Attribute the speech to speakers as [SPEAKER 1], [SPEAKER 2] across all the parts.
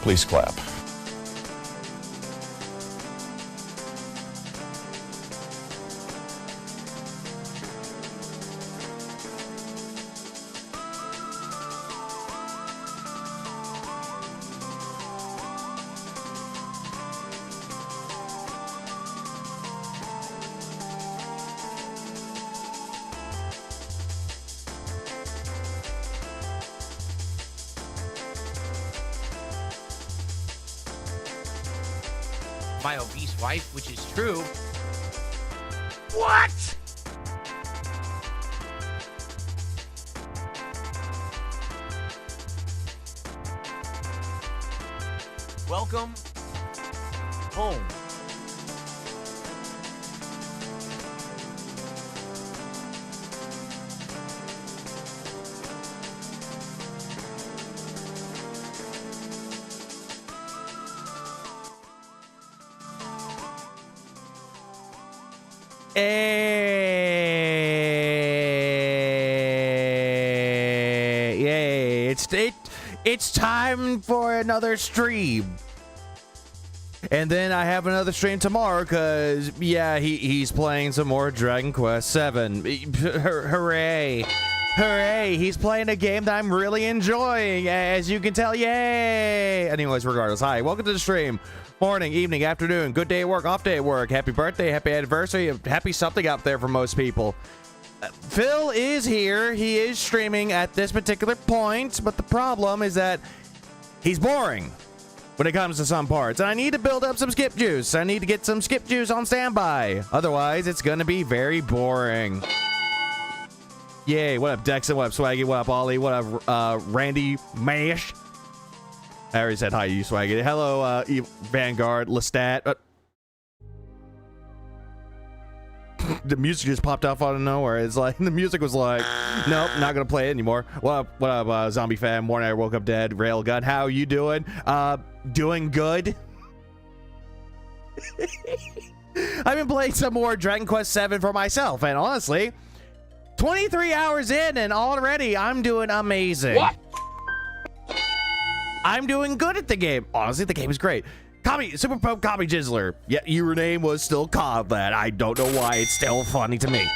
[SPEAKER 1] Please clap.
[SPEAKER 2] My obese wife, which is true. What? Welcome home.
[SPEAKER 3] Yay, it's time for another stream. And then I have another stream tomorrow because, yeah, he's playing some more Dragon Quest 7. Hooray. Hooray, he's playing a game that I'm really enjoying, as you can tell. Yay. Anyways, regardless, hi, welcome to the stream. Morning, evening, afternoon, good day at work, off day at work, happy birthday, happy anniversary, happy something out there for most people. Phil is here. He is streaming at this particular point, but the problem is that he's boring when it comes to some parts, and I need to build up some skip juice. I need to get some skip juice on standby. Otherwise, it's going to be very boring. Yay, what up, Dexon? What up, Swaggy? What up, Ollie? What up, Randy Mash? I already said hi to you, Swaggy. Hello, Vanguard, Lestat. The music just popped off out of nowhere. It's like, the music was like, nope, not gonna play it anymore. What up, Zombie Fan? Morning, I woke up dead. Railgun, how you doing? Doing good. I've been playing some more Dragon Quest 7 for myself, and honestly, 23 hours in, and already I'm doing amazing. What? I'm doing good at the game. Honestly, the game is great. Super Pope Copy Jizzler. Yeah, your name was still Combat. I don't know why. It's still funny to me.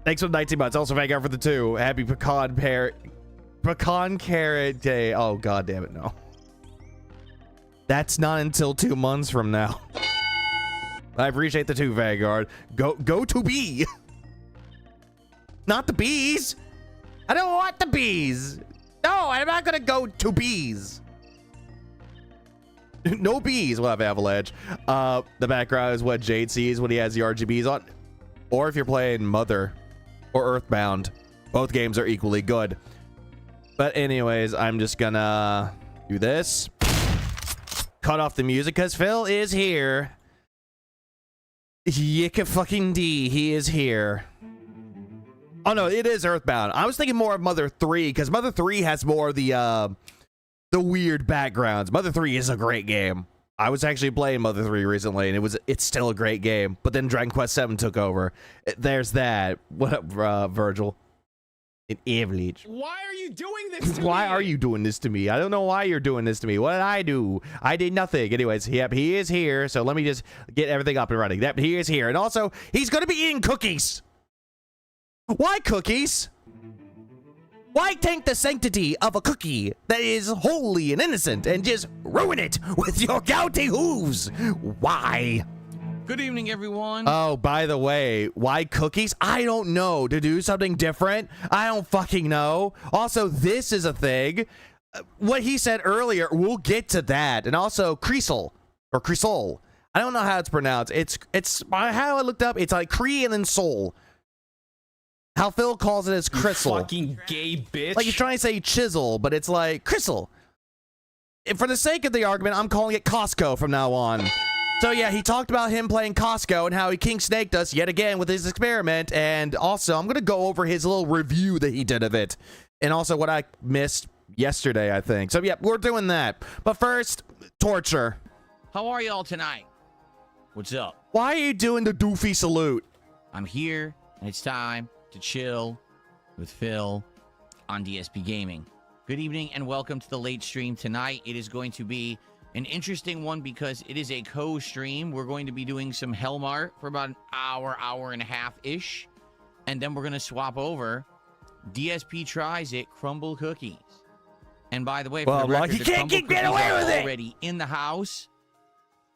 [SPEAKER 3] Thanks for the 19 months. Also, Vanguard for the 2. Happy Pecan Carrot Day. Oh, god damn it, no. That's not until 2 months from now. I appreciate the 2, Vanguard. Go to B. Not the bees. I don't want the bees. No, I'm not gonna go to bees. No bees. We'll have Avalanche. The background is what Jade sees when he has the RGBs on. Or if you're playing Mother or Earthbound. Both games are equally good. But anyways, I'm just gonna do this. Cut off the music because Phil is here. Yicka fucking D. He is here. Oh no, it is Earthbound. I was thinking more of Mother 3 because Mother 3 has more of the weird backgrounds. Mother 3 is a great game. I was actually playing Mother 3 recently, and it's still a great game. But then Dragon Quest 7 took over. There's that. What up, Virgil? An Avalanche.
[SPEAKER 4] Why are you doing this to me?
[SPEAKER 3] Why are you doing this to me? I don't know why you're doing this to me. What did I do? I did nothing. Anyways, yep, he is here. So let me just get everything up and running. Yep, he is here. And also, he's going to be eating cookies. Why cookies? Why take the sanctity of a cookie that is holy and innocent and just ruin it with your gouty hooves? Why?
[SPEAKER 4] Good evening, everyone.
[SPEAKER 3] Oh, by the way, why cookies? I don't know. To do something different? I don't fucking know. Also, this is a thing. What he said earlier, we'll get to that. And also, Creasel, or Creasol. I don't know how it's pronounced. It's how I looked up. It's like Cree and then Soul. How Phil calls it is Crystal.
[SPEAKER 4] Fucking gay bitch.
[SPEAKER 3] Like he's trying to say chisel, but it's like Crystal. And for the sake of the argument, I'm calling it Costco from now on. So yeah, he talked about him playing Costco and how he king snaked us yet again with his experiment. And also, I'm going to go over his little review that he did of it. And also what I missed yesterday, I think. So yeah, we're doing that. But first, torture.
[SPEAKER 2] How are y'all tonight? What's up?
[SPEAKER 3] Why are you doing the doofy salute?
[SPEAKER 2] I'm here, and it's time to chill with Phil on DSP Gaming. Good evening and welcome to the late stream tonight. It is going to be an interesting one because it is a co-stream. We're going to be doing some Hellmart for about an hour and a half-ish. And then we're going to swap over DSP Tries It Crumble Cookies. And by the way, for the record, the Crumble Cookies are already in the house.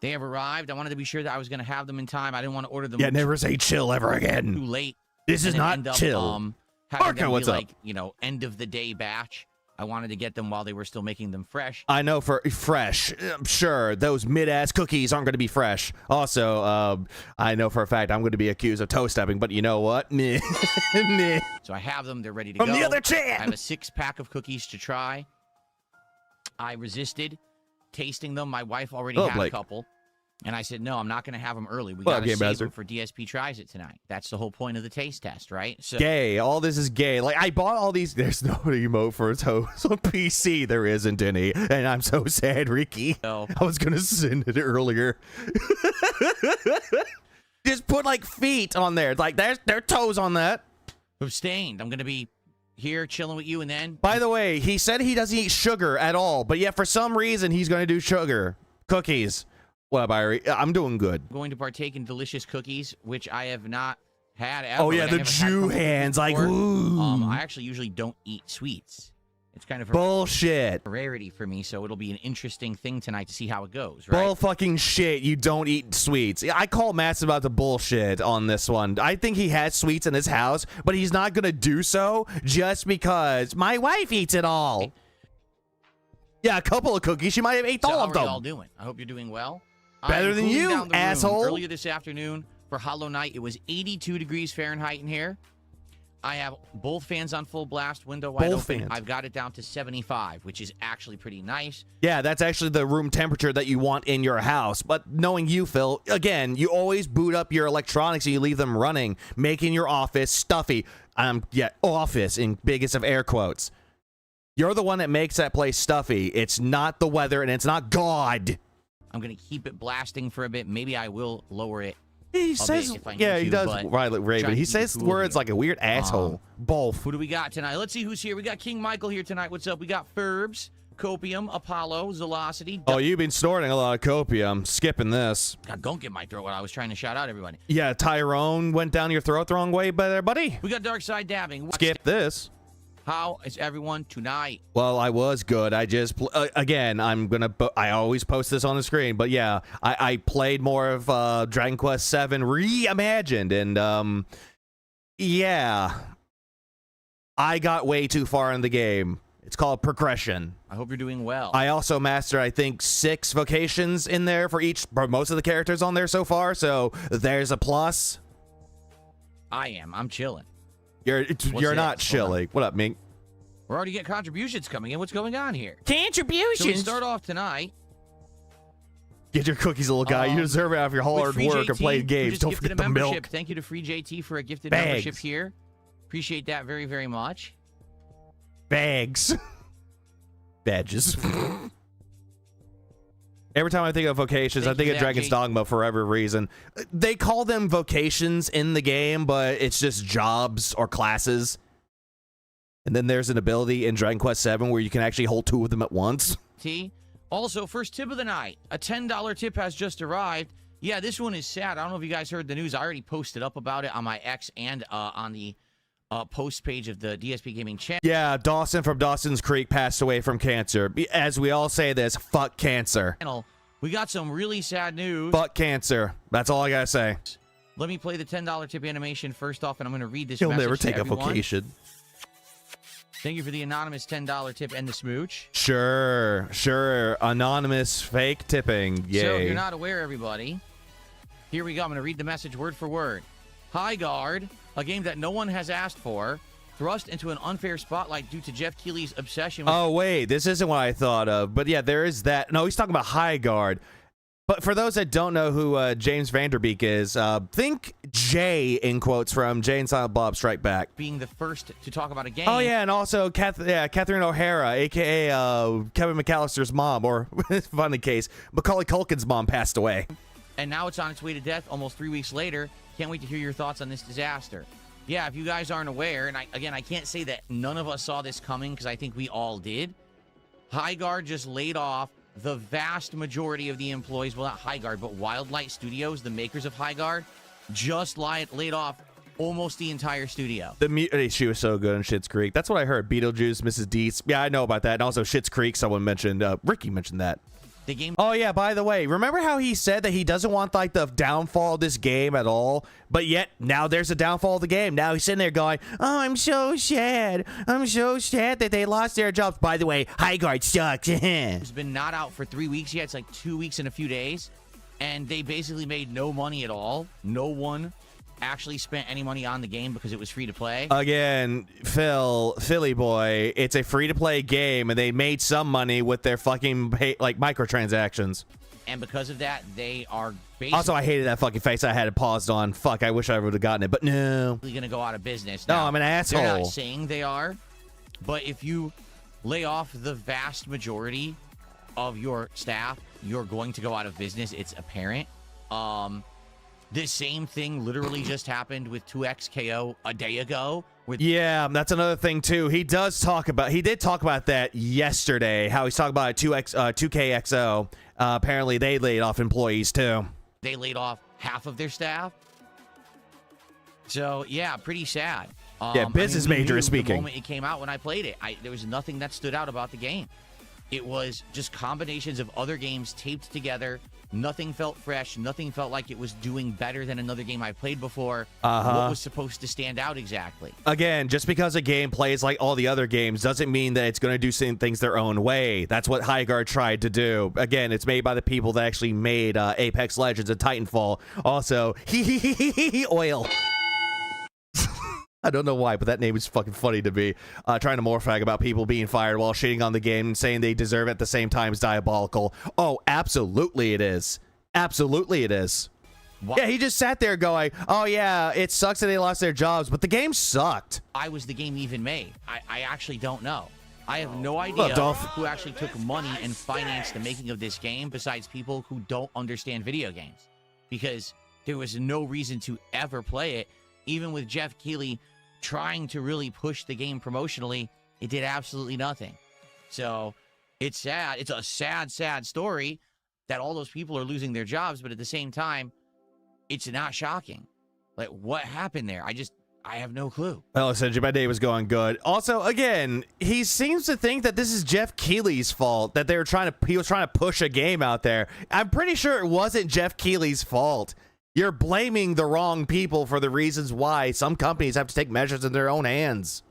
[SPEAKER 2] They have arrived. I wanted to be sure that I was going to have them in time. I didn't want to order them
[SPEAKER 3] never say chill ever again.
[SPEAKER 2] too late.
[SPEAKER 3] This is not chill.
[SPEAKER 2] Having them
[SPEAKER 3] what's
[SPEAKER 2] be
[SPEAKER 3] up?
[SPEAKER 2] like, end of the day batch. I wanted to get them while they were still making them fresh.
[SPEAKER 3] I know for fresh. I'm sure those mid-ass cookies aren't going to be fresh. Also, I know for a fact I'm going to be accused of toe stepping, but you know what? Meh. Meh.
[SPEAKER 2] So I have them. They're ready to go.
[SPEAKER 3] From the other
[SPEAKER 2] I
[SPEAKER 3] chat.
[SPEAKER 2] have a 6-pack of cookies to try. I resisted tasting them. My wife already had a couple. And I said, no, I'm not going to have them early. We got to save them for DSP Tries It tonight. That's the whole point of the taste test, right? So,
[SPEAKER 3] gay. All this is gay. Like, I bought all these. There's no emote for toes on PC. There isn't any. And I'm so sad, Ricky.
[SPEAKER 2] So,
[SPEAKER 3] I was going to send it earlier. Just put, like, feet on there. Like, there's toes on that.
[SPEAKER 2] abstained. I'm going to be here chilling with you and then...
[SPEAKER 3] By the way, he said he doesn't eat sugar at all. But yet, for some reason, he's going to do sugar. Cookies. What up, Irie? I'm doing good.
[SPEAKER 2] I'm going to partake in delicious cookies, which I have not had ever.
[SPEAKER 3] Oh, yeah, the Jew hands. Like, ooh.
[SPEAKER 2] I actually usually don't eat sweets. It's kind of a
[SPEAKER 3] bullshit.
[SPEAKER 2] Rarity for me, so it'll be an interesting thing tonight to see how it goes, right?
[SPEAKER 3] Bull fucking shit. You don't eat sweets. I call Matt's about the bullshit on this one. I think he has sweets in his house, but he's not going to do so just because my wife eats it all. Okay. Yeah, a couple of cookies. She might have ate all of them.
[SPEAKER 2] How are y'all doing? I hope you're doing well.
[SPEAKER 3] Better than you, asshole.
[SPEAKER 2] Earlier this afternoon for Hollow Knight, it was 82 degrees Fahrenheit in here. I have both fans on full blast, window wide open. I've got it down to 75, which is actually pretty nice. Yeah, that's actually the room temperature that you want in your house. But knowing you, Phil, again, you always boot up your electronics and you leave them running, making your office stuffy. Office in biggest of air quotes. You're the one that makes that place stuffy. It's not the weather and it's not God. I'm going to keep it blasting for a bit. Maybe I will lower it. He says, yeah, he does. Right, Raven. He says words like a weird asshole. Both. Who do we got tonight? Let's see who's here. We got King Michael here tonight. What's up? We got Ferbs, Copium, Apollo, Zelocity. Oh, you've been snorting a lot of copium. Skipping this. God, don't get my throat when I was trying to shout out everybody. Yeah, Tyrone went down your throat the wrong way, buddy. We got Dark Side Dabbing. Skip this. How is everyone tonight? Well, I was good. I just, again, I always post this on the screen, but yeah, I played more of Dragon Quest VII Reimagined, and yeah, I got way too far in the game. It's called progression. I hope you're doing well. I also mastered, I think, 6 vocations in there for most of the characters on there so far, so there's a plus. I'm chilling. You're not chilling. What up, Mink? We're already getting contributions coming in. What's going on here? Contributions? So we start off tonight. Get your cookies, little guy. You deserve it after your hard work and playing games. Don't forget the milk. Thank you to Free JT for a gifted membership here. Appreciate that very, very much. Bags. Badges. Every time I think of vocations, I think of Dragon's Dogma for every reason. They call them vocations in the game, but it's just jobs or classes. And then there's an ability in Dragon Quest VII where you can actually hold 2 of them at once. Also, first tip of the night. A $10 tip has just arrived. Yeah, this one is sad. I don't know if you guys heard the news. I already posted up about it on my X and on the post page of the DSP Gaming channel. Yeah, Dawson from Dawson's Creek passed away from cancer. As we all say this, fuck cancer. We got some really sad news. Fuck cancer. That's all I gotta say. Let me play the $10 tip animation first off, and I'm going to read this message to everyone. He'll never take a vocation. Thank you for the anonymous $10 tip and the smooch. Sure. Anonymous fake tipping. Yay. So if you're not aware, everybody, here we go. I'm going to read the message word for word. High Guard, a game that no one has asked for, thrust into an unfair spotlight due to Jeff Keighley's obsession with... Oh, wait. This isn't what I thought of. But yeah, there is that. No, he's talking about High Guard. But for those that don't know who James Vanderbeek is, think Jay, in quotes, from Jay and Silent Bob Strike Back. Being the first to talk about a game. Oh, yeah, and also Catherine O'Hara, a.k.a. Kevin McAllister's mom, or, funny case, Macaulay Culkin's mom passed away. And now it's on its way to death almost 3 weeks later. Can't wait to hear your thoughts on this disaster. Yeah, if you guys aren't aware, and I can't say that none of us saw this coming because I think we all did. Highguard just laid off the vast majority of the employees. Well, not Highguard, but Wildlight Studios, the makers of Highguard, just laid off almost the entire studio.
[SPEAKER 3] She was so good in Schitt's Creek. That's what I heard. Beetlejuice, Mrs. Deeds. Yeah, I know about that. And also Schitt's Creek, someone mentioned. Ricky mentioned that.
[SPEAKER 2] The game.
[SPEAKER 3] Oh, yeah, by the way, remember how he said that he doesn't want, like, the downfall of this game at all? But yet, now there's a downfall of the game. Now he's sitting there going, oh, I'm so sad. I'm so sad that they lost their jobs. By the way, Highguard sucks.
[SPEAKER 2] It's been not out for 3 weeks yet. It's like 2 weeks and a few days. And they basically made no money at all. No one actually spent any money on the game because it was free to play.
[SPEAKER 3] Again, Philly boy, it's a free to play game, and they made some money with their fucking microtransactions.
[SPEAKER 2] And because of that, they are basically
[SPEAKER 3] also, I hated that fucking face I had it paused on. Fuck, I wish I would have gotten it, but no.
[SPEAKER 2] Going to go out of business.
[SPEAKER 3] No,
[SPEAKER 2] now,
[SPEAKER 3] I'm an asshole.
[SPEAKER 2] They're not saying they are, but if you lay off the vast majority of your staff, you're going to go out of business. It's apparent. This same thing literally just happened with 2XKO a day ago.
[SPEAKER 3] Yeah, that's another thing too. He did talk about that yesterday. How he's talking about 2KXO. Apparently, they laid off employees too.
[SPEAKER 2] They laid off half of their staff. So yeah, pretty sad.
[SPEAKER 3] Business major is speaking.
[SPEAKER 2] The moment it came out, when I played it, there was nothing that stood out about the game. It was just combinations of other games taped together. Nothing felt fresh. Nothing felt like it was doing better than another game I played before. What was supposed to stand out exactly? Again,
[SPEAKER 3] just because a game plays like all the other games doesn't mean that it's going to do things their own way. That's what Highguard tried to do. Again, it's made by the people that actually made Apex Legends and Titanfall. Also, oil. I don't know why, but that name is fucking funny to me. Trying to morphag about people being fired while shitting on the game and saying they deserve it at the same time is diabolical. Oh, absolutely it is. Absolutely it is. What? Yeah, he just sat there going, oh yeah, it sucks that they lost their jobs, but the game sucked.
[SPEAKER 2] Why was the game even made? I actually don't know. I have no idea who actually took money and financed the making of this game besides people who don't understand video games. Because there was no reason to ever play it. Even with Jeff Keighley trying to really push the game promotionally, it did absolutely nothing. So it's sad. It's a sad, sad story that all those people are losing their jobs, but at the same time, it's not shocking. Like, what happened there? I have no clue.
[SPEAKER 3] Well, essentially, my day was going good. Also, again, he seems to think that this is Jeff Keighley's fault, that he was trying to push a game out there. I'm pretty sure it wasn't Jeff Keighley's fault. You're blaming the wrong people for the reasons why some companies have to take measures in their own hands.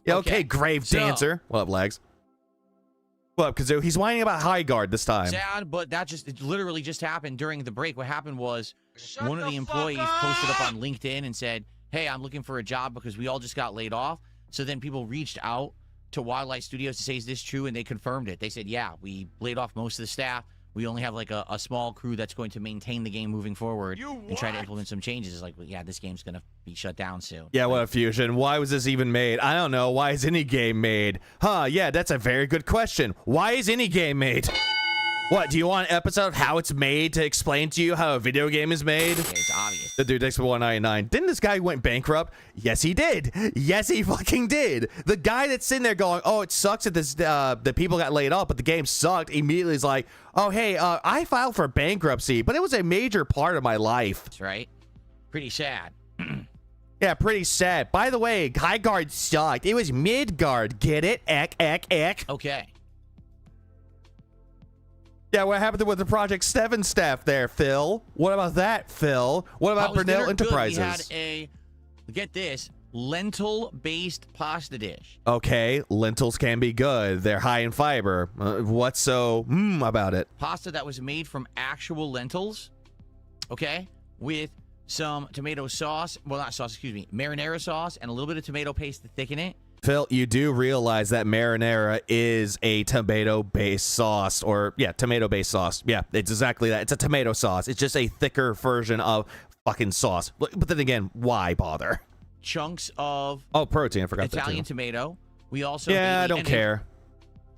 [SPEAKER 3] Yeah, okay, Grave Dancer. What up, Legs? What up, Kazoo? He's whining about Highguard this time.
[SPEAKER 2] Sad, but it literally just happened during the break. What happened was one of the employees posted up on LinkedIn and said, hey, I'm looking for a job because we all just got laid off. So then people reached out to Wildlight Studios to say, is this true? And they confirmed it. They said, yeah, we laid off most of the staff. We only have like a small crew that's going to maintain the game moving forward and try to implement some changes. It's like, well, yeah, this game's going to be shut down soon.
[SPEAKER 3] Yeah, what a fusion. Why was this even made? I don't know. Why is any game made? Huh, yeah, that's a very good question. Why is any game made? What, do you want an episode of how it's made to explain to you how a video game is made?
[SPEAKER 2] Okay, it's obvious.
[SPEAKER 3] The dude next to 199. Didn't this guy went bankrupt? Yes, he did. Yes, he fucking did. The guy that's sitting there going, oh, it sucks that the people got laid off, but the game sucked, immediately is like, oh, hey, I filed for bankruptcy, but it was a major part of my life.
[SPEAKER 2] That's right. Pretty sad.
[SPEAKER 3] Yeah, pretty sad. By the way, Highguard sucked. It was Midgard. Get it? Ek.
[SPEAKER 2] Okay.
[SPEAKER 3] Yeah, what happened with the Project 7 staff there, Phil? What about that, Phil? What about Burnell Enterprises?
[SPEAKER 2] We had a, get this, lentil-based pasta dish.
[SPEAKER 3] Okay, lentils can be good. They're high in fiber. What's so about it?
[SPEAKER 2] Pasta that was made from actual lentils, okay, with some tomato sauce. Well, not sauce, excuse me. Marinara sauce and a little bit of tomato paste to thicken it.
[SPEAKER 3] Phil, you do realize that marinara is a tomato-based sauce, or, yeah, tomato-based sauce. Yeah, it's exactly that. It's a tomato sauce. It's just a thicker version of fucking sauce. But then again, why bother?
[SPEAKER 2] Chunks of
[SPEAKER 3] protein. I forgot
[SPEAKER 2] Italian
[SPEAKER 3] that too.
[SPEAKER 2] tomato. We also
[SPEAKER 3] I don't care.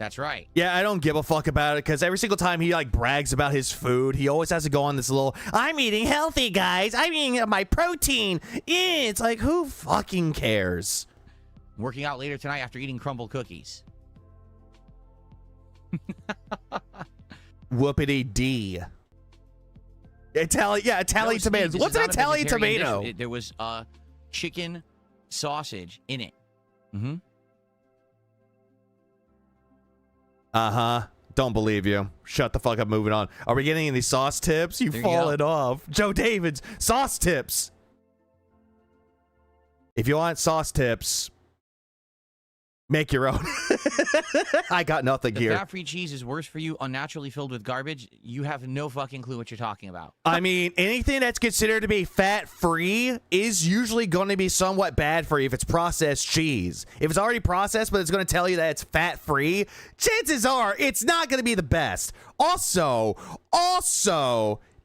[SPEAKER 2] That's right.
[SPEAKER 3] Yeah, I don't give a fuck about it because every single time he like brags about his food, he always has to go on this little, I'm eating healthy, guys. I'm eating my protein. It's like, who fucking cares?
[SPEAKER 2] Working out later tonight after eating crumble cookies.
[SPEAKER 3] Whoopity D. Italian tomatoes. What's an Italian tomato?
[SPEAKER 2] There was chicken sausage in it. Mm-hmm.
[SPEAKER 3] Uh-huh. Don't believe you. Shut the fuck up. Moving on. Are we getting any sauce tips? You've fallen off. Joe Davids, sauce tips. If you want sauce tips, make your own. I got nothing here.
[SPEAKER 2] The fat-free cheese is worse for you, unnaturally filled with garbage. You have no fucking clue what you're talking about.
[SPEAKER 3] I mean, anything that's considered to be fat-free is usually going to be somewhat bad for you if it's processed cheese. If it's already processed, but it's going to tell you that it's fat-free, chances are it's not going to be the best. Also,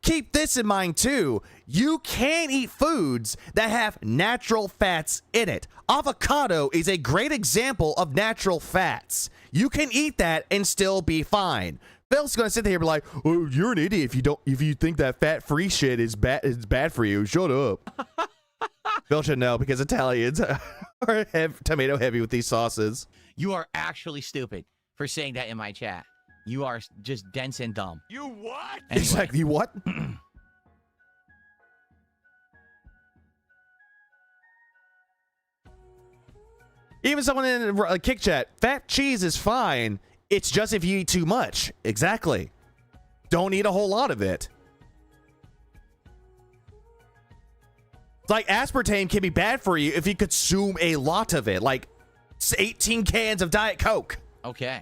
[SPEAKER 3] keep this in mind too. You can eat foods that have natural fats in it. Avocado is a great example of natural fats. You can eat that and still be fine. Phil's gonna sit there and be like, "Oh, you're an idiot if you think that fat-free shit is bad for you. Shut up." Phil should know because Italians are tomato heavy with these sauces.
[SPEAKER 2] You are actually stupid for saying that in my chat. You are just dense and dumb.
[SPEAKER 4] You what?
[SPEAKER 2] Anyway.
[SPEAKER 3] Exactly what? Even someone in kick chat, fat cheese is fine. It's just if you eat too much. Exactly. Don't eat a whole lot of it. Like aspartame can be bad for you if you consume a lot of it, like 18 cans of Diet Coke.
[SPEAKER 2] Okay.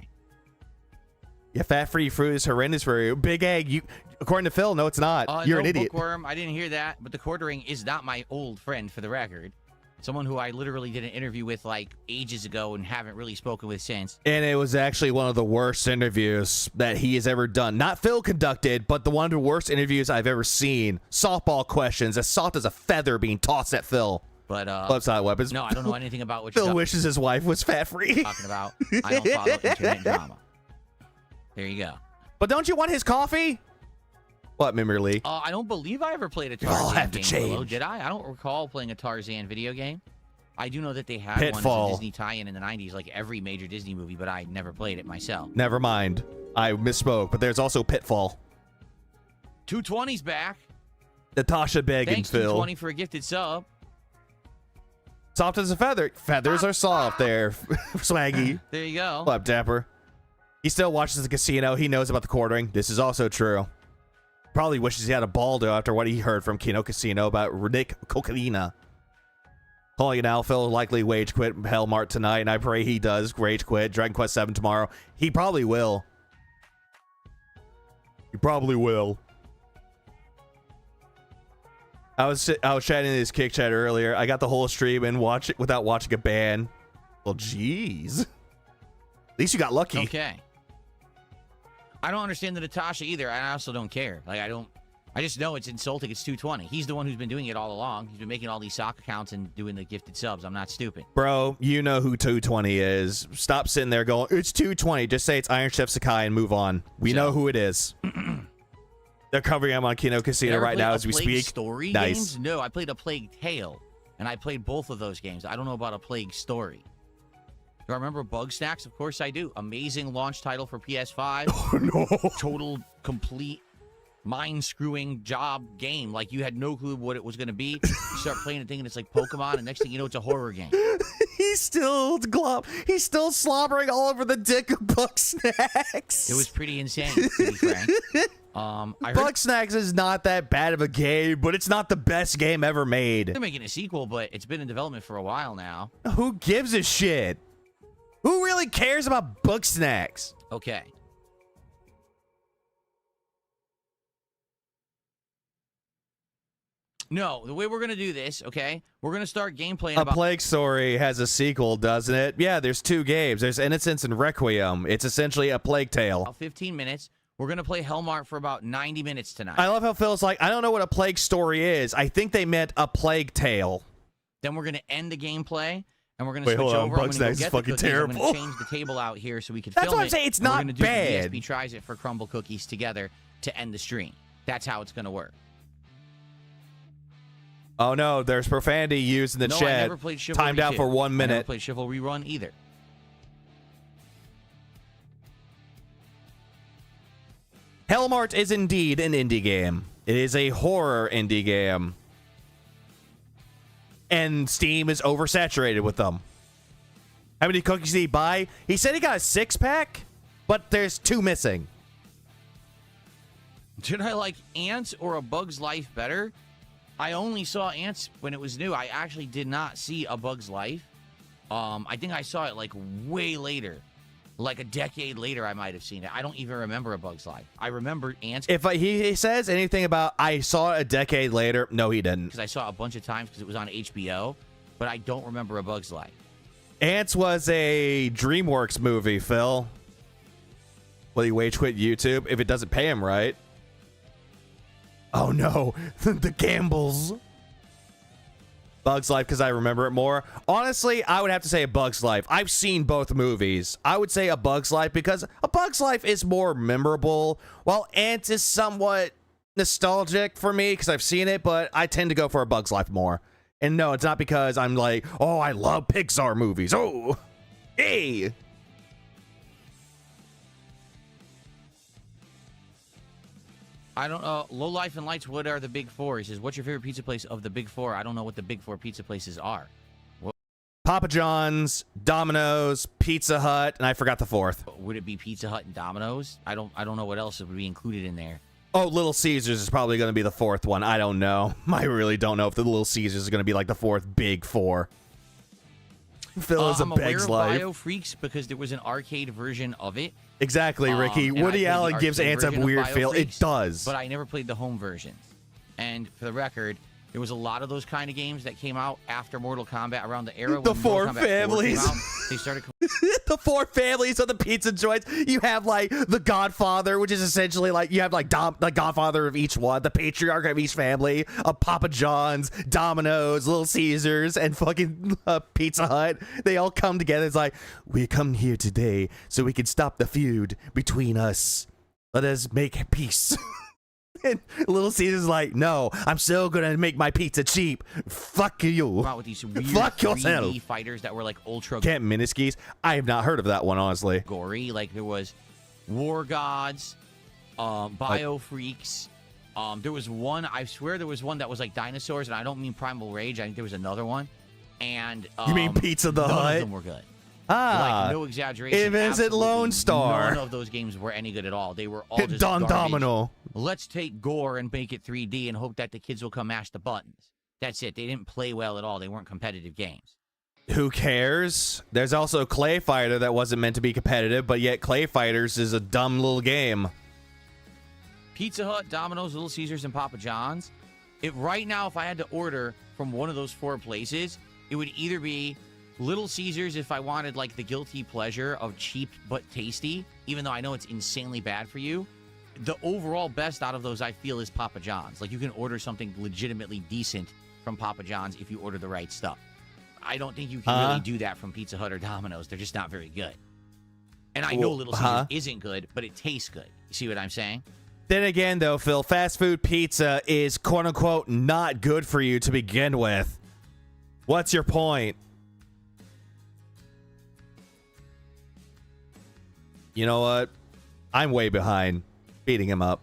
[SPEAKER 3] Yeah, fat-free fruit is horrendous for you. Big Egg, according to Phil, no, it's not. You're an idiot.
[SPEAKER 2] Bookworm, I didn't hear that, but the quartering is not my old friend, for the record. Someone who I literally did an interview with like ages ago and haven't really spoken with since.
[SPEAKER 3] And it was actually one of the worst interviews that he has ever done. Not Phil conducted, but one of the worst interviews I've ever seen. Softball questions, as soft as a feather being tossed at Phil.
[SPEAKER 2] But
[SPEAKER 3] Blood-side weapons.
[SPEAKER 2] No, I don't know anything about what
[SPEAKER 3] Phil wishes his wife was fat-free.
[SPEAKER 2] Talking about. I don't follow internet drama. There you go.
[SPEAKER 3] But don't you want his coffee? What, Memory League?
[SPEAKER 2] I don't believe I ever played a Tarzan game. Hello, did I? I don't recall playing a Tarzan video game. I do know that they had
[SPEAKER 3] Pitfall.
[SPEAKER 2] one as a Disney tie-in in the 90s, like every major Disney movie, but I never played it myself.
[SPEAKER 3] Never mind. I misspoke, but there's also Pitfall.
[SPEAKER 2] 220's back.
[SPEAKER 3] Natasha begging
[SPEAKER 2] Thanks,
[SPEAKER 3] Phil.
[SPEAKER 2] 220 for a gifted sub.
[SPEAKER 3] Soft as a feather. Feathers are soft there, Swaggy.
[SPEAKER 2] There you go.
[SPEAKER 3] What up, Dapper? He still watches the casino. He knows about the quartering. This is also true. Probably wishes he had a ball, though, after what he heard from Kino Casino about Nick Cocaina. Calling it out, Phil likely wage quit Hellmart tonight, and I pray he does rage quit Dragon Quest 7 tomorrow. He probably will. He probably will. I was chatting in his kick chat earlier. I got the whole stream and watch it without watching a ban. Well, jeez. At least you got lucky.
[SPEAKER 2] Okay. I don't understand the Natasha either. I also don't care. Like, I just know it's insulting. It's 220. He's the one who's been doing it all along. He's been making all these sock accounts and doing the gifted subs. I'm not stupid.
[SPEAKER 3] Bro, you know who 220 is. Stop sitting there going, it's 220. Just say it's Iron Chef Sakai and move on. We know who it is. They're covering him on Kino Casino right now as we speak.
[SPEAKER 2] Story
[SPEAKER 3] nice.
[SPEAKER 2] Games? No, I played a Plague Tale, and I played both of those games. I don't know about a Plague Story. Do I remember Bug Snacks? Of course I do. Amazing launch title for PS5.
[SPEAKER 3] Oh, no.
[SPEAKER 2] Total, complete, mind-screwing job game. Like, you had no clue what it was going to be. You start playing it thinking it's like Pokemon, and next thing you know, it's a horror game.
[SPEAKER 3] He's still slobbering all over the dick of Bug Snacks.
[SPEAKER 2] It was pretty insane, to be frank.
[SPEAKER 3] Bug Snacks is not that bad of a game, but it's not the best game ever made.
[SPEAKER 2] They're making a sequel, but it's been in development for a while now.
[SPEAKER 3] Who gives a shit? Who really cares about Bug Snacks?
[SPEAKER 2] Okay. No, the way we're going to do this, okay, we're going to start gameplaying
[SPEAKER 3] A Plague Story has a sequel, doesn't it? Yeah, there's two games. There's Innocence and Requiem. It's essentially a Plague Tale.
[SPEAKER 2] About 15 minutes. We're going to play Hellmart for about 90 minutes tonight.
[SPEAKER 3] I love how Phil's like, I don't know what a Plague Story is. I think they meant a Plague Tale.
[SPEAKER 2] Then we're going to end the gameplay, and we're going to switch
[SPEAKER 3] hold on.
[SPEAKER 2] over. I'm
[SPEAKER 3] Bugs
[SPEAKER 2] going
[SPEAKER 3] Nice
[SPEAKER 2] to
[SPEAKER 3] is
[SPEAKER 2] go
[SPEAKER 3] fucking
[SPEAKER 2] get the cookies. I'm
[SPEAKER 3] terrible.
[SPEAKER 2] going to change the table out here so we can
[SPEAKER 3] That's
[SPEAKER 2] film
[SPEAKER 3] what I'm
[SPEAKER 2] it,
[SPEAKER 3] saying. It's
[SPEAKER 2] and we're
[SPEAKER 3] not
[SPEAKER 2] gonna do
[SPEAKER 3] bad.
[SPEAKER 2] The DSP tries it for crumble cookies together to end the stream. That's how it's going to work.
[SPEAKER 3] Oh no, there's profanity used in the
[SPEAKER 2] No, I
[SPEAKER 3] chat.
[SPEAKER 2] never played Chivalry
[SPEAKER 3] Timed out
[SPEAKER 2] 2.
[SPEAKER 3] for 1
[SPEAKER 2] I never
[SPEAKER 3] minute.
[SPEAKER 2] played Chivalry Run either.
[SPEAKER 3] Hellmart is indeed an indie game. It is a horror indie game. And Steam is oversaturated with them. How many cookies did he buy? He said he got a 6-pack, but there's 2 missing.
[SPEAKER 2] Did I like Ants or A Bug's Life better? I only saw Ants when it was new. I actually did not see A Bug's Life. I think I saw it like way later. Like a decade later, I might have seen it. I don't even remember A Bug's Life. I remember Ants.
[SPEAKER 3] If he says anything about I saw it a decade later, no, he didn't.
[SPEAKER 2] Because I saw it a bunch of times because it was on HBO, but I don't remember A Bug's Life.
[SPEAKER 3] Ants was a DreamWorks movie, Phil. Will he wage quit YouTube if it doesn't pay him right? Oh no, the gambles. Bug's Life because I remember it more. Honestly, I would have to say A Bug's Life. I've seen both movies. I would say A Bug's Life because A Bug's Life is more memorable, while Ants is somewhat nostalgic for me because I've seen it, but I tend to go for A Bug's Life more. And no, it's not because I'm like, oh, I love Pixar movies. Oh, hey.
[SPEAKER 2] I don't know. Low Life and Lights, what are the big four? He says, what's your favorite pizza place of the big four? I don't know what the big four pizza places are.
[SPEAKER 3] Papa John's, Domino's, Pizza Hut, and I forgot the fourth.
[SPEAKER 2] Would it be Pizza Hut and Domino's? I don't know what else would be included in there.
[SPEAKER 3] Oh, Little Caesars is probably going to be the fourth one. I don't know. I really don't know if the Little Caesars is going to be like the fourth big four. Phil is a
[SPEAKER 2] I'm aware
[SPEAKER 3] Beg's
[SPEAKER 2] of
[SPEAKER 3] life.
[SPEAKER 2] BioFreaks because there was an arcade version of it.
[SPEAKER 3] Exactly, Ricky.
[SPEAKER 2] And I
[SPEAKER 3] Woody
[SPEAKER 2] played the
[SPEAKER 3] Allen gives
[SPEAKER 2] arcade
[SPEAKER 3] Ants a
[SPEAKER 2] version of
[SPEAKER 3] weird feel. It
[SPEAKER 2] BioFreaks,
[SPEAKER 3] does.
[SPEAKER 2] But I never played the home versions. And for the record, there was a lot of those kind of games that came out after Mortal Kombat around the era
[SPEAKER 3] The
[SPEAKER 2] when
[SPEAKER 3] Four
[SPEAKER 2] Mortal Kombat 4
[SPEAKER 3] Families.
[SPEAKER 2] came out. They started
[SPEAKER 3] The four families of the pizza joints. You have like the Godfather, which is essentially like you have like the Godfather of each one, the patriarch of each family, Papa John's, Domino's, Little Caesars, and fucking Pizza Hut. They all come together. It's like, we come here today so we can stop the feud between us. Let us make peace. And Little Caesar's like, no, I'm still gonna make my pizza cheap. Fuck you.
[SPEAKER 2] out with these weird
[SPEAKER 3] Fuck
[SPEAKER 2] 3D
[SPEAKER 3] yourself.
[SPEAKER 2] fighters that were like ultra
[SPEAKER 3] Can't Miniskis. I have not heard of that one, honestly.
[SPEAKER 2] gory. Like there was War Gods, BioFreaks. There was one, I swear there was one that was like dinosaurs, and I don't mean Primal Rage. I think there was another one. And
[SPEAKER 3] You mean Pizza the
[SPEAKER 2] none
[SPEAKER 3] Hut?
[SPEAKER 2] of them were good.
[SPEAKER 3] Ah,
[SPEAKER 2] Like, no exaggeration.
[SPEAKER 3] Invincible
[SPEAKER 2] absolutely
[SPEAKER 3] Lone Star.
[SPEAKER 2] None of those games were any good at all. They were all just
[SPEAKER 3] Don
[SPEAKER 2] garbage.
[SPEAKER 3] Domino.
[SPEAKER 2] Let's take gore and make it 3D and hope that the kids will come mash the buttons. That's it. They didn't play well at all. They weren't competitive games.
[SPEAKER 3] Who cares? There's also Clay Fighter that wasn't meant to be competitive, but yet Clay Fighters is a dumb little game.
[SPEAKER 2] Pizza Hut, Domino's, Little Caesars, and Papa John's. Right now, if I had to order from one of those four places, it would either be Little Caesars if I wanted like the guilty pleasure of cheap but tasty, even though I know it's insanely bad for you. The overall best out of those, I feel, is Papa John's. Like, you can order something legitimately decent from Papa John's if you order the right stuff. I don't think you can really do that from Pizza Hut or Domino's. They're just not very good. And I know Little Caesars isn't good, but it tastes good. You see what I'm saying?
[SPEAKER 3] Then again, though, Phil, fast food pizza is quote-unquote not good for you to begin with. What's your point? You know what? I'm way behind. Speeding him up.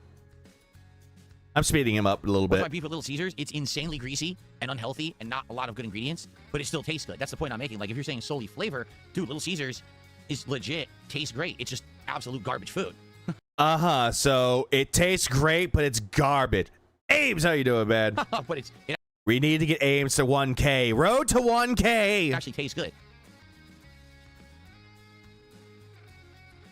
[SPEAKER 3] I'm speeding him up a little
[SPEAKER 2] What's
[SPEAKER 3] bit.
[SPEAKER 2] my beef with Little Caesars? It's insanely greasy and unhealthy and not a lot of good ingredients, but it still tastes good. That's the point I'm making. Like, if you're saying solely flavor, dude, Little Caesars is legit, tastes great. It's just absolute garbage food.
[SPEAKER 3] So it tastes great, but it's garbage. Ames, how you doing, man?
[SPEAKER 2] But it
[SPEAKER 3] We need to get Ames to 1K. Road to 1K.
[SPEAKER 2] actually tastes good.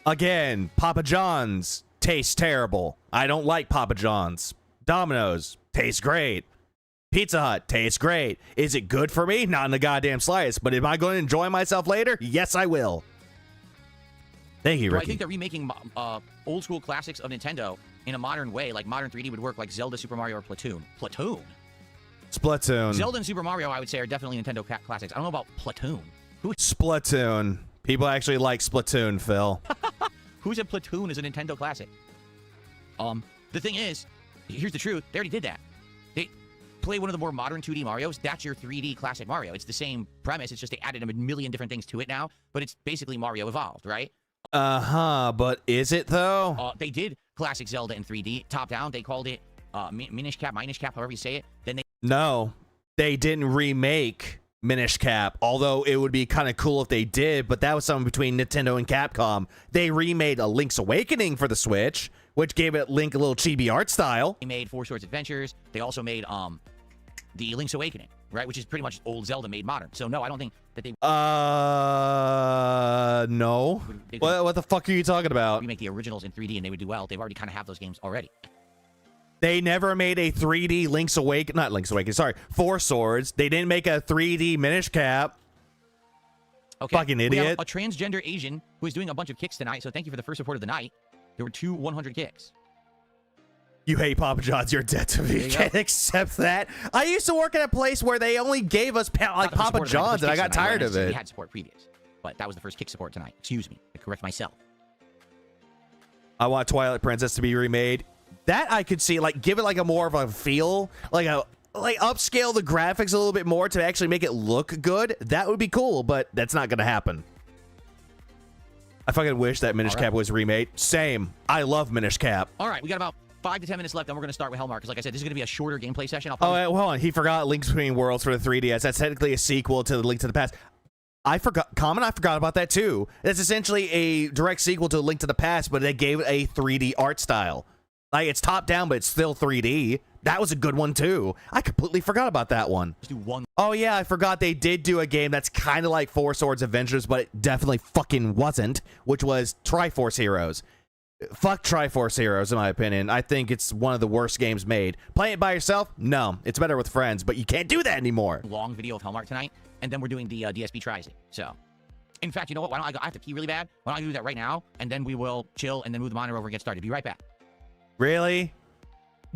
[SPEAKER 3] Again, Papa John's tastes terrible. I don't like Papa John's. Domino's tastes great. Pizza Hut tastes great. Is it good for me? Not in the goddamn slightest. But am I going to enjoy myself later? Yes, I will. Thank you,
[SPEAKER 2] But I
[SPEAKER 3] Ricky.
[SPEAKER 2] think they're remaking old school classics of Nintendo in a modern way. Like, modern 3D would work like Zelda, Super Mario, or Platoon. Platoon?
[SPEAKER 3] Splatoon.
[SPEAKER 2] Zelda and Super Mario, I would say, are definitely Nintendo classics. I don't know about Platoon.
[SPEAKER 3] Splatoon. People actually like Splatoon, Phil.
[SPEAKER 2] Who said Platoon is a Nintendo classic? The thing is, here's the truth. They already did that. They play one of the more modern 2D Marios. That's your 3D classic Mario. It's the same premise. It's just they added a million different things to it now. But it's basically Mario evolved, right?
[SPEAKER 3] But is it though?
[SPEAKER 2] They did classic Zelda in 3D, top down. They called it Minish Cap, however you say it. Then
[SPEAKER 3] they didn't remake Minish Cap, although it would be kind of cool if they did, but that was something between Nintendo and Capcom. They remade a Link's Awakening for the Switch, which gave it Link a little chibi art style.
[SPEAKER 2] They made Four Swords Adventures. They also made the Link's Awakening, right, which is pretty much old Zelda made modern. So no, I don't think that they
[SPEAKER 3] no. What the fuck are you talking about?
[SPEAKER 2] Remake the originals in 3D and they would do well. They've already kind of have those games already.
[SPEAKER 3] They never made a 3D Four Swords. They didn't make a 3D Minish Cap.
[SPEAKER 2] Okay.
[SPEAKER 3] Fucking idiot.
[SPEAKER 2] We have a transgender Asian who is doing a bunch of kicks tonight, so thank you for the first report of the night. There were 2 100 kicks.
[SPEAKER 3] You hate Papa John's, you're dead to me. You can't accept that. I used to work at a place where they only gave us Papa John's, and I got tired of it.
[SPEAKER 2] We had support previous, but that was the first kick support tonight. Excuse me. I correct myself.
[SPEAKER 3] I want Twilight Princess to be remade. That I could see, like, give it like a more of a feel, like upscale the graphics a little bit more to actually make it look good. That would be cool, but that's not gonna happen. I fucking wish that Minish Cap was remade. Same. I love Minish Cap.
[SPEAKER 2] All right, we got about 5 to 10 minutes left, and we're gonna start with Hellmart because, like I said, this is gonna be a shorter gameplay session.
[SPEAKER 3] Hold on. He forgot Links Between Worlds for the 3DS. That's technically a sequel to the Link to the Past. I forgot about that too. It's essentially a direct sequel to Link to the Past, but they gave it a 3D art style. Like, it's top down, but it's still 3D. That was a good one, too. I completely forgot about that one.
[SPEAKER 2] Let's do one.
[SPEAKER 3] Oh, yeah, I forgot they did do a game that's kind of like Four Swords Adventures, but it definitely fucking wasn't, which was Triforce Heroes. Fuck Triforce Heroes, in my opinion. I think it's one of the worst games made. Playing it by yourself? No. It's better with friends, but you can't do that anymore.
[SPEAKER 2] Long video of Hellmart tonight, and then we're doing the DSP tries it. So, in fact, you know what? Why don't I have to pee really bad? Why don't I do that right now, and then we will chill and then move the monitor over and get started. Be right back.
[SPEAKER 3] Really?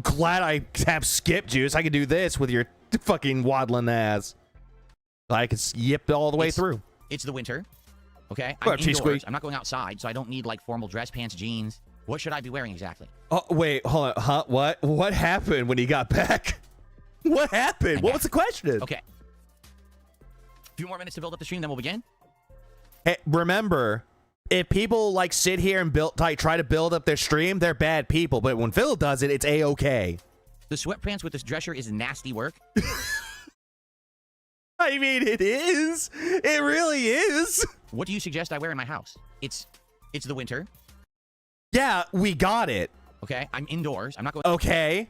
[SPEAKER 3] Glad I have skip juice. I can do this with your fucking waddling ass. I can yip all the way through.
[SPEAKER 2] It's the winter. Okay? I'm indoors. I'm not going outside, so I don't need, like, formal dress pants, jeans. What should I be wearing exactly?
[SPEAKER 3] Oh, wait. Hold on. Huh? What? What happened when he got back? What happened? What was the question?
[SPEAKER 2] Okay. A few more minutes to build up the stream, then we'll begin.
[SPEAKER 3] Hey, remember... If people like sit here and try to build up their stream, they're bad people. But when Phil does it, it's a-okay.
[SPEAKER 2] The sweatpants with this dresser is nasty work.
[SPEAKER 3] I mean, it is. It really is.
[SPEAKER 2] What do you suggest I wear in my house? It's the winter.
[SPEAKER 3] Yeah, we got it.
[SPEAKER 2] Okay, I'm indoors. I'm not going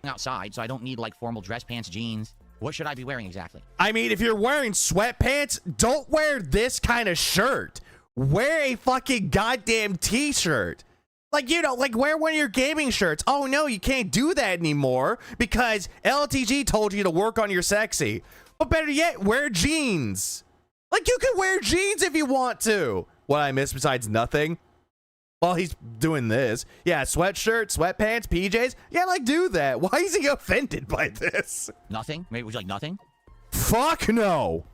[SPEAKER 2] outside, so I don't need like formal dress pants, jeans. What should I be wearing exactly?
[SPEAKER 3] I mean, if you're wearing sweatpants, don't wear this kind of shirt. Wear a fucking goddamn t-shirt. Like, you know, like wear one of your gaming shirts. Oh no, you can't do that anymore because LTG told you to work on your sexy. But better yet, wear jeans. Like, you can wear jeans if you want to. What I miss besides nothing? While he's doing this. Yeah, sweatshirt, sweatpants, PJs. Yeah, like, do that. Why is he offended by this?
[SPEAKER 2] Nothing? Maybe would you like nothing?
[SPEAKER 3] Fuck no.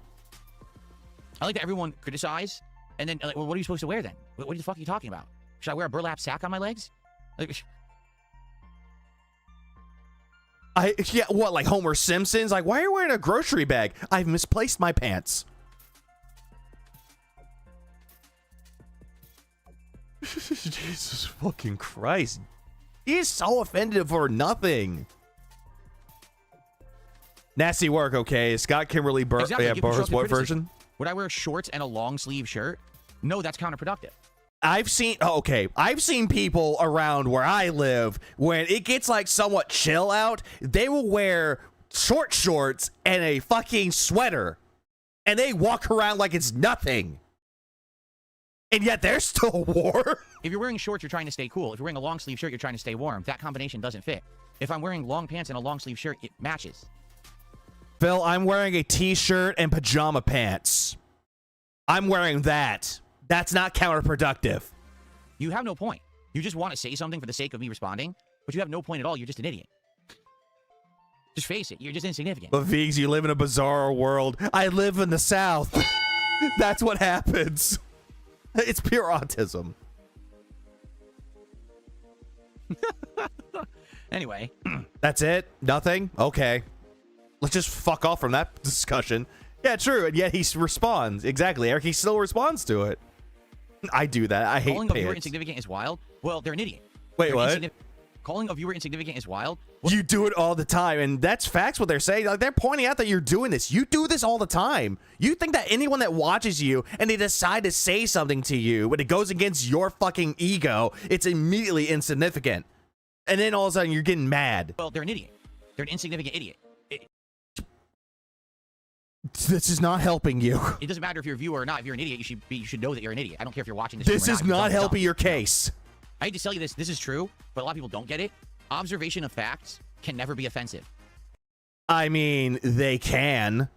[SPEAKER 2] I like that everyone criticize. And then, like, well, what are you supposed to wear then? What the fuck are you talking about? Should I wear a burlap sack on my legs? Like,
[SPEAKER 3] yeah, what, like Homer Simpson's? Like, why are you wearing a grocery bag? I've misplaced my pants. Jesus fucking Christ. He's so offended for nothing. Nasty work, okay. Scott Kimberly Burrs, what version?
[SPEAKER 2] Would I wear shorts and a long sleeve shirt? No, that's counterproductive.
[SPEAKER 3] I've seen people around where I live when it gets like somewhat chill out, they will wear short shorts and a fucking sweater and they walk around like it's nothing. And yet they're still warm.
[SPEAKER 2] If you're wearing shorts, you're trying to stay cool. If you're wearing a long sleeve shirt, you're trying to stay warm. That combination doesn't fit. If I'm wearing long pants and a long sleeve shirt, it matches.
[SPEAKER 3] Phil, I'm wearing a t-shirt and pajama pants. I'm wearing that. That's not counterproductive.
[SPEAKER 2] You have no point. You just want to say something for the sake of me responding, but you have no point at all. You're just an idiot. Just face it. You're just insignificant.
[SPEAKER 3] But Viggs, you live in a bizarre world. I live in the South. That's what happens. It's pure autism.
[SPEAKER 2] Anyway.
[SPEAKER 3] That's it? Nothing? Okay. Let's just fuck off from that discussion. Yeah, true. And yet he responds. Exactly, Eric. He still responds to it. I do that. I hate
[SPEAKER 2] Calling a viewer insignificant is wild. Well, they're an idiot.
[SPEAKER 3] Wait, what?
[SPEAKER 2] Calling a viewer insignificant is wild.
[SPEAKER 3] You do it all the time, and that's facts what they're saying. Like, they're pointing out that you're doing this. You do this all the time. You think that anyone that watches you and they decide to say something to you when it goes against your fucking ego, it's immediately insignificant. And then all of a sudden you're getting mad.
[SPEAKER 2] Well, they're an idiot. They're an insignificant idiot.
[SPEAKER 3] This is not helping you.
[SPEAKER 2] It doesn't matter if you're a viewer or not. If you're an idiot, you should know that you're an idiot. I don't care if you're watching this.
[SPEAKER 3] This is not helping your case.
[SPEAKER 2] I hate to tell you this. This is true, but a lot of people don't get it. Observation of facts can never be offensive.
[SPEAKER 3] I mean, they can.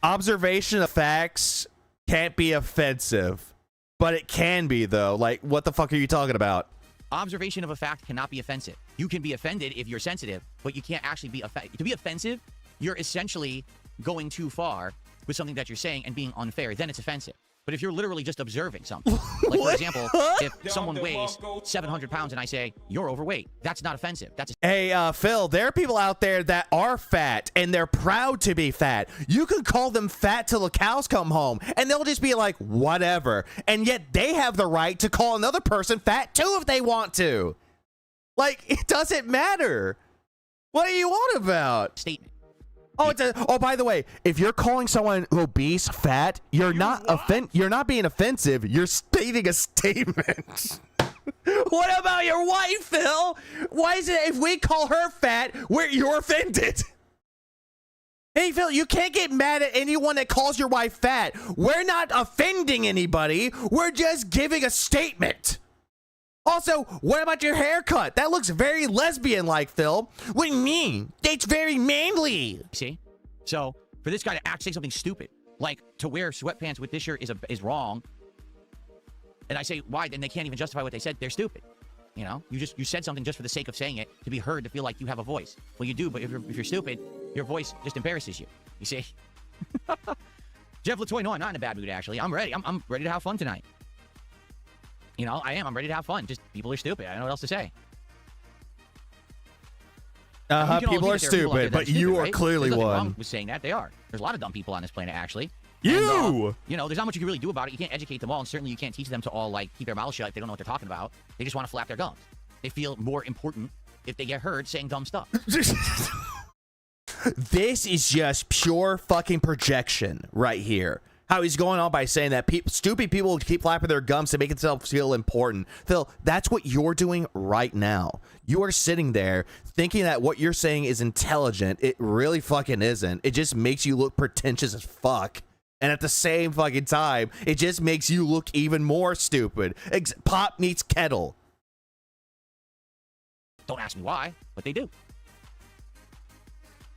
[SPEAKER 3] Observation of facts can't be offensive, but it can be, though. Like, what the fuck are you talking about?
[SPEAKER 2] Observation of a fact cannot be offensive. You can be offended if you're sensitive, but you can't actually be offended. To be offensive, you're essentially going too far with something that you're saying and being unfair. Then it's offensive. But if you're literally just observing something, like, for example, if someone weighs 700 pounds and I say, you're overweight, that's not offensive. That's
[SPEAKER 3] Hey, Phil, there are people out there that are fat and they're proud to be fat. You can call them fat till the cows come home and they'll just be like, whatever. And yet they have the right to call another person fat too if they want to. Like, it doesn't matter. What are you on about?
[SPEAKER 2] Statement.
[SPEAKER 3] Oh, by the way, if you're calling someone obese fat, you're not being offensive. You're stating a statement. What about your wife, Phil? Why is it if we call her fat, you're offended? Hey, Phil, you can't get mad at anyone that calls your wife fat. We're not offending anybody. We're just giving a statement. Also, what about your haircut? That looks very lesbian-like, Phil. What do you mean? It's very manly.
[SPEAKER 2] See? So, for this guy to say something stupid, like to wear sweatpants with this shirt is wrong, and I say, why? Then they can't even justify what they said. They're stupid. You know? You said something just for the sake of saying it, to be heard, to feel like you have a voice. Well, you do, but if you're stupid, your voice just embarrasses you. You see? Jeff Latoy, no, I'm not in a bad mood, actually. I'm ready. I'm ready to have fun tonight. You know, I am. I'm ready to have fun. Just people are stupid. I don't know what else to say.
[SPEAKER 3] People are stupid, but you are clearly
[SPEAKER 2] one.
[SPEAKER 3] one.
[SPEAKER 2] Was saying that they are. There's a lot of dumb people on this planet, actually.
[SPEAKER 3] You!
[SPEAKER 2] And, you know, there's not much you can really do about it. You can't educate them all, and certainly you can't teach them to all, like, keep their mouths shut if they don't know what they're talking about. They just want to flap their gums. They feel more important if they get heard saying dumb stuff.
[SPEAKER 3] This is just pure fucking projection right here. How he's going on by saying that stupid people keep flapping their gums to make themselves feel important. Phil, that's what you're doing right now. You are sitting there thinking that what you're saying is intelligent. It really fucking isn't. It just makes you look pretentious as fuck. And at the same fucking time, it just makes you look even more stupid. Pot meets kettle.
[SPEAKER 2] Don't ask me why, but they do.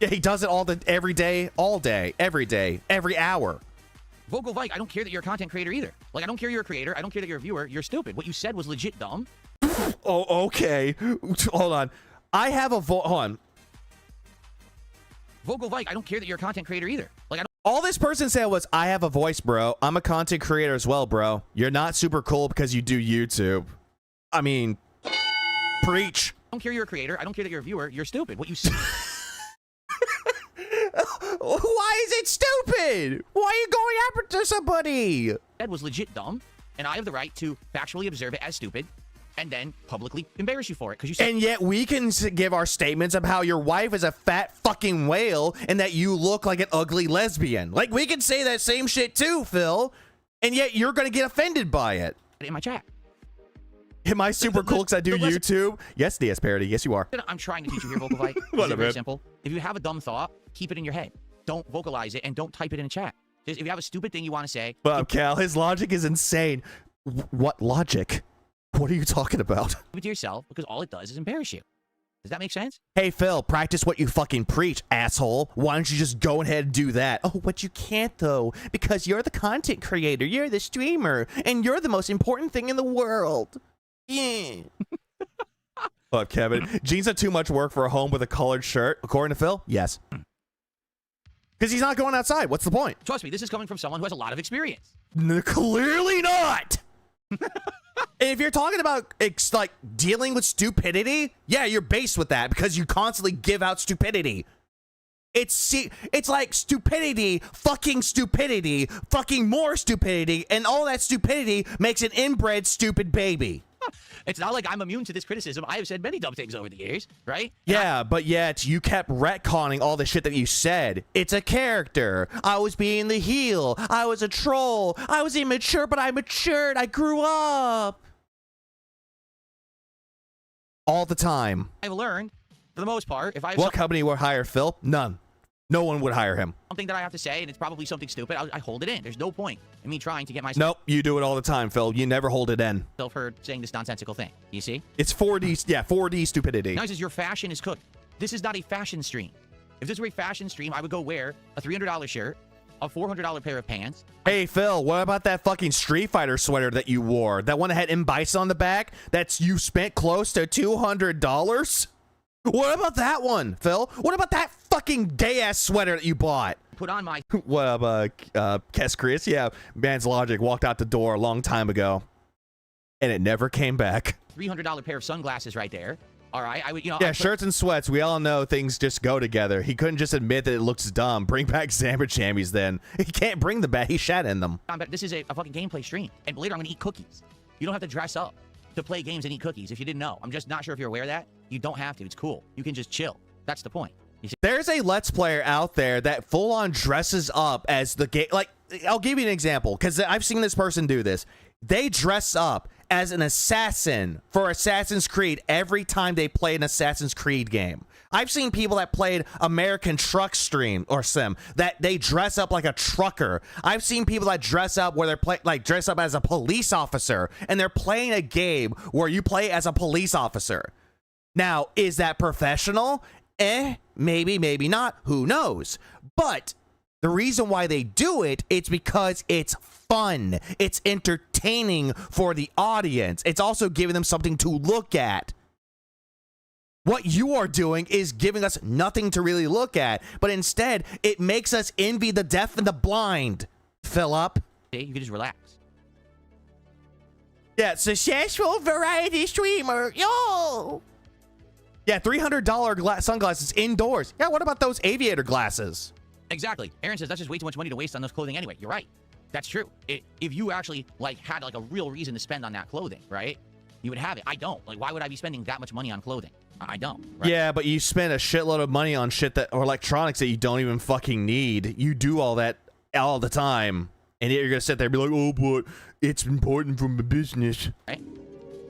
[SPEAKER 3] Yeah, he does it every day, all day, every hour.
[SPEAKER 2] Vogel Vike, I don't care that you're a content creator either. Like, I don't care you're a creator. I don't care that you're a viewer. You're stupid. What you said was legit dumb.
[SPEAKER 3] Oh, okay. Hold on. I have a hold on.
[SPEAKER 2] Vogel Vike, I don't care that you're a content creator either. Like,
[SPEAKER 3] all this person said was, I have a voice, bro. I'm a content creator as well, bro. You're not super cool because you do YouTube. I mean, preach.
[SPEAKER 2] I don't care you're a creator. I don't care that you're a viewer. You're stupid. What you said.
[SPEAKER 3] Why is it stupid? Why are you going after somebody?
[SPEAKER 2] That was legit dumb, and I have the right to factually observe it as stupid and then publicly embarrass you for it because you said.
[SPEAKER 3] And yet we can give our statements of how your wife is a fat fucking whale and that you look like an ugly lesbian. Like, we can say that same shit too, Phil, and yet you're gonna get offended by it.
[SPEAKER 2] In my chat.
[SPEAKER 3] Am I super cool because I do YouTube? Yes, DS Parody. Yes, you are.
[SPEAKER 2] I'm trying to teach you here, Vocal Vike. It's very simple. If you have a dumb thought, keep it in your head. Don't vocalize it and don't type it in a chat. Just, if you have a stupid thing you want to say.
[SPEAKER 3] Well, Cal, his logic is insane. What logic? What are you talking about?
[SPEAKER 2] Keep it to yourself because all it does is embarrass you. Does that make sense?
[SPEAKER 3] Hey, Phil, practice what you fucking preach, asshole. Why don't you just go ahead and do that? Oh, but you can't, though, because you're the content creator, you're the streamer, and you're the most important thing in the world. Yeah. Fuck, Kevin. Jeans are too much work for a home with a collared shirt. According to Phil, yes. Because he's not going outside. What's the point?
[SPEAKER 2] Trust me, this is coming from someone who has a lot of experience.
[SPEAKER 3] Clearly not. If you're talking about like dealing with stupidity, yeah, you're based with that because you constantly give out stupidity. It's like stupidity, fucking more stupidity, and all that stupidity makes an inbred stupid baby.
[SPEAKER 2] It's not like I'm immune to this criticism. I have said many dumb things over the years, right?
[SPEAKER 3] Yeah, but yet you kept retconning all the shit that you said. It's a character. I was being the heel. I was a troll. I was immature, but I matured. I grew up. All the time.
[SPEAKER 2] I've learned, for the most part, if I have
[SPEAKER 3] what company would hire Phil? None. No one would hire him.
[SPEAKER 2] Something that I have to say, and it's probably something stupid, I hold it in. There's no point in me trying to get myself...
[SPEAKER 3] Nope, you do it all the time, Phil. You never hold it in.
[SPEAKER 2] ...for saying this nonsensical thing. You see?
[SPEAKER 3] It's 4D, yeah, 4D stupidity.
[SPEAKER 2] Now he says your fashion is cooked. This is not a fashion stream. If this were a fashion stream, I would go wear a $300 shirt, a $400 pair of pants.
[SPEAKER 3] Hey, Phil, what about that fucking Street Fighter sweater that you wore? That one that had M. Bison on the back? That's you spent close to $200? What about that one, Phil? What about that fucking gay-ass sweater that you bought?
[SPEAKER 2] Put on my...
[SPEAKER 3] What up, Kes Chris? Yeah, Man's Logic walked out the door a long time ago, and it never came back.
[SPEAKER 2] $300 pair of sunglasses right there. All right, I would,
[SPEAKER 3] Yeah, shirts and sweats. We all know things just go together. He couldn't just admit that it looks dumb. Bring back Zambra Jammies then. He can't bring them back. He shat in them.
[SPEAKER 2] But this is a fucking gameplay stream, and later I'm going to eat cookies. You don't have to dress up to play games and eat cookies. If you didn't know, I'm just not sure if you're aware of that. You don't have to. It's cool. You can just chill. That's the point. You see?
[SPEAKER 3] There's a Let's Player out there that full-on dresses up as the game. Like, I'll give you an example, because I've seen this person do this. They dress up as an assassin for Assassin's Creed every time they play an Assassin's Creed game. I've seen people that played American Truck Stream or Sim that they dress up like a trucker. I've seen people that dress up where they're dress up as a police officer, and they're playing a game where you play as a police officer. Now, is that professional? Maybe, maybe not. Who knows? But the reason why they do it, it's because it's fun. It's entertaining for the audience. It's also giving them something to look at. What you are doing is giving us nothing to really look at, but instead, it makes us envy the deaf and the blind. Philip.
[SPEAKER 2] You can just relax.
[SPEAKER 3] Yeah, successful variety streamer. Yo! Yeah, $300 sunglasses indoors. Yeah, what about those aviator glasses?
[SPEAKER 2] Exactly. Aaron says that's just way too much money to waste on those clothing anyway. You're right. That's true. If you actually had a real reason to spend on that clothing, right? You would have it. I don't. Why would I be spending that much money on clothing? I don't. Right?
[SPEAKER 3] Yeah, but you spend a shitload of money on shit or electronics that you don't even fucking need. You do all that all the time, and yet you're gonna sit there and be like, "Oh, but it's important for my business."
[SPEAKER 2] Right?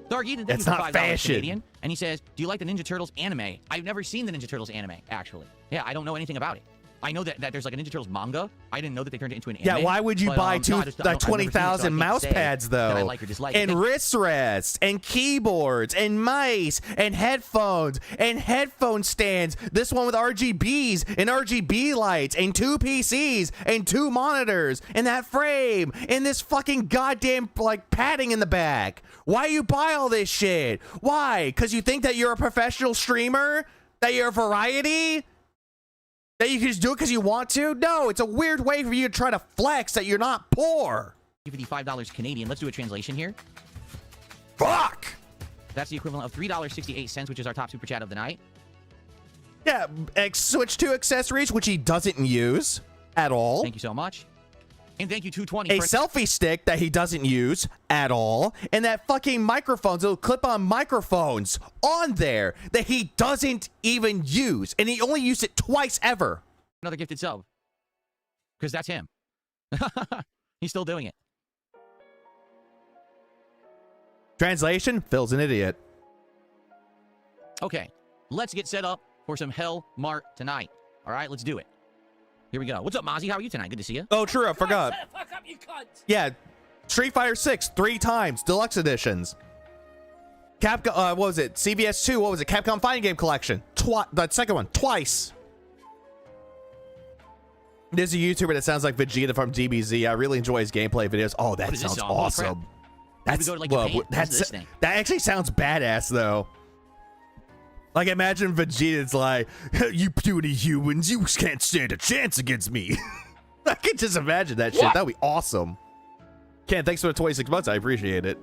[SPEAKER 2] Dark Eden,
[SPEAKER 3] that's not fashion.
[SPEAKER 2] Canadian, and he says, "Do you like the Ninja Turtles anime?" I've never seen the Ninja Turtles anime, actually. Yeah, I don't know anything about it. I know that there's like a Ninja Turtles manga. I didn't know that they turned it into an anime.
[SPEAKER 3] Yeah, why would you buy 20,000 mouse pads though?
[SPEAKER 2] I like or dislike
[SPEAKER 3] and wrist rests and keyboards and mice and headphones and headphone stands. This one with RGBs and RGB lights and 2 PCs and 2 monitors and that frame and this fucking goddamn padding in the back. Why you buy all this shit? Why? Because you think that you're a professional streamer? That you're a variety? That you can just do it because you want to? No, it's a weird way for you to try to flex that you're not poor.
[SPEAKER 2] $55 Canadian. Let's do a translation here.
[SPEAKER 3] Fuck!
[SPEAKER 2] That's the equivalent of $3.68, which is our top super chat of the night.
[SPEAKER 3] Yeah, switch to accessories, which he doesn't use at all.
[SPEAKER 2] Thank you so much. And thank you, 220.
[SPEAKER 3] A selfie stick that he doesn't use at all. And that fucking microphones, little clip-on microphones on there that he doesn't even use. And he only used it twice ever.
[SPEAKER 2] Another gifted sub. Because that's him. He's still doing it.
[SPEAKER 3] Translation, Phil's an idiot.
[SPEAKER 2] Okay, let's get set up for some Hellmart tonight. All right, let's do it. Here we go. What's up, Mozzie? How are you tonight? Good to see you.
[SPEAKER 3] Oh, true. I forgot.
[SPEAKER 4] Fuck up, you cunt.
[SPEAKER 3] Yeah, Street Fighter 6, 3 times. Deluxe editions. Capcom, what was it? CVS 2, what was it? Capcom Fighting Game Collection. That second one, twice. There's a YouTuber that sounds like Vegeta from DBZ. I really enjoy his gameplay videos. Oh, that sounds awesome.
[SPEAKER 2] That's, go to, Japan.
[SPEAKER 3] That actually sounds badass, though. Like, imagine Vegeta's like, you puny humans, you can't stand a chance against me. I can just imagine that shit. That'd be awesome. Ken, thanks for the 26 months. I appreciate it.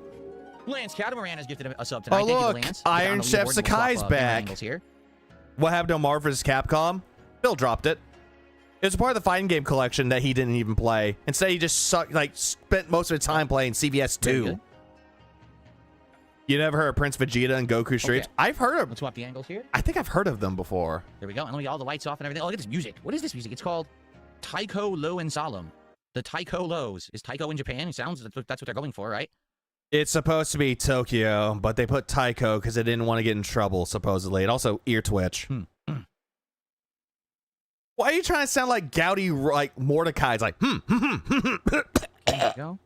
[SPEAKER 2] Lance Catamaran has gifted a sub tonight.
[SPEAKER 3] Oh,
[SPEAKER 2] Thank
[SPEAKER 3] look.
[SPEAKER 2] you, Lance.
[SPEAKER 3] Iron Chef Sakai's back.
[SPEAKER 2] Here.
[SPEAKER 3] What happened to Marvel vs. Capcom? Bill dropped it. It was part of the fighting game collection that he didn't even play. Instead, he just spent most of his time playing CVS 2. You never heard of Prince Vegeta and Goku streams? Okay. I've heard of.
[SPEAKER 2] Let's swap the angles here.
[SPEAKER 3] I think I've heard of them before.
[SPEAKER 2] There we go. And let me get all the lights off and everything. Oh, look at this music. What is this music? It's called Taiko Low and Solemn. The Taiko Lows. Is Taiko in Japan? It sounds that's what they're going for, right?
[SPEAKER 3] It's supposed to be Tokyo, but they put Taiko because they didn't want to get in trouble, supposedly. And also ear twitch. Why are you trying to sound like Gouty, like Mordecai? It's like, There
[SPEAKER 2] you go.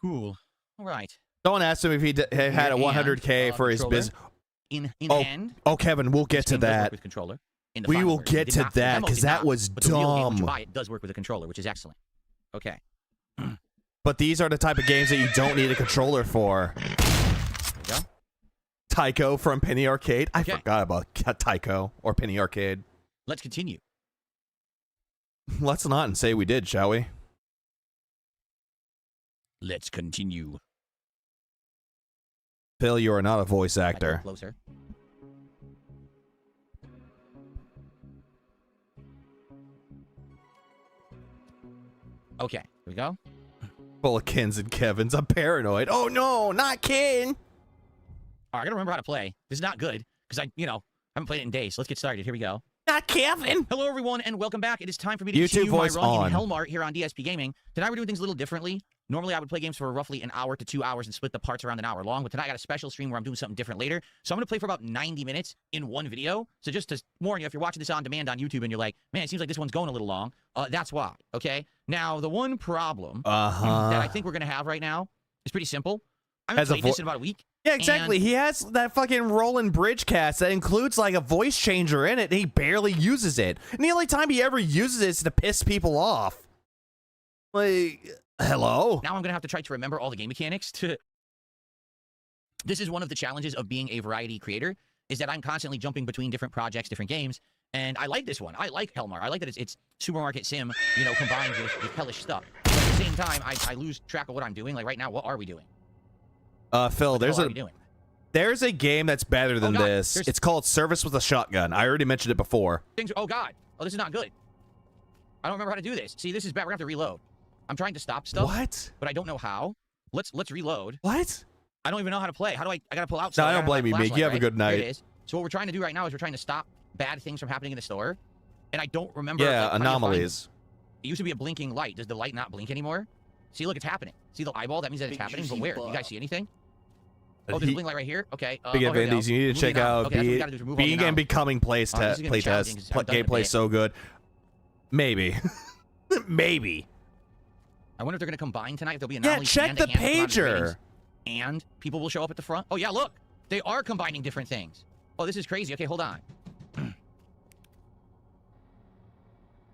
[SPEAKER 2] Cool. All right.
[SPEAKER 3] Someone asked him if he had a 100K for his business.
[SPEAKER 2] In hand.
[SPEAKER 3] Oh, Kevin, we'll get to that.
[SPEAKER 2] With controller.
[SPEAKER 3] We will get to that because that was dumb.
[SPEAKER 2] It does work with a controller, which is excellent. Okay.
[SPEAKER 3] But these are the type of games that you don't need a controller for.
[SPEAKER 2] There we go.
[SPEAKER 3] Taiko from Penny Arcade. I forgot about Taiko or Penny Arcade.
[SPEAKER 2] Let's continue.
[SPEAKER 3] Let's not and say we did, shall we?
[SPEAKER 2] Let's continue.
[SPEAKER 3] Phil, you are not a voice actor.
[SPEAKER 2] Closer. Okay, here we go.
[SPEAKER 3] Full of Kens and Kevins. I'm paranoid. Oh no, not Ken.
[SPEAKER 2] All right, I gotta remember how to play. This is not good because I haven't played it in days. So let's get started. Here we go.
[SPEAKER 3] Not Kevin.
[SPEAKER 2] Hello, everyone, and welcome back. It is time for me to continue my run
[SPEAKER 3] on
[SPEAKER 2] in Hellmart here on DSP Gaming. Tonight we're doing things a little differently. Normally I would play games for roughly an hour to 2 hours and split the parts around an hour long, but tonight I got a special stream where I'm doing something different later. So I'm going to play for about 90 minutes in one video. So just to warn you, if you're watching this on demand on YouTube and you're like, man, it seems like this one's going a little long, that's why, okay? Now, the one problem that I think we're going to have right now is pretty simple. I haven't played this in about a week.
[SPEAKER 3] Yeah, exactly. He has that fucking rolling bridge cast that includes like a voice changer in it, and he barely uses it. And the only time he ever uses it is to piss people off. Like, hello?
[SPEAKER 2] Now I'm going to have to try to remember all the game mechanics to... This is one of the challenges of being a variety creator, is that I'm constantly jumping between different projects, different games, and I like this one. I like Hellmart. I like that it's supermarket sim, combined with hellish stuff. But at the same time, I lose track of what I'm doing. Like right now, what are we doing?
[SPEAKER 3] Phil, there's a game that's better than this. It's called Service with a Shotgun. I already mentioned it before.
[SPEAKER 2] Oh, God. Oh, this is not good. I don't remember how to do this. See, this is bad. We're going to have to reload. I'm trying to stop stuff.
[SPEAKER 3] What?
[SPEAKER 2] But I don't know how. Let's reload.
[SPEAKER 3] What?
[SPEAKER 2] I don't even know how to play. How do I got to pull out
[SPEAKER 3] stuff. No, I don't blame you, Meek. You have a good night.
[SPEAKER 2] Here it is. So what we're trying to do right now is we're trying to stop bad things from happening in the store. And I don't remember.
[SPEAKER 3] Yeah, anomalies.
[SPEAKER 2] It used to be a blinking light. Does the light not blink anymore? See, look, it's happening. See the eyeball? That means that it's happening. But where? You guys see anything? Oh, there's a blink light right here. Okay.
[SPEAKER 3] Big Indies, you need to check out Being and Becoming playtest. Gameplay so good. Maybe. Maybe.
[SPEAKER 2] I wonder if they're going to combine tonight. If there'll be anomalies.
[SPEAKER 3] Yeah, check the pager.
[SPEAKER 2] And people will show up at the front. Oh, yeah, look. They are combining different things. Oh, this is crazy. Okay, hold on.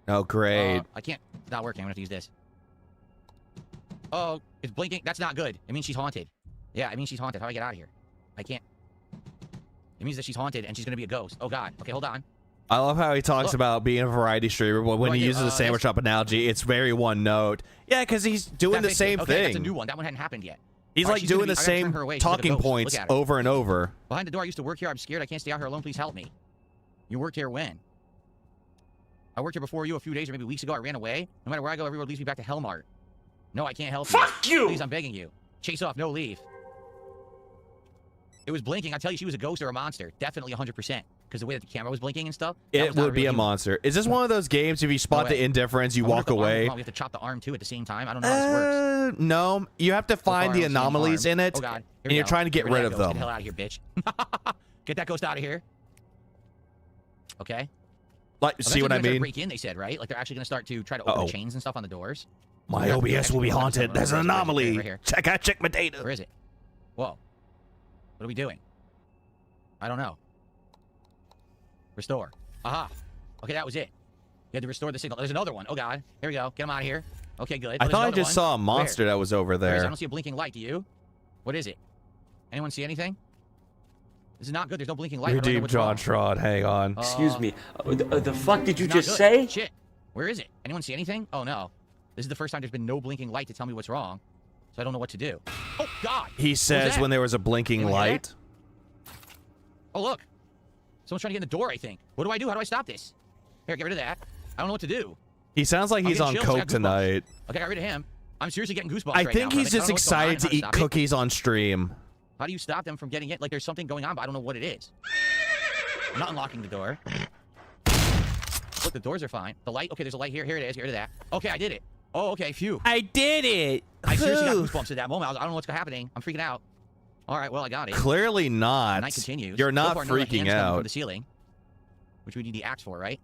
[SPEAKER 3] Oh, great.
[SPEAKER 2] I can't. It's not working. I'm going to have to use this. Oh, it's blinking. That's not good. It means she's haunted. Yeah, it means she's haunted. How do I get out of here? I can't. It means that she's haunted and she's going to be a ghost. Oh, God. Okay, hold on.
[SPEAKER 3] I love how he talks about being a variety streamer, but when he uses a sandwich shop analogy, it's very one note. Yeah, because he's doing the same thing.
[SPEAKER 2] That's a new one. That one hadn't happened yet.
[SPEAKER 3] He's like doing the same talking points over and over.
[SPEAKER 2] Behind the door, I used to work here. I'm scared. I can't stay out here alone. Please help me. You worked here when? I worked here before you a few days or maybe weeks ago. I ran away. No matter where I go, everyone leads me back to Hellmart. No, I can't help you.
[SPEAKER 4] Fuck you!
[SPEAKER 2] Please, I'm begging you. Chase off. No leave. It was blinking. I tell you, she was a ghost or a monster. Definitely 100%. Because the way that the camera was blinking and stuff.
[SPEAKER 3] It would be a monster. Is this one of those games, if you spot the indifference, you walk away?
[SPEAKER 2] We have to chop the arm, too, at the same time? I don't know how this works.
[SPEAKER 3] No. You have to find the anomalies in it, and you're trying to get rid of them.
[SPEAKER 2] Get the hell out of here, bitch. Get that ghost out of here. Okay.
[SPEAKER 3] Like, see what I mean?
[SPEAKER 2] Break in, they said, right? Like, they're actually going to start to try to open the chains and stuff on the doors.
[SPEAKER 3] My OBS will be haunted. There's an anomaly.
[SPEAKER 2] Right here.
[SPEAKER 3] Check my data.
[SPEAKER 2] Where is it? Whoa. What are we doing? I don't know. Restore. Aha. Okay, that was it. You had to restore the signal. There's another one. Oh, God. Here we go. Get him out of here. Okay, good.
[SPEAKER 3] I thought I just saw a monster that was over there.
[SPEAKER 2] I don't see a blinking light. Do you? What is it? Anyone see anything? This is not good. There's no blinking light.
[SPEAKER 3] Redeem JonTron. Hang on.
[SPEAKER 1] Excuse me. The fuck did you
[SPEAKER 2] It's
[SPEAKER 1] just
[SPEAKER 2] not good.
[SPEAKER 1] say?
[SPEAKER 2] Shit. Where is it? Anyone see anything? Oh, no. This is the first time there's been no blinking light to tell me what's wrong. So I don't know what to do. Oh, God.
[SPEAKER 3] He says when there was a blinking light.
[SPEAKER 2] Oh, look. Someone's trying to get in the door, I think. What do I do? How do I stop this? Here, get rid of that. I don't know what to do.
[SPEAKER 3] He sounds like he's on coke tonight.
[SPEAKER 2] Okay, I got rid of him. I'm seriously getting goosebumps
[SPEAKER 3] I
[SPEAKER 2] right
[SPEAKER 3] think
[SPEAKER 2] now.
[SPEAKER 3] he's just excited to eat cookies on stream.
[SPEAKER 2] How do you stop them from getting it? Like, there's something going on, but I don't know what it is. I'm not unlocking the door. Look, the doors are fine. The light, okay, there's a light here. Here it is. Get rid of that. Okay, I did it. Oh, okay, phew.
[SPEAKER 3] I did it.
[SPEAKER 2] I seriously got goosebumps at that moment. I don't know what's happening. I'm freaking out. All right, well, I got it.
[SPEAKER 3] Clearly not.
[SPEAKER 2] The night continues.
[SPEAKER 3] You're not
[SPEAKER 2] so far,
[SPEAKER 3] freaking out.
[SPEAKER 2] From the ceiling, which we need the axe for, right?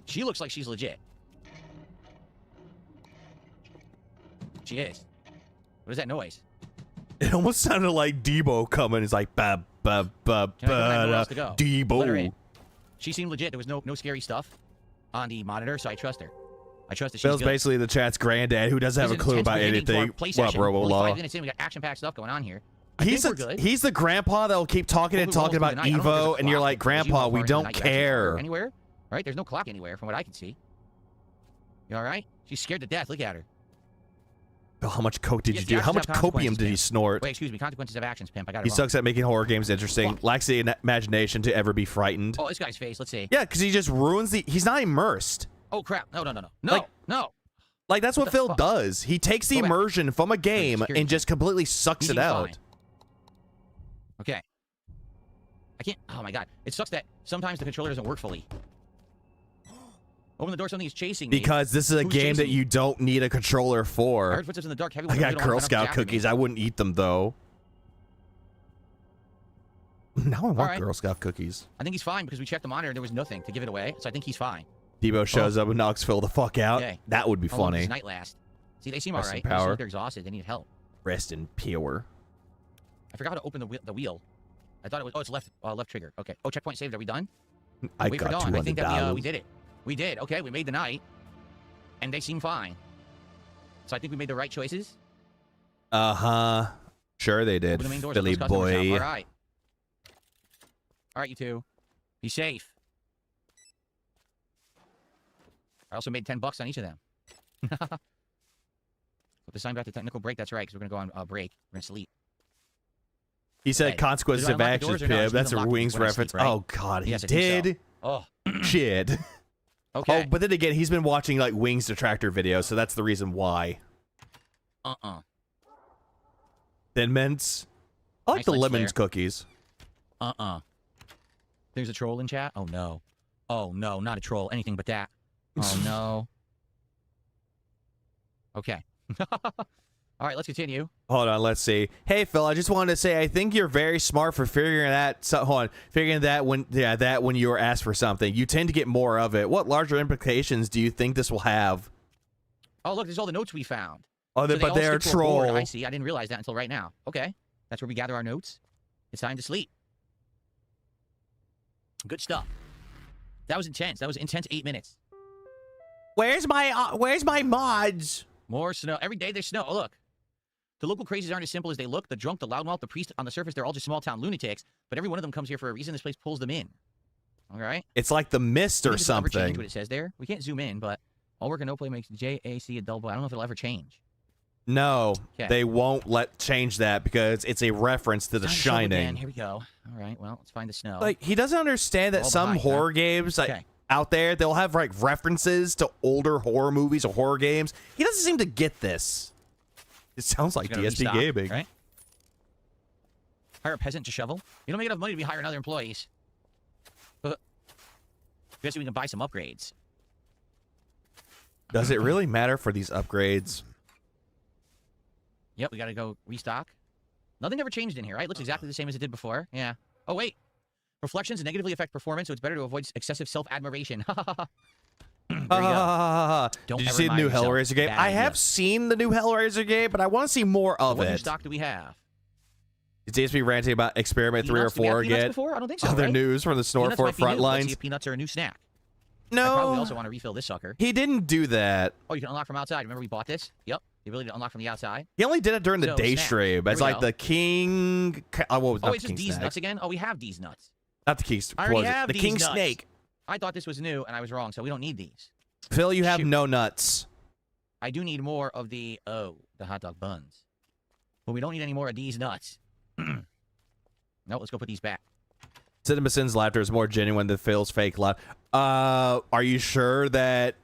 [SPEAKER 2] She looks like she's legit. She is. What is that noise?
[SPEAKER 3] It almost sounded like Debo coming. It's like ba ba ba ba Debo.
[SPEAKER 2] She seemed legit. There was no scary stuff on the monitor, so I trust her. I trust that she's
[SPEAKER 3] Bill's
[SPEAKER 2] good.
[SPEAKER 3] basically the chat's granddad who doesn't have a clue about anything. What, bro?
[SPEAKER 2] Only 5 minutes in, we got action-packed stuff going on here.
[SPEAKER 3] He's the grandpa that'll keep talking and talking about Evo, and you're like, Grandpa, we don't care.
[SPEAKER 2] Anywhere, right? There's no clock anywhere from what I can see. You all right? She's scared to death. Look at her.
[SPEAKER 3] Bill, how much coke did you do? How much copium did he snort?
[SPEAKER 2] Wait, excuse me. Consequences of actions, pimp. I got it
[SPEAKER 3] He
[SPEAKER 2] wrong.
[SPEAKER 3] sucks at making horror games interesting. Lacks the imagination to ever be frightened.
[SPEAKER 2] Oh, this guy's face. Let's see.
[SPEAKER 3] Yeah, because he just ruins the... He's not immersed.
[SPEAKER 2] Oh, crap. No. No.
[SPEAKER 3] Like, that's what Phil does. He takes the immersion from a game and just completely sucks it out.
[SPEAKER 2] Fine. Okay. I can't... Oh, my God. It sucks that sometimes the controller doesn't work fully. Open the door, something is chasing me.
[SPEAKER 3] Because this is a game that you don't need a controller
[SPEAKER 2] I
[SPEAKER 3] for.
[SPEAKER 2] heard footsteps in the dark. Heavy
[SPEAKER 3] I got Girl Scout cookies. I wouldn't eat them, though. Now I want Girl Scout cookies.
[SPEAKER 2] I think he's fine because we checked the monitor and there was nothing to give it away. So I think he's fine.
[SPEAKER 3] Debo shows up and knocks Phil the fuck out.
[SPEAKER 2] Okay.
[SPEAKER 3] That would be
[SPEAKER 2] How long
[SPEAKER 3] funny.
[SPEAKER 2] does night last? See, they seem all right.
[SPEAKER 3] Power.
[SPEAKER 2] They're exhausted. They need help.
[SPEAKER 3] Rest in pure.
[SPEAKER 2] I forgot how to open the wheel. I thought it was... Oh, it's left trigger. Okay. Oh, checkpoint saved. Are we done?
[SPEAKER 3] I
[SPEAKER 2] Wait for
[SPEAKER 3] got
[SPEAKER 2] dawn. I think that
[SPEAKER 3] $200.
[SPEAKER 2] we did it. We did. Okay, we made the night. And they seem fine. So I think we made the right choices.
[SPEAKER 3] Uh-huh. Sure they did,
[SPEAKER 2] Open the main doors,
[SPEAKER 3] Philly
[SPEAKER 2] let those customers
[SPEAKER 3] boy.
[SPEAKER 2] out. All right. All right, you two. Be safe. I also made $10 on each of them. Put the sign back to technical break. That's right, because we're going to go on break. We're going to sleep.
[SPEAKER 3] He said
[SPEAKER 2] Okay.
[SPEAKER 3] consequences of actions, Pib. That's a Wings reference.
[SPEAKER 2] Sleep, right?
[SPEAKER 3] Oh, God, he
[SPEAKER 2] Yes, I think
[SPEAKER 3] did?
[SPEAKER 2] so. Oh.
[SPEAKER 3] Shit.
[SPEAKER 2] Okay.
[SPEAKER 3] Oh, but then again, he's been watching, like, Wings Detractor videos, so that's the reason why. Thin Mints. I like
[SPEAKER 2] Nice
[SPEAKER 3] the
[SPEAKER 2] lens
[SPEAKER 3] Lemons
[SPEAKER 2] flare.
[SPEAKER 3] cookies.
[SPEAKER 2] There's a troll in chat? Oh, no. Oh, no, not a troll. Anything but that. Oh, no. Okay. All right, let's continue.
[SPEAKER 3] Hold on, let's see. Hey, Phil, I just wanted to say I think you're very smart for figuring that. Figuring that when you were asked for something, you tend to get more of it. What larger implications do you think this will have?
[SPEAKER 2] Oh, look, there's all the notes we found.
[SPEAKER 3] Oh,
[SPEAKER 2] So
[SPEAKER 3] but they're a
[SPEAKER 2] stick to a board.
[SPEAKER 3] troll.
[SPEAKER 2] I see. I didn't realize that until right now. Okay, that's where we gather our notes. It's time to sleep. Good stuff. That was intense. That was intense 8 minutes.
[SPEAKER 3] Where's my mods?
[SPEAKER 2] More snow. Every day there's snow. Oh, look. The local crazies aren't as simple as they look. The drunk, the loudmouth, the priest, on the surface, they're all just small-town lunatics, but every one of them comes here for a reason. This place pulls them in. All right?
[SPEAKER 3] It's like the mist or
[SPEAKER 2] Ever change
[SPEAKER 3] something.
[SPEAKER 2] what it says there? We can't zoom in, but all work and no play makes JAC a dull boy. I don't know if it'll ever change.
[SPEAKER 3] No,
[SPEAKER 2] Okay.
[SPEAKER 3] they won't change that because it's a reference to The
[SPEAKER 2] Time to shovel again.
[SPEAKER 3] Shining.
[SPEAKER 2] Here we go. All right, well, let's find the snow.
[SPEAKER 3] Like, he doesn't understand that
[SPEAKER 2] All
[SPEAKER 3] some
[SPEAKER 2] behind, huh?
[SPEAKER 3] horror games, like,
[SPEAKER 2] Okay.
[SPEAKER 3] out there, they'll have, like, references to older horror movies or horror games. He doesn't seem to get this. It sounds like
[SPEAKER 2] Gotta
[SPEAKER 3] DSP
[SPEAKER 2] restock,
[SPEAKER 3] gaming.
[SPEAKER 2] right? Hire a peasant to shovel. You don't make enough money to be hiring other employees. Guess we can buy some upgrades.
[SPEAKER 3] Does it really matter for these upgrades?
[SPEAKER 2] Yep, we gotta go restock. Nothing ever changed in here, right? It looks exactly the same as it did before. Yeah. Oh, wait. Reflections negatively affect performance, so it's better to avoid excessive self-admiration. There you go. Don't
[SPEAKER 3] Did you
[SPEAKER 2] ever
[SPEAKER 3] see the new
[SPEAKER 2] admire yourself.
[SPEAKER 3] Hellraiser game?
[SPEAKER 2] Bad
[SPEAKER 3] I
[SPEAKER 2] idea.
[SPEAKER 3] have seen the new Hellraiser game, but I want to see more of
[SPEAKER 2] What new
[SPEAKER 3] it.
[SPEAKER 2] stock do we have?
[SPEAKER 3] Is DSP ranting about Experiment 3 or
[SPEAKER 2] Peanuts? Do we have
[SPEAKER 3] 4
[SPEAKER 2] peanuts
[SPEAKER 3] again?
[SPEAKER 2] before? I don't think so,
[SPEAKER 3] Other
[SPEAKER 2] right?
[SPEAKER 3] news from the Snore
[SPEAKER 2] Peanuts
[SPEAKER 3] for
[SPEAKER 2] might be new. Let's see
[SPEAKER 3] Frontlines?
[SPEAKER 2] if peanuts are a new snack. I probably
[SPEAKER 3] No,
[SPEAKER 2] also want to refill this sucker.
[SPEAKER 3] he didn't do that.
[SPEAKER 2] Oh, you can unlock from outside. Remember we bought this? Yep. The ability to unlock from the outside.
[SPEAKER 3] He only did it during the day
[SPEAKER 2] snap.
[SPEAKER 3] stream. It's
[SPEAKER 2] Here we
[SPEAKER 3] like
[SPEAKER 2] go.
[SPEAKER 3] the king. What was
[SPEAKER 2] Oh,
[SPEAKER 3] not
[SPEAKER 2] it's
[SPEAKER 3] the
[SPEAKER 2] just
[SPEAKER 3] king
[SPEAKER 2] D's
[SPEAKER 3] snake?
[SPEAKER 2] nuts again? Oh, we have D's nuts.
[SPEAKER 3] Not the king.
[SPEAKER 2] I already
[SPEAKER 3] what was it?
[SPEAKER 2] have
[SPEAKER 3] The
[SPEAKER 2] these
[SPEAKER 3] king
[SPEAKER 2] nuts.
[SPEAKER 3] snake.
[SPEAKER 2] I thought this was new, and I was wrong, so we don't need these.
[SPEAKER 3] Phil, you have
[SPEAKER 2] Shoot.
[SPEAKER 3] no nuts.
[SPEAKER 2] I do need more of the hot dog buns. But we don't need any more of these nuts. No, let's go put these back.
[SPEAKER 3] CinemaSin's laughter is more genuine than Phil's fake laugh. Are you sure that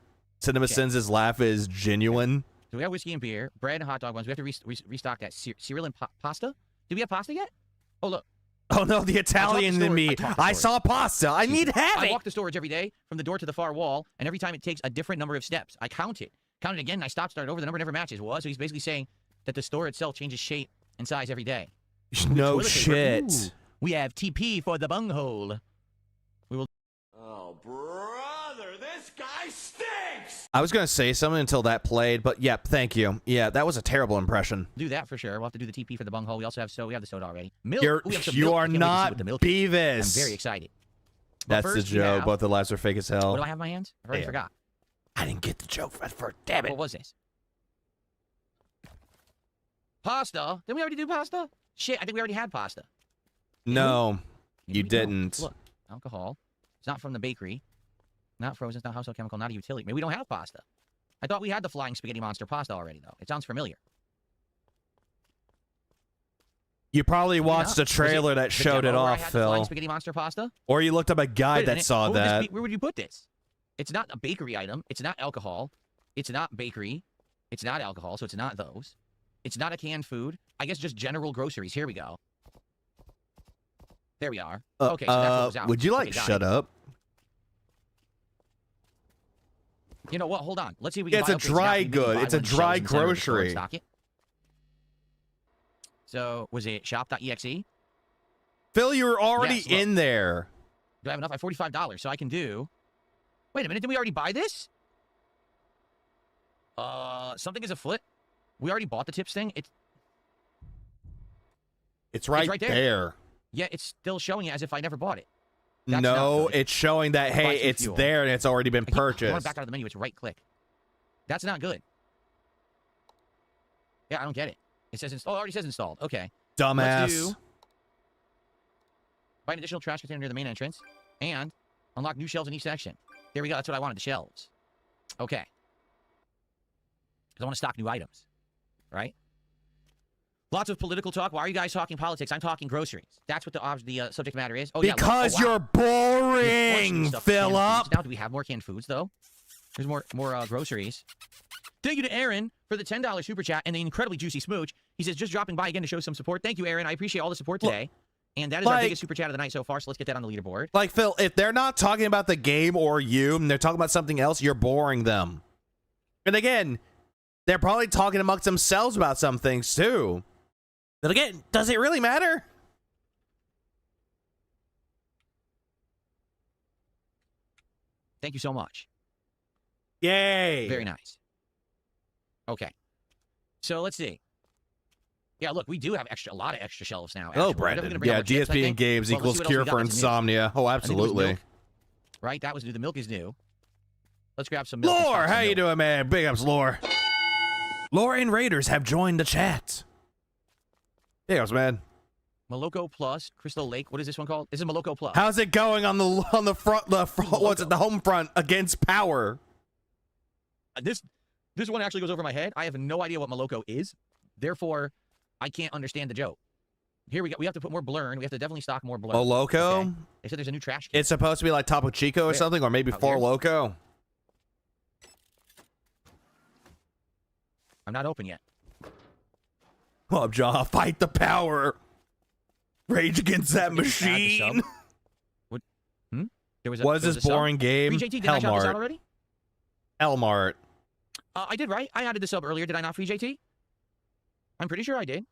[SPEAKER 3] CinemaSin's laugh is genuine?
[SPEAKER 2] So we have whiskey and beer, bread and hot dog buns. We have to restock that cereal and pasta. Do we have pasta yet? Oh, look.
[SPEAKER 3] Oh no, the Italian in me. I saw pasta. I need to have
[SPEAKER 2] I
[SPEAKER 3] it.
[SPEAKER 2] walk the storage every day from the door to the far wall, and every time it takes a different number of steps. I count it. Count it again, and I start over. The number never matches. Well, so he's basically saying that the store itself changes shape and size every day.
[SPEAKER 3] No
[SPEAKER 2] Toilet paper.
[SPEAKER 3] shit.
[SPEAKER 2] Ooh, we have TP for the bunghole.
[SPEAKER 1] Oh, brother, this guy stinks!
[SPEAKER 3] I was going to say something until that played, but yep, thank you. Yeah, that was a terrible impression.
[SPEAKER 2] Do that for sure. We'll have to do the TP for the bunghole. We also have we have the soda already. Milk.
[SPEAKER 3] You're,
[SPEAKER 2] Ooh, we have some
[SPEAKER 3] you
[SPEAKER 2] milk. I
[SPEAKER 3] are
[SPEAKER 2] can't wait to see
[SPEAKER 3] not
[SPEAKER 2] what the milk is.
[SPEAKER 3] Beavis.
[SPEAKER 2] I'm very excited. But
[SPEAKER 3] That's the
[SPEAKER 2] first, we
[SPEAKER 3] joke.
[SPEAKER 2] have-
[SPEAKER 3] Both the lives are fake as hell.
[SPEAKER 2] What do I have in my hands? I already
[SPEAKER 3] Damn.
[SPEAKER 2] forgot.
[SPEAKER 3] I didn't get the joke for damn it.
[SPEAKER 2] What was this? Pasta? Didn't we already do pasta? Shit, I think we already had pasta.
[SPEAKER 3] No,
[SPEAKER 2] Maybe
[SPEAKER 3] you
[SPEAKER 2] we don't.
[SPEAKER 3] didn't.
[SPEAKER 2] Look, alcohol. It's not from the bakery. Not frozen. It's not household chemical. Not a utility. Maybe we don't have pasta. I thought we had the flying spaghetti monster pasta already, though. It sounds familiar.
[SPEAKER 3] You probably watched
[SPEAKER 2] not.
[SPEAKER 3] the
[SPEAKER 2] Was
[SPEAKER 3] trailer
[SPEAKER 2] it
[SPEAKER 3] that
[SPEAKER 2] the
[SPEAKER 3] showed it
[SPEAKER 2] demo where I
[SPEAKER 3] off,
[SPEAKER 2] had the flying
[SPEAKER 3] Phil.
[SPEAKER 2] spaghetti monster pasta?
[SPEAKER 3] Or you looked up a guy
[SPEAKER 2] Wait a
[SPEAKER 3] that
[SPEAKER 2] minute.
[SPEAKER 3] saw
[SPEAKER 2] What would this
[SPEAKER 3] that.
[SPEAKER 2] be? Where would you put this? It's not a bakery item. It's not alcohol. It's not bakery. It's not alcohol, so it's not those. It's not a canned food. I guess just general groceries. Here we go. There we are. Okay, so that's what was out.
[SPEAKER 3] Would you like
[SPEAKER 2] Okay, got
[SPEAKER 3] shut
[SPEAKER 2] it.
[SPEAKER 3] up?
[SPEAKER 2] You know what? Hold on. Let's see if we
[SPEAKER 3] Yeah,
[SPEAKER 2] can
[SPEAKER 3] it's
[SPEAKER 2] buy
[SPEAKER 3] a
[SPEAKER 2] up
[SPEAKER 3] dry
[SPEAKER 2] the
[SPEAKER 3] good.
[SPEAKER 2] buy
[SPEAKER 3] It's a
[SPEAKER 2] one of the
[SPEAKER 3] dry
[SPEAKER 2] shelves in the center of the store and
[SPEAKER 3] grocery.
[SPEAKER 2] stock it. So, was it shop.exe?
[SPEAKER 3] Phil, you were already
[SPEAKER 2] Yes, look.
[SPEAKER 3] in there.
[SPEAKER 2] Do I have enough? I have $45, so I can do... Wait a minute, did we already buy this? Something is afoot. We already bought the tips thing.
[SPEAKER 3] It's right,
[SPEAKER 2] right
[SPEAKER 3] there.
[SPEAKER 2] there. Yeah, it's still showing it as if I never bought it. That's not
[SPEAKER 3] No,
[SPEAKER 2] good.
[SPEAKER 3] it's showing that, hey,
[SPEAKER 2] Buy some
[SPEAKER 3] it's
[SPEAKER 2] fuel.
[SPEAKER 3] there and it's already been
[SPEAKER 2] I want
[SPEAKER 3] purchased.
[SPEAKER 2] to back out of the menu. It's right click. That's not good. Yeah, I don't get it. It says installed. Oh, it already says installed. Okay.
[SPEAKER 3] Dumbass.
[SPEAKER 2] Let's do... Buy an additional trash container near the main entrance. And unlock new shelves in each section. There we go. That's what I wanted, the shelves. Okay. Because I want to stock new items. Right? Lots of political talk. Why are you guys talking politics? I'm talking groceries. That's what the subject matter is. Oh,
[SPEAKER 3] Because
[SPEAKER 2] yeah, look. Oh, wow.
[SPEAKER 3] you're boring,
[SPEAKER 2] Stuff, canned
[SPEAKER 3] Philip.
[SPEAKER 2] foods. Now, do we have more canned foods, though? There's more groceries. Thank you to Aaron for the $10 super chat and the incredibly juicy smooch. He says, just dropping by again to show some support. Thank you, Aaron. I appreciate all the support today. And that is our biggest super chat of the night so far, so let's get that on the leaderboard.
[SPEAKER 3] Like, Phil, if they're not talking about the game or you, and they're talking about something else, you're boring them. And again, they're probably talking amongst themselves about some things, too. But again, does it really matter?
[SPEAKER 2] Thank you so much.
[SPEAKER 3] Yay.
[SPEAKER 2] Very nice. Okay. So let's see. Yeah, look, we do have a lot of extra shelves now.
[SPEAKER 3] Oh,
[SPEAKER 2] actually. We're
[SPEAKER 3] Brandon.
[SPEAKER 2] gonna bring
[SPEAKER 3] Yeah,
[SPEAKER 2] out more chips, I
[SPEAKER 3] DSP
[SPEAKER 2] think.
[SPEAKER 3] and games
[SPEAKER 2] Well, let's
[SPEAKER 3] equals
[SPEAKER 2] see what else
[SPEAKER 3] cure
[SPEAKER 2] we got
[SPEAKER 3] for
[SPEAKER 2] that's new.
[SPEAKER 3] insomnia. Oh,
[SPEAKER 2] I think it was
[SPEAKER 3] absolutely.
[SPEAKER 2] milk, right? That was new. The milk is new. Let's grab some milk. and
[SPEAKER 3] Lore,
[SPEAKER 2] stock some
[SPEAKER 3] how you
[SPEAKER 2] milk.
[SPEAKER 3] doing, man? Big ups, Lore. Lore and Raiders have joined the chat. Big ups, man.
[SPEAKER 2] Maloko Plus, Crystal Lake. What is this one called? This is Maloko Plus.
[SPEAKER 3] How's it going on the front? What's it? The home front against Power.
[SPEAKER 2] This one actually goes over my head. I have no idea what Maloko is. Therefore, I can't understand the joke. Here we go. We have to put more blur in. We have to definitely stock more blur.
[SPEAKER 3] Oh, Loco?
[SPEAKER 2] Okay. They said there's a new trash can.
[SPEAKER 3] It's supposed to be like Topo Chico or
[SPEAKER 2] Where?
[SPEAKER 3] something, or maybe
[SPEAKER 2] Out
[SPEAKER 3] Four
[SPEAKER 2] here?
[SPEAKER 3] Loco.
[SPEAKER 2] I'm not open yet.
[SPEAKER 3] Well, Jaw, fight the power. Rage against that
[SPEAKER 2] Add the sub.
[SPEAKER 3] machine.
[SPEAKER 2] What? There was
[SPEAKER 3] What is this boring game?
[SPEAKER 2] Free JT, did I shout this out
[SPEAKER 3] Hellmart.
[SPEAKER 2] already?
[SPEAKER 3] Hellmart.
[SPEAKER 2] I did, right? I added the sub earlier. Did I not, Free JT? I'm pretty sure I did.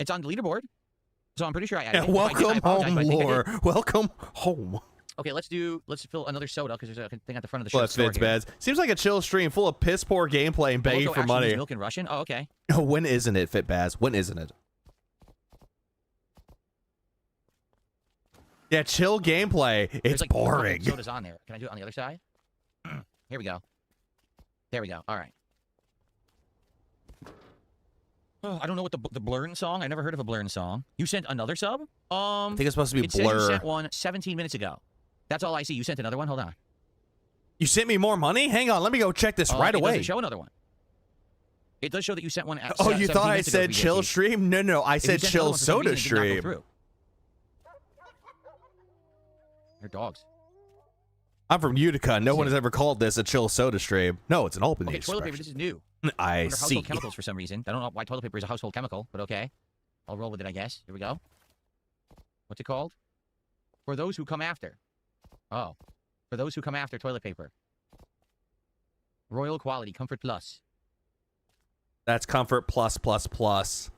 [SPEAKER 2] It's on the leaderboard. So I'm pretty sure I added it. If I
[SPEAKER 3] Welcome
[SPEAKER 2] didn't, I apologize,
[SPEAKER 3] home,
[SPEAKER 2] but I think I
[SPEAKER 3] Lore.
[SPEAKER 2] did.
[SPEAKER 3] Welcome home.
[SPEAKER 2] Okay, let's fill another soda because there's a thing at the front of the
[SPEAKER 3] Well,
[SPEAKER 2] shop store
[SPEAKER 3] fits
[SPEAKER 2] here.
[SPEAKER 3] bad. Seems like a chill stream full of piss poor gameplay and begging
[SPEAKER 2] Maloko
[SPEAKER 3] for
[SPEAKER 2] actually
[SPEAKER 3] money.
[SPEAKER 2] uses milk in Russian? Oh, okay.
[SPEAKER 3] When isn't it, Fitbaz? When isn't it? Yeah, chill gameplay.
[SPEAKER 2] There's
[SPEAKER 3] It's
[SPEAKER 2] like 4
[SPEAKER 3] boring.
[SPEAKER 2] sodas on there. Can I do it on the other side? Here we go. There we go. All right. Oh, I don't know what the Blurn song. I never heard of a Blurn song. You sent another sub?
[SPEAKER 3] I think it's supposed to be
[SPEAKER 2] it says
[SPEAKER 3] Blur.
[SPEAKER 2] You sent one 17 minutes ago. That's all I see. You sent another one? Hold on.
[SPEAKER 3] You sent me more money? Hang on, let me go check this right away.
[SPEAKER 2] It doesn't show another one. It does show that you sent one at
[SPEAKER 3] Oh, you thought I said
[SPEAKER 2] ago,
[SPEAKER 3] chill stream? No, I said chill soda stream.
[SPEAKER 2] They're dogs.
[SPEAKER 3] I'm from Utica. No one has ever called this a chill soda stream. No, it's an Albany
[SPEAKER 2] Okay,
[SPEAKER 3] expression.
[SPEAKER 2] toilet paper, this is new.
[SPEAKER 3] I
[SPEAKER 2] Under
[SPEAKER 3] see.
[SPEAKER 2] Household chemicals for some reason. I don't know why toilet paper is a household chemical, but okay. I'll roll with it, I guess. Here we go. What's it called? For those who come after. Oh. For those who come after toilet paper. Royal quality, Comfort Plus.
[SPEAKER 3] That's Comfort Plus Plus Plus.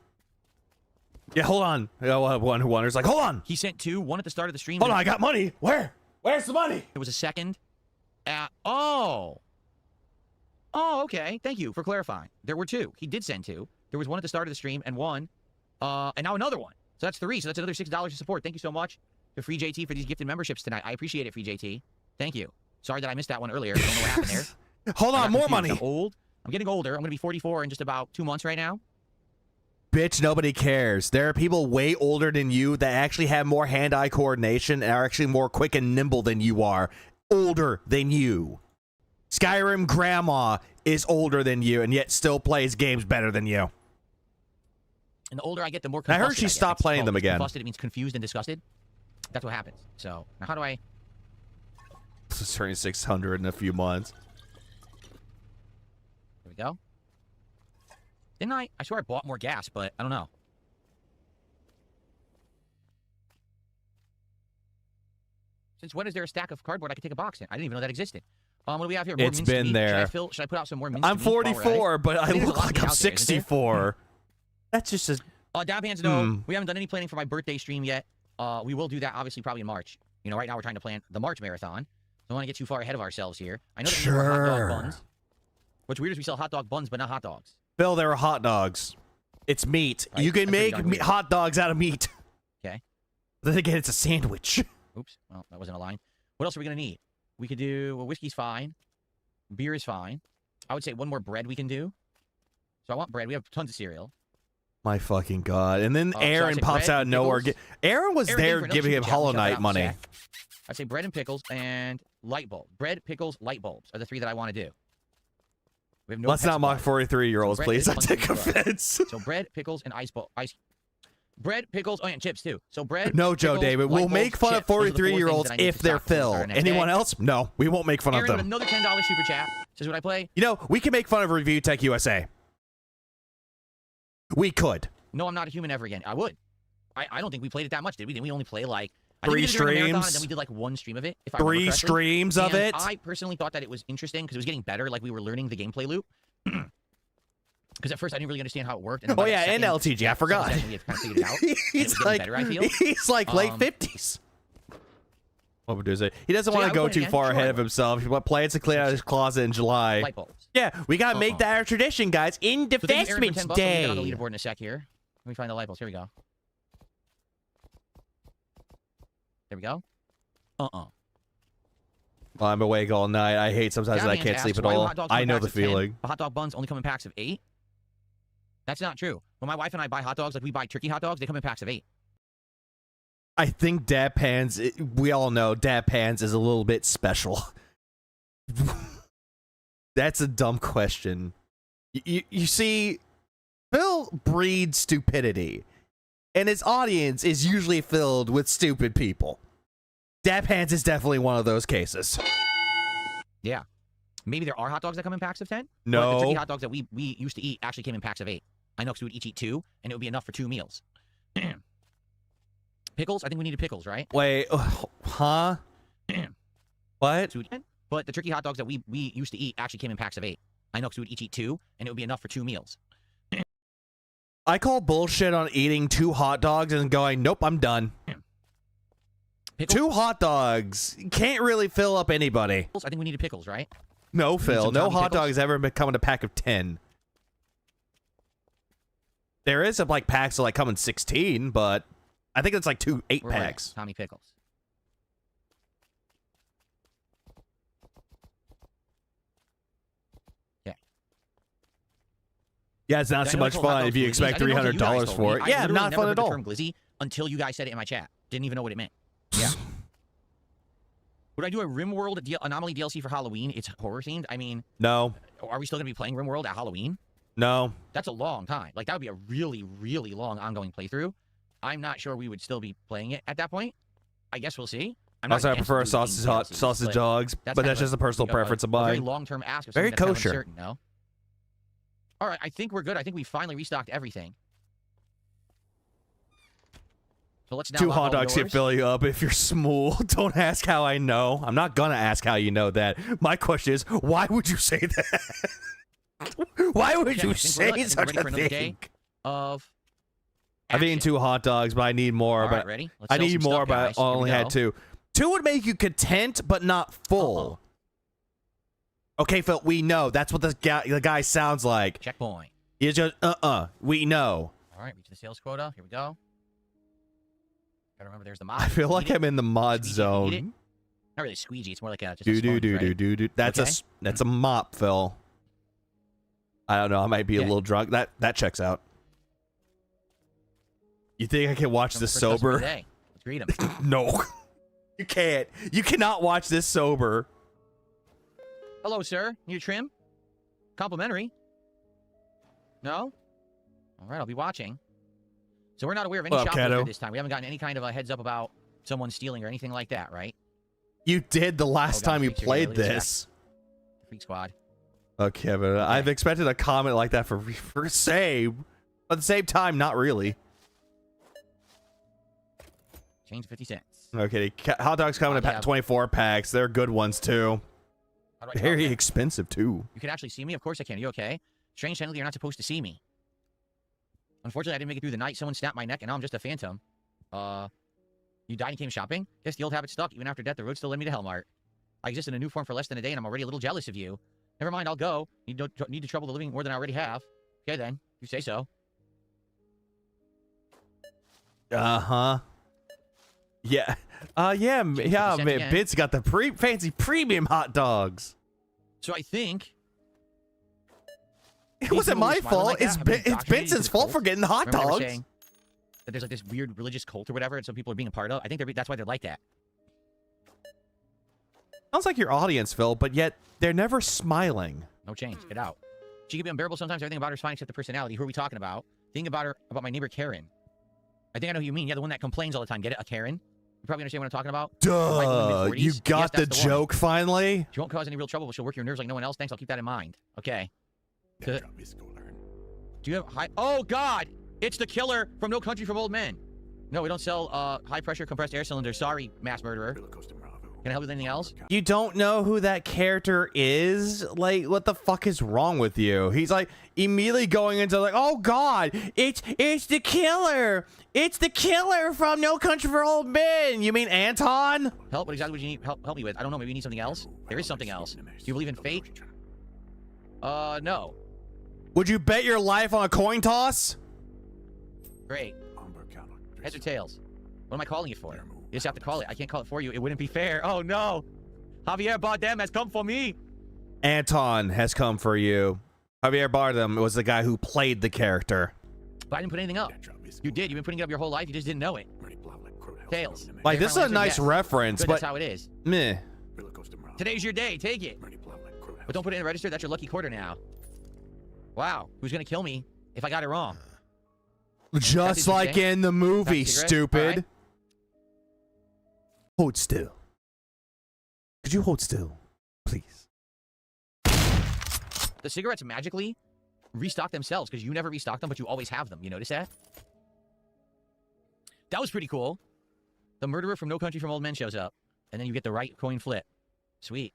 [SPEAKER 3] Yeah, hold on. One who wonders, like, hold on.
[SPEAKER 2] He sent two, one at the start of the stream.
[SPEAKER 3] Hold on, I got money. Where? Where's the money?
[SPEAKER 2] It was a second. Oh, okay. Thank you for clarifying. There were two. He did send two. There was one at the start of the stream and one, and now another one. So that's three. So that's another $6 of support. Thank you so much to Free JT for these gifted memberships tonight. I appreciate it, Free JT. Thank you. Sorry that I missed that one earlier. I don't know what happened there.
[SPEAKER 3] Hold on, more money.
[SPEAKER 2] I'm old. I'm getting older. I'm going to be 44 in just about 2 months right now.
[SPEAKER 3] Bitch, nobody cares. There are people way older than you that actually have more hand-eye coordination and are actually more quick and nimble than you are. Older than you. Skyrim Grandma is older than you and yet still plays games better than you.
[SPEAKER 2] And the older I get, the more
[SPEAKER 3] I heard
[SPEAKER 2] confused
[SPEAKER 3] she stopped playing them again.
[SPEAKER 2] Confused, it means confused and disgusted. That's what happens. So, now how do I...
[SPEAKER 3] This is turning 600 in a few months.
[SPEAKER 2] There we go. Didn't I? I swear I bought more gas, but I don't know. Since when is there a stack of cardboard I could take a box in? I didn't even know that existed. What do we have here? More
[SPEAKER 3] It's
[SPEAKER 2] minced
[SPEAKER 3] been
[SPEAKER 2] meat?
[SPEAKER 3] there.
[SPEAKER 2] Should I put out some more minced
[SPEAKER 3] I'm
[SPEAKER 2] meat?
[SPEAKER 3] 44, but I look like I'm 64. That's just a...
[SPEAKER 2] Dab hands, no. We haven't done any planning for my birthday stream yet. We will do that, obviously, probably in March. You know, right now we're trying to plan the March marathon. Don't want to get too far ahead of ourselves here. I know that we have hot dog buns. What's weird is we sell hot dog buns, but not hot dogs.
[SPEAKER 3] Phil, there are hot dogs. It's meat.
[SPEAKER 2] Right,
[SPEAKER 3] you can make hot dogs out of meat.
[SPEAKER 2] Okay.
[SPEAKER 3] Then again, it's a sandwich.
[SPEAKER 2] Oops. Well, that wasn't a line. What else are we going to need? We could do... Well, whiskey's fine. Beer is fine. I would say one more bread we can do. So I want bread. We have tons of cereal.
[SPEAKER 3] My fucking God. And then
[SPEAKER 2] So
[SPEAKER 3] Aaron pops out of nowhere. Aaron was there giving him Hollow Knight money.
[SPEAKER 2] I'd say bread and pickles and light bulb. Bread, pickles, light bulbs are the three that I want to do. We have no
[SPEAKER 3] Let's not mock 43-year-olds, please. I take offense.
[SPEAKER 2] So bread, pickles, and ice. Bread, pickles, and chips too. So bread.
[SPEAKER 3] No, Joe
[SPEAKER 2] pickles,
[SPEAKER 3] David. We'll make fun of 43-year-olds if they're Phil. Anyone else? No, we won't make fun of them.
[SPEAKER 2] Another $10 super chat. Says, would I play?
[SPEAKER 3] You know, we can make fun of Review Tech USA. We could.
[SPEAKER 2] No, I'm not a human ever again. I would. I don't think we played it that much, did we? Didn't we only play like
[SPEAKER 3] 3 streams?
[SPEAKER 2] And then we did like 1 stream of it. If I
[SPEAKER 3] 3 streams of it.
[SPEAKER 2] I personally thought that it was interesting because it was getting better. Like we were learning the gameplay loop. Because at first I didn't really understand how it worked. And
[SPEAKER 3] and LTG. I forgot.
[SPEAKER 2] We had kind of figured it out.
[SPEAKER 3] He's like
[SPEAKER 2] better, I feel.
[SPEAKER 3] He's like late 50s. What would do is it? He doesn't want to go too far ahead of himself. He plans to clean out his closet in July.
[SPEAKER 2] Light bulbs.
[SPEAKER 3] Yeah, we gotta make that our tradition, guys. Investment Day.
[SPEAKER 2] On the leaderboard in a sec here. Let me find the light bulbs. Here we go. There we go. Well,
[SPEAKER 3] I'm awake all night. I hate sometimes that I can't sleep at all. I know the feeling.
[SPEAKER 2] Hot dog buns only come in packs of 8. That's not true. When my wife and I buy hot dogs, like we buy turkey hot dogs, they come in packs of 8.
[SPEAKER 3] I think Dad Pans, we all know Dad Pans is a little bit special. That's a dumb question. You see, Phil breeds stupidity, and his audience is usually filled with stupid people. Dad Pans is definitely one of those cases.
[SPEAKER 2] Yeah. Maybe there are hot dogs that come in packs of 10?
[SPEAKER 3] No.
[SPEAKER 2] But the turkey hot dogs that we used to eat actually came in packs of 8. I know because we would each eat 2, and it would be enough for 2 meals. Pickles? I think we needed pickles, right?
[SPEAKER 3] Wait, huh? What?
[SPEAKER 2] But the turkey hot dogs that we used to eat actually came in packs of 8. I know because we would each eat 2, and it would be enough for 2 meals.
[SPEAKER 3] I call bullshit on eating 2 hot dogs and going, nope, I'm done.
[SPEAKER 2] Pickles?
[SPEAKER 3] 2 hot dogs can't really fill up anybody.
[SPEAKER 2] I think we needed pickles, right?
[SPEAKER 3] No, Phil. No hot dogs ever come in a pack of 10. There is like packs that like come in 16, but I think it's like 2 8-packs.
[SPEAKER 2] Tommy Pickles. Yeah.
[SPEAKER 3] Yeah, it's not so much fun if you expect $300 for it. Yeah, not fun at all.
[SPEAKER 2] Term glizzy until you guys said it in my chat. Didn't even know what it meant. Yeah. Would I do a RimWorld Anomaly DLC for Halloween? It's horror themed. I mean,
[SPEAKER 3] no.
[SPEAKER 2] Are we still gonna be playing RimWorld at Halloween?
[SPEAKER 3] No.
[SPEAKER 2] That's a long time. Like that would be a really, really long ongoing playthrough. I'm not sure we would still be playing it at that point. I guess we'll see.
[SPEAKER 3] Also, I prefer sausage dogs, but that's just a personal preference of mine.
[SPEAKER 2] Very long-term ask.
[SPEAKER 3] Very kosher.
[SPEAKER 2] Uncertain, no? All right, I think we're good. I think we finally restocked everything. So let's now
[SPEAKER 3] 2 hot dogs can fill you up if you're small. Don't ask how I know. I'm not gonna ask how you know that. My question is, why would you say that? Why would you say such a thing? I've eaten 2 hot dogs, but I need more.
[SPEAKER 2] All
[SPEAKER 3] but
[SPEAKER 2] right, ready?
[SPEAKER 3] I need more, but I only had 2. 2 would make you content, but not full. Okay, Phil, we know. That's what the guy sounds like.
[SPEAKER 2] Checkpoint.
[SPEAKER 3] He's just, we know.
[SPEAKER 2] All right, reach the sales quota. Here we go. Gotta remember, there's the mod.
[SPEAKER 3] I feel like I'm in the mod zone.
[SPEAKER 2] Not really squeegee. It's more like a just
[SPEAKER 3] do. That's a mop, Phil. I don't know. I might be a little drunk. That checks out. You think I can watch this sober?
[SPEAKER 2] Let's greet him.
[SPEAKER 3] No, you can't. You cannot watch this sober.
[SPEAKER 2] Hello, sir. Need a trim? Complimentary. No? All right, I'll be watching. So we're not aware of any shoplifter this time. We haven't gotten any kind of a heads up about someone stealing or anything like that, right?
[SPEAKER 3] You did the last time you played this.
[SPEAKER 2] The Freak Squad.
[SPEAKER 3] Okay, but I've expected a comment like that for same. But at the same time, not really.
[SPEAKER 2] Change 50 cents.
[SPEAKER 3] Okay, hot dogs come in 24 packs. They're good ones, too. Very expensive, too.
[SPEAKER 2] You can actually see me? Of course I can. Are you okay? Strange, technically, you're not supposed to see me. Unfortunately, I didn't make it through the night. Someone snapped my neck, and now I'm just a phantom. You died and came shopping? Guess the old habit stuck. Even after death, the road still led me to Hellmart. I exist in a new form for less than a day, and I'm already a little jealous of you. Never mind, I'll go. Need to trouble the living more than I already have. Okay, then. You say so.
[SPEAKER 3] Uh-huh. Yeah. Yeah, Bits got the fancy premium hot dogs.
[SPEAKER 2] So I think...
[SPEAKER 3] It wasn't my fault. It's Benson's fault for getting the hot dogs.
[SPEAKER 2] Saying that there's like this weird religious cult or whatever, and some people are being a part of. I think that's why they're like that.
[SPEAKER 3] Sounds like your audience, Phil, but yet they're never smiling.
[SPEAKER 2] No change. Get out. She can be unbearable sometimes. Everything about her is fine except the personality. Who are we talking about? Thinking about her, about my neighbor Karen. I think I know who you mean. Yeah, the one that complains all the time. Get it? A Karen? You probably understand what I'm talking about.
[SPEAKER 3] Duh. You got the joke finally?
[SPEAKER 2] She won't cause any real trouble, but she'll work your nerves like no one else. Thanks. I'll keep that in mind. Okay. Do you have high... Oh, God! It's the killer from No Country for Old Men. No, we don't sell high-pressure compressed air cylinders. Sorry, mass murderer. Can I help with anything else?
[SPEAKER 3] You don't know who that character is? Like, what the fuck is wrong with you? He's like immediately going into like, oh God, it's the killer. It's the killer from No Country for Old Men. You mean Anton?
[SPEAKER 2] Help? What exactly would you need help me with? I don't know. Maybe you need something else? There is something else. Do you believe in fate? No.
[SPEAKER 3] Would you bet your life on a coin toss?
[SPEAKER 2] Great. Heads or tails? What am I calling it for? You just have to call it. I can't call it for you. It wouldn't be fair. Oh, no. Javier Bardem has come for me.
[SPEAKER 3] Anton has come for you. Javier Bardem was the guy who played the character.
[SPEAKER 2] But I didn't put anything up. You did. You've been putting it up your whole life. You just didn't know it. Tails.
[SPEAKER 3] Like, this is a nice reference,
[SPEAKER 2] Good,
[SPEAKER 3] but...
[SPEAKER 2] that's how it is.
[SPEAKER 3] Meh.
[SPEAKER 2] Today's your day. Take it. But don't put it in the register. That's your lucky quarter now. Wow. Who's going to kill me if I got it wrong?
[SPEAKER 3] Just like in the movie, stupid. Right. Hold still. Could you hold still, please?
[SPEAKER 2] The cigarettes magically restock themselves because you never restock them, but you always have them. You notice that? That was pretty cool. The murderer from No Country for Old Men shows up, and then you get the right coin flip. Sweet.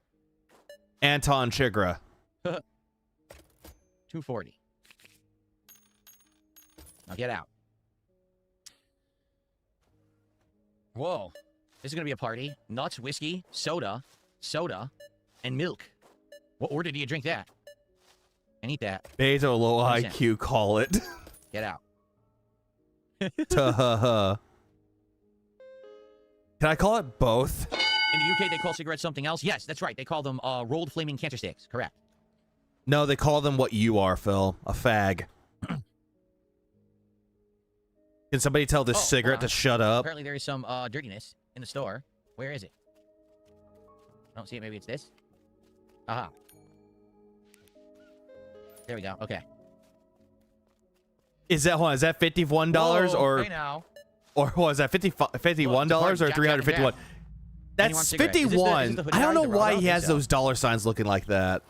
[SPEAKER 3] Anton Chigurh.
[SPEAKER 2] 240. Now get out. Whoa. This is going to be a party. Nuts, whiskey, soda, and milk. What order do you drink that? And eat that.
[SPEAKER 3] Beto low IQ, call it.
[SPEAKER 2] Get out.
[SPEAKER 3] Can I call it both?
[SPEAKER 2] In the UK, they call cigarettes something else. Yes, that's right. They call them rolled flaming cancer sticks. Correct.
[SPEAKER 3] No, they call them what you are, Phil. A fag. Can somebody tell this cigarette to shut up?
[SPEAKER 2] Apparently there is some dirtiness in the store. Where is it? I don't see it. Maybe it's this. Aha. There we go. Okay.
[SPEAKER 3] Is that one? Is that $51 or?
[SPEAKER 2] Hey now.
[SPEAKER 3] Or what was that $51 or $351? That's 51. I don't know why he has those dollar signs looking like that.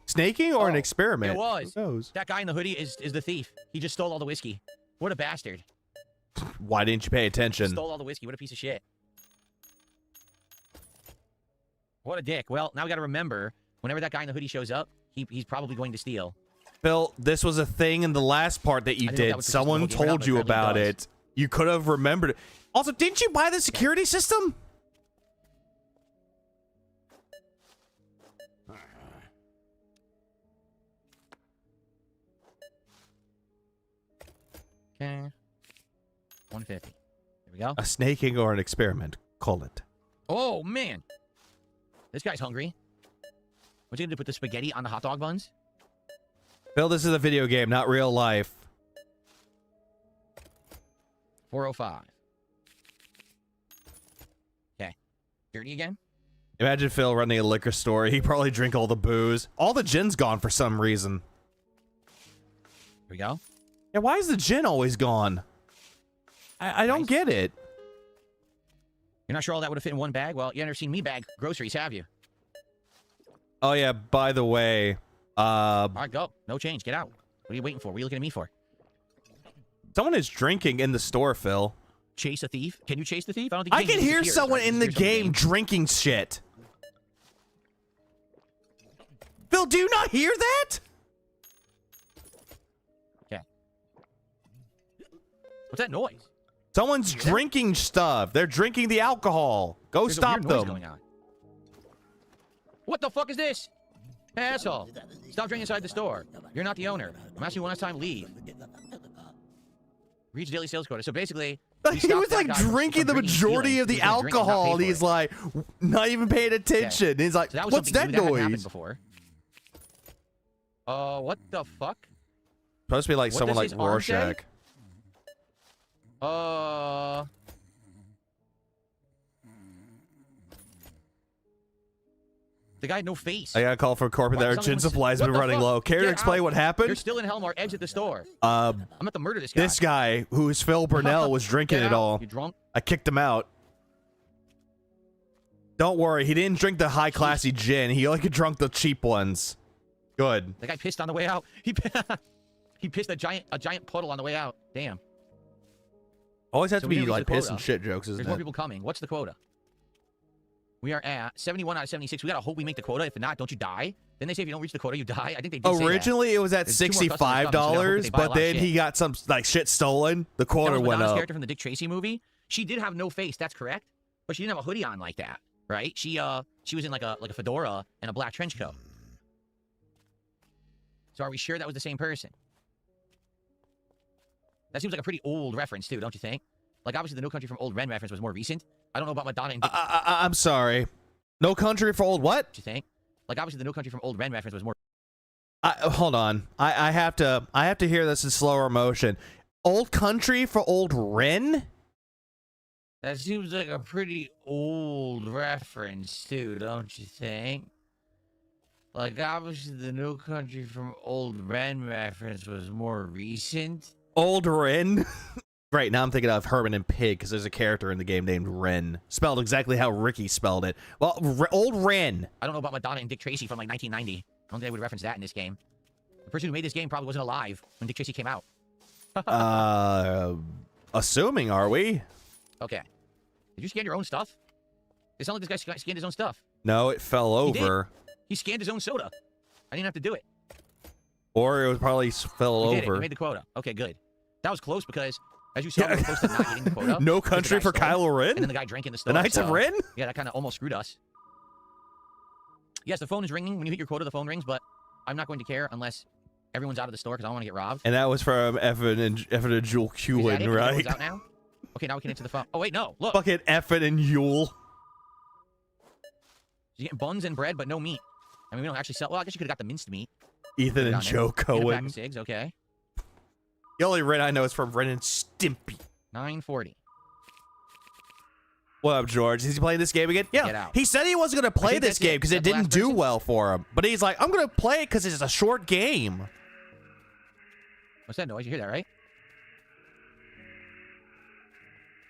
[SPEAKER 3] Snaking or an experiment?
[SPEAKER 2] It was.
[SPEAKER 3] Who knows?
[SPEAKER 2] That guy in the hoodie is the thief. He just stole all the whiskey. What a bastard.
[SPEAKER 3] Why didn't you pay attention?
[SPEAKER 2] Stole all the whiskey. What a piece of shit. What a dick. Well, now we got to remember, whenever that guy in the hoodie shows up, he's probably going to steal.
[SPEAKER 3] Bill, this was a thing in the last part that you did. Someone told you about it. You could have remembered it. Also, didn't you buy the security system?
[SPEAKER 2] Okay. 150. There we go.
[SPEAKER 3] A snaking or an experiment. Call it.
[SPEAKER 2] Oh, man. This guy's hungry. What's he going to do? Put the spaghetti on the hot dog buns?
[SPEAKER 3] Bill, this is a video game, not real life.
[SPEAKER 2] 405. Okay. Dirty again?
[SPEAKER 3] Imagine Phil running a liquor store. He probably drink all the booze. All the gin's gone for some reason.
[SPEAKER 2] Here we go.
[SPEAKER 3] Yeah, why is the gin always gone? I don't get it.
[SPEAKER 2] You're not sure all that would have fit in one bag? Well, you never seen me bag groceries, have you?
[SPEAKER 3] Oh, yeah, by the way.
[SPEAKER 2] All right, go. No change. Get out. What are you waiting for? What are you looking at me for?
[SPEAKER 3] Someone is drinking in the store, Phil.
[SPEAKER 2] Chase a thief? Can you chase the thief? I don't think
[SPEAKER 3] I can hear someone in the game drinking shit. Phil, do you not hear that?
[SPEAKER 2] Okay. What's that noise?
[SPEAKER 3] Someone's drinking stuff. They're drinking the alcohol. Go stop them.
[SPEAKER 2] Going on. What the fuck is this? Hey, asshole. Stop drinking inside the store. You're not the owner. I'm asking you one last time, leave. Reach daily sales quota. So basically,
[SPEAKER 3] he was like drinking the majority of the alcohol. And he's like, not even paying attention. Okay. He's like, so what's that noise?
[SPEAKER 2] Before. What the fuck?
[SPEAKER 3] Supposed to be like someone like Rorschach.
[SPEAKER 2] The guy had no face.
[SPEAKER 3] I got a call from corporate that our gin supplies have been running low. Care to explain what happened?
[SPEAKER 2] You're still in Hellmart. Exit the store. I'm about to murder this guy.
[SPEAKER 3] This guy, who is Phil Burnell, was drinking it all.
[SPEAKER 2] You drunk?
[SPEAKER 3] I kicked him out. Don't worry, he didn't drink the high classy gin. He only drunk the cheap ones. Good.
[SPEAKER 2] The guy pissed on the way out. He pissed a giant puddle on the way out. Damn.
[SPEAKER 3] Always have to be like piss and shit jokes, isn't it?
[SPEAKER 2] There's more people coming. What's the quota? We are at 71 out of 76. We gotta hope we make the quota. If not, don't you die? Then they say if you don't reach the quota, you die. I think they did.
[SPEAKER 3] Originally, it was at $65, but then he got some like shit stolen. The quota went up.
[SPEAKER 2] Character from the Dick Tracy movie. She did have no face. That's correct, but she didn't have a hoodie on like that, right? She was in like a fedora and a black trench coat. So are we sure that was the same person? That seems like a pretty old reference too, don't you think? Like obviously the No Country for Old Men reference was more recent. I don't know about Madonna and Dick.
[SPEAKER 3] I'm sorry. No Country for Old what?
[SPEAKER 2] What you think? Like obviously the No Country from Old Men reference was more.
[SPEAKER 3] Hold on. I have to hear this in slower motion. Old Country for Old Ren?
[SPEAKER 2] That seems like a pretty old reference too, don't you think? Like obviously the No Country from Old Ren reference was more recent.
[SPEAKER 3] Old Ren? Right, now I'm thinking of Herman and Pig, because there's a character in the game named Ren. Spelled exactly how Ricky spelled it. Well, Old Ren.
[SPEAKER 2] I don't know about Madonna and Dick Tracy from like 1990. I don't think I would reference that in this game. The person who made this game probably wasn't alive when Dick Tracy came out.
[SPEAKER 3] Assuming, are we?
[SPEAKER 2] Okay. Did you scan your own stuff? It sounded like this guy scanned his own stuff.
[SPEAKER 3] No, it fell over.
[SPEAKER 2] He scanned his own soda. I didn't have to do it.
[SPEAKER 3] Or it was probably fell over.
[SPEAKER 2] He made the quota. Okay, good. That was close because... As you saw, we were close to not getting the quota.
[SPEAKER 3] No Country for Kylo Ren?
[SPEAKER 2] And then the guy drank in the store.
[SPEAKER 3] The Knights of Ren?
[SPEAKER 2] Yeah, that kind of almost screwed us. Yes, the phone is ringing. When you hit your quota, the phone rings, but I'm not going to care unless everyone's out of the store because I don't want to get robbed.
[SPEAKER 3] And that was from Evan and Jewel Hewlin, right?
[SPEAKER 2] Everyone's out now? Okay, now we can answer the phone. Oh, wait, no. Look.
[SPEAKER 3] Fucking Evan and Yule.
[SPEAKER 2] You get buns and bread, but no meat. I mean, we don't actually sell... Well, I guess you could have got the minced meat.
[SPEAKER 3] Ethan and Joe Cohen.
[SPEAKER 2] Cigs, okay.
[SPEAKER 3] The only Ren I know is from Ren and Stimpy.
[SPEAKER 2] 9:40.
[SPEAKER 3] What up, George? Is he playing this game again?
[SPEAKER 2] Get
[SPEAKER 3] Yeah.
[SPEAKER 2] out.
[SPEAKER 3] He said he wasn't going to play this game because it didn't do well for him. But he's like, I'm going to play it because it's a short game.
[SPEAKER 2] What's that noise? You hear that, right?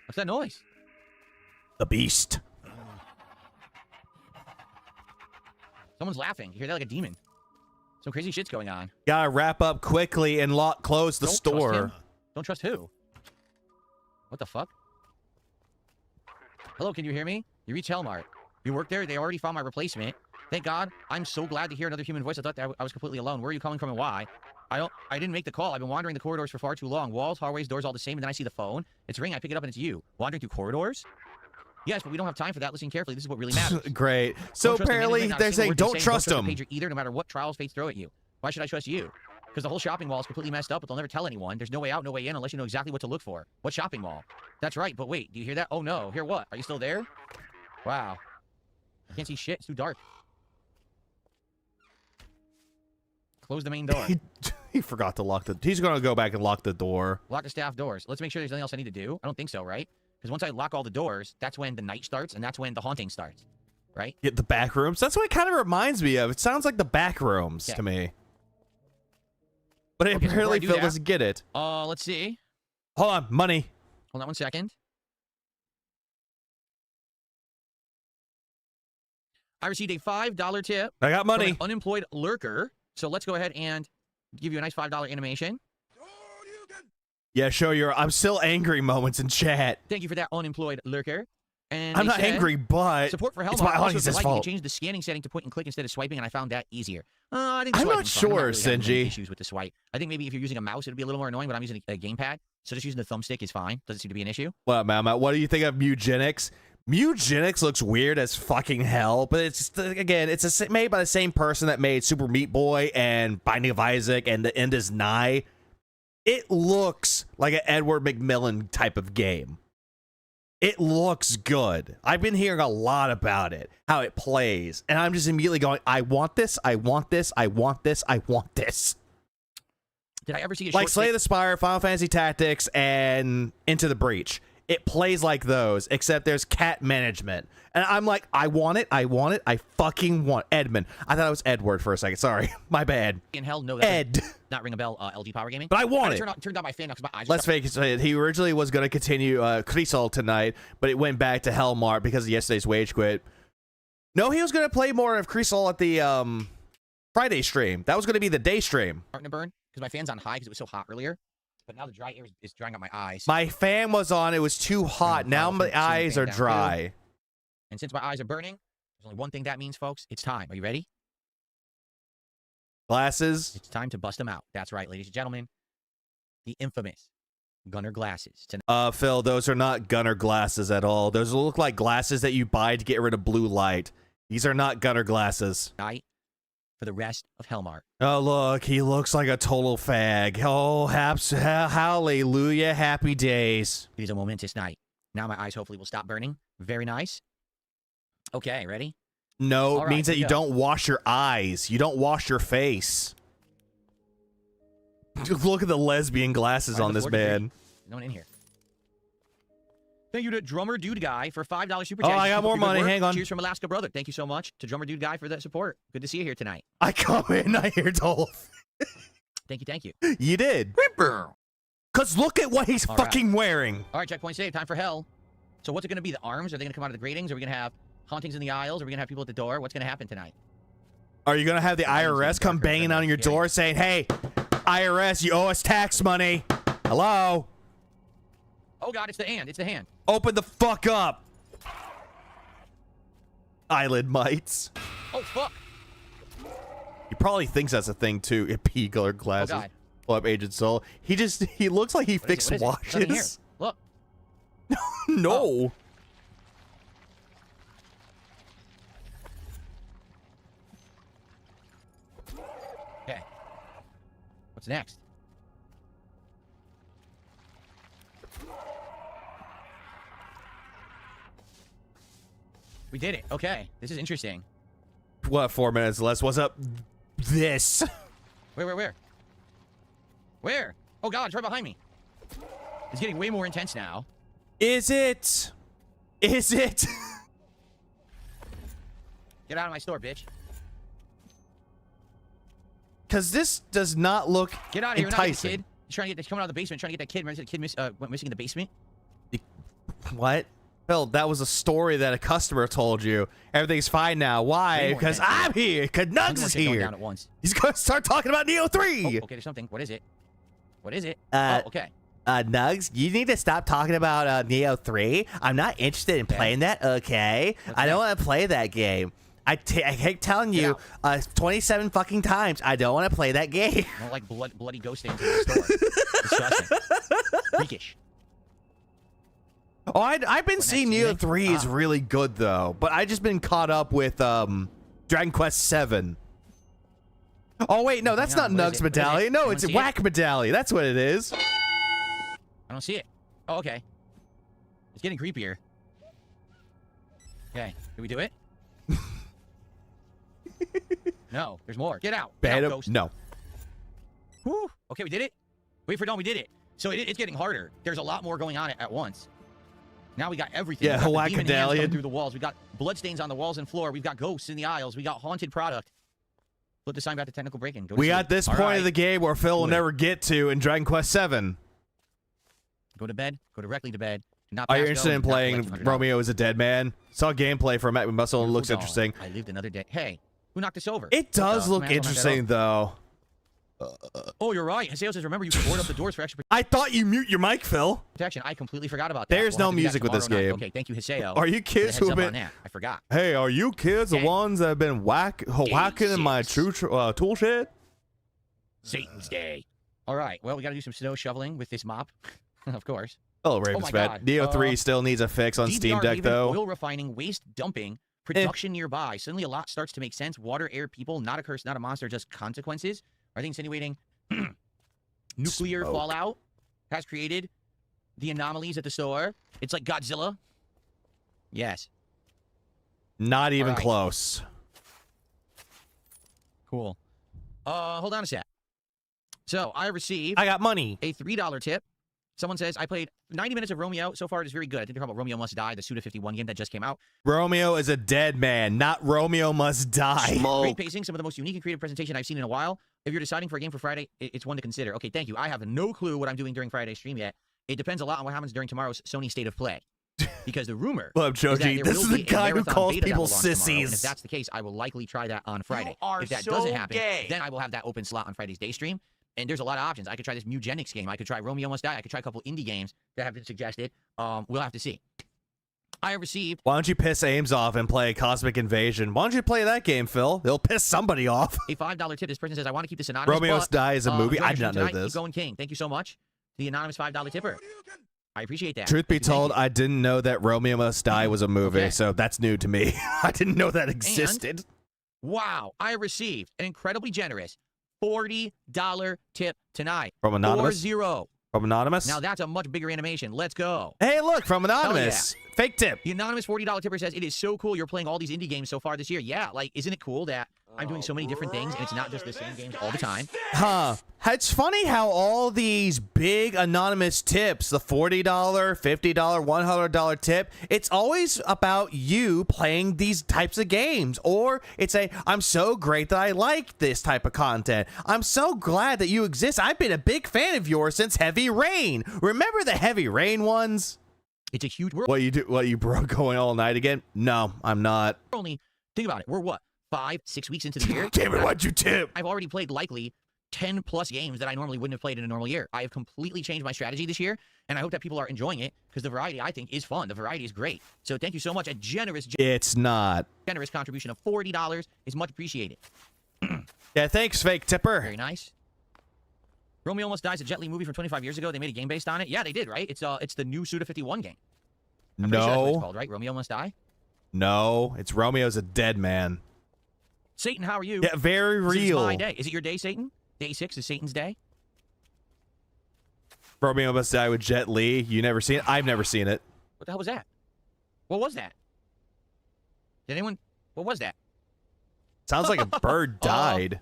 [SPEAKER 2] What's that noise?
[SPEAKER 3] The Beast.
[SPEAKER 2] Someone's laughing. You hear that like a demon. Some crazy shit's going on.
[SPEAKER 3] Gotta wrap up quickly and close the
[SPEAKER 2] Don't
[SPEAKER 3] store.
[SPEAKER 2] Trust him. Don't trust who? What the fuck? Hello, can you hear me? You reach Hellmart. You work there? They already found my replacement. Thank God. I'm so glad to hear another human voice. I thought that I was completely alone. Where are you coming from and why? I didn't make the call. I've been wandering the corridors for far too long. Walls, hallways, doors all the same, and then I see the phone. It's ringing. I pick it up and it's you. Wandering through corridors? Yes, but we don't have time for that. Listen carefully. This is what really matters.
[SPEAKER 3] Great. So apparently they're saying don't trust him.
[SPEAKER 2] Either, no matter what trials fates throw at you. Why should I trust you? Because the whole shopping mall is completely messed up, but they'll never tell anyone. There's no way out, no way in, unless you know exactly what to look for. What shopping mall? That's right, but wait, do you hear that? Oh no, hear what? Are you still there? Wow. I can't see shit, it's too dark. Close the main door.
[SPEAKER 3] He forgot to lock the... He's gonna go back and lock the door.
[SPEAKER 2] Lock the staff doors. Let's make sure there's nothing else I need to do. I don't think so, right? Because once I lock all the doors, that's when the night starts, and that's when the haunting starts. Right?
[SPEAKER 3] Get the back rooms. That's what it kind of reminds me of. It sounds like the back rooms to me. But apparently Phil doesn't get it.
[SPEAKER 2] Let's see.
[SPEAKER 3] Hold on, money.
[SPEAKER 2] Hold on 1 second. I received a $5 tip.
[SPEAKER 3] I got money.
[SPEAKER 2] From an unemployed lurker. So let's go ahead and give you a nice $5 animation.
[SPEAKER 3] Yeah, show your I'm still angry moments in chat.
[SPEAKER 2] Thank you for that, unemployed lurker. And
[SPEAKER 3] I'm not angry, but
[SPEAKER 2] support for Hellmart.
[SPEAKER 3] it's my
[SPEAKER 2] also,
[SPEAKER 3] audience's fault.
[SPEAKER 2] You changed the scanning setting to point and click instead of swiping, and I found that easier. I think
[SPEAKER 3] I'm not sure,
[SPEAKER 2] really
[SPEAKER 3] Sinji.
[SPEAKER 2] Issues with the swipe. I think maybe if you're using a mouse, it'd be a little more annoying, but I'm using a gamepad, so just using the thumbstick is fine. Doesn't seem to be an issue.
[SPEAKER 3] Well, man, what do you think of Mugenics? Mugenics looks weird as fucking hell, but it's again, it's made by the same person that made Super Meat Boy and Binding of Isaac and The End Is Nigh. It looks like an Edward McMillan type of game. It looks good. I've been hearing a lot about it, how it plays, and I'm just immediately going, I want this, I want this, I want this, I want this.
[SPEAKER 2] Did I ever see a
[SPEAKER 3] like Slay the Spire, Final Fantasy Tactics, and Into the Breach? It plays like those, except there's cat management. And I'm like, I want it, I want it, I fucking want Edmund. I thought it was Edward for a second. Sorry, my bad.
[SPEAKER 2] In hell, no, that
[SPEAKER 3] Ed.
[SPEAKER 2] Not ring a bell, LG Power Gaming.
[SPEAKER 3] But I want it.
[SPEAKER 2] Turned down my fan because my eyes.
[SPEAKER 3] Let's face it, he originally was going to continue Crisol tonight, but it went back to Hellmart because of yesterday's wage quit. No, he was going to play more of Crisol at the Friday stream. That was going to be the day stream.
[SPEAKER 2] Starting to burn because my fan's on high because it was so hot earlier. But now the dry air is drying out my eyes.
[SPEAKER 3] My fan was on. It was too hot. Now my eyes are dry.
[SPEAKER 2] And since my eyes are burning, there's only one thing that means, folks. It's time. Are you ready?
[SPEAKER 3] Glasses.
[SPEAKER 2] It's time to bust them out. That's right, ladies and gentlemen. The infamous Gunner glasses.
[SPEAKER 3] Phil, those are not Gunner glasses at all. Those look like glasses that you buy to get rid of blue light. These are not Gunner glasses.
[SPEAKER 2] Night for the rest of Hellmart.
[SPEAKER 3] Oh, look, he looks like a total fag. Oh, hallelujah, happy days.
[SPEAKER 2] It is a momentous night. Now my eyes hopefully will stop burning. Very nice. Okay, ready?
[SPEAKER 3] No, it means that you don't wash your eyes. You don't wash your face. Look at the lesbian glasses on this man.
[SPEAKER 2] No one in here. Thank you to Drummer Dude Guy for $5 super chat.
[SPEAKER 3] Oh, I got more money. Hang on.
[SPEAKER 2] Cheers from Alaska Brother. Thank you so much to Drummer Dude Guy for that support. Good to see you here tonight.
[SPEAKER 3] I come in, I hear Dolph.
[SPEAKER 2] Thank you.
[SPEAKER 3] You did. Because look at what he's fucking wearing.
[SPEAKER 2] All right, checkpoint save. Time for hell. So what's it going to be? The arms? Are they going to come out of the gratings? Are we going to have hauntings in the aisles? Are we going to have people at the door? What's going to happen tonight?
[SPEAKER 3] Are you going to have the IRS come banging on your door saying, hey, IRS, you owe us tax money. Hello?
[SPEAKER 2] Oh, God, it's the hand. It's the hand.
[SPEAKER 3] Open the fuck up. Eyelid mites.
[SPEAKER 2] Oh, fuck.
[SPEAKER 3] He probably thinks that's a thing, too. Pea-colored glasses.
[SPEAKER 2] Oh, God.
[SPEAKER 3] Pull up Agent Soul. He looks like he fixed watches.
[SPEAKER 2] Look.
[SPEAKER 3] No.
[SPEAKER 2] Oh. Okay. What's next? We did it. Okay. This is interesting.
[SPEAKER 3] What, 4 minutes less? What's up? This.
[SPEAKER 2] Where? Where? Oh God, it's right behind me. It's getting way more intense now.
[SPEAKER 3] Is it? Is it?
[SPEAKER 2] Get out of my store, bitch.
[SPEAKER 3] Because this does not look
[SPEAKER 2] Get out of here,
[SPEAKER 3] enticing.
[SPEAKER 2] kid. He's trying to get coming out of the basement, trying to get that kid. Remember the kid went missing in the basement?
[SPEAKER 3] What? Phil, that was a story that a customer told you. Everything's fine now. Why? Because I'm here. Because Nugs is here.
[SPEAKER 2] Down at once.
[SPEAKER 3] He's going to start talking about Neo 3.
[SPEAKER 2] Oh, okay, there's something. What is it? What is it? Oh, okay.
[SPEAKER 3] Nugs, you need to stop talking about Neo 3. I'm not interested in playing that, okay? I don't want to play that game. I keep telling you 27 fucking times, I don't want to play that game.
[SPEAKER 2] I don't like bloody ghost stains in the store. Disgusting. Freakish.
[SPEAKER 3] Oh, I've been seeing Neo 3 is really good, though. But I just been caught up with Dragon Quest 7. Oh, wait, no, that's not Nugs Medallion. No, it's Whack Medallion. That's what it is.
[SPEAKER 2] I don't see it. Oh, okay. It's getting creepier. Okay, did we do it? No, there's more. Get out. Get out, ghost.
[SPEAKER 3] No.
[SPEAKER 2] Whew. Okay, we did it. Wait for it. No, we did it. So it's getting harder. There's a lot more going on at once. Now we got everything.
[SPEAKER 3] Yeah, Whack Medallion
[SPEAKER 2] through the walls. We got bloodstains on the walls and floor. We've got ghosts in the aisles. We got haunted product. Flip the sign back to technical break-in.
[SPEAKER 3] We got this point of the game where Phil will never get to in Dragon Quest 7.
[SPEAKER 2] Go to bed. Go directly to bed.
[SPEAKER 3] Are you interested in playing Romeo is a Dead Man? Saw gameplay from Matt Muscle and it looks interesting.
[SPEAKER 2] I lived another day. Hey, who knocked us over?
[SPEAKER 3] It does look interesting, though.
[SPEAKER 2] Oh, you're right. Haseo says, remember, you can board up the doors for extra
[SPEAKER 3] I thought you mute your mic, Phil.
[SPEAKER 2] protection. I completely forgot about that.
[SPEAKER 3] There's no music with this game.
[SPEAKER 2] Okay, thank you, Haseo.
[SPEAKER 3] Are you kids who have been...
[SPEAKER 2] I forgot.
[SPEAKER 3] Hey, are you kids the ones that have been whacking in my tool shed?
[SPEAKER 2] Satan's Day. All right. Well, we got to do some snow shoveling with this mop, of course.
[SPEAKER 3] Oh, Raven's bad. Neo 3 still needs a fix on Steam Deck, though.
[SPEAKER 2] Oil refining, waste dumping, production nearby. Suddenly a lot starts to make sense. Water, air, people, not a curse, not a monster, just consequences. Are they insinuating nuclear fallout has created the anomalies at the store? It's like Godzilla? Yes.
[SPEAKER 3] Not even close.
[SPEAKER 2] Cool. Hold on a sec. So, I received...
[SPEAKER 3] I got money.
[SPEAKER 2] A $3 tip. Someone says, I played 90 minutes of Romeo. So far, it is very good. I think they're talking about Romeo Must Die, the Suda51 game that just came out.
[SPEAKER 3] Romeo is a dead man, not Romeo Must Die.
[SPEAKER 2] Great pacing, some of the most unique and creative presentation I've seen in a while. If you're deciding for a game for Friday, it's one to consider. Okay, thank you. I have no clue what I'm doing during Friday's stream yet. It depends a lot on what happens during tomorrow's Sony State of Play. Because the rumor
[SPEAKER 3] Love Joji. This is the guy who calls people sissies.
[SPEAKER 2] And if that's the case, I will likely try that on Friday. If that doesn't happen, then I will have that open slot on Friday's day stream. And there's a lot of options. I could try this Mugenics game. I could try Romeo Must Die. I could try a couple indie games that have been suggested. We'll have to see. I have received...
[SPEAKER 3] Why don't you piss Ames off and play Cosmic Invasion? Why don't you play that game, Phil? It'll piss somebody off.
[SPEAKER 2] A $5 tip. This person says, I want to keep this anonymous.
[SPEAKER 3] Romeo Must Die is a movie. I did not know this.
[SPEAKER 2] Keep going, King. Thank you so much. The anonymous $5 tipper. I appreciate that.
[SPEAKER 3] Truth be told, I didn't know that Romeo Must Die was a movie, so that's new to me. I didn't know that existed.
[SPEAKER 2] And, wow. I received an incredibly generous $40 tip tonight.
[SPEAKER 3] From Anonymous?
[SPEAKER 2] 40.
[SPEAKER 3] From Anonymous?
[SPEAKER 2] Now that's a much bigger animation. Let's go.
[SPEAKER 3] Hey, look, from Anonymous.
[SPEAKER 2] Yeah.
[SPEAKER 3] Fake tip.
[SPEAKER 2] The anonymous $40 tipper says, it is so cool you're playing all these indie games so far this year. Yeah, like, isn't it cool that I'm doing so many different things and it's not just the same games all the time?
[SPEAKER 3] Huh. It's funny how all these big anonymous tips, the $40, $50, $100 tip, it's always about you playing these types of games. Or it's I'm so great that I like this type of content. I'm so glad that you exist. I've been a big fan of yours since Heavy Rain. Remember the Heavy Rain ones?
[SPEAKER 2] It's a huge world.
[SPEAKER 3] What you bro going all night again? No, I'm not.
[SPEAKER 2] Only think about it. We're what? 5-6 weeks into the year?
[SPEAKER 3] Damn it, why'd you tip?
[SPEAKER 2] I've already played likely 10 plus games that I normally wouldn't have played in a normal year. I have completely changed my strategy this year, and I hope that people are enjoying it because the variety, I think, is fun. The variety is great. So thank you so much. A generous contribution of $40 is much appreciated.
[SPEAKER 3] Yeah, thanks, fake tipper.
[SPEAKER 2] Very nice. Romeo Almost Dies, a Jet Li movie from 25 years ago. They made a game based on it. Yeah, they did, right? It's the new Suda51 game. I'm pretty sure that's what it's called, right? Romeo Must Die?
[SPEAKER 3] No, it's Romeo's a Dead Man.
[SPEAKER 2] Satan, how are you?
[SPEAKER 3] Yeah, very real.
[SPEAKER 2] It's my day. Is it your day, Satan? Day 6 is Satan's day?
[SPEAKER 3] Romeo Must Die with Jet Li. You never seen it? I've never seen it.
[SPEAKER 2] What the hell was that? What was that? Did anyone... What was that?
[SPEAKER 3] Sounds like a bird died.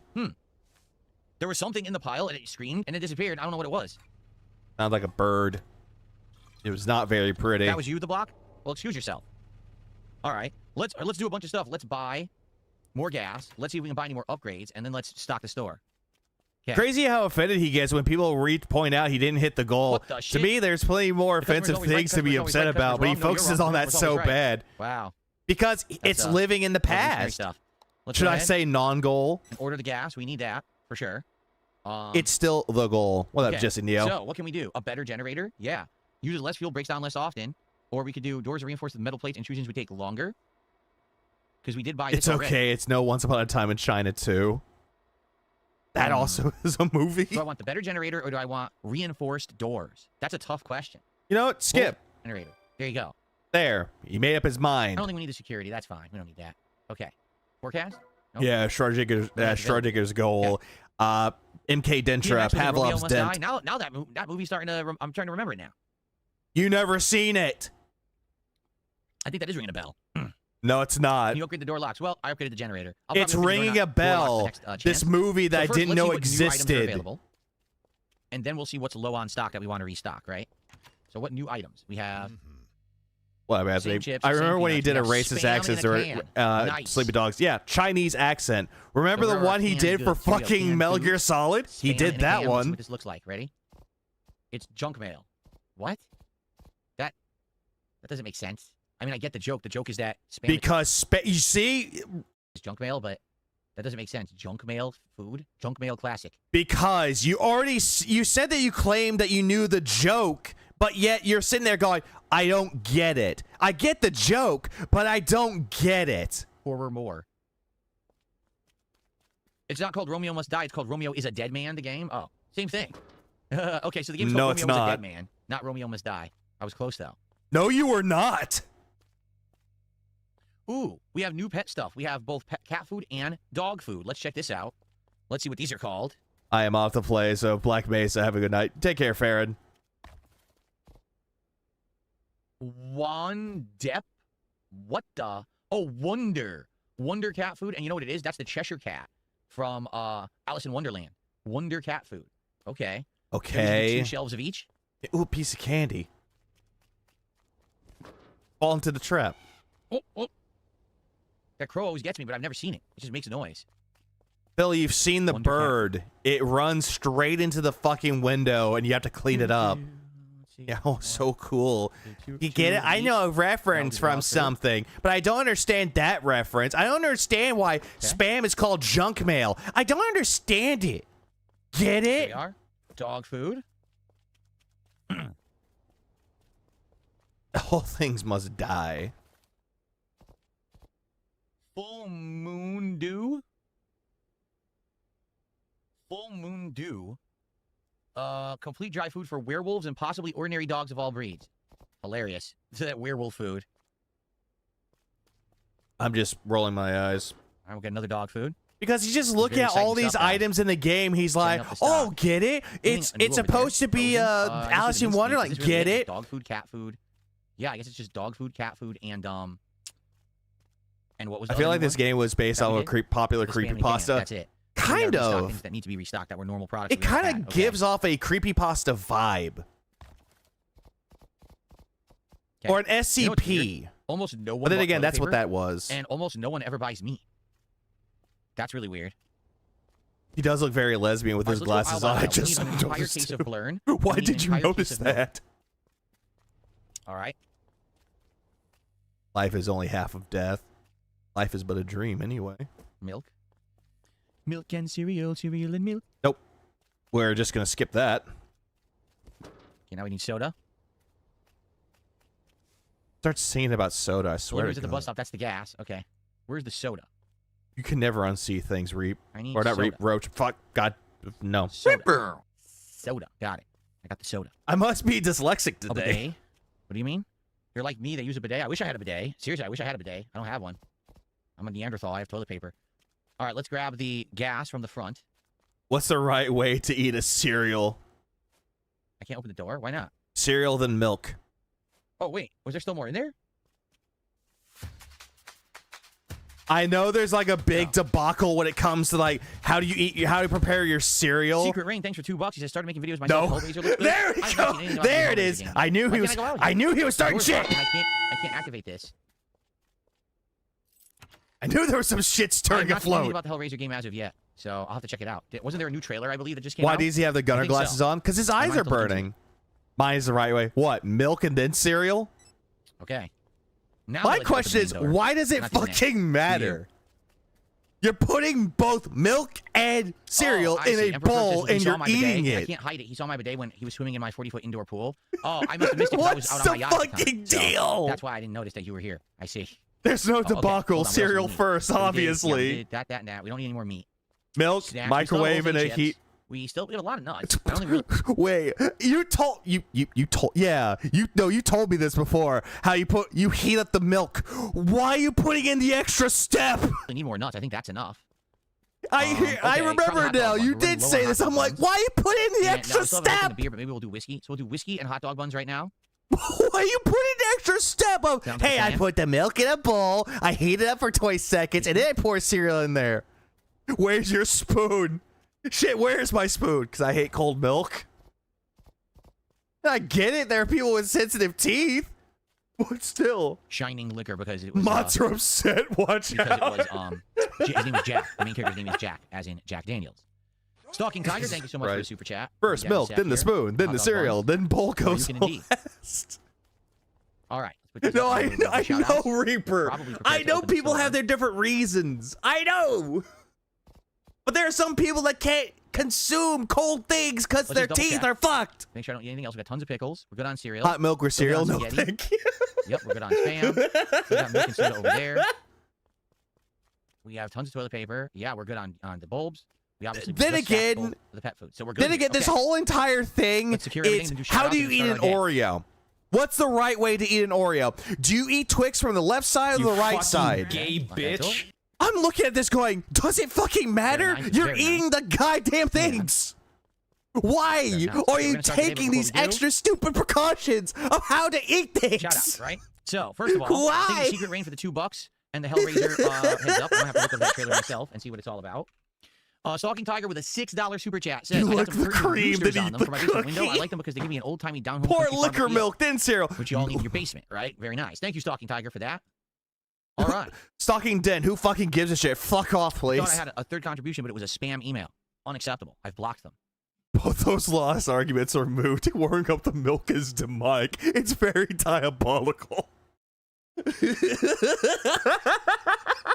[SPEAKER 2] There was something in the pile, and it screamed, and it disappeared. I don't know what it was.
[SPEAKER 3] Sounds like a bird. It was not very pretty.
[SPEAKER 2] That was you, the block? Well, excuse yourself. All right. Let's do a bunch of stuff. Let's buy more gas. Let's see if we can buy any more upgrades, and then let's stock the store. Okay.
[SPEAKER 3] Crazy how offended he gets when people point out he didn't hit the goal.
[SPEAKER 2] What the shit?
[SPEAKER 3] To me, there's plenty more offensive things to be upset about, but he focuses on that so bad.
[SPEAKER 2] Wow.
[SPEAKER 3] Because it's living in the past. Should I say non-goal?
[SPEAKER 2] Order the gas. We need that for sure.
[SPEAKER 3] It's still the goal. What up, Jesse Neo?
[SPEAKER 2] So what can we do? A better generator? Yeah. Uses less fuel, breaks down less often. Or we could do doors are reinforced with metal plates. Intrusions would take longer. Because we did buy this
[SPEAKER 3] It's okay.
[SPEAKER 2] already.
[SPEAKER 3] It's no Once Upon a Time in China 2. That also is a movie.
[SPEAKER 2] Do I want the better generator or do I want reinforced doors? That's a tough question.
[SPEAKER 3] You know what? Skip.
[SPEAKER 2] Generator. There you go.
[SPEAKER 3] There. He made up his
[SPEAKER 2] I
[SPEAKER 3] mind.
[SPEAKER 2] don't think we need the security. That's fine. We don't need that. Okay. Forecast? Nope.
[SPEAKER 3] Yeah, Schrodinger's goal. MK Dentra, Pavlov's Dent.
[SPEAKER 2] Now that movie's starting to... I'm trying to remember it now.
[SPEAKER 3] You never seen it.
[SPEAKER 2] I think that is ringing a bell.
[SPEAKER 3] No, it's not.
[SPEAKER 2] Can you upgrade the door locks? Well, I upgraded the generator.
[SPEAKER 3] It's ringing a bell. This movie that I didn't know existed.
[SPEAKER 2] And then we'll see what's low on stock that we want to restock, right? So what new items? We have...
[SPEAKER 3] Well, I remember when he did a racist accent or Sleepy Dogs. Yeah, Chinese accent. Remember the one he did for fucking Metal Gear Solid? He did that one.
[SPEAKER 2] What this looks like. Ready? It's junk mail. What? That doesn't make sense. I mean, I get the joke. The joke is that spam
[SPEAKER 3] because you see,
[SPEAKER 2] it's junk mail, but that doesn't make sense. Junk mail food, junk mail classic.
[SPEAKER 3] Because you said that you claimed that you knew the joke, but yet you're sitting there going, I don't get it. I get the joke, but I don't get it.
[SPEAKER 2] Horror more. It's not called Romeo Must Die. It's called Romeo is a Dead Man. The game. Oh, same thing. Okay, so the game's called Romeo is a Dead Man, not Romeo Must Die. I was close though.
[SPEAKER 3] No, you were not.
[SPEAKER 2] Ooh, we have new pet stuff. We have both cat food and dog food. Let's check this out. Let's see what these are called.
[SPEAKER 3] I am off the play, so Black Mesa, have a good night. Take care, Farron.
[SPEAKER 2] What the? Oh, Wonder. Wonder cat food. And you know what it is? That's the Cheshire Cat from Alice in Wonderland. Wonder cat food. Okay.
[SPEAKER 3] Okay.
[SPEAKER 2] 2 shelves of each.
[SPEAKER 3] Ooh, a piece of candy. Fall into the trap.
[SPEAKER 2] Oh. That crow always gets me, but I've never seen it. It just makes a noise.
[SPEAKER 3] Bill, you've seen the bird. It runs straight into the fucking window, and you have to clean it up. Yeah, oh, so cool. You get it? I know a reference from something, but I don't understand that reference. I don't understand why spam is called junk mail. I don't understand it. Get it?
[SPEAKER 2] They are. Dog food.
[SPEAKER 3] All things must die.
[SPEAKER 2] Full Moon Dew. Full Moon Dew. Complete dry food for werewolves and possibly ordinary dogs of all breeds. Hilarious. That werewolf food.
[SPEAKER 3] I'm just rolling my eyes.
[SPEAKER 2] All right, we'll get another dog food.
[SPEAKER 3] Because he's just looking at all these items in the game. He's like, oh, get it? It's supposed to be Alice in Wonderland. Get it?
[SPEAKER 2] Dog food, cat food. Yeah, I guess it's just dog food, cat food, and what was?
[SPEAKER 3] I feel like this game was based on a popular creepypasta.
[SPEAKER 2] That's it.
[SPEAKER 3] Kind of.
[SPEAKER 2] Things that need to be restocked that were normal products.
[SPEAKER 3] It kind of gives off a creepypasta vibe. Okay. Or an SCP.
[SPEAKER 2] You know, almost no one.
[SPEAKER 3] But then again, that's what that was.
[SPEAKER 2] And almost no one ever buys meat. That's really weird.
[SPEAKER 3] He does look very lesbian with his glasses on. I just noticed. Why did you notice that?
[SPEAKER 2] All right.
[SPEAKER 3] Life is only half of death. Life is but a dream anyway.
[SPEAKER 2] Milk. Milk and cereal, cereal and milk.
[SPEAKER 3] Nope. We're just going to skip that.
[SPEAKER 2] Okay, now we need soda.
[SPEAKER 3] Start singing about soda, I swear.
[SPEAKER 2] At the bus stop, that's the gas. Okay. Where's the soda?
[SPEAKER 3] You can never unsee things, Reap.
[SPEAKER 2] I need
[SPEAKER 3] or not
[SPEAKER 2] soda.
[SPEAKER 3] Reap, Roach. Fuck. God. No.
[SPEAKER 2] Soda. Soda. Got it. I got the soda.
[SPEAKER 3] I must be dyslexic today.
[SPEAKER 2] A bidet? What do you mean? You're like me, they use a bidet. I wish I had a bidet. Seriously, I wish I had a bidet. I don't have one. I'm a Neanderthal. I have toilet paper. All right, let's grab the gas from the front.
[SPEAKER 3] What's the right way to eat a cereal?
[SPEAKER 2] I can't open the door. Why not?
[SPEAKER 3] Cereal, then milk.
[SPEAKER 2] Oh, wait. Was there still more in there?
[SPEAKER 3] I know there's like a big debacle when it comes to like how do you prepare your cereal.
[SPEAKER 2] Secret Rain, thanks for $2. He said started making videos myself.
[SPEAKER 3] No.
[SPEAKER 2] Hellraiser looks good.
[SPEAKER 3] There we go. There it is. I knew he was. I knew he was starting shit.
[SPEAKER 2] I can't activate this.
[SPEAKER 3] I knew there was some shit stirring afloat.
[SPEAKER 2] I'm not about the Hellraiser game as of yet, so I'll have to check it out. Wasn't there a new trailer, I believe, that just came
[SPEAKER 3] Why
[SPEAKER 2] out?
[SPEAKER 3] does he have the gunner glasses on? Because his eyes are burning. Mine is the right way. What? Milk and then cereal?
[SPEAKER 2] Okay. Now
[SPEAKER 3] my question is, why does it fucking matter? You're putting both milk and cereal in a bowl and you're eating it.
[SPEAKER 2] I can't hide it. He saw my bidet when he was swimming in my 40-foot indoor pool. Oh, I must have missed it because I was out on my yacht.
[SPEAKER 3] What's the fucking deal?
[SPEAKER 2] So that's why I didn't notice that you were here. I see.
[SPEAKER 3] There's no debacle.
[SPEAKER 2] Okay.
[SPEAKER 3] Cereal first, obviously.
[SPEAKER 2] That. We don't need any more meat.
[SPEAKER 3] Milk,
[SPEAKER 2] Snacks,
[SPEAKER 3] microwave, and a heat.
[SPEAKER 2] We still have a lot of nuts. I only really...
[SPEAKER 3] Wait, you told me this before. How you heat up the milk. Why are you putting in the extra step?
[SPEAKER 2] We need more nuts. I think that's enough.
[SPEAKER 3] I remember now. You did say this. I'm like, why you put in the extra step?
[SPEAKER 2] Beer, but maybe we'll do whiskey. So we'll do whiskey and hot dog buns right now.
[SPEAKER 3] Why you put in the extra step of? Hey, I put the milk in a bowl. I heat it up for 20 seconds, and then I pour cereal in there. Where's your spoon? Shit, where's my spoon? Because I hate cold milk. I get it. There are people with sensitive teeth. But still.
[SPEAKER 2] Shining liquor because it was...
[SPEAKER 3] Mods are upset. Watch out.
[SPEAKER 2] Because it was, his name is Jack. The main character's name is Jack, as in Jack Daniels. Stalking Tiger, thank you so much for the super chat.
[SPEAKER 3] First milk, then the spoon, then the cereal, then bowl goes last.
[SPEAKER 2] All right.
[SPEAKER 3] No, I know, Reaper. I know people have their different reasons. I know. But there are some people that can't consume cold things because their teeth are fucked.
[SPEAKER 2] Make sure I don't eat anything else. We got tons of pickles. We're good on cereal.
[SPEAKER 3] Hot milk or cereal? No, thank you.
[SPEAKER 2] Yep, we're good on Spam. We got milk and soda over there. We have tons of toilet paper. Yeah, we're good on the bulbs. We obviously
[SPEAKER 3] then again,
[SPEAKER 2] the pet food. So we're good.
[SPEAKER 3] Then again, this whole entire thing is how do you eat an Oreo? What's the right way to eat an Oreo? Do you eat Twix from the left side or the right side?
[SPEAKER 4] Gay bitch.
[SPEAKER 3] I'm looking at this going, does it fucking matter? You're eating the goddamn things. Why are you taking these extra stupid precautions of how to eat things?
[SPEAKER 2] Shout out, right? So, first of all, I think Secret Rain for the $2 and the Hellraiser heads up. I'm gonna have to look at that trailer myself and see what it's all about. Stalking Tiger with a $6 super chat says,
[SPEAKER 3] I got some cream that
[SPEAKER 2] on them for my basement window. I like them because they give me an old-timey down-home
[SPEAKER 3] pour liquor milk, then cereal.
[SPEAKER 2] Which you all need in your basement, right? Very nice. Thank you, Stalking Tiger, for that. All right.
[SPEAKER 3] Stalking Den, who fucking gives a shit? Fuck off, please.
[SPEAKER 2] I thought I had a third contribution, but it was a spam email. Unacceptable. I've blocked them.
[SPEAKER 3] Both those last arguments are moved. Warming up the milk is demonic. It's very diabolical.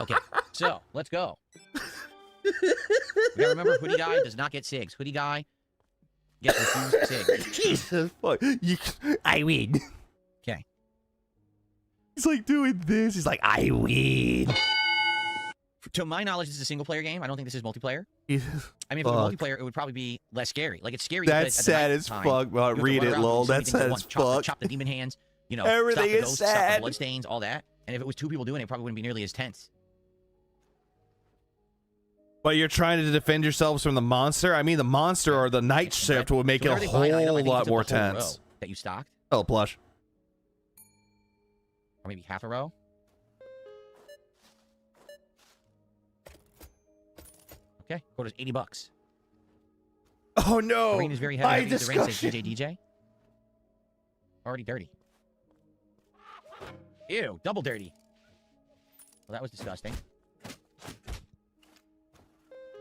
[SPEAKER 2] Okay, so let's go. We gotta remember, Hoodie Guy does not get SIGs. Hoodie Guy gets refused SIGs.
[SPEAKER 3] Jesus fuck. I win.
[SPEAKER 2] Okay.
[SPEAKER 3] He's like doing this. He's like, I win.
[SPEAKER 2] To my knowledge, this is a single-player game. I don't think this is multiplayer. I mean, if it was multiplayer, it would probably be less scary. Like, it's scary.
[SPEAKER 3] That's sad as fuck. Well, read it, lol. That's sad as fuck.
[SPEAKER 2] Chop the demon hands. You know,
[SPEAKER 3] everything
[SPEAKER 2] stop the
[SPEAKER 3] is
[SPEAKER 2] ghosts,
[SPEAKER 3] sad.
[SPEAKER 2] Stop the bloodstains, all that. And if it was two people doing it, it probably wouldn't be nearly as tense.
[SPEAKER 3] But you're trying to defend yourselves from the monster? I mean, the monster or the night shift would make it a whole lot more tense.
[SPEAKER 2] That you stocked?
[SPEAKER 3] Oh, plush.
[SPEAKER 2] Or maybe half a row? Okay, quota's $80.
[SPEAKER 3] Oh no!
[SPEAKER 2] Marine is very heavy. The rain says DJ. Already dirty. Ew, double dirty. Well, that was disgusting.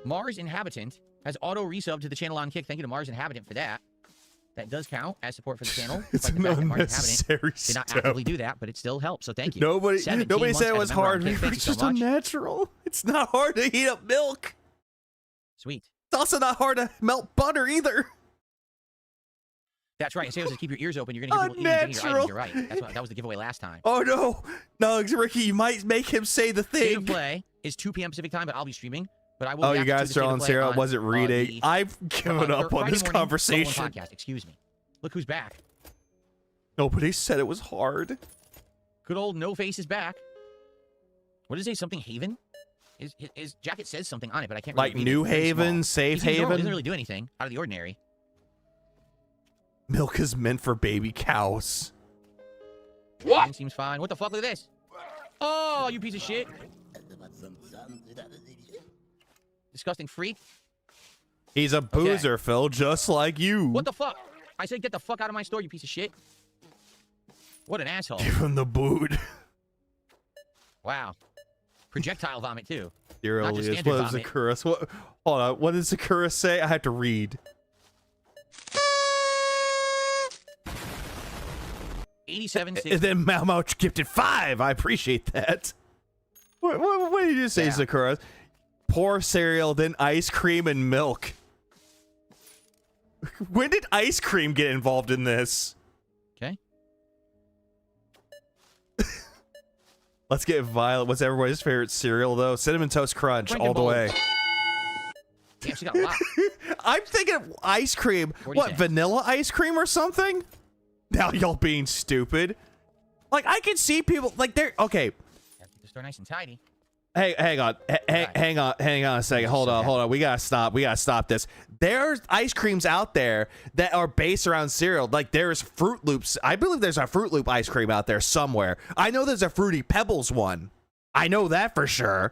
[SPEAKER 2] Mars Inhabitant has auto resub to the channel on Kick. Thank you to Mars Inhabitant for that. That does count as support for the channel.
[SPEAKER 3] It's an unnecessary
[SPEAKER 2] step. Did not actively do that, but it still helps. So thank you.
[SPEAKER 3] Nobody said it was hard. It's just unnatural. It's not hard to heat up milk.
[SPEAKER 2] Sweet.
[SPEAKER 3] It's also not hard to melt butter either.
[SPEAKER 2] That's right. And says keep your ears open. You're gonna give people your items. You're right. That was the giveaway last time.
[SPEAKER 3] Oh no, no, Ricky, you might make him say the thing.
[SPEAKER 2] State of play is 2 p.m. Pacific time, but I'll be streaming. But I will.
[SPEAKER 3] Oh, you guys are on Sarah. I wasn't reading. I've given up on this conversation.
[SPEAKER 2] Podcast. Excuse me. Look who's back.
[SPEAKER 3] Nobody said it was hard.
[SPEAKER 2] Good old No Face is back. What does it say? Something Haven? His jacket says something on it, but I can't really read
[SPEAKER 3] New
[SPEAKER 2] it.
[SPEAKER 3] Haven, Safe Haven.
[SPEAKER 2] It doesn't really do anything out of the ordinary.
[SPEAKER 3] Milk is meant for baby cows.
[SPEAKER 2] What? Seems fine. What the fuck? Look at this. Oh, you piece of shit. Disgusting freak.
[SPEAKER 3] He's a boozer, Phil, just like you.
[SPEAKER 2] What the fuck? I said get the fuck out of my store, you piece of shit. What an asshole.
[SPEAKER 3] Give him the boot.
[SPEAKER 2] Wow. Projectile vomit, too.
[SPEAKER 3] Dear
[SPEAKER 2] Not just
[SPEAKER 3] Elias,
[SPEAKER 2] standard
[SPEAKER 3] what does
[SPEAKER 2] vomit.
[SPEAKER 3] Sakura... Hold on, what does Sakura say? I have to read.
[SPEAKER 2] 87.
[SPEAKER 3] And then Mau gifted 5. I appreciate that. What did you say, Sakura? Pour cereal, then ice cream and milk. When did ice cream get involved in this?
[SPEAKER 2] Okay.
[SPEAKER 3] Let's get Violet. What's everybody's favorite cereal, though? Cinnamon Toast Crunch, all the way.
[SPEAKER 2] Damn, she got a lot.
[SPEAKER 3] I'm thinking of ice cream.
[SPEAKER 2] 40
[SPEAKER 3] What,
[SPEAKER 2] cents.
[SPEAKER 3] vanilla ice cream or something? Now y'all being stupid. Like, I can see people, like, they're... Okay.
[SPEAKER 2] Gotta keep the store nice and tidy.
[SPEAKER 3] Hey, hang on. Hang on a second. Hold on. We gotta stop this. There's ice creams out there that are based around cereal. Like there's Fruit Loops. I believe there's a Fruit Loop ice cream out there somewhere. I know there's a Fruity Pebbles one. I know that for sure.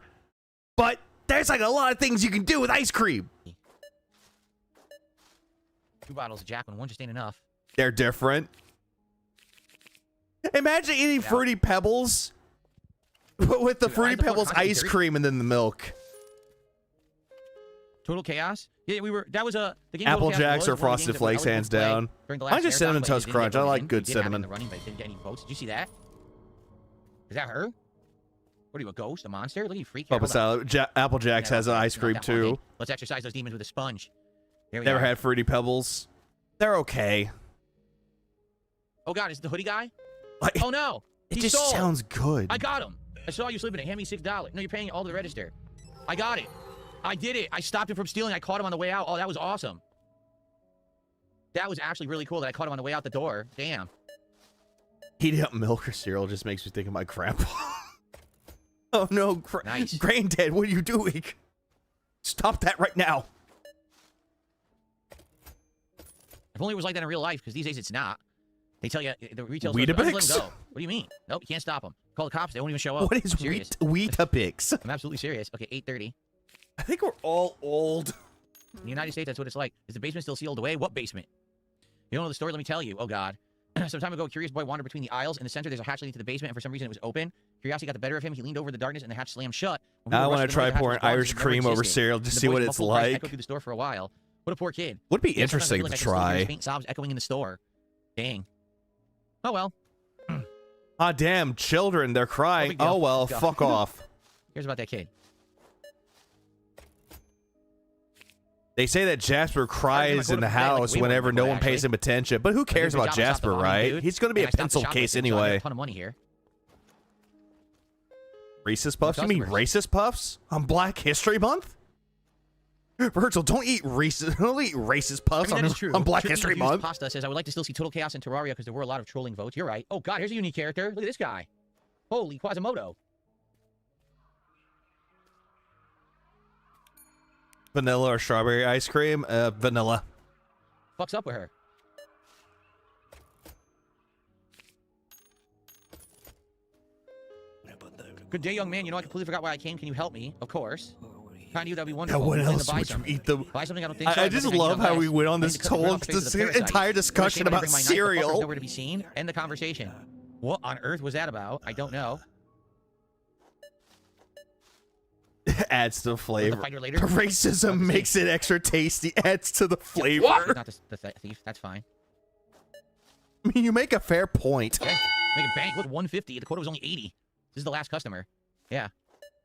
[SPEAKER 3] But there's like a lot of things you can do with ice cream.
[SPEAKER 2] 2 bottles of Jack when one just ain't enough.
[SPEAKER 3] They're different. Imagine eating Fruity Pebbles. With the Fruity Pebbles ice cream and then the milk.
[SPEAKER 2] Total Chaos? Yeah, we were. That was the game.
[SPEAKER 3] Apple
[SPEAKER 2] Total Chaos
[SPEAKER 3] Jacks
[SPEAKER 2] was
[SPEAKER 3] or
[SPEAKER 2] one of the
[SPEAKER 3] Frosted
[SPEAKER 2] games that
[SPEAKER 3] Flakes,
[SPEAKER 2] I would
[SPEAKER 3] hands
[SPEAKER 2] play
[SPEAKER 3] down.
[SPEAKER 2] during the
[SPEAKER 3] I
[SPEAKER 2] last
[SPEAKER 3] just
[SPEAKER 2] marathon,
[SPEAKER 3] Cinnamon
[SPEAKER 2] but it
[SPEAKER 3] Toast
[SPEAKER 2] didn't
[SPEAKER 3] Crunch.
[SPEAKER 2] get
[SPEAKER 3] I
[SPEAKER 2] voted
[SPEAKER 3] like
[SPEAKER 2] in.
[SPEAKER 3] good
[SPEAKER 2] We did have it in
[SPEAKER 3] cinnamon.
[SPEAKER 2] the running, but it didn't get any votes. Did you see that? Is that her? What are you, a ghost? A monster? Look at you, freak. Here,
[SPEAKER 3] Papa
[SPEAKER 2] hold on.
[SPEAKER 3] Salad. Apple Jacks has an
[SPEAKER 2] okay,
[SPEAKER 3] ice
[SPEAKER 2] not
[SPEAKER 3] cream
[SPEAKER 2] that one,
[SPEAKER 3] too.
[SPEAKER 2] okay. Let's exercise those demons with a sponge. There we
[SPEAKER 3] Never
[SPEAKER 2] are.
[SPEAKER 3] had Fruity Pebbles. They're okay.
[SPEAKER 2] Oh god, is it the hoodie guy?
[SPEAKER 3] Like,
[SPEAKER 2] Oh no!
[SPEAKER 3] it
[SPEAKER 2] He
[SPEAKER 3] just
[SPEAKER 2] stole.
[SPEAKER 3] sounds good.
[SPEAKER 2] I got him. I saw you slipping it. Hand me $6. No, you're paying all to the register. I got it. I did it. I stopped him from stealing. I caught him on the way out. Oh, that was awesome. That was actually really cool that I caught him on the way out the door. Damn.
[SPEAKER 3] Heating up milk or cereal just makes me think of my grandpa. Oh no,
[SPEAKER 2] Nice.
[SPEAKER 3] Granddad, what are you doing? Stop that right now.
[SPEAKER 2] If only it was like that in real life, because these days it's not. They tell you, the retail stores,
[SPEAKER 3] Weetabix?
[SPEAKER 2] let them go. What do you mean? Nope, you can't stop them. Call the cops. They won't even show up.
[SPEAKER 3] What is
[SPEAKER 2] I'm serious.
[SPEAKER 3] Weetabix?
[SPEAKER 2] I'm absolutely serious. Okay, 8:30.
[SPEAKER 3] I think we're all old.
[SPEAKER 2] In the United States, that's what it's like. Is the basement still sealed away? What basement? You don't know the story? Let me tell you. Oh, God. Some time ago, a curious boy wandered between the aisles. In the center, there's a hatch leading to the basement, and for some reason, it was open. Curiosity got the better of him. He leaned over the darkness, and the hatch slammed shut.
[SPEAKER 3] Now I want to try pouring Irish cream over cereal to see what it's like.
[SPEAKER 2] Echoed through the store for a while. What a poor kid.
[SPEAKER 3] Would be
[SPEAKER 2] Yeah, sometimes I
[SPEAKER 3] interesting
[SPEAKER 2] feel
[SPEAKER 3] to
[SPEAKER 2] like I can still hear his
[SPEAKER 3] try.
[SPEAKER 2] faint sobs echoing in the store. Dang. Oh, well.
[SPEAKER 3] Ah, damn, children, they're crying.
[SPEAKER 2] big deal.
[SPEAKER 3] Oh, well,
[SPEAKER 2] Let's go.
[SPEAKER 3] fuck off.
[SPEAKER 2] Here's about that kid.
[SPEAKER 3] They say that Jasper cries in the house whenever no one pays him attention, but who cares about Jasper, right? He's going to be a pencil case anyway.
[SPEAKER 2] A ton of money here.
[SPEAKER 3] Reese's Puffs? You mean Racist Puffs? On Black History Month? Virgil, don't eat Reese's Puffs
[SPEAKER 2] that is true.
[SPEAKER 3] on Black
[SPEAKER 2] Tricky
[SPEAKER 3] History
[SPEAKER 2] Infused
[SPEAKER 3] Month.
[SPEAKER 2] Pasta says, I would like to still see Total Chaos and Terraria because there were a lot of trolling votes. You're right. Oh, God, here's a unique character. Look at this guy. Holy Quasimodo.
[SPEAKER 3] Vanilla or strawberry ice cream? Vanilla.
[SPEAKER 2] Fuck's up with her. Good day, young man. You know, I completely forgot why I came. Can you help me? Of course. Kind of you, that'd be wonderful.
[SPEAKER 3] Now, what
[SPEAKER 2] I'm willing
[SPEAKER 3] else
[SPEAKER 2] to buy
[SPEAKER 3] would you
[SPEAKER 2] something.
[SPEAKER 3] eat the...
[SPEAKER 2] Buy something I don't think so.
[SPEAKER 3] I just love how we went on this
[SPEAKER 2] I need to cut the
[SPEAKER 3] whole
[SPEAKER 2] off the face of the parasite.
[SPEAKER 3] entire discussion
[SPEAKER 2] What a shame I
[SPEAKER 3] about
[SPEAKER 2] didn't bring my knife. The fucker's
[SPEAKER 3] cereal.
[SPEAKER 2] nowhere to be seen. End the conversation. What on earth was that about? I don't know.
[SPEAKER 3] Adds to the flavor.
[SPEAKER 2] Fight her later?
[SPEAKER 3] Racism makes it extra tasty. Adds to the flavor.
[SPEAKER 2] What? Not the thief. That's fine.
[SPEAKER 3] I mean, you make a fair point.
[SPEAKER 2] Okay. Make a bank. Look, 150. The quota was only 80. This is the last customer. Yeah.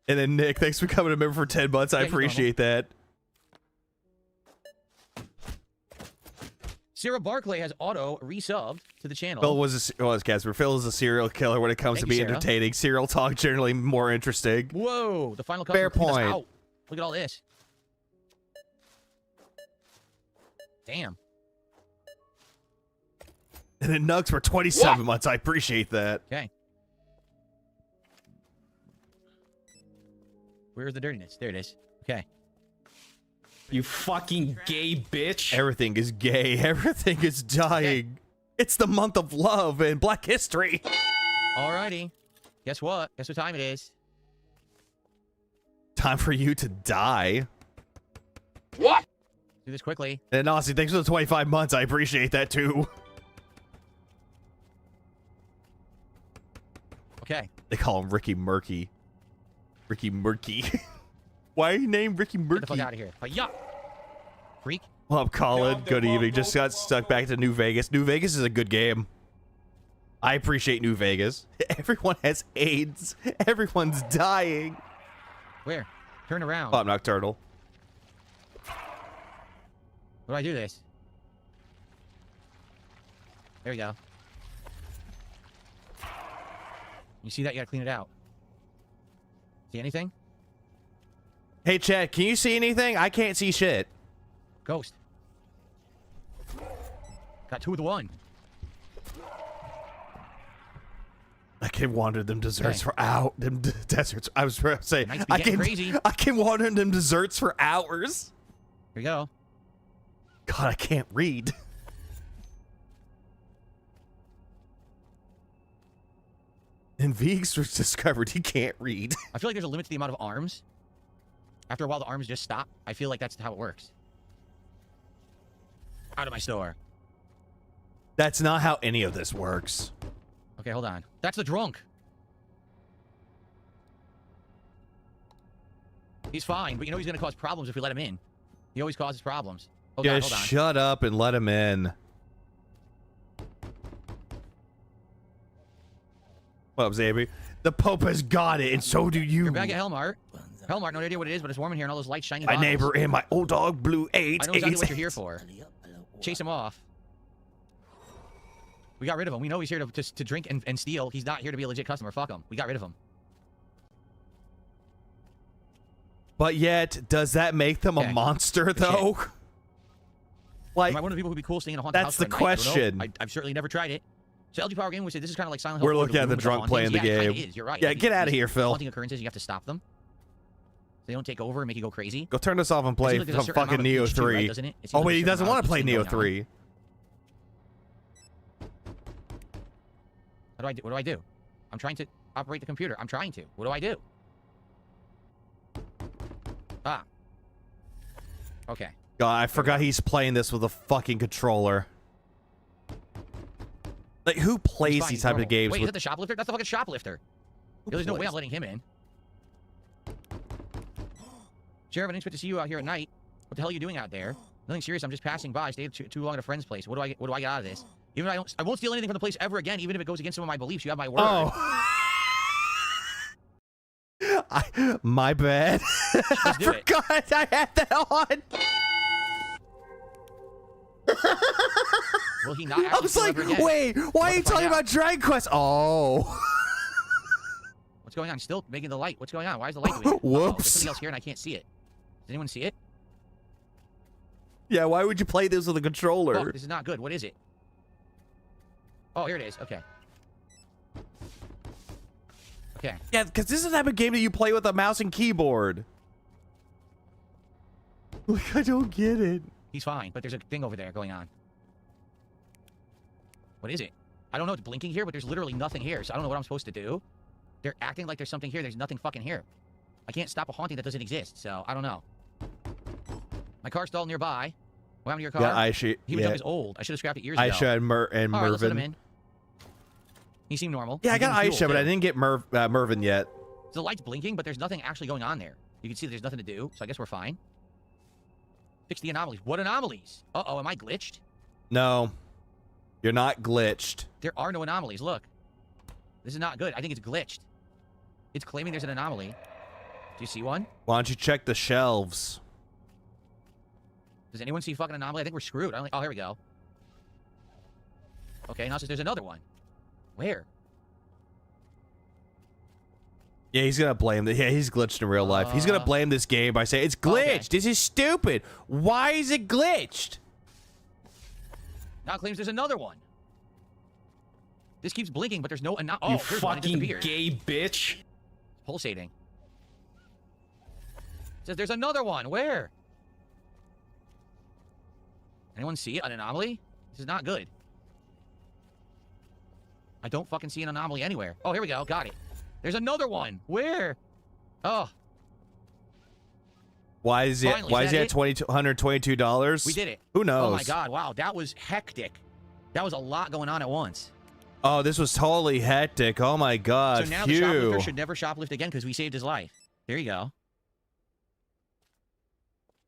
[SPEAKER 3] And then Nick, thanks for coming a member for 10 months. I
[SPEAKER 2] Yeah, he's normal.
[SPEAKER 3] appreciate that.
[SPEAKER 2] Sarah Barclay has auto resubbed to the channel.
[SPEAKER 3] Phil was Casper. Phil is a serial killer when it comes
[SPEAKER 2] Thank
[SPEAKER 3] to
[SPEAKER 2] you,
[SPEAKER 3] be
[SPEAKER 2] Sarah.
[SPEAKER 3] entertaining. Serial talk generally more interesting.
[SPEAKER 2] Whoa, the final customer.
[SPEAKER 3] Fair
[SPEAKER 2] cleaned us
[SPEAKER 3] point.
[SPEAKER 2] out. Look at all this. Damn.
[SPEAKER 3] And then Nugs for 27 months. I appreciate that.
[SPEAKER 2] Okay. Where's the dirtiness? There it is. Okay.
[SPEAKER 4] You fucking gay bitch.
[SPEAKER 3] Everything is gay. Everything is dying. It's the month of love and Black History.
[SPEAKER 2] Alrighty. Guess what? Guess what time it is?
[SPEAKER 3] Time for you to die.
[SPEAKER 2] What? Do this quickly.
[SPEAKER 3] And honestly, thanks for the 25 months. I appreciate that too.
[SPEAKER 2] Okay.
[SPEAKER 3] They call him Ricky Murky. Ricky Murky. Why are you named Ricky Murky?
[SPEAKER 2] Get the fuck out of here. Hi-ya! Freak.
[SPEAKER 3] Well, I'm Colin. Good evening. Just got stuck back to New Vegas. New Vegas is a good game. I appreciate New Vegas. Everyone has AIDS. Everyone's dying.
[SPEAKER 2] Where? Turn around.
[SPEAKER 3] Pop Nocturnal.
[SPEAKER 2] What do I do this? There we go. You see that? You gotta clean it out. See anything?
[SPEAKER 3] Hey, Chad, can you see anything? I can't see shit.
[SPEAKER 2] Ghost. Got 2 with 1.
[SPEAKER 3] I can wander them desserts for them deserts. I was about to say
[SPEAKER 2] I
[SPEAKER 3] can wander them desserts for hours.
[SPEAKER 2] Here we go.
[SPEAKER 3] God, I can't read. And Veeks was discovered he can't read.
[SPEAKER 2] I feel like there's a limit to the amount of arms. After a while, the arms just stop. I feel like that's how it works. Out of my store.
[SPEAKER 3] That's not how any of this works.
[SPEAKER 2] Okay, hold on. That's the drunk. He's fine, but you know he's going to cause problems if we let him in. He always causes problems. Oh, God,
[SPEAKER 3] Just
[SPEAKER 2] hold on.
[SPEAKER 3] shut up and let him in. What up, Zaby? The Pope has got it, and so do you.
[SPEAKER 2] You're back at Hellmart. Hellmart, no idea what it is, but it's warm in here and all those lights shining.
[SPEAKER 3] My neighbor and my old dog, Blue 8.
[SPEAKER 2] I know exactly what you're here for. Chase him off. We got rid of him. We know he's here to drink and steal. He's not here to be a legit customer. Fuck him. We got rid of him.
[SPEAKER 3] But yet, does that make them a monster, though? Like,
[SPEAKER 2] am I one of the people who'd be cool staying in a haunted house?
[SPEAKER 3] That's the question.
[SPEAKER 2] I've certainly never tried it. So LG Power Gaming would say this is kind of like Silent Hill.
[SPEAKER 3] We're looking at the drunk playing the game.
[SPEAKER 2] It is. You're right.
[SPEAKER 3] Yeah, get out of here, Phil.
[SPEAKER 2] Haunting occurrences, you have to stop them. So they don't take over and make you go crazy.
[SPEAKER 3] Go turn this off and play some fucking Neo 3.
[SPEAKER 2] Right, doesn't it?
[SPEAKER 3] Oh, wait, he doesn't want to play Neo 3.
[SPEAKER 2] What do I do? I'm trying to operate the computer. I'm trying to. What do I do? Ah. Okay.
[SPEAKER 3] God, I forgot he's playing this with a fucking controller. Like, who plays these type of games?
[SPEAKER 2] Wait, is that the shoplifter? That's the fucking shoplifter. There's no way I'm letting him in. Sheriff, I didn't expect to see you out here at night. What the hell are you doing out there? Nothing serious. I'm just passing by. Stayed too long at a friend's place. What do I get out of this? Even if I won't steal anything from the place ever again, even if it goes against some of my beliefs. You have my word.
[SPEAKER 3] Oh. My bad. I forgot I had that on.
[SPEAKER 2] Will he not actually
[SPEAKER 3] I was like, wait, why are you talking about Dragon Quest? Oh.
[SPEAKER 2] What's going on? Still making the light. What's going on? Why is the light doing it?
[SPEAKER 3] Whoops.
[SPEAKER 2] There's something else here and I can't see it. Does anyone see it?
[SPEAKER 3] Yeah, why would you play this with a controller?
[SPEAKER 2] Oh, this is not good. What is it? Oh, here it is. Okay. Okay.
[SPEAKER 3] Yeah, because this is the type of game that you play with a mouse and keyboard. Like, I don't get it.
[SPEAKER 2] He's fine, but there's a thing over there going on. What is it? I don't know. It's blinking here, but there's literally nothing here, so I don't know what I'm supposed to do. They're acting like there's something here. There's nothing fucking here. I can't stop a haunting that doesn't exist, so I don't know. My car's stalled nearby. What happened to your car?
[SPEAKER 3] Yeah, Aisha.
[SPEAKER 2] He was up as old. I should have scrapped it years ago.
[SPEAKER 3] Aisha and Mervin.
[SPEAKER 2] Let's let him in. He seemed normal.
[SPEAKER 3] Yeah, I got Aisha, but I didn't get Mervin yet.
[SPEAKER 2] The light's blinking, but there's nothing actually going on there. You can see there's nothing to do, so I guess we're fine. Fix the anomalies. What anomalies? Uh-oh, am I glitched?
[SPEAKER 3] No. You're not glitched.
[SPEAKER 2] There are no anomalies. Look. This is not good. I think it's glitched. It's claiming there's an anomaly. Do you see one?
[SPEAKER 3] Why don't you check the shelves?
[SPEAKER 2] Does anyone see fucking anomaly? I think we're screwed. Oh, here we go. Okay, now it says there's another one. Where?
[SPEAKER 3] Yeah, he's gonna blame yeah, he's glitched in real life. He's gonna blame this game by saying it's glitched. Okay. This is stupid. Why is it glitched?
[SPEAKER 2] Now it claims there's another one. This keeps blinking, but there's no
[SPEAKER 4] you fucking gay bitch.
[SPEAKER 2] Pulsating. It says there's another one. Where? Anyone see an anomaly? This is not good. I don't fucking see an anomaly anywhere. Oh, here we go. Got it. There's another one. Where? Oh.
[SPEAKER 3] Why is he at $2,222?
[SPEAKER 2] We did it.
[SPEAKER 3] Who knows?
[SPEAKER 2] Oh my god, wow, that was hectic. That was a lot going on at once.
[SPEAKER 3] Oh, this was totally hectic. Oh my god.
[SPEAKER 2] So now the shoplifter should never shoplift again because we saved his life. There you go.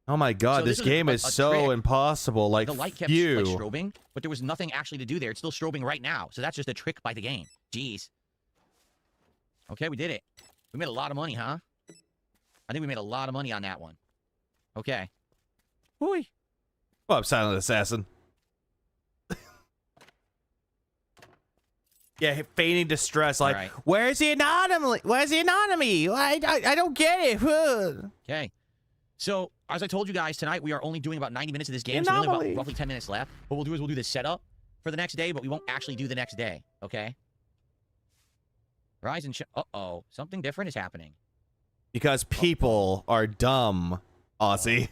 [SPEAKER 3] Oh my god,
[SPEAKER 2] So
[SPEAKER 3] this game is so
[SPEAKER 2] trick.
[SPEAKER 3] impossible. Like,
[SPEAKER 2] the light kept like strobing, but there was nothing actually to do there. It's still strobing right now. So that's just a trick by the game. Jeez. Okay, we did it. We made a lot of money, huh? I think we made a lot of money on that one. Okay. Whoo.
[SPEAKER 3] Oh, I'm Silent Assassin. Yeah, feigning distress. Like,
[SPEAKER 2] right.
[SPEAKER 3] Where's the anonymity? Where's the anonymity? I don't get it.
[SPEAKER 2] Okay. So, as I told you guys, tonight we are only doing about 90 minutes of this game. So we only have about roughly 10 minutes left. What we'll do is we'll do the setup for the next day, but we won't actually do the next day. Okay? Rise and uh-oh. Something different is happening.
[SPEAKER 3] Because people are dumb, Aussie.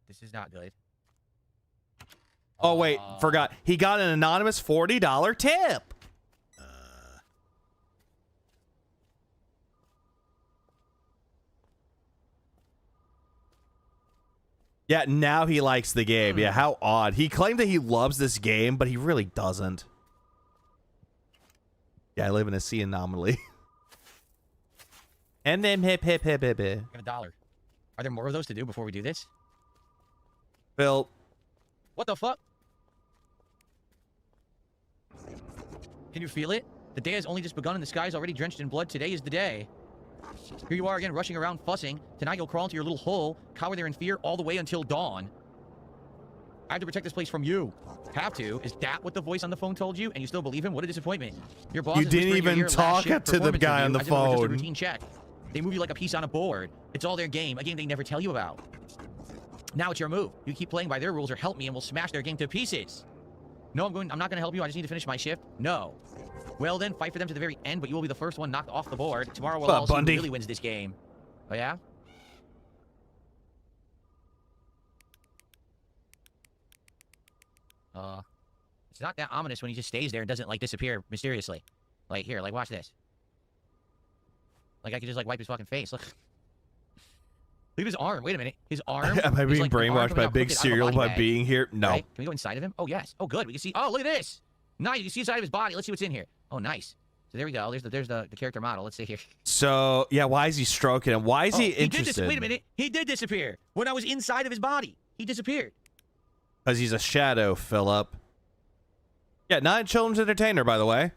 [SPEAKER 2] This is not good.
[SPEAKER 3] Oh, wait. Forgot. He got an anonymous $40 tip. Yeah, now he likes the game. Yeah, how odd. He claimed that he loves this game, but he really doesn't. Yeah, I live in a sea anomaly. And then hip.
[SPEAKER 2] Got $1. Are there more of those to do before we do this?
[SPEAKER 3] Phil.
[SPEAKER 2] What the fuck? Can you feel it? The day has only just begun and the sky is already drenched in blood. Today is the day. Here you are again, rushing around, fussing. Tonight you'll crawl into your little hole, cower there in fear all the way until dawn. I have to protect this place from you. Have to? Is that what the voice on the phone told you? And you still believe him? What a disappointment. Your boss
[SPEAKER 3] You didn't even talk to the guy on the phone.
[SPEAKER 2] Just a routine check. They move you like a piece on a board. It's all their game, a game they never tell you about. Now it's your move. You keep playing by their rules or help me and we'll smash their game to pieces. No, I'm not going to help you. I just need to finish my shift. No. Well then, fight for them to the very end, but you will be the first one knocked off the board. Tomorrow we'll all see who really wins this game. Oh yeah? It's not that ominous when he just stays there and doesn't, like, disappear mysteriously. Like, here, like, watch this. Like, I could just, like, wipe his fucking face. Look. Look at his arm. Wait a minute. His arm.
[SPEAKER 3] Am I being
[SPEAKER 2] like,
[SPEAKER 3] brainwashed by Big Cereal by being here? No.
[SPEAKER 2] Right? Can we go inside of him? Oh, yes. Oh, good. We can see. Oh, look at this. Nice. You can see inside of his body. Let's see what's in here. Oh, nice. So there we go. There's the character model. Let's see here.
[SPEAKER 3] So, yeah, why is he stroking him? Why is he interested?
[SPEAKER 2] Wait a minute. He did disappear. When I was inside of his body, he disappeared.
[SPEAKER 3] Because he's a shadow, Philip. Yeah, not a children's entertainer, by the way.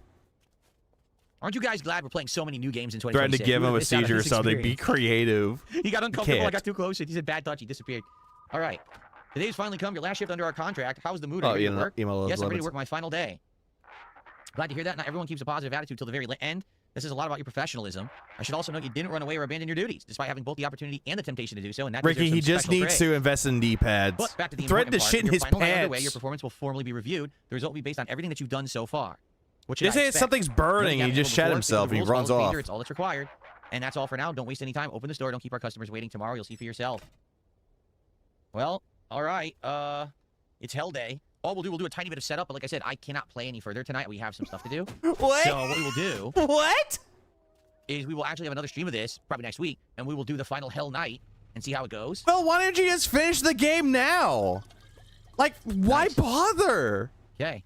[SPEAKER 2] Aren't you guys glad we're playing so many new games in 2026?
[SPEAKER 3] Trying to give him a seizure or something. Be creative.
[SPEAKER 2] He got uncomfortable. I got too close. He said bad touch. He disappeared. All right. The day's finally come. Your last shift under our contract. How's the mood? Are you ready to work? Yes, I'm ready to work my final day. Glad to hear that. Not everyone keeps a positive attitude till the very end. This is a lot about your professionalism. I should also note you didn't run away or abandon your duties, despite having both the opportunity and the temptation to do so. And that
[SPEAKER 3] Ricky, he just needs to invest in D-pads.
[SPEAKER 2] But back to the
[SPEAKER 3] threaten to shit in his pants.
[SPEAKER 2] Underway, your performance will formally be reviewed. The result will be based on everything that you've done so far.
[SPEAKER 3] Just say something's burning. He just shat himself. He runs off.
[SPEAKER 2] It's all that's required. And that's all for now. Don't waste any time. Open the store. Don't keep our customers waiting. Tomorrow you'll see for yourself. Well, all right. It's Hell Day. All we'll do a tiny bit of setup, but like I said, I cannot play any further tonight. We have some stuff to do.
[SPEAKER 3] What?
[SPEAKER 2] So what we will do is we will actually have another stream of this, probably next week, and we will do the final Hell Night and see how it goes.
[SPEAKER 3] Well, why don't you just finish the game now? Like, why bother?
[SPEAKER 2] Okay.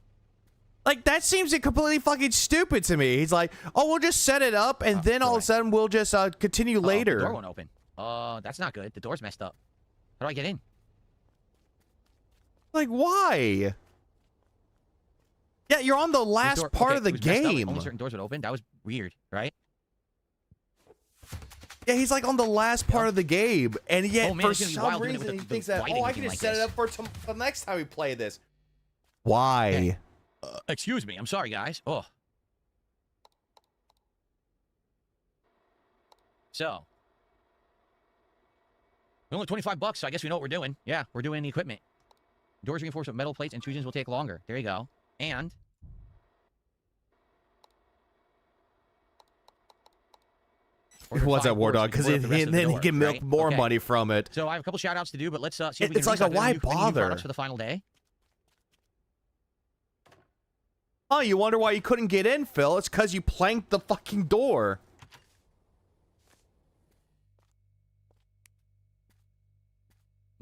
[SPEAKER 3] Like, that seems completely fucking stupid to me. He's like, oh, we'll just set it up, and then all of a sudden we'll just continue later.
[SPEAKER 2] The door won't open. That's not good. The door's messed up. How do I get in?
[SPEAKER 3] Like, why? Yeah, you're on the last part of the game.
[SPEAKER 2] Only certain doors would open. That was weird, right?
[SPEAKER 3] Yeah, he's like on the last part of the game, and yet for some reason he thinks that, oh, I can just set it up for the next time we play this. Why?
[SPEAKER 2] Okay. Excuse me. I'm sorry, guys. Oh. So. Only $25, so I guess we know what we're doing. Yeah, we're doing the equipment. Doors reinforced with metal plates, intrusions will take longer. There you go. And
[SPEAKER 3] what's that, War Dog? Because then he can milk more money from it.
[SPEAKER 2] So I have a couple shout outs to do, but let's see if we can
[SPEAKER 3] it's like, why bother?
[SPEAKER 2] For the final day.
[SPEAKER 3] Oh, you wonder why you couldn't get in, Phil? It's because you planked the fucking door.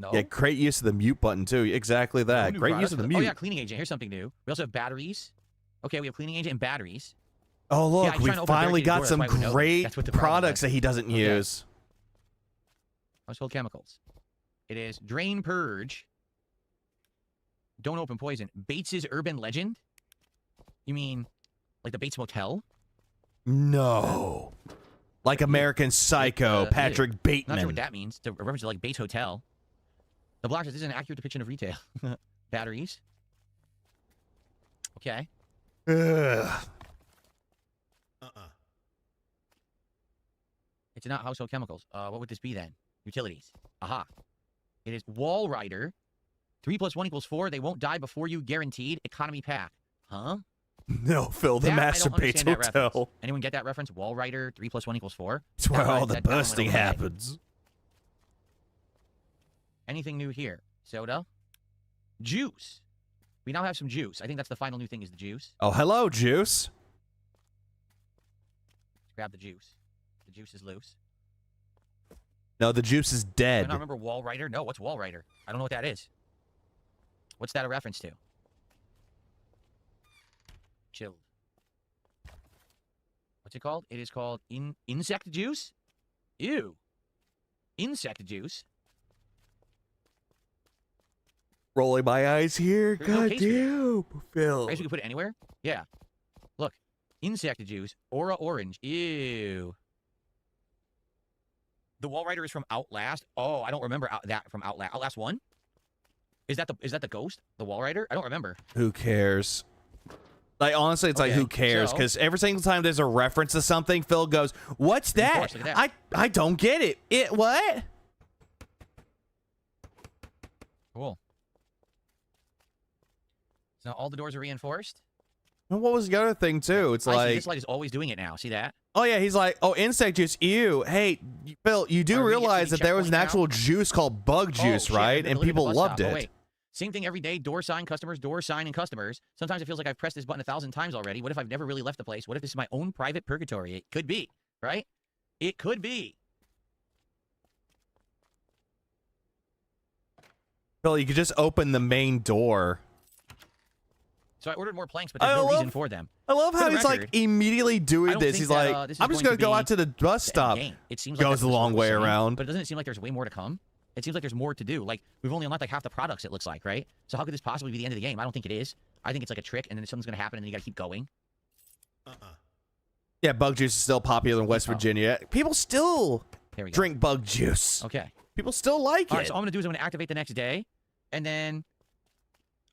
[SPEAKER 2] No.
[SPEAKER 3] Yeah, great use of the mute button too. Exactly that. Great use of the mute.
[SPEAKER 2] Oh yeah, cleaning agent. Here's something new. We also have batteries. Okay, we have cleaning agent and batteries.
[SPEAKER 3] Oh look,
[SPEAKER 2] yeah,
[SPEAKER 3] we finally got some great products that he doesn't use.
[SPEAKER 2] Household chemicals. It is drain purge. Don't open poison. Bates's urban legend. You mean like the Bates Motel?
[SPEAKER 3] No. Like American Psycho, Patrick Bateman.
[SPEAKER 2] Not sure what that means. It's a reference to like Bates Hotel. The block says this is an accurate depiction of retail. Batteries. Okay.
[SPEAKER 3] Ugh.
[SPEAKER 2] It's not household chemicals. What would this be then? Utilities. Aha. It is Wall Rider. 3 + 1 = 4. They won't die before you, guaranteed. Economy pack. Huh?
[SPEAKER 3] No, Phil, the Master Bates Hotel.
[SPEAKER 2] Anyone get that reference? Wall Rider, 3 + 1 = 4.
[SPEAKER 3] That's where all the busting happens.
[SPEAKER 2] Anything new here? Soda? Juice. We now have some juice. I think that's the final new thing is the juice.
[SPEAKER 3] Oh, hello, juice.
[SPEAKER 2] Let's grab the juice. The juice is loose.
[SPEAKER 3] No, the juice is dead.
[SPEAKER 2] I don't remember Wall Rider. No, what's Wall Rider? I don't know what that is. What's that a reference to? Chilled. What's it called? It is called insect juice? Ew. Insect juice?
[SPEAKER 3] Rolling my eyes here. God damn, Phil.
[SPEAKER 2] I guess we could put it anywhere? Yeah. Look. Insect juice. Aura orange. Ew. The Wall Rider is from Outlast. Oh, I don't remember that from Outlast. Outlast 1? Is that the ghost? The Wall Rider? I don't remember.
[SPEAKER 3] Who cares? Like, honestly, it's like, who cares? Because every single time there's a reference to something, Phil goes, what's that? I don't get it. It what?
[SPEAKER 2] Cool. So now all the doors are reinforced?
[SPEAKER 3] And what was the other thing, too? It's like...
[SPEAKER 2] This light is always doing it now. See that?
[SPEAKER 3] Oh, yeah, he's like, oh, insect juice, ew. Hey, Phil, you do realize that there was an actual juice called bug juice, right? And people loved it.
[SPEAKER 2] Wait. Same thing every day. Door sign, customers, door sign, and customers. Sometimes it feels like I've pressed this button 1,000 times already. What if I've never really left the place? What if this is my own private purgatory? It could be, right? It could be.
[SPEAKER 3] Phil, you could just open the main door.
[SPEAKER 2] So I ordered more planks, but there's no reason for them.
[SPEAKER 3] I love how he's like immediately doing this. He's like, I'm just going to go out to the bus stop.
[SPEAKER 2] It seems
[SPEAKER 3] like goes the long way around.
[SPEAKER 2] But doesn't it seem like there's way more to come? It seems like there's more to do. Like, we've only unlocked like half the products, it looks like, right? So how could this possibly be the end of the game? I don't think it is. I think it's like a trick, and then something's going to happen, and then you got to keep going.
[SPEAKER 3] Yeah, bug juice is still popular in West Virginia. People still drink bug juice.
[SPEAKER 2] Okay.
[SPEAKER 3] People still like it.
[SPEAKER 2] All right, so all I'm going to do is I'm going to activate the next day, and then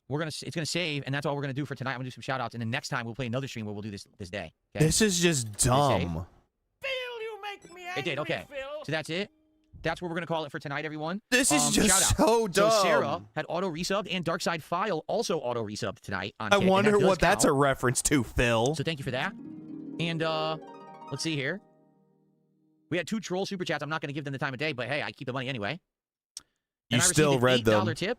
[SPEAKER 2] it's going to save, and that's all we're going to do for tonight. I'm going to do some shout-outs, and then next time we'll play another stream where we'll do this day. Okay?
[SPEAKER 3] This is just dumb.
[SPEAKER 1] Phil, you make me angry,
[SPEAKER 2] It did, okay.
[SPEAKER 1] Phil.
[SPEAKER 2] So that's it. That's what we're going to call it for tonight, everyone.
[SPEAKER 3] This is just so dumb.
[SPEAKER 2] So Sarah had auto-resubbed, and Darkside File also auto-resubbed tonight on
[SPEAKER 3] I
[SPEAKER 2] Kick,
[SPEAKER 3] wonder what that's a reference to, Phil.
[SPEAKER 2] So thank you for that. And let's see here. We had 2 troll super chats. I'm not going to give them the time of day, but hey, I keep the money anyway.
[SPEAKER 3] You still read them.
[SPEAKER 2] $8 tip.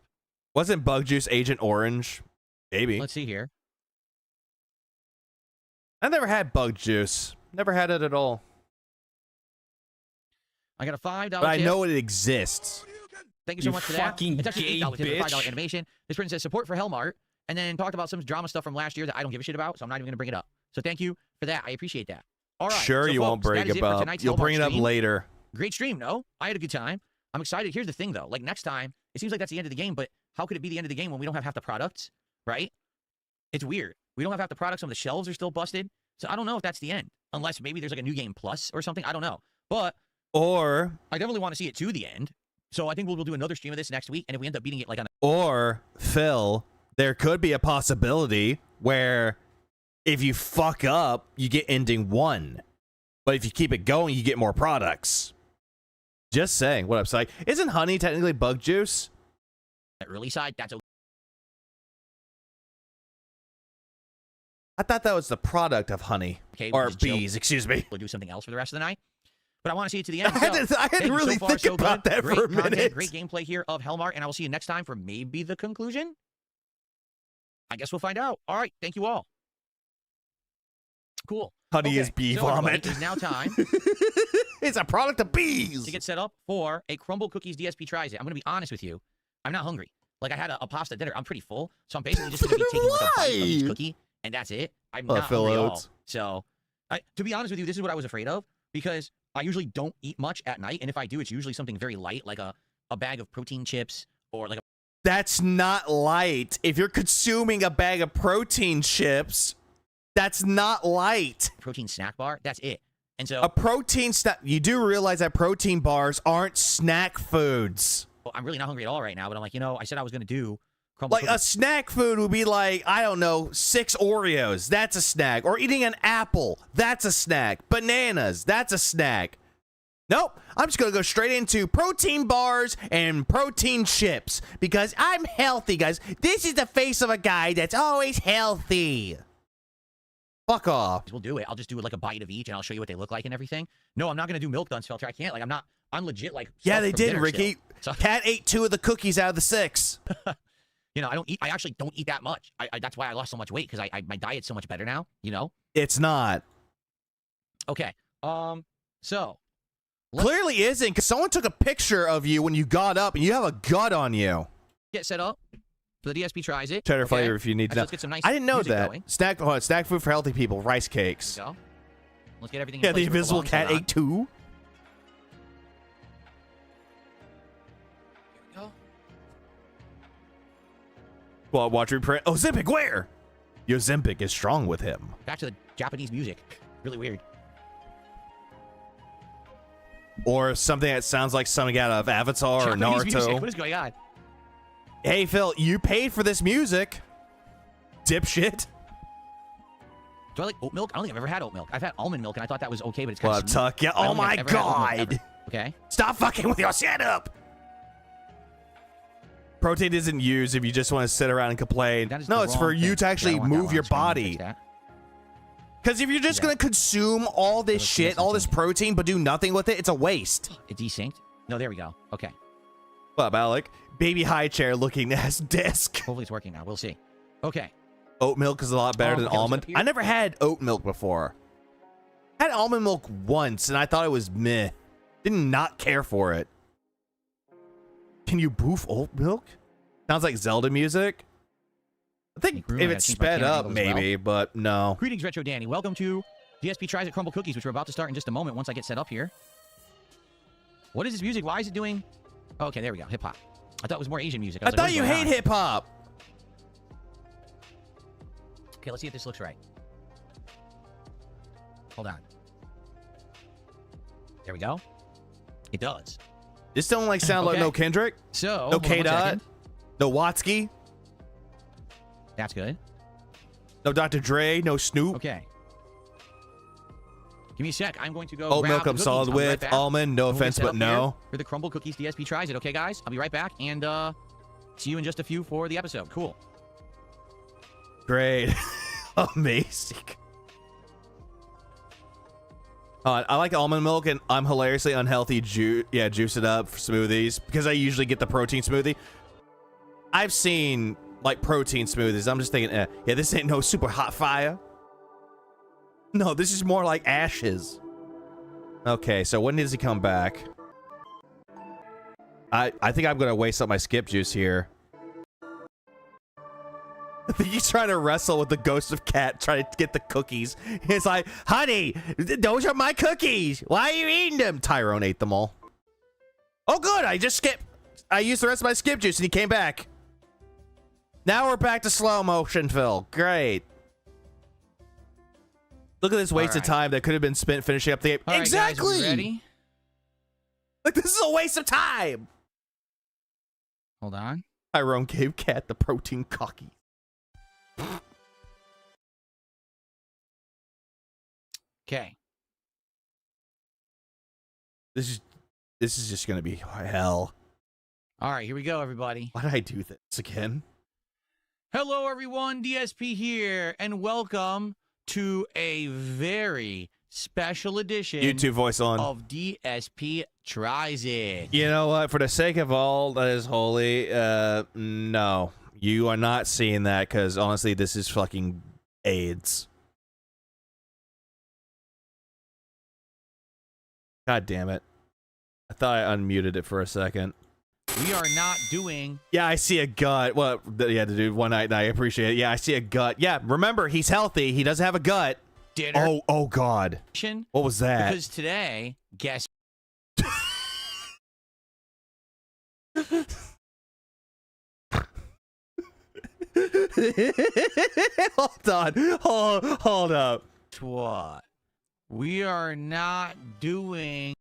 [SPEAKER 3] Wasn't Bug Juice Agent Orange? Maybe.
[SPEAKER 2] Let's see here.
[SPEAKER 3] I never had Bug Juice. Never had it at all.
[SPEAKER 2] I got a $5
[SPEAKER 3] but I know it exists.
[SPEAKER 2] Thank you so much for that. It's actually $8 tip,
[SPEAKER 4] bitch.
[SPEAKER 2] $5 animation. This person says support for Hellmart, and then talked about some drama stuff from last year that I don't give a shit about, so I'm not even going to bring it up. So thank you for that. I appreciate that. All right.
[SPEAKER 3] Sure,
[SPEAKER 2] so
[SPEAKER 3] you
[SPEAKER 2] folks,
[SPEAKER 3] won't bring it up. You'll bring it up later.
[SPEAKER 2] Great stream, no? I had a good time. I'm excited. Here's the thing, though. Like, next time, it seems like that's the end of the game, but how could it be the end of the game when we don't have half the products, right? It's weird. We don't have half the products. Some of the shelves are still busted. So I don't know if that's the end. Unless maybe there's like a new game plus or something. I don't know. But
[SPEAKER 3] or
[SPEAKER 2] I definitely want to see it to the end. So I think we'll do another stream of this next week. And if we end up beating it like on
[SPEAKER 3] or, Phil, there could be a possibility where if you fuck up, you get ending 1. But if you keep it going, you get more products. Just saying. What up, Psych? Isn't honey technically bug juice?
[SPEAKER 2] the early side, that's okay.
[SPEAKER 3] I thought that was the product of honey. Or bees, excuse me.
[SPEAKER 2] We'll do something else for the rest of the night. But I want to see it to the end.
[SPEAKER 3] I had to really think about that for a minute.
[SPEAKER 2] Great gameplay here of Hellmart, and I will see you next time for maybe the conclusion. I guess we'll find out. All right, thank you all. Cool.
[SPEAKER 3] Honey is bee vomit.
[SPEAKER 2] It is now time
[SPEAKER 3] It's a product of bees.
[SPEAKER 2] to get set up for a Crumble Cookies DSP Tries It. I'm going to be honest with you. I'm not hungry. Like, I had a pasta dinner. I'm pretty full. So I'm basically just going to be taking like a bite of each cookie, and that's it. I'm not hungry at all. So, to be honest with you, this is what I was afraid of, because I usually don't eat much at night. And if I do, it's usually something very light, like a bag of protein chips or like a...
[SPEAKER 3] That's not light. If you're consuming a bag of protein chips, that's not light.
[SPEAKER 2] Protein snack bar, that's it. And so...
[SPEAKER 3] A protein snack... You do realize that protein bars aren't snack foods.
[SPEAKER 2] Well, I'm really not hungry at all right now, but I'm like, I said I was going to do crumble
[SPEAKER 3] Like,
[SPEAKER 2] cookies.
[SPEAKER 3] a snack food would be like, I don't know, 6 Oreos. That's a snack. Or eating an apple. That's a snack. Bananas. That's a snack. Nope. I'm just going to go straight into protein bars and protein chips. Because I'm healthy, guys. This is the face of a guy that's always healthy. Fuck off.
[SPEAKER 2] We'll do it. I'll just do like a bite of each, and I'll show you what they look like and everything. No, I'm not going to do Milk Duns Filter. I can't. Like, I'm legit, like...
[SPEAKER 3] Yeah, they did, Ricky.
[SPEAKER 2] So,
[SPEAKER 3] Cat ate 2 of the cookies out of the 6.
[SPEAKER 2] I actually don't eat that much. That's why I lost so much weight, because my diet's so much better now,
[SPEAKER 3] It's not.
[SPEAKER 2] Okay. So...
[SPEAKER 3] Clearly isn't, because someone took a picture of you when you got up, and you have a gut on you.
[SPEAKER 2] Get set up for the DSP Tries It.
[SPEAKER 3] Cheddar flavor if you need to know.
[SPEAKER 2] Let's get some nice
[SPEAKER 3] I didn't know
[SPEAKER 2] music
[SPEAKER 3] that.
[SPEAKER 2] going.
[SPEAKER 3] Snack food for healthy people. Rice cakes.
[SPEAKER 2] Go. Let's get everything
[SPEAKER 3] Yeah,
[SPEAKER 2] in
[SPEAKER 3] the
[SPEAKER 2] place where it
[SPEAKER 3] invisible
[SPEAKER 2] belongs.
[SPEAKER 3] cat
[SPEAKER 2] Hold on.
[SPEAKER 3] ate 2.
[SPEAKER 2] Here we go.
[SPEAKER 3] Well, watch reprint. Oh, Ozempic, where? Ozempic is strong with him.
[SPEAKER 2] Back to the Japanese music. Really weird.
[SPEAKER 3] Or something that sounds like something out of Avatar or
[SPEAKER 2] Japanese
[SPEAKER 3] Naruto.
[SPEAKER 2] music. What is going on?
[SPEAKER 3] Hey, Phil, you paid for this music. Dipshit.
[SPEAKER 2] Do I like oat milk? I don't think I've ever had oat milk. I've had almond milk, and I thought that was okay, but it's kind
[SPEAKER 3] Well,
[SPEAKER 2] of
[SPEAKER 3] Tuck, yeah. Oh my god.
[SPEAKER 2] Okay.
[SPEAKER 3] Stop fucking with your setup. Protein isn't used if you just want to sit around and complain. No, it's for you to actually move your body. Because if you're just going to consume all this shit, all this protein, but do nothing with it, it's a waste.
[SPEAKER 2] It desynced? No, there we go. Okay.
[SPEAKER 3] What up, Alec? Baby high chair looking ass disc.
[SPEAKER 2] Hopefully it's working now. We'll see. Okay.
[SPEAKER 3] Oat milk is a lot better than almond. I never had oat milk before. I had almond milk once, and I thought it was meh. Did not care for it. Can you boof oat milk? Sounds like Zelda music. I think if it's sped up, maybe, but no.
[SPEAKER 2] Greetings, Retro Danny. Welcome to DSP Tries It Crumble Cookies, which we're about to start in just a moment once I get set up here. What is this music? Why is it doing... Okay, there we go. Hip-hop. I thought it was more Asian music.
[SPEAKER 3] I thought you hate hip-hop.
[SPEAKER 2] Okay, let's see if this looks right. Hold on. There we go. It does.
[SPEAKER 3] This don't like sound like no Kendrick.
[SPEAKER 2] So
[SPEAKER 3] no K-Dot. No Watsky.
[SPEAKER 2] That's good.
[SPEAKER 3] No Dr. Dre. No Snoop.
[SPEAKER 2] Okay. Give me a sec. I'm going to go.
[SPEAKER 3] Oat milk I'm solid with. Almond. No offense, but no.
[SPEAKER 2] For the Crumble Cookies DSP Tries It. Okay, guys. I'll be right back and see you in just a few for the episode. Cool.
[SPEAKER 3] Great. Amazing. I like almond milk, and I'm hilariously unhealthy. Juice it up for smoothies because I usually get the protein smoothie. I've seen like protein smoothies. I'm just thinking, yeah, this ain't no super hot fire. No, this is more like ashes. Okay, so when does he come back? I think I'm gonna waste up my skip juice here. I think he's trying to wrestle with the ghost of cat, trying to get the cookies. He's like, honey, those are my cookies. Why are you eating them? Tyrone ate them all. Oh, good. I used the rest of my skip juice and he came back. Now we're back to slow motion, Phil. Great. Look at this waste of time that could have been spent finishing up the game. Exactly.
[SPEAKER 2] Guys, ready?
[SPEAKER 3] Like, this is a waste of time.
[SPEAKER 2] Hold on.
[SPEAKER 3] Tyrone gave Cat the protein cookie.
[SPEAKER 2] Okay.
[SPEAKER 3] This is just gonna be hell.
[SPEAKER 2] All right, here we go, everybody.
[SPEAKER 3] Why did I do this again?
[SPEAKER 2] Hello, everyone. DSP here, and welcome to a very special edition
[SPEAKER 3] YouTube voice on
[SPEAKER 2] of DSP Tries It.
[SPEAKER 3] You know what? For the sake of all that is holy, no. You are not seeing that because honestly, this is fucking AIDS. God damn it. I thought I unmuted it for a second.
[SPEAKER 2] We are not doing...
[SPEAKER 3] Yeah, I see a gut. Well, yeah, the dude, one night, and I appreciate it. Yeah, I see a gut. Yeah, remember, he's healthy. He doesn't have a gut.
[SPEAKER 2] Dinner.
[SPEAKER 3] Oh, God. What was that?
[SPEAKER 2] Because today, guess...
[SPEAKER 3] Hold on. Hold up.
[SPEAKER 2] What? We are not doing...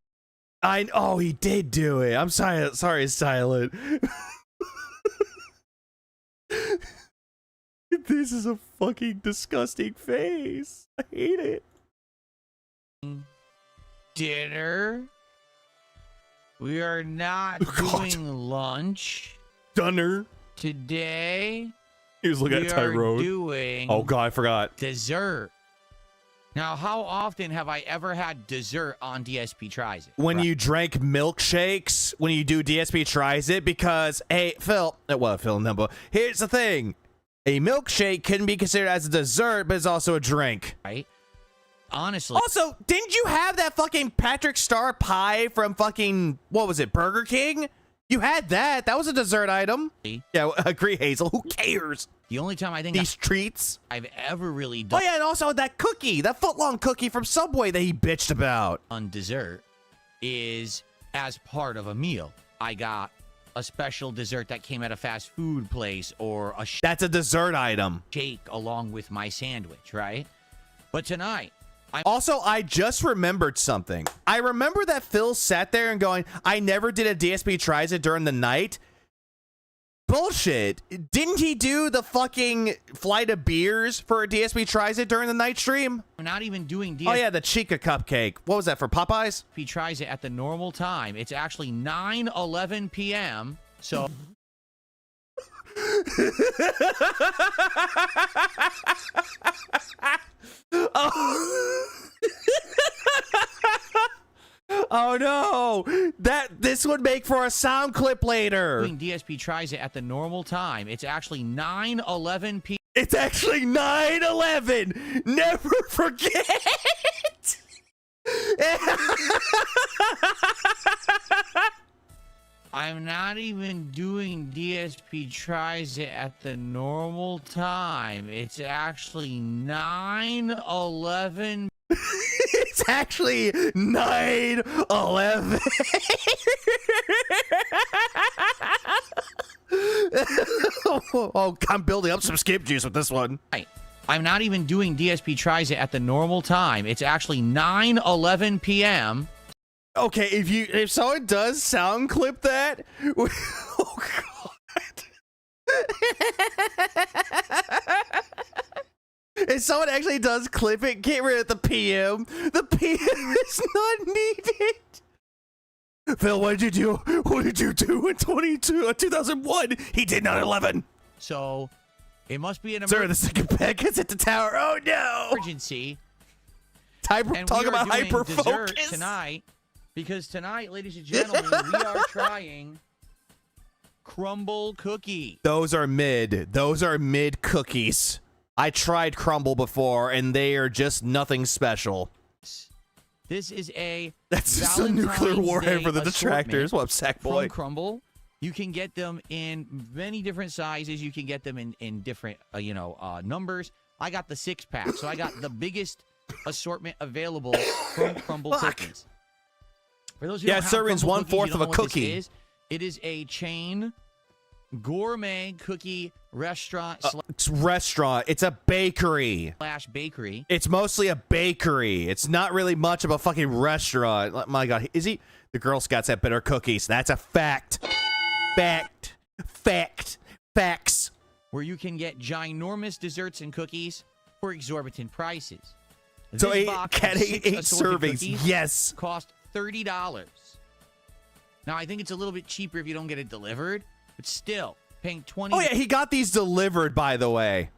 [SPEAKER 3] Oh, he did do it. I'm sorry, Silent. This is a fucking disgusting face. I hate it.
[SPEAKER 2] Dinner. We are not doing lunch.
[SPEAKER 3] Dunner.
[SPEAKER 2] Today,
[SPEAKER 3] He was looking at Tyrone.
[SPEAKER 2] We are doing...
[SPEAKER 3] Oh, God, I forgot.
[SPEAKER 2] Dessert. Now, how often have I ever had dessert on DSP Tries It?
[SPEAKER 3] When you drank milkshakes, when you do DSP Tries It, because, hey, Phil, Number, here's the thing. A milkshake can be considered as a dessert, but it's also a drink.
[SPEAKER 2] Right? Honestly.
[SPEAKER 3] Also, didn't you have that fucking Patrick Star pie from fucking, what was it, Burger King? You had that. That was a dessert item. Yeah, agree, Hazel. Who cares?
[SPEAKER 2] The only time I think
[SPEAKER 3] these treats
[SPEAKER 2] I've ever really done.
[SPEAKER 3] Oh yeah, and also that cookie, that footlong cookie from Subway that he bitched about
[SPEAKER 2] on dessert is as part of a meal. I got a special dessert that came at a fast food place or a
[SPEAKER 3] that's a dessert item.
[SPEAKER 2] Shake along with my sandwich, right? But tonight,
[SPEAKER 3] I just remembered something. I remember that Phil sat there and going, I never did a DSP Tries It during the night. Bullshit. Didn't he do the fucking flight of beers for a DSP Tries It during the night stream?
[SPEAKER 2] We're not even doing DSP.
[SPEAKER 3] Oh yeah, the Chica cupcake. What was that, for Popeyes?
[SPEAKER 2] He tries it at the normal time. It's actually 9:11 p.m. So
[SPEAKER 3] Oh no! This would make for a sound clip later.
[SPEAKER 2] Doing DSP Tries It at the normal time. It's actually 9:11 p.m.
[SPEAKER 3] It's actually 9/11. Never forget.
[SPEAKER 2] I'm not even doing DSP Tries It at the normal time. It's actually 9:11.
[SPEAKER 3] It's actually 9/11. Oh, I'm building up some skip juice with this one.
[SPEAKER 2] I'm not even doing DSP Tries It at the normal time. It's actually 9:11 p.m.
[SPEAKER 3] Okay, if someone does sound clip that, oh god. If someone actually does clip it, get rid of the PM. The PM is not needed. Phil, what did you do? What did you do in 2001? He did 9/11.
[SPEAKER 2] So, it must be an
[SPEAKER 3] emergency. Sir, the second pack is at the tower. Oh no!
[SPEAKER 2] Emergency.
[SPEAKER 3] Talk about hyper focus
[SPEAKER 2] tonight, because tonight, ladies and gentlemen, we are trying crumble cookie.
[SPEAKER 3] Those are mid. Those are mid cookies. I tried crumble before, and they are just nothing special.
[SPEAKER 2] This is a
[SPEAKER 3] that's just a nuclear warhead for the detractors. What up, Sackboy?
[SPEAKER 2] From crumble. You can get them in many different sizes. You can get them in different, numbers. I got the 6-pack, so I got the biggest assortment available from crumble cookies. For those who don't have
[SPEAKER 3] servings
[SPEAKER 2] crumble
[SPEAKER 3] 1/4
[SPEAKER 2] cookies,
[SPEAKER 3] of a cookie.
[SPEAKER 2] It is a chain gourmet cookie restaurant.
[SPEAKER 3] It's restaurant. It's a bakery.
[SPEAKER 2] /bakery.
[SPEAKER 3] It's mostly a bakery. It's not really much of a fucking restaurant. My God, is he? The Girl Scouts have better cookies. That's a fact. Facts.
[SPEAKER 2] Where you can get ginormous desserts and cookies for exorbitant prices.
[SPEAKER 3] So
[SPEAKER 2] this
[SPEAKER 3] eight servings. Yes.
[SPEAKER 2] Cost $30. Now I think it's a little bit cheaper if you don't get it delivered, but still paying $20.
[SPEAKER 3] Oh yeah, he got these delivered, by the way.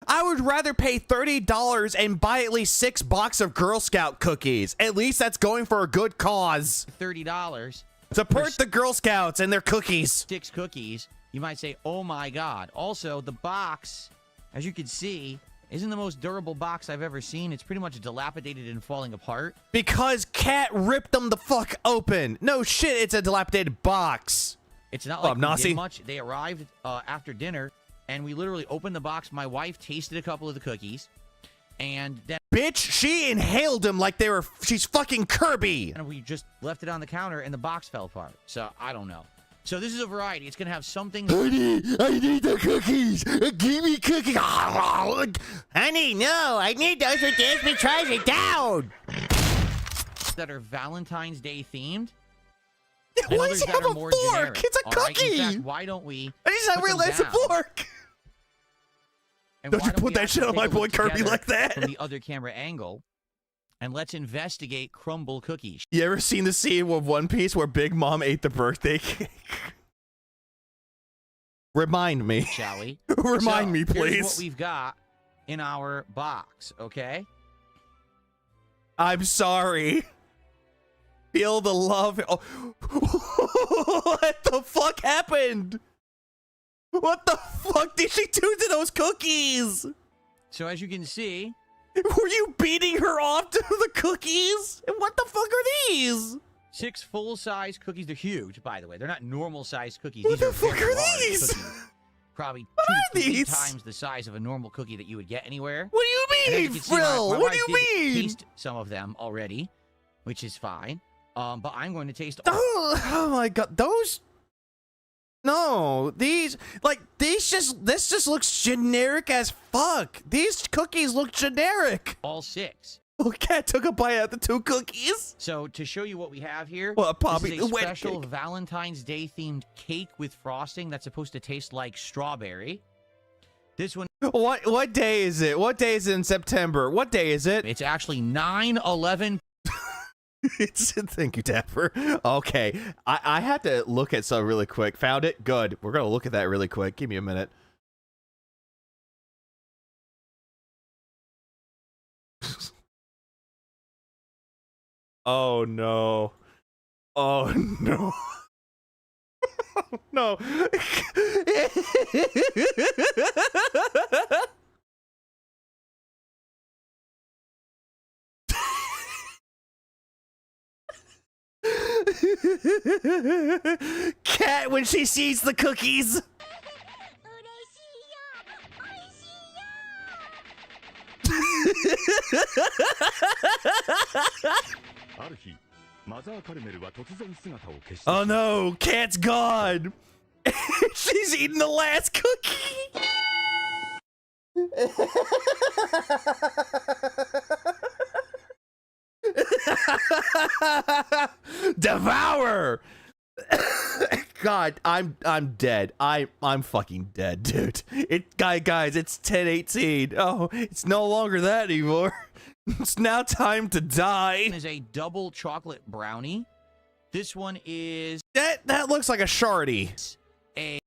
[SPEAKER 3] I would rather pay $30 and buy at least 6 boxes of Girl Scout cookies. At least that's going for a good cause.
[SPEAKER 2] $30.
[SPEAKER 3] Support the Girl Scouts and their cookies.
[SPEAKER 2] 6 cookies. You might say, oh my God. Also, the box, as you can see, isn't the most durable box I've ever seen. It's pretty much dilapidated and falling apart.
[SPEAKER 3] Because Cat ripped them the fuck open. No shit, it's a dilapidated box.
[SPEAKER 2] It's not like we did much. They arrived after dinner, and we literally opened the box. My wife tasted a couple of the cookies, and then...
[SPEAKER 3] Bitch, she inhaled them like they were... She's fucking Kirby.
[SPEAKER 2] And we just left it on the counter, and the box fell apart. So, I don't know. So, this is a variety. It's going to have something...
[SPEAKER 3] Honey, I need the cookies. Give me cookies. Honey, no. I need those with DSP tries it down.
[SPEAKER 2] That are Valentine's Day themed.
[SPEAKER 3] Why does he have a fork?
[SPEAKER 2] Generic.
[SPEAKER 3] It's a cookie.
[SPEAKER 2] In fact, why don't we...
[SPEAKER 3] I just not realize a fork. Don't you put that shit on my boy Kirby like that?
[SPEAKER 2] From the other camera angle, and let's investigate crumble cookies.
[SPEAKER 3] You ever seen the scene of One Piece where Big Mom ate the birthday cake? Remind me.
[SPEAKER 2] Shall we?
[SPEAKER 3] Remind me, please.
[SPEAKER 2] Here's what we've got in our box, okay?
[SPEAKER 3] I'm sorry. Feel the love. Oh. What the fuck happened? What the fuck did she do to those cookies?
[SPEAKER 2] So as you can see...
[SPEAKER 3] Were you beating her off to the cookies? And what the fuck are these?
[SPEAKER 2] 6 full-size cookies. They're huge, by the way. They're not normal-sized cookies.
[SPEAKER 3] What the fuck are
[SPEAKER 2] these? Probably 2 to 3 times the size of a normal cookie that you would get anywhere.
[SPEAKER 3] What do you mean, Phil? What do you mean?
[SPEAKER 2] Taste some of them already, which is fine. But I'm going to taste...
[SPEAKER 3] Oh my god, those... No, this just looks generic as fuck. These cookies look generic.
[SPEAKER 2] All 6.
[SPEAKER 3] Oh, Cat took a bite out of the 2 cookies.
[SPEAKER 2] So to show you what we have here,
[SPEAKER 3] well, Poppy,
[SPEAKER 2] this is a special Valentine's Day themed cake with frosting that's supposed to taste like strawberry. This one.
[SPEAKER 3] What day is it? What day is it in September? What day is it?
[SPEAKER 2] It's actually 9/11.
[SPEAKER 3] Thank you, Dapper. Okay, I had to look at some really quick. Found it. Good. We're gonna look at that really quick. Give me a minute. Oh no. Oh no. Oh no. Cat when she sees the cookies. Oh no, Cat's gone. She's eating the last cookie. Devour. God, I'm dead. I'm fucking dead, dude. Guys, it's 10:18. Oh, it's no longer that anymore. It's now time to die.
[SPEAKER 2] This is a double chocolate brownie. This one is
[SPEAKER 3] that looks like a shardy.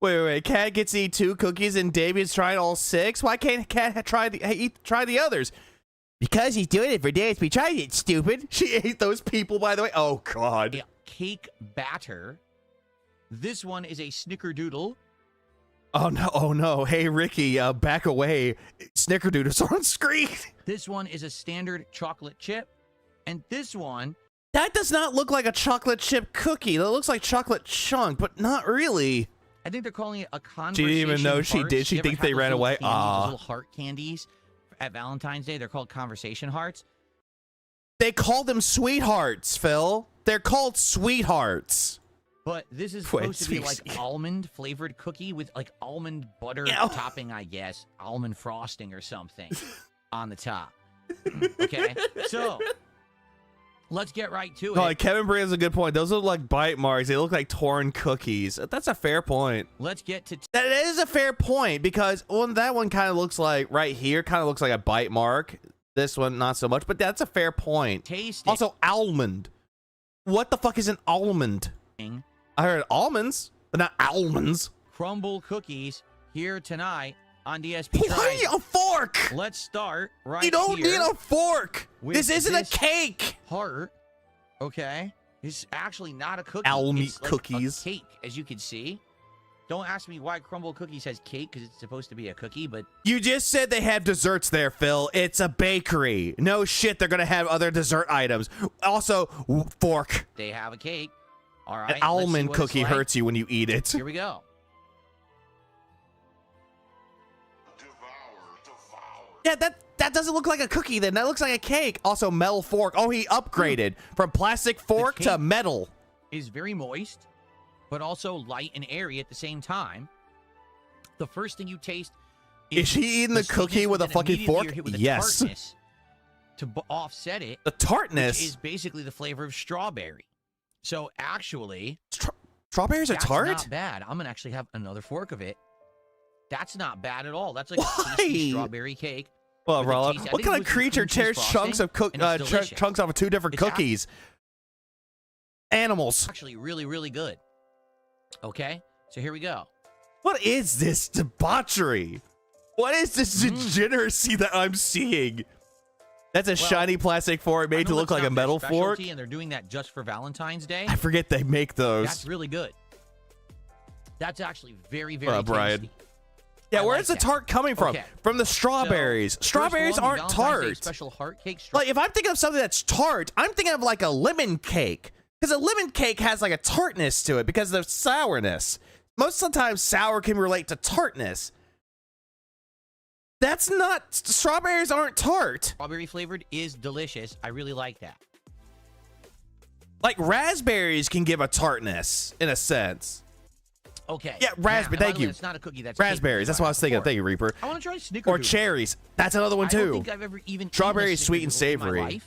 [SPEAKER 3] Wait. Cat gets to eat 2 cookies and David's trying all 6. Why can't Cat try the others? Because he's doing it for DSP. Try it, stupid. She ate those people, by the way. Oh god.
[SPEAKER 2] A cake batter. This one is a snickerdoodle.
[SPEAKER 3] Oh no, oh no. Hey Ricky, back away. Snickerdoodles are on screen.
[SPEAKER 2] This one is a standard chocolate chip. And this one...
[SPEAKER 3] That does not look like a chocolate chip cookie. That looks like chocolate chunk, but not really.
[SPEAKER 2] I think they're calling it a conversation.
[SPEAKER 3] She didn't even know she
[SPEAKER 2] hearts.
[SPEAKER 3] did. She thinks they ran away.
[SPEAKER 2] Those little heart candies at Valentine's Day. They're called conversation hearts.
[SPEAKER 3] They call them sweethearts, Phil. They're called sweethearts.
[SPEAKER 2] But this is supposed to be like almond flavored cookie with like almond butter topping, I guess. Almond frosting or something on the top. Okay, so let's get right to it.
[SPEAKER 3] Oh, Kevin brings a good point. Those look like bite marks. They look like torn cookies. That's a fair point.
[SPEAKER 2] Let's get to...
[SPEAKER 3] That is a fair point because that one kind of looks like, right here, kind of looks like a bite mark. This one, not so much, but that's a fair point.
[SPEAKER 2] Taste
[SPEAKER 3] also, almond. What the fuck is an almond? I heard almonds, but not almonds.
[SPEAKER 2] Crumble cookies here tonight on DSP.
[SPEAKER 3] Why need a fork?
[SPEAKER 2] Let's start right
[SPEAKER 3] here. You don't need a fork. This isn't a cake.
[SPEAKER 2] Heart. Okay. This is actually not a cookie.
[SPEAKER 3] Owl meat
[SPEAKER 2] it's like
[SPEAKER 3] cookies.
[SPEAKER 2] a cake, as you can see. Don't ask me why Crumble Cookies has cake, because it's supposed to be a cookie, but...
[SPEAKER 3] You just said they have desserts there, Phil. It's a bakery. No shit, they're going to have other dessert items. Also, fork.
[SPEAKER 2] They have a cake. All right.
[SPEAKER 3] An almond cookie hurts you when you eat it.
[SPEAKER 2] Here we go.
[SPEAKER 3] Yeah, that doesn't look like a cookie then. That looks like a cake. Also, metal fork. Oh, he upgraded from plastic fork to metal.
[SPEAKER 2] Is very moist, but also light and airy at the same time. The first thing you taste
[SPEAKER 3] is she eating the cookie with a fucking fork? Yes.
[SPEAKER 2] To offset it,
[SPEAKER 3] the tartness
[SPEAKER 2] is basically the flavor of strawberry. So actually,
[SPEAKER 3] strawberries are tart?
[SPEAKER 2] Not bad. I'm gonna actually have another fork of it. That's not bad at all. That's like a tasty strawberry cake.
[SPEAKER 3] Well, Rolla, what kind of creature tears chunks of chunks off of two different cookies? Animals.
[SPEAKER 2] Actually, really, really good. Okay, so here we go.
[SPEAKER 3] What is this debauchery? What is this degeneracy that I'm seeing? That's a shiny plastic fork made to look like a metal fork.
[SPEAKER 2] And they're doing that just for Valentine's Day.
[SPEAKER 3] I forget they make those.
[SPEAKER 2] That's really good. That's actually very, very tasty.
[SPEAKER 3] Yeah, where's the tart coming from? Okay. From the strawberries. So, strawberries aren't tart.
[SPEAKER 2] Special heart cake.
[SPEAKER 3] Like, if I'm thinking of something that's tart, I'm thinking of like a lemon cake. Because a lemon cake has like a tartness to it because of sourness. Most of the time, sour can relate to tartness. That's not... Strawberries aren't tart.
[SPEAKER 2] Strawberry flavored is delicious. I really like that.
[SPEAKER 3] Like, raspberries can give a tartness, in a sense.
[SPEAKER 2] Okay.
[SPEAKER 3] Yeah, raspberry. Thank you.
[SPEAKER 2] It's not a cookie. That's
[SPEAKER 3] raspberries. That's what I was thinking. Thank you, Reaper.
[SPEAKER 2] I want to try Snickerdoodle.
[SPEAKER 3] Or cherries. That's another one, too.
[SPEAKER 2] I don't think I've ever even
[SPEAKER 3] Strawberries, sweet and savory.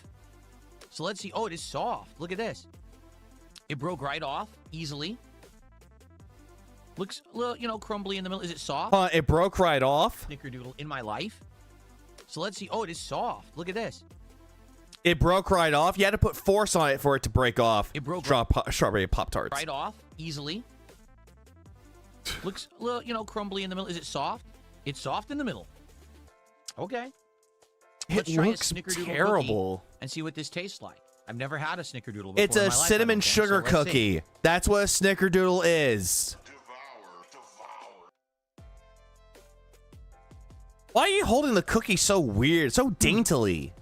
[SPEAKER 2] So let's see. Oh, it is soft. Look at this. It broke right off easily. Looks a little, crumbly in the middle. Is it soft?
[SPEAKER 3] It broke right off.
[SPEAKER 2] Snickerdoodle in my life. So let's see. Oh, it is soft. Look at this.
[SPEAKER 3] It broke right off. You had to put force on it for it to break off.
[SPEAKER 2] It broke
[SPEAKER 3] strawberry Pop-Tarts.
[SPEAKER 2] Right off easily. Looks a little, crumbly in the middle. Is it soft? It's soft in the middle. Okay.
[SPEAKER 3] It looks terrible.
[SPEAKER 2] And see what this tastes like. I've never had a Snickerdoodle before.
[SPEAKER 3] It's a cinnamon sugar cookie. That's what a Snickerdoodle is. Why are you holding the cookie so weird, so daintily?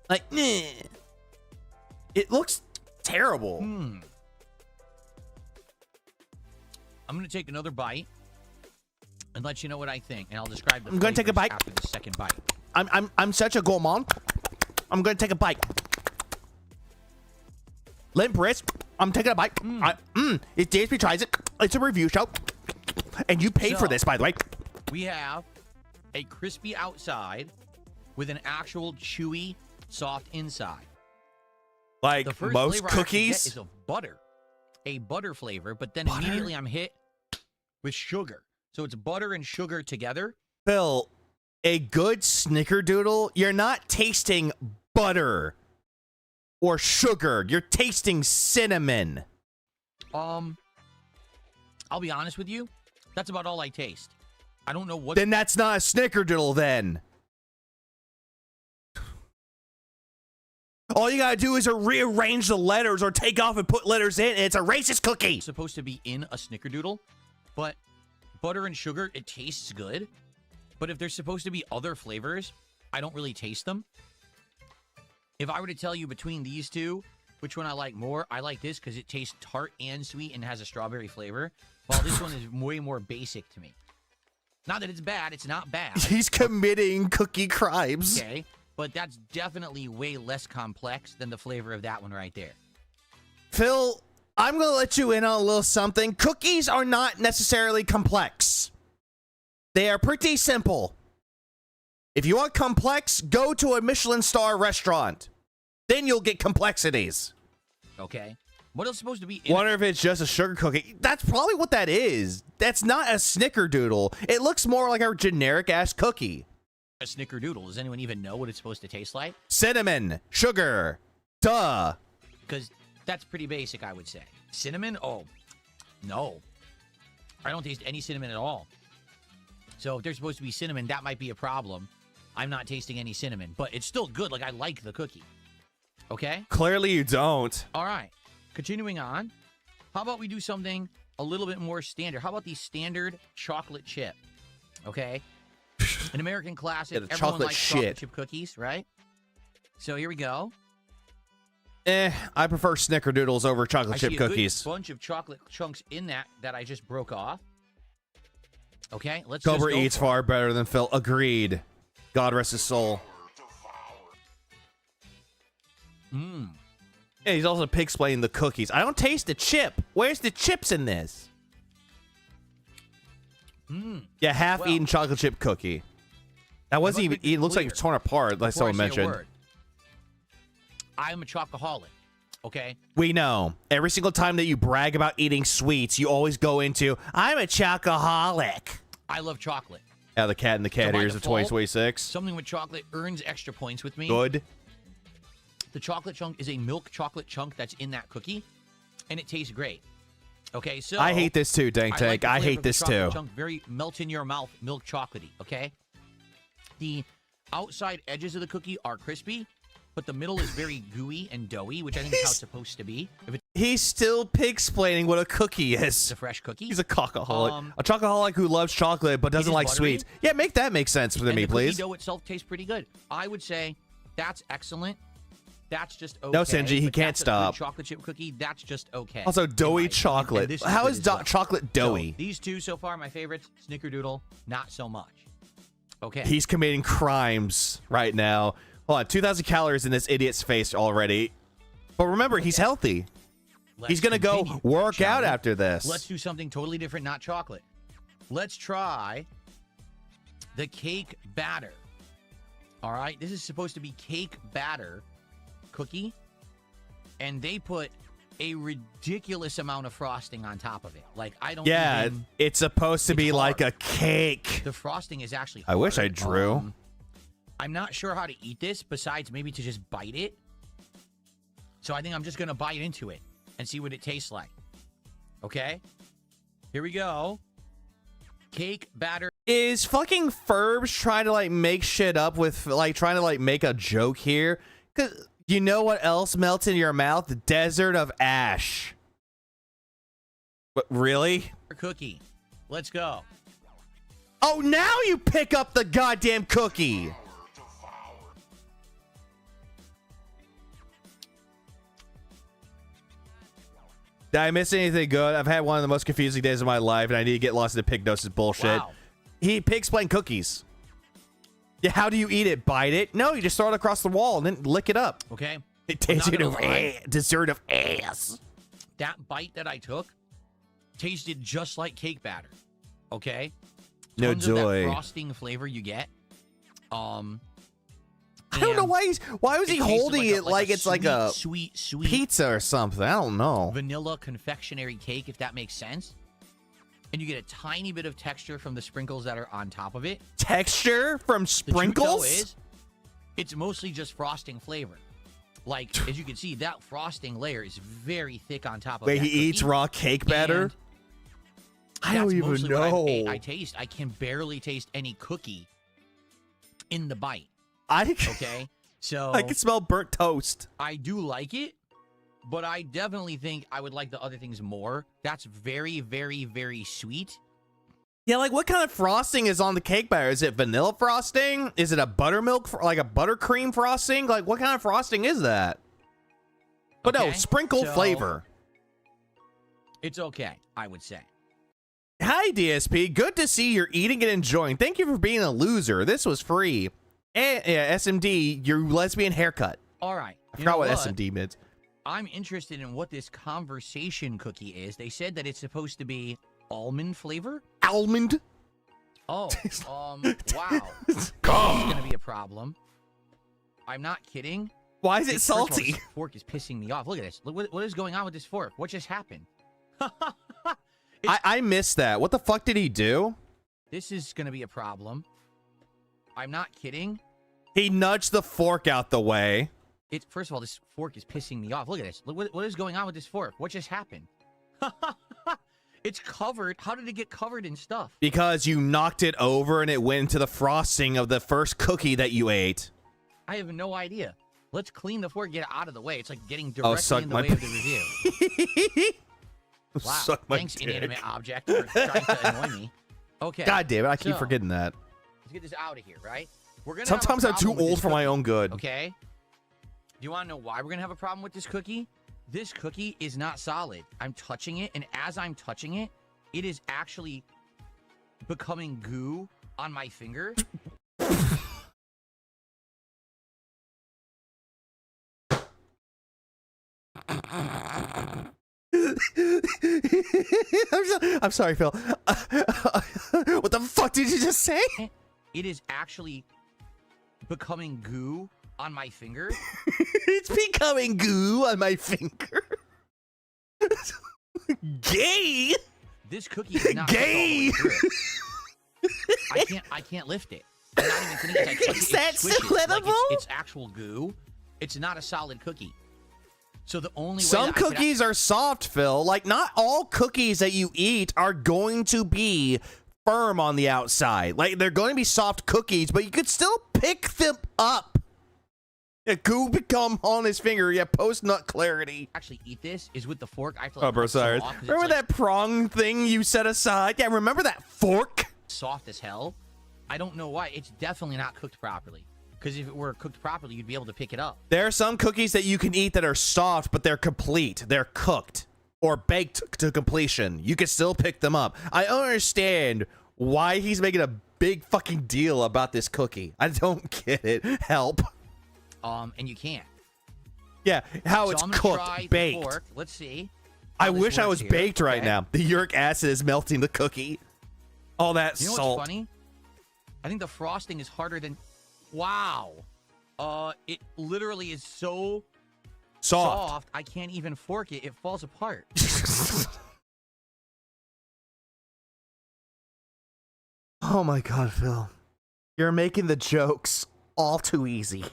[SPEAKER 3] Like, it looks terrible.
[SPEAKER 2] I'm gonna take another bite and let you know what I think, and I'll describe the.
[SPEAKER 3] I'm gonna take a bite
[SPEAKER 2] after the second bite.
[SPEAKER 3] I'm such a gourmand. I'm gonna take a bite. Limp wrist. I'm taking a bite. If DSP tries it, it's a review show, and you paid for this, by the way.
[SPEAKER 2] We have a crispy outside with an actual chewy, soft inside.
[SPEAKER 3] Like
[SPEAKER 2] the first
[SPEAKER 3] most cookies
[SPEAKER 2] is of butter, a butter flavor, but then immediately I'm hit with sugar. So it's butter and sugar together.
[SPEAKER 3] Phil, a good Snickerdoodle, you're not tasting butter or sugar. You're tasting cinnamon.
[SPEAKER 2] I'll be honest with you. That's about all I taste. I don't know what.
[SPEAKER 3] Then that's not a Snickerdoodle then. All you gotta do is rearrange the letters or take off and put letters in, and it's a racist cookie.
[SPEAKER 2] It's supposed to be in a Snickerdoodle, but butter and sugar, it tastes good. But if there's supposed to be other flavors, I don't really taste them. If I were to tell you between these two, which one I like more, I like this because it tastes tart and sweet and has a strawberry flavor, while this one is way more basic to me. Not that it's bad, it's not bad.
[SPEAKER 3] He's committing cookie crimes.
[SPEAKER 2] Okay, but that's definitely way less complex than the flavor of that one right there.
[SPEAKER 3] Phil, I'm going to let you in on a little something. Cookies are not necessarily complex. They are pretty simple. If you want complex, go to a Michelin star restaurant. Then you'll get complexities.
[SPEAKER 2] Okay. What else is supposed to be
[SPEAKER 3] in Wonder if it's just a sugar cookie. That's probably what that is. That's not a Snickerdoodle. It looks more like a generic-ass cookie.
[SPEAKER 2] A Snickerdoodle. Does anyone even know what it's supposed to taste like?
[SPEAKER 3] Cinnamon. Sugar. Duh.
[SPEAKER 2] Because that's pretty basic, I would say. Cinnamon? Oh, no. I don't taste any cinnamon at all. So if there's supposed to be cinnamon, that might be a problem. I'm not tasting any cinnamon. But it's still good. Like, I like the cookie. Okay?
[SPEAKER 3] Clearly you don't.
[SPEAKER 2] All right. Continuing on, how about we do something a little bit more standard. How about the standard chocolate chip? Okay. An American classic.
[SPEAKER 3] Yeah,
[SPEAKER 2] Everyone
[SPEAKER 3] chocolate
[SPEAKER 2] likes
[SPEAKER 3] shit.
[SPEAKER 2] chocolate chip cookies, right? So here we go.
[SPEAKER 3] I prefer snickerdoodles over chocolate chip
[SPEAKER 2] I see
[SPEAKER 3] cookies.
[SPEAKER 2] A good bunch of chocolate chunks in that I just broke off. Okay, let's
[SPEAKER 3] Cobra
[SPEAKER 2] just go
[SPEAKER 3] eats
[SPEAKER 2] for
[SPEAKER 3] far
[SPEAKER 2] it.
[SPEAKER 3] better than Phil. Agreed. God rest his soul.
[SPEAKER 2] Mmm.
[SPEAKER 3] Yeah, he's also pig-splaying the cookies. I don't taste the chip. Where's the chips in this?
[SPEAKER 2] Mmm.
[SPEAKER 3] Yeah, half-eaten chocolate chip cookie. That wasn't even eaten. Looks like it's torn apart, like someone mentioned.
[SPEAKER 2] I'm a chocoholic, okay?
[SPEAKER 3] We know. Every single time that you brag about eating sweets, you always go into, I'm a chocoholic.
[SPEAKER 2] I love chocolate.
[SPEAKER 3] Yeah, the cat in the cat
[SPEAKER 2] by
[SPEAKER 3] ears of
[SPEAKER 2] default,
[SPEAKER 3] 2026.
[SPEAKER 2] Something with chocolate earns extra points with me.
[SPEAKER 3] Good.
[SPEAKER 2] The chocolate chunk is a milk chocolate chunk that's in that cookie, and it tastes great. Okay, so
[SPEAKER 3] I hate this too, Dank
[SPEAKER 2] I
[SPEAKER 3] Tank.
[SPEAKER 2] like the
[SPEAKER 3] I
[SPEAKER 2] flavor
[SPEAKER 3] hate
[SPEAKER 2] of the
[SPEAKER 3] this
[SPEAKER 2] chocolate
[SPEAKER 3] too.
[SPEAKER 2] Chunk, very melt in your mouth, milk chocolatey. Okay, the outside edges of the cookie are crispy, but the middle is very gooey and doughy, which I think is how it's supposed to be. If it's
[SPEAKER 3] He's still pig-splaining what a cookie is.
[SPEAKER 2] a fresh cookie,
[SPEAKER 3] He's a cockaholic. A chocoholic who loves chocolate but doesn't like
[SPEAKER 2] buttery.
[SPEAKER 3] sweets. Yeah, make that make sense for
[SPEAKER 2] and
[SPEAKER 3] me,
[SPEAKER 2] the
[SPEAKER 3] please.
[SPEAKER 2] cookie dough itself tastes pretty good. I would say that's excellent. That's just okay.
[SPEAKER 3] No, Sinji, he
[SPEAKER 2] but
[SPEAKER 3] can't
[SPEAKER 2] that's a
[SPEAKER 3] stop.
[SPEAKER 2] good chocolate chip cookie. That's just okay.
[SPEAKER 3] Also,
[SPEAKER 2] in my
[SPEAKER 3] doughy
[SPEAKER 2] opinion.
[SPEAKER 3] chocolate.
[SPEAKER 2] And this
[SPEAKER 3] How
[SPEAKER 2] good
[SPEAKER 3] is
[SPEAKER 2] as well.
[SPEAKER 3] chocolate
[SPEAKER 2] So,
[SPEAKER 3] doughy?
[SPEAKER 2] these two so far, my favorites. Snickerdoodle, not so much. Okay.
[SPEAKER 3] He's committing crimes right now. Hold on, 2,000 calories in this idiot's face already. But remember, he's healthy.
[SPEAKER 2] Let's
[SPEAKER 3] He's going to go
[SPEAKER 2] continue,
[SPEAKER 3] work
[SPEAKER 2] shall
[SPEAKER 3] out
[SPEAKER 2] we?
[SPEAKER 3] after this.
[SPEAKER 2] Let's do something totally different, not chocolate. Let's try the cake batter. All right, this is supposed to be cake batter cookie, and they put a ridiculous amount of frosting on top of it. Like, I don't
[SPEAKER 3] Yeah,
[SPEAKER 2] even,
[SPEAKER 3] it's supposed to
[SPEAKER 2] it's
[SPEAKER 3] be
[SPEAKER 2] hard.
[SPEAKER 3] like a cake.
[SPEAKER 2] The frosting is actually
[SPEAKER 3] I wish
[SPEAKER 2] hard.
[SPEAKER 3] I drew.
[SPEAKER 2] I'm not sure how to eat this besides maybe to just bite it. So I think I'm just going to bite into it and see what it tastes like. Okay? Here we go. Cake batter.
[SPEAKER 3] Is fucking Ferbs trying to like make shit up with like trying to like make a joke here? Cause you know what else melts in your mouth? The desert of ash. But really?
[SPEAKER 2] Cookie. Let's go.
[SPEAKER 3] Oh, now you pick up the goddamn cookie. Did I miss anything good? I've had one of the most confusing days of my life, and I need to get lost into Pignosis bullshit.
[SPEAKER 2] Wow.
[SPEAKER 3] He pigs playing cookies. Yeah, how do you eat it? Bite it? No, you just throw it across the wall and then lick it up.
[SPEAKER 2] Okay?
[SPEAKER 3] It
[SPEAKER 2] I'm not
[SPEAKER 3] tasted
[SPEAKER 2] gonna
[SPEAKER 3] of
[SPEAKER 2] lie.
[SPEAKER 3] dessert of ass.
[SPEAKER 2] That bite that I took tasted just like cake batter. Okay?
[SPEAKER 3] No
[SPEAKER 2] Tons of
[SPEAKER 3] joy.
[SPEAKER 2] that frosting flavor you get.
[SPEAKER 3] I don't know
[SPEAKER 2] and
[SPEAKER 3] why was he
[SPEAKER 2] it tasted
[SPEAKER 3] holding it like it's like a
[SPEAKER 2] sweet
[SPEAKER 3] pizza or something. I don't know.
[SPEAKER 2] vanilla confectionery cake, if that makes sense. And you get a tiny bit of texture from the sprinkles that are on top of it.
[SPEAKER 3] Texture from
[SPEAKER 2] The
[SPEAKER 3] sprinkles?
[SPEAKER 2] truth, though, is it's mostly just frosting flavor. Like, as you can see, that frosting layer is very thick on top of
[SPEAKER 3] Wait,
[SPEAKER 2] that
[SPEAKER 3] he eats
[SPEAKER 2] cookie,
[SPEAKER 3] raw cake batter?
[SPEAKER 2] and
[SPEAKER 3] I don't
[SPEAKER 2] that's
[SPEAKER 3] even
[SPEAKER 2] mostly what
[SPEAKER 3] know.
[SPEAKER 2] I taste. I can barely taste any cookie in the bite.
[SPEAKER 3] I
[SPEAKER 2] Okay? So
[SPEAKER 3] I can smell burnt toast.
[SPEAKER 2] I do like it, but I definitely think I would like the other things more. That's very, very, very sweet.
[SPEAKER 3] Yeah, like what kind of frosting is on the cake batter? Is it vanilla frosting? Is it a buttermilk, like a buttercream frosting? Like what kind of frosting is that? But no,
[SPEAKER 2] Okay,
[SPEAKER 3] sprinkle
[SPEAKER 2] so-
[SPEAKER 3] flavor.
[SPEAKER 2] It's okay, I would say.
[SPEAKER 3] Hi, DSP. Good to see you're eating and enjoying. Thank you for being a loser. This was free. And yeah, SMD, your lesbian haircut.
[SPEAKER 2] All right.
[SPEAKER 3] I
[SPEAKER 2] you
[SPEAKER 3] forgot
[SPEAKER 2] know
[SPEAKER 3] what SMD meant.
[SPEAKER 2] I'm interested in what this conversation cookie is. They said that it's supposed to be almond flavor.
[SPEAKER 3] Almond.
[SPEAKER 2] Oh, wow. This is going to be a problem. I'm not kidding.
[SPEAKER 3] Why is it
[SPEAKER 2] First of all,
[SPEAKER 3] salty?
[SPEAKER 2] this fork is pissing me off. Look at this. Look what is going on with this fork. What just happened?
[SPEAKER 3] I missed that. What the fuck did he do?
[SPEAKER 2] This is going to be a problem. I'm not kidding.
[SPEAKER 3] He nudged the fork out the way.
[SPEAKER 2] First of all, this fork is pissing me off. Look at this. Look what is going on with this fork. What just happened? It's covered. How did it get covered in stuff?
[SPEAKER 3] Because you knocked it over and it went into the frosting of the first cookie that you ate.
[SPEAKER 2] I have no idea. Let's clean the fork, get it out of the way. It's like getting
[SPEAKER 3] Oh,
[SPEAKER 2] directly
[SPEAKER 3] suck
[SPEAKER 2] in the
[SPEAKER 3] my
[SPEAKER 2] way of the review. Wow.
[SPEAKER 3] Suck my
[SPEAKER 2] Thanks,
[SPEAKER 3] dick.
[SPEAKER 2] inanimate object, for trying to annoy me. Okay.
[SPEAKER 3] God damn it, I keep forgetting that.
[SPEAKER 2] Let's get this out of here, right? We're gonna
[SPEAKER 3] Sometimes I'm too old for my own good.
[SPEAKER 2] Okay. Do you want to know why we're gonna have a problem with this cookie? This cookie is not solid. I'm touching it, and as I'm touching it, it is actually becoming goo on my finger.
[SPEAKER 3] I'm sorry, Phil. What the fuck did you just say?
[SPEAKER 2] It is actually becoming goo on my finger.
[SPEAKER 3] It's becoming goo on my finger. Gay.
[SPEAKER 2] This cookie is not
[SPEAKER 3] gay.
[SPEAKER 2] I can't lift it. I'm not even kidding. I touch it,
[SPEAKER 3] Is that still edible?
[SPEAKER 2] Like it's actual goo. It's not a solid cookie. So the only way
[SPEAKER 3] some cookies are soft, Phil. Like, not all cookies that you eat are going to be firm on the outside. Like, they're going to be soft cookies, but you could still pick them up. Yeah, goo become on his finger. Yeah, post-nut clarity.
[SPEAKER 2] Actually eat this is with the fork. I have to
[SPEAKER 3] remember that prong thing you set aside? Yeah, remember that fork?
[SPEAKER 2] Soft as hell. I don't know why. It's definitely not cooked properly. Because if it were cooked properly, you'd be able to pick it up.
[SPEAKER 3] There are some cookies that you can eat that are soft, but they're complete. They're cooked or baked to completion. You can still pick them up. I don't understand why he's making a big fucking deal about this cookie. I don't get it. Help.
[SPEAKER 2] And you can't.
[SPEAKER 3] Yeah, how
[SPEAKER 2] So
[SPEAKER 3] it's
[SPEAKER 2] I'm gonna
[SPEAKER 3] cooked,
[SPEAKER 2] try the
[SPEAKER 3] baked.
[SPEAKER 2] fork. Let's see.
[SPEAKER 3] I wish I was
[SPEAKER 2] here.
[SPEAKER 3] baked right
[SPEAKER 2] Okay.
[SPEAKER 3] now. The uric acid is melting the cookie. All that
[SPEAKER 2] You know
[SPEAKER 3] salt.
[SPEAKER 2] what's funny? I think the frosting is harder than... Wow. It literally is so soft. I can't even fork it. It falls apart.
[SPEAKER 3] Oh my god, Phil. You're making the jokes all too easy.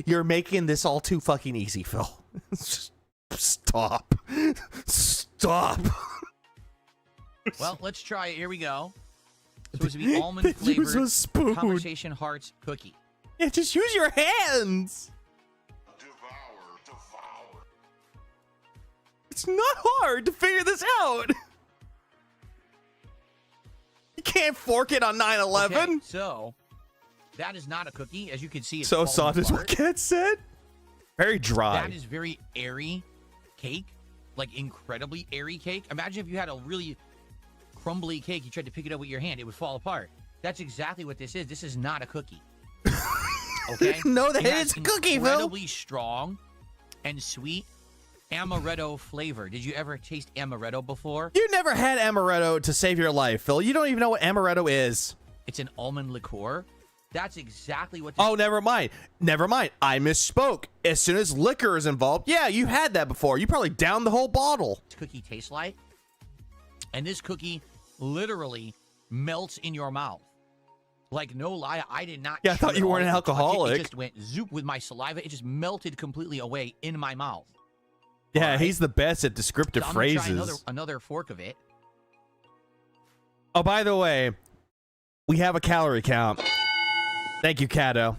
[SPEAKER 3] You're making this all too fucking easy, Phil. Just stop. Stop.
[SPEAKER 2] Well, let's try it. Here we go. Supposed to be almond
[SPEAKER 3] Use a
[SPEAKER 2] flavored
[SPEAKER 3] spoon.
[SPEAKER 2] Conversation Hearts cookie.
[SPEAKER 3] Yeah, just use your hands.
[SPEAKER 1] Devour.
[SPEAKER 3] It's not hard to figure this out. You can't fork it on 9/11.
[SPEAKER 2] Okay, so that is not a cookie. As you can see, it's
[SPEAKER 3] So
[SPEAKER 2] falling
[SPEAKER 3] soft is
[SPEAKER 2] apart.
[SPEAKER 3] what Kat said. Very dry.
[SPEAKER 2] That is very airy cake, like incredibly airy cake. Imagine if you had a really crumbly cake, you tried to pick it up with your hand, it would fall apart. That's exactly what this is. This is not a cookie. Okay?
[SPEAKER 3] No, that
[SPEAKER 2] It has
[SPEAKER 3] is a cookie, Phil.
[SPEAKER 2] incredibly strong and sweet amaretto flavor. Did you ever taste amaretto before?
[SPEAKER 3] You never had amaretto to save your life, Phil. You don't even know what amaretto is.
[SPEAKER 2] It's an almond liqueur. That's exactly what this
[SPEAKER 3] Oh, never mind. Never mind. I misspoke. As soon as liquor is involved, yeah, you had that before. You probably downed the whole bottle.
[SPEAKER 2] cookie tastes like. And this cookie literally melts in your mouth. Like, no lie, I did not.
[SPEAKER 3] Yeah, I thought
[SPEAKER 2] chew
[SPEAKER 3] you
[SPEAKER 2] it
[SPEAKER 3] weren't
[SPEAKER 2] all
[SPEAKER 3] an
[SPEAKER 2] or touch it.
[SPEAKER 3] alcoholic.
[SPEAKER 2] It just went zoop with my saliva. It just melted completely away in my mouth.
[SPEAKER 3] Yeah,
[SPEAKER 2] Right.
[SPEAKER 3] he's the best at descriptive
[SPEAKER 2] So I'm gonna try
[SPEAKER 3] phrases.
[SPEAKER 2] another fork of it.
[SPEAKER 3] Oh, by the way, we have a calorie count. Thank you, Kato.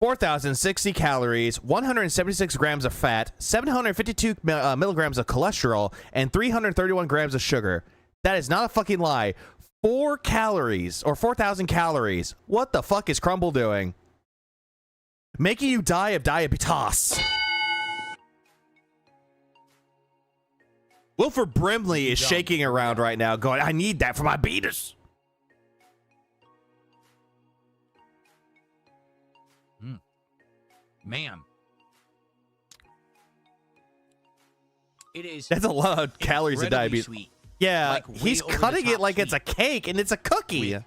[SPEAKER 3] 4,060 calories, 176 grams of fat, 752 milligrams of cholesterol, and 331 grams of sugar. That is not a fucking lie. 4 calories, or 4,000 calories. What the fuck is Crumble doing? Making you die of diabetes. Wilford Brimley is shaking around right now going, I need that for my beaters.
[SPEAKER 2] Man. It is.
[SPEAKER 3] That's a lot of calories of
[SPEAKER 2] incredibly
[SPEAKER 3] diabetes.
[SPEAKER 2] Sweet.
[SPEAKER 3] Yeah,
[SPEAKER 2] Like, way
[SPEAKER 3] he's
[SPEAKER 2] over the
[SPEAKER 3] cutting it
[SPEAKER 2] top
[SPEAKER 3] like it's a
[SPEAKER 2] sweet.
[SPEAKER 3] cake, and it's a cookie.
[SPEAKER 2] With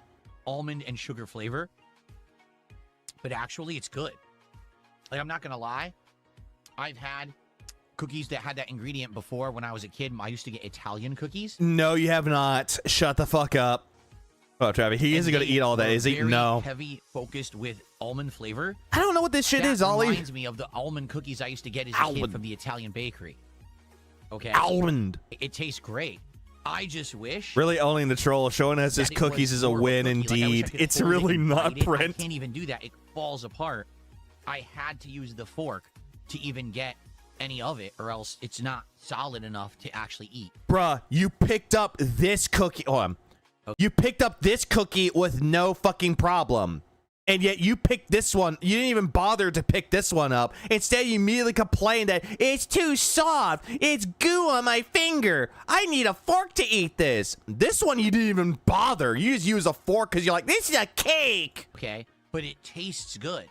[SPEAKER 2] almond and sugar flavor. But actually, it's good. Like, I'm not going to lie. I've had cookies that had that ingredient before when I was a kid. I used to get Italian cookies.
[SPEAKER 3] No, you have not. Shut the fuck up. Oh, Travis, he isn't going to eat all that,
[SPEAKER 2] were
[SPEAKER 3] is he?
[SPEAKER 2] very
[SPEAKER 3] No.
[SPEAKER 2] heavy focused with almond flavor.
[SPEAKER 3] I don't know what this shit
[SPEAKER 2] That
[SPEAKER 3] is, Ollie.
[SPEAKER 2] reminds me of the almond cookies I used to get as a
[SPEAKER 3] Almond.
[SPEAKER 2] kid from the Italian bakery. Okay?
[SPEAKER 3] Almond.
[SPEAKER 2] It tastes great. I just wish...
[SPEAKER 3] Really owning the troll, showing us his
[SPEAKER 2] that it was
[SPEAKER 3] cookies is a
[SPEAKER 2] more of
[SPEAKER 3] win
[SPEAKER 2] cookie. Like, I wish I
[SPEAKER 3] indeed.
[SPEAKER 2] could
[SPEAKER 3] It's
[SPEAKER 2] hold it
[SPEAKER 3] really
[SPEAKER 2] and
[SPEAKER 3] not
[SPEAKER 2] bite it. I
[SPEAKER 3] Brent.
[SPEAKER 2] can't even do that. It falls apart. I had to use the fork to even get any of it, or else it's not solid enough to actually eat.
[SPEAKER 3] Bruh, you picked up this cookie. Okay. You picked up this cookie with no fucking problem. And yet you picked this one. You didn't even bother to pick this one up. Instead, you immediately complained that it's too soft. It's goo on my finger. I need a fork to eat this. This one, you didn't even bother. You just use a fork because you're like, this is a cake.
[SPEAKER 2] Okay, but it tastes good.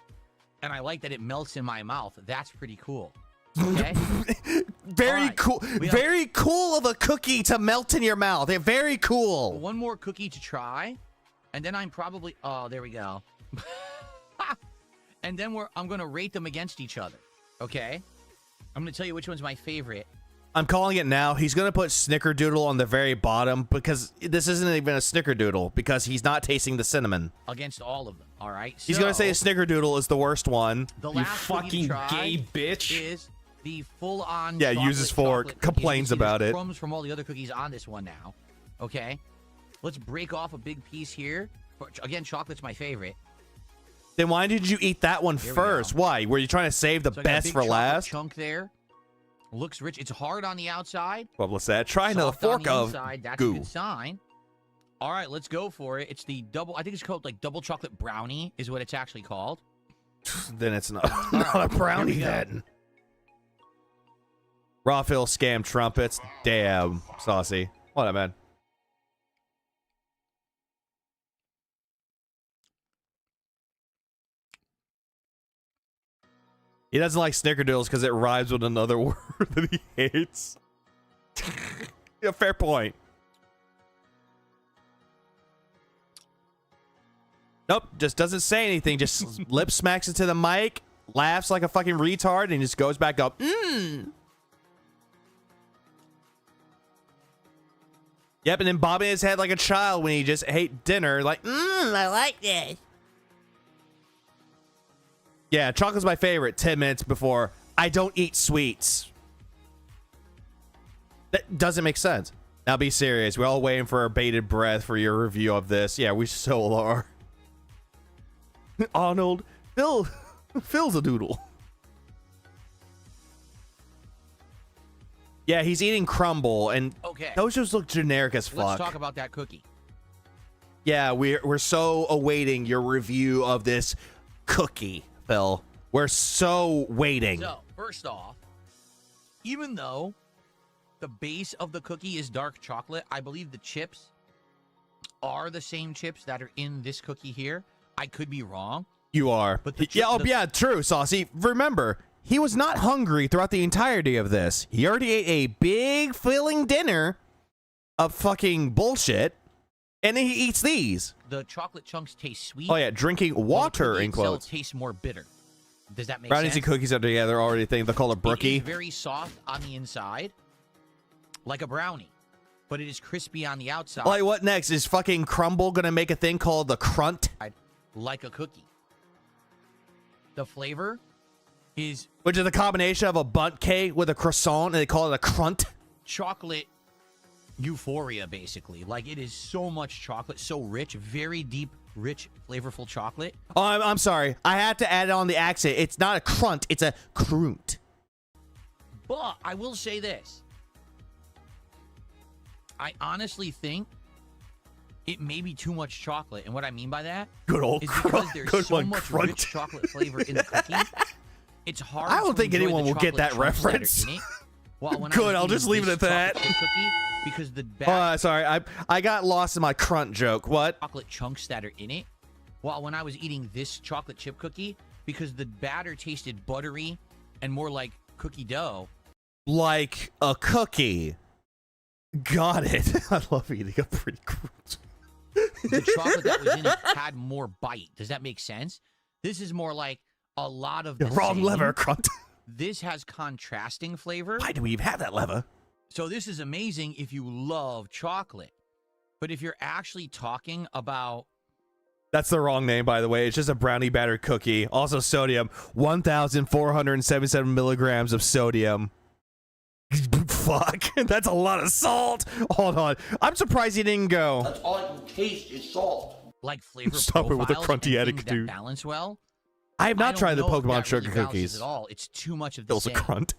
[SPEAKER 2] And I like that it melts in my mouth. That's pretty cool. Okay?
[SPEAKER 3] Very cool. Very cool of a cookie to melt in your mouth. They're very cool.
[SPEAKER 2] One more cookie to try. And then I'm probably... Oh, there we go. And then I'm going to rate them against each other. Okay? I'm going to tell you which one's my favorite.
[SPEAKER 3] I'm calling it now. He's going to put Snickerdoodle on the very bottom because this isn't even a Snickerdoodle because he's not tasting the cinnamon.
[SPEAKER 2] Against all of them. All right?
[SPEAKER 3] He's going to say a Snickerdoodle is the worst one.
[SPEAKER 2] The
[SPEAKER 4] you
[SPEAKER 2] last
[SPEAKER 4] fucking gay bitch.
[SPEAKER 2] Is the full-on
[SPEAKER 3] yeah, uses fork, complains about it.
[SPEAKER 2] Crumbs from all the other cookies on this one now. Okay? Let's break off a big piece here. Again, chocolate's my favorite.
[SPEAKER 3] Then why did you eat that one first? Why? Were you trying to save the best for last?
[SPEAKER 2] Chunk there. Looks rich. It's hard on the outside.
[SPEAKER 3] What was that? Try another fork of
[SPEAKER 2] That's
[SPEAKER 3] goo.
[SPEAKER 2] a good sign. All right, let's go for it. It's the double. I think it's called like double chocolate brownie is what it's actually called.
[SPEAKER 3] Then it's not, not a brownie then. Raw Phil scam trumpets. Damn, saucy. What up, man? He doesn't like Snickerdoodles because it rhymes with another word that he hates. Yeah, fair point. Nope, just doesn't say anything. Just lip smacks it to the mic, laughs like a fucking retard, and just goes back up. Yep, and then bobbing his head like a child when he just ate dinner. Like, I like this. Yeah, chocolate's my favorite. 10 minutes before. I don't eat sweets. That doesn't make sense. Now be serious. We're all waiting for our bated breath for your review of this. Yeah, we so are. Arnold, Phil's a doodle. Yeah, he's eating crumble, and those just look generic as fuck.
[SPEAKER 2] Let's talk about that cookie.
[SPEAKER 3] Yeah, we're so awaiting your review of this cookie, Phil. We're so waiting.
[SPEAKER 2] So, first off, even though the base of the cookie is dark chocolate, I believe the chips are the same chips that are in this cookie here. I could be wrong.
[SPEAKER 3] You are.
[SPEAKER 2] But
[SPEAKER 3] yeah, true, Saucy. Remember, he was not hungry throughout the entirety of this. He already ate a big filling dinner of fucking bullshit, and then he eats these.
[SPEAKER 2] The chocolate chunks taste sweet.
[SPEAKER 3] Oh yeah, drinking water in quotes.
[SPEAKER 2] Tastes more bitter. Does that make
[SPEAKER 3] Brownies
[SPEAKER 2] sense?
[SPEAKER 3] and cookies are together already. They're called a brookie.
[SPEAKER 2] It is very soft on the inside, like a brownie, but it is crispy on the outside.
[SPEAKER 3] Like what next? Is fucking Crumble gonna make a thing called the Crunt?
[SPEAKER 2] Like a cookie. The flavor is...
[SPEAKER 3] Which is a combination of a bundt cake with a croissant, and they call it a Crunt.
[SPEAKER 2] Chocolate euphoria, basically. Like, it is so much chocolate, so rich, very deep, rich, flavorful chocolate.
[SPEAKER 3] Oh, I'm sorry. I had to add on the accent. It's not a Crunt, it's a Crunt.
[SPEAKER 2] But I will say this. I honestly think it may be too much chocolate. And what I mean by that
[SPEAKER 3] good old
[SPEAKER 2] is because there's so much rich chocolate flavor in the cookie. It's hard.
[SPEAKER 3] I don't think anyone will get that reference.
[SPEAKER 2] Well,
[SPEAKER 3] good, I'll just leave it at that.
[SPEAKER 2] Cookie, because the
[SPEAKER 3] sorry, I got lost in my Crunt joke. What?
[SPEAKER 2] Chocolate chunks that are in it. Well, when I was eating this chocolate chip cookie, because the batter tasted buttery and more like cookie dough.
[SPEAKER 3] Like a cookie. Got it. I love eating a pretty Crunt.
[SPEAKER 2] The chocolate that was in it had more bite. Does that make sense? This is more like a lot of the
[SPEAKER 3] wrong lever, Crunt.
[SPEAKER 2] This has contrasting flavor.
[SPEAKER 3] Why do we even have that lever?
[SPEAKER 2] So this is amazing if you love chocolate. But if you're actually talking about...
[SPEAKER 3] That's the wrong name, by the way. It's just a brownie batter cookie. Also sodium. 1,477 milligrams of sodium. Fuck. That's a lot of salt. Hold on. I'm surprised he didn't go.
[SPEAKER 1] That's all I can taste is salt.
[SPEAKER 2] Like flavor
[SPEAKER 3] Stop it with the crunty attitude.
[SPEAKER 2] Balance well.
[SPEAKER 3] I have not tried the Pokemon
[SPEAKER 2] really
[SPEAKER 3] sugar cookies.
[SPEAKER 2] at all. It's too much of the
[SPEAKER 3] Feels
[SPEAKER 2] same.
[SPEAKER 3] a Crunt.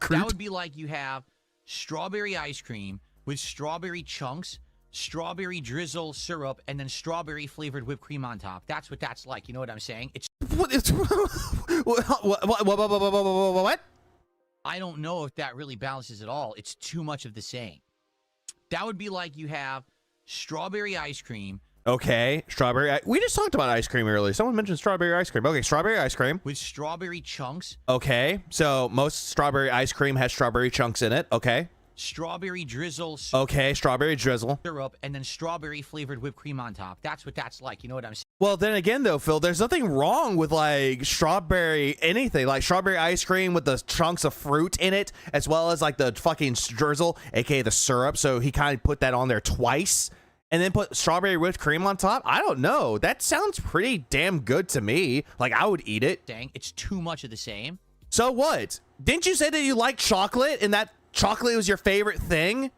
[SPEAKER 2] That would be like you have strawberry ice cream with strawberry chunks, strawberry drizzle syrup, and then strawberry flavored whipped cream on top. That's what that's like. You know what I'm saying? It's
[SPEAKER 3] what?
[SPEAKER 2] I don't know if that really balances at all. It's too much of the same. That would be like you have strawberry ice cream.
[SPEAKER 3] Okay, strawberry. We just talked about ice cream earlier. Someone mentioned strawberry ice cream. Okay, strawberry ice cream.
[SPEAKER 2] With strawberry chunks.
[SPEAKER 3] Okay, so most strawberry ice cream has strawberry chunks in it. Okay.
[SPEAKER 2] Strawberry drizzle.
[SPEAKER 3] Okay, strawberry drizzle.
[SPEAKER 2] Syrup, and then strawberry flavored whipped cream on top. That's what that's like. You know what I'm saying?
[SPEAKER 3] Well, then again, though, Phil, there's nothing wrong with, like, strawberry anything. Like, strawberry ice cream with the chunks of fruit in it, as well as, like, the fucking drizzle, a.k.a. the syrup. So he kind of put that on there twice. And then put strawberry whipped cream on top? I don't know. That sounds pretty damn good to me. Like, I would eat it.
[SPEAKER 2] Dang, it's too much of the same.
[SPEAKER 3] So what? Didn't you say that you like chocolate and that chocolate was your favorite thing?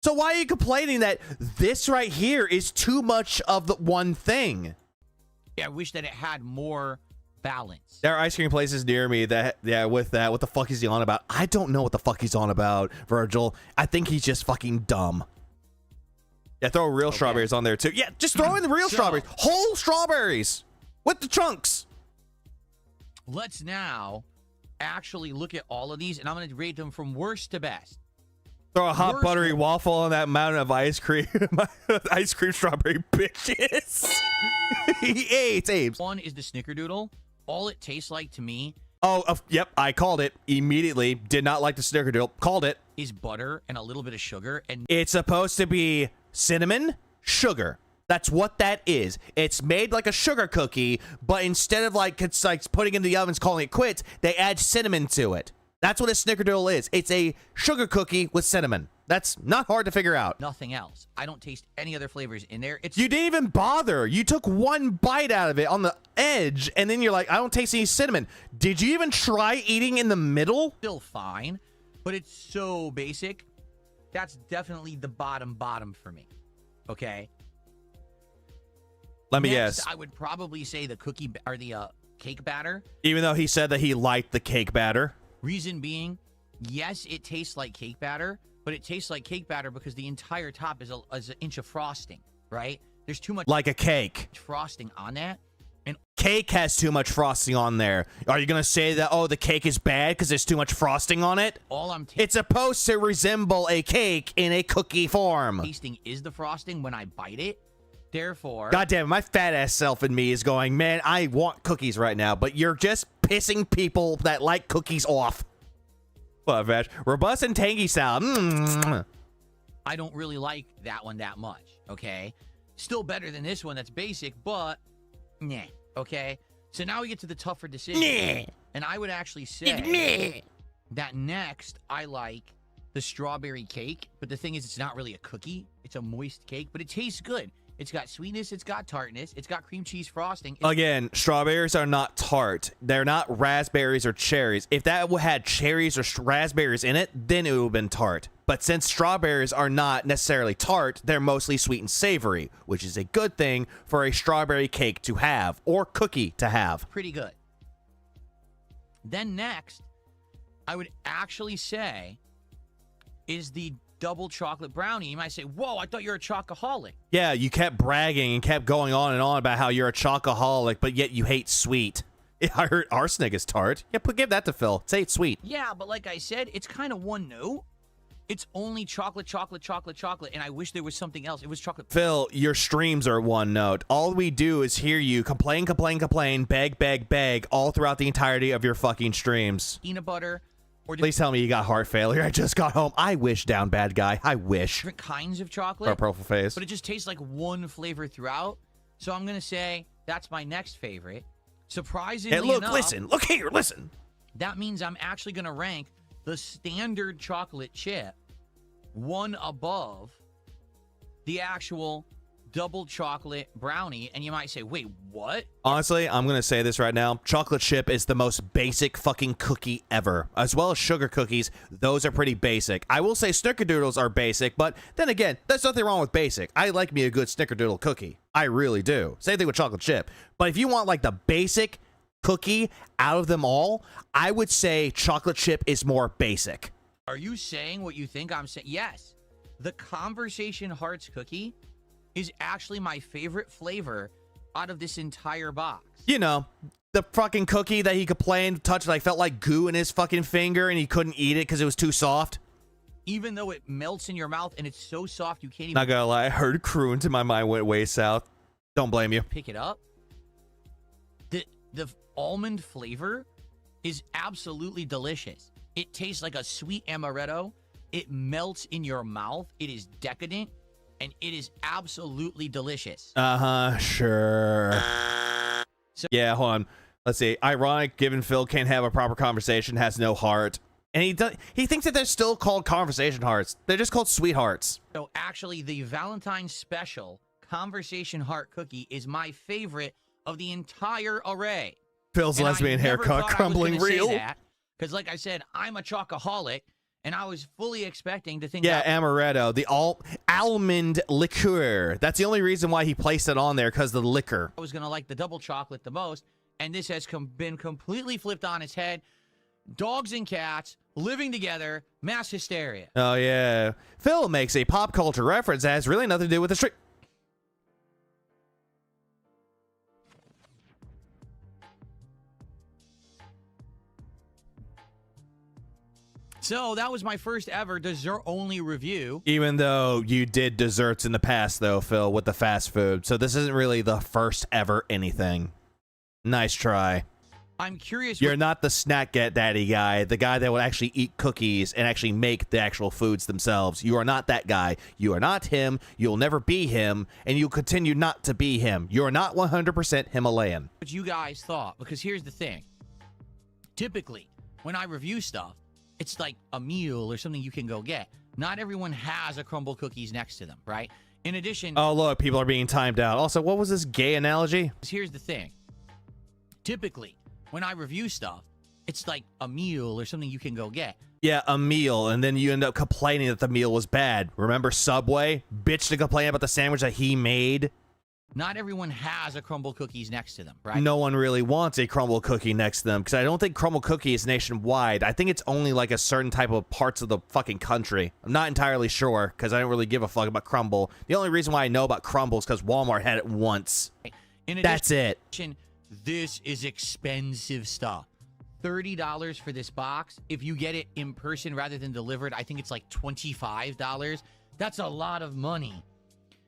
[SPEAKER 3] So why are you complaining that this right here is too much of the one thing?
[SPEAKER 2] Yeah, I wish that it had more balance.
[SPEAKER 3] There are ice cream places near me that, yeah, with that. What the fuck is he on about? I don't know what the fuck he's on about, Virgil. I think he's just fucking dumb. Yeah, throw real strawberries on there too. Yeah, just throw in the real strawberries. Whole strawberries with the chunks.
[SPEAKER 2] Let's now actually look at all of these, and I'm going to rate them from worst to best.
[SPEAKER 3] Throw a hot buttery waffle on that mountain of ice cream. Ice cream strawberry bitches. Hey, it's Abe's.
[SPEAKER 2] One is the Snickerdoodle. All it tastes like to me.
[SPEAKER 3] Oh, yep, I called it immediately. Did not like the Snickerdoodle. Called it.
[SPEAKER 2] Is butter and a little bit of sugar. And
[SPEAKER 3] it's supposed to be cinnamon, sugar. That's what that is. It's made like a sugar cookie, but instead of like it's like putting it in the ovens, calling it quits, they add cinnamon to it. That's what a Snickerdoodle is. It's a sugar cookie with cinnamon. That's not hard to figure out.
[SPEAKER 2] Nothing else. I don't taste any other flavors in there.
[SPEAKER 3] You didn't even bother. You took one bite out of it on the edge, and then you're like, I don't taste any cinnamon. Did you even try eating in the middle?
[SPEAKER 2] Still fine, but it's so basic. That's definitely the bottom for me. Okay.
[SPEAKER 3] Let me
[SPEAKER 2] Next,
[SPEAKER 3] guess.
[SPEAKER 2] I would probably say the cookie or the cake batter.
[SPEAKER 3] Even though he said that he liked the cake batter.
[SPEAKER 2] Reason being, yes, it tastes like cake batter, but it tastes like cake batter because the entire top is an inch of frosting, right? There's too much
[SPEAKER 3] like a cake
[SPEAKER 2] frosting on that. And
[SPEAKER 3] cake has too much frosting on there. Are you going to say that, oh, the cake is bad because there's too much frosting on it? It's supposed to resemble a cake in a cookie form.
[SPEAKER 2] Tasting is the frosting when I bite it. Therefore,
[SPEAKER 3] God damn it, my fat ass self in me is going, man, I want cookies right now, but you're just pissing people that like cookies off. What, Vash? Robust and tangy style.
[SPEAKER 2] I don't really like that one that much, okay? Still better than this one that's basic, but nah, okay? So now we get to the tougher decision. And I would actually say that next I like the strawberry cake, but the thing is it's not really a cookie. It's a moist cake, but it tastes good. It's got sweetness, it's got tartness, it's got cream cheese frosting.
[SPEAKER 3] Again, strawberries are not tart. They're not raspberries or cherries. If that had cherries or raspberries in it, then it would have been tart. But since strawberries are not necessarily tart, they're mostly sweet and savory, which is a good thing for a strawberry cake to have, or cookie to have.
[SPEAKER 2] Pretty good. Then next, I would actually say is the double chocolate brownie. You might say, whoa, I thought you were a chocoholic. Yeah,
[SPEAKER 3] you kept bragging and kept going on and on about how you're a chocoholic, but yet you hate sweet. I heard arsenic is tart. Yeah, give that to Phil. Say it's sweet.
[SPEAKER 2] Yeah, but like I said, it's kind of one note. It's only chocolate, chocolate, chocolate, chocolate, and I wish there was something else. It was chocolate.
[SPEAKER 3] Phil, your streams are one note. All we do is hear you complain, complain, complain, beg, beg, beg, all throughout the entirety of your fucking streams.
[SPEAKER 2] Peanut butter. Or
[SPEAKER 3] please tell me you got heart failure. I just got home. I wish, down bad guy. I wish.
[SPEAKER 2] Different kinds of chocolate.
[SPEAKER 3] Or purple face.
[SPEAKER 2] But it just tastes like one flavor throughout. So I'm going to say that's my next favorite. Surprisingly enough,
[SPEAKER 3] listen. Look here, listen.
[SPEAKER 2] That means I'm actually going to rank the standard chocolate chip one above the actual double chocolate brownie. And you might say, wait, what?
[SPEAKER 3] Honestly, I'm going to say this right now. Chocolate chip is the most basic fucking cookie ever. As well as sugar cookies, those are pretty basic. I will say Snickerdoodles are basic, but then again, there's nothing wrong with basic. I like me a good Snickerdoodle cookie. I really do. Same thing with chocolate chip. But if you want like the basic cookie out of them all, I would say chocolate chip is more basic.
[SPEAKER 2] Are you saying what you think I'm saying? Yes. The Conversation Hearts cookie is actually my favorite flavor out of this entire box.
[SPEAKER 3] You know, the fucking cookie that he complained touched, like, felt like goo in his fucking finger and he couldn't eat it because it was too soft.
[SPEAKER 2] Even though it melts in your mouth and it's so soft you can't even...
[SPEAKER 3] Not gonna lie, I heard crew until my mind went way south. Don't blame you.
[SPEAKER 2] Pick it up. The almond flavor is absolutely delicious. It tastes like a sweet amaretto. It melts in your mouth. It is decadent, and it is absolutely delicious.
[SPEAKER 3] Sure. So, yeah, hold on. Let's see. Ironic, given Phil can't have a proper conversation, has no heart. And he thinks that they're still called conversation hearts. They're just called sweethearts.
[SPEAKER 2] So actually, the Valentine's special Conversation Heart cookie is my favorite of the entire array.
[SPEAKER 3] Phil's lesbian haircut crumbling real.
[SPEAKER 2] Because like I said, I'm a chocoholic, and I was fully expecting to think
[SPEAKER 3] amaretto, the almond liqueur. That's the only reason why he placed it on there, because of the liquor.
[SPEAKER 2] I was going to like the double chocolate the most, and this has been completely flipped on its head. Dogs and cats living together, mass hysteria.
[SPEAKER 3] Oh, yeah. Phil makes a pop culture reference that has really nothing to do with the street.
[SPEAKER 2] So that was my first ever dessert-only review.
[SPEAKER 3] Even though you did desserts in the past, though, Phil, with the fast food. So this isn't really the first ever anything. Nice try.
[SPEAKER 2] I'm curious.
[SPEAKER 3] You're not the snack daddy guy, the guy that would actually eat cookies and actually make the actual foods themselves. You are not that guy. You are not him. You'll never be him, and you'll continue not to be him. You're not 100% Himalayan.
[SPEAKER 2] What you guys thought, because here's the thing. Typically, when I review stuff, it's like a meal or something you can go get. Not everyone has a crumble cookies next to them, right? In addition...
[SPEAKER 3] Oh, look, people are being timed out. Also, what was this gay analogy?
[SPEAKER 2] Here's the thing. Typically, when I review stuff, it's like a meal or something you can go get.
[SPEAKER 3] Yeah, a meal, and then you end up complaining that the meal was bad. Remember Subway? Bitch to complain about the sandwich that he made?
[SPEAKER 2] Not everyone has a crumble cookies next to them, right?
[SPEAKER 3] No one really wants a crumble cookie next to them, because I don't think crumble cookie is nationwide. I think it's only like a certain type of parts of the fucking country. I'm not entirely sure, because I don't really give a fuck about crumble. The only reason why I know about crumble is because Walmart had it once. That's it.
[SPEAKER 2] This is expensive stuff. $30 for this box. If you get it in person rather than delivered, I think it's like $25. That's a lot of money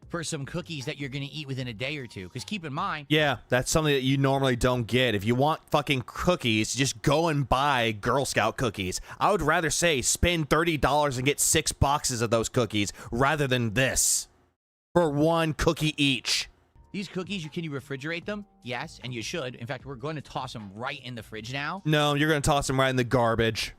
[SPEAKER 2] for some cookies that you're going to eat within a day or two. Because keep in mind...
[SPEAKER 3] Yeah, that's something that you normally don't get. If you want fucking cookies, just go and buy Girl Scout cookies. I would rather say spend $30 and get 6 boxes of those cookies rather than this. For 1 cookie each.
[SPEAKER 2] These cookies, can you refrigerate them? Yes, and you should. In fact, we're going to toss them right in the fridge now.
[SPEAKER 3] No, you're going to toss them right in the garbage.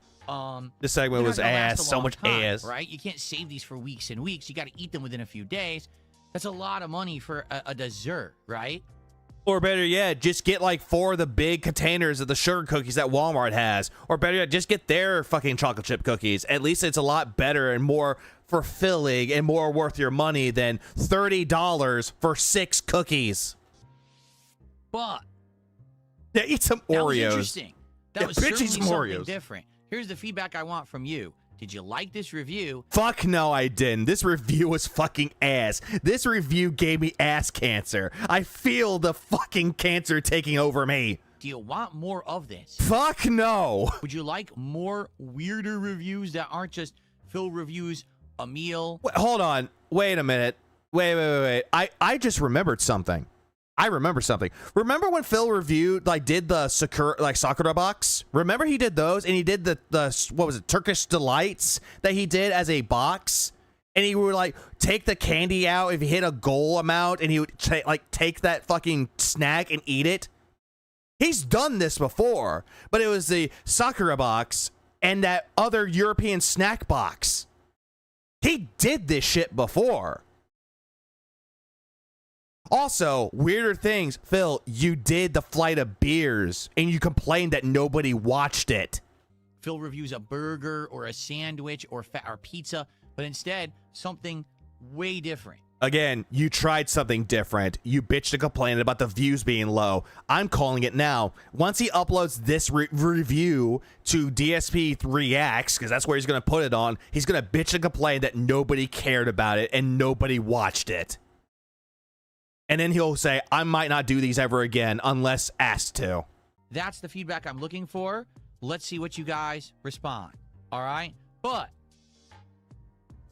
[SPEAKER 3] This segment was ass. So much ass.
[SPEAKER 2] Right? You can't save these for weeks and weeks. You got to eat them within a few days. That's a lot of money for a dessert, right?
[SPEAKER 3] Or better yet, just get like 4 of the big containers of the sugar cookies that Walmart has. Or better yet, just get their fucking chocolate chip cookies. At least it's a lot better and more fulfilling and more worth your money than $30 for 6 cookies.
[SPEAKER 2] But
[SPEAKER 3] yeah, eat some Oreos.
[SPEAKER 2] That was interesting. That was certainly something
[SPEAKER 3] Oreos.
[SPEAKER 2] Different. Here's the feedback I want from you. Did you like this review?
[SPEAKER 3] Fuck no, I didn't. This review was fucking ass. This review gave me ass cancer. I feel the fucking cancer taking over me.
[SPEAKER 2] Do you want more of this?
[SPEAKER 3] Fuck no.
[SPEAKER 2] Would you like more weirder reviews that aren't just Phil reviews a meal?
[SPEAKER 3] Wait, hold on. Wait a minute. Wait. I just remembered something. I remember something. Remember when Phil reviewed, did the Sakura box? Remember he did those, and he did the what was it, Turkish Delights that he did as a box? And he would, take the candy out if he hit a goal amount, and he would, take that fucking snack and eat it? He's done this before, but it was the Sakura box and that other European snack box. He did this shit before. Also, weirder things. Phil, you did the flight of beers, and you complained that nobody watched it.
[SPEAKER 2] Phil reviews a burger or a sandwich or pizza, but instead, something way different.
[SPEAKER 3] Again, you tried something different. You bitched and complained about the views being low. I'm calling it now. Once he uploads this review to DSP Reacts, because that's where he's going to put it on, he's going to bitch and complain that nobody cared about it and nobody watched it. And then he'll say, I might not do these ever again unless asked to.
[SPEAKER 2] That's the feedback I'm looking for. Let's see what you guys respond. All right? But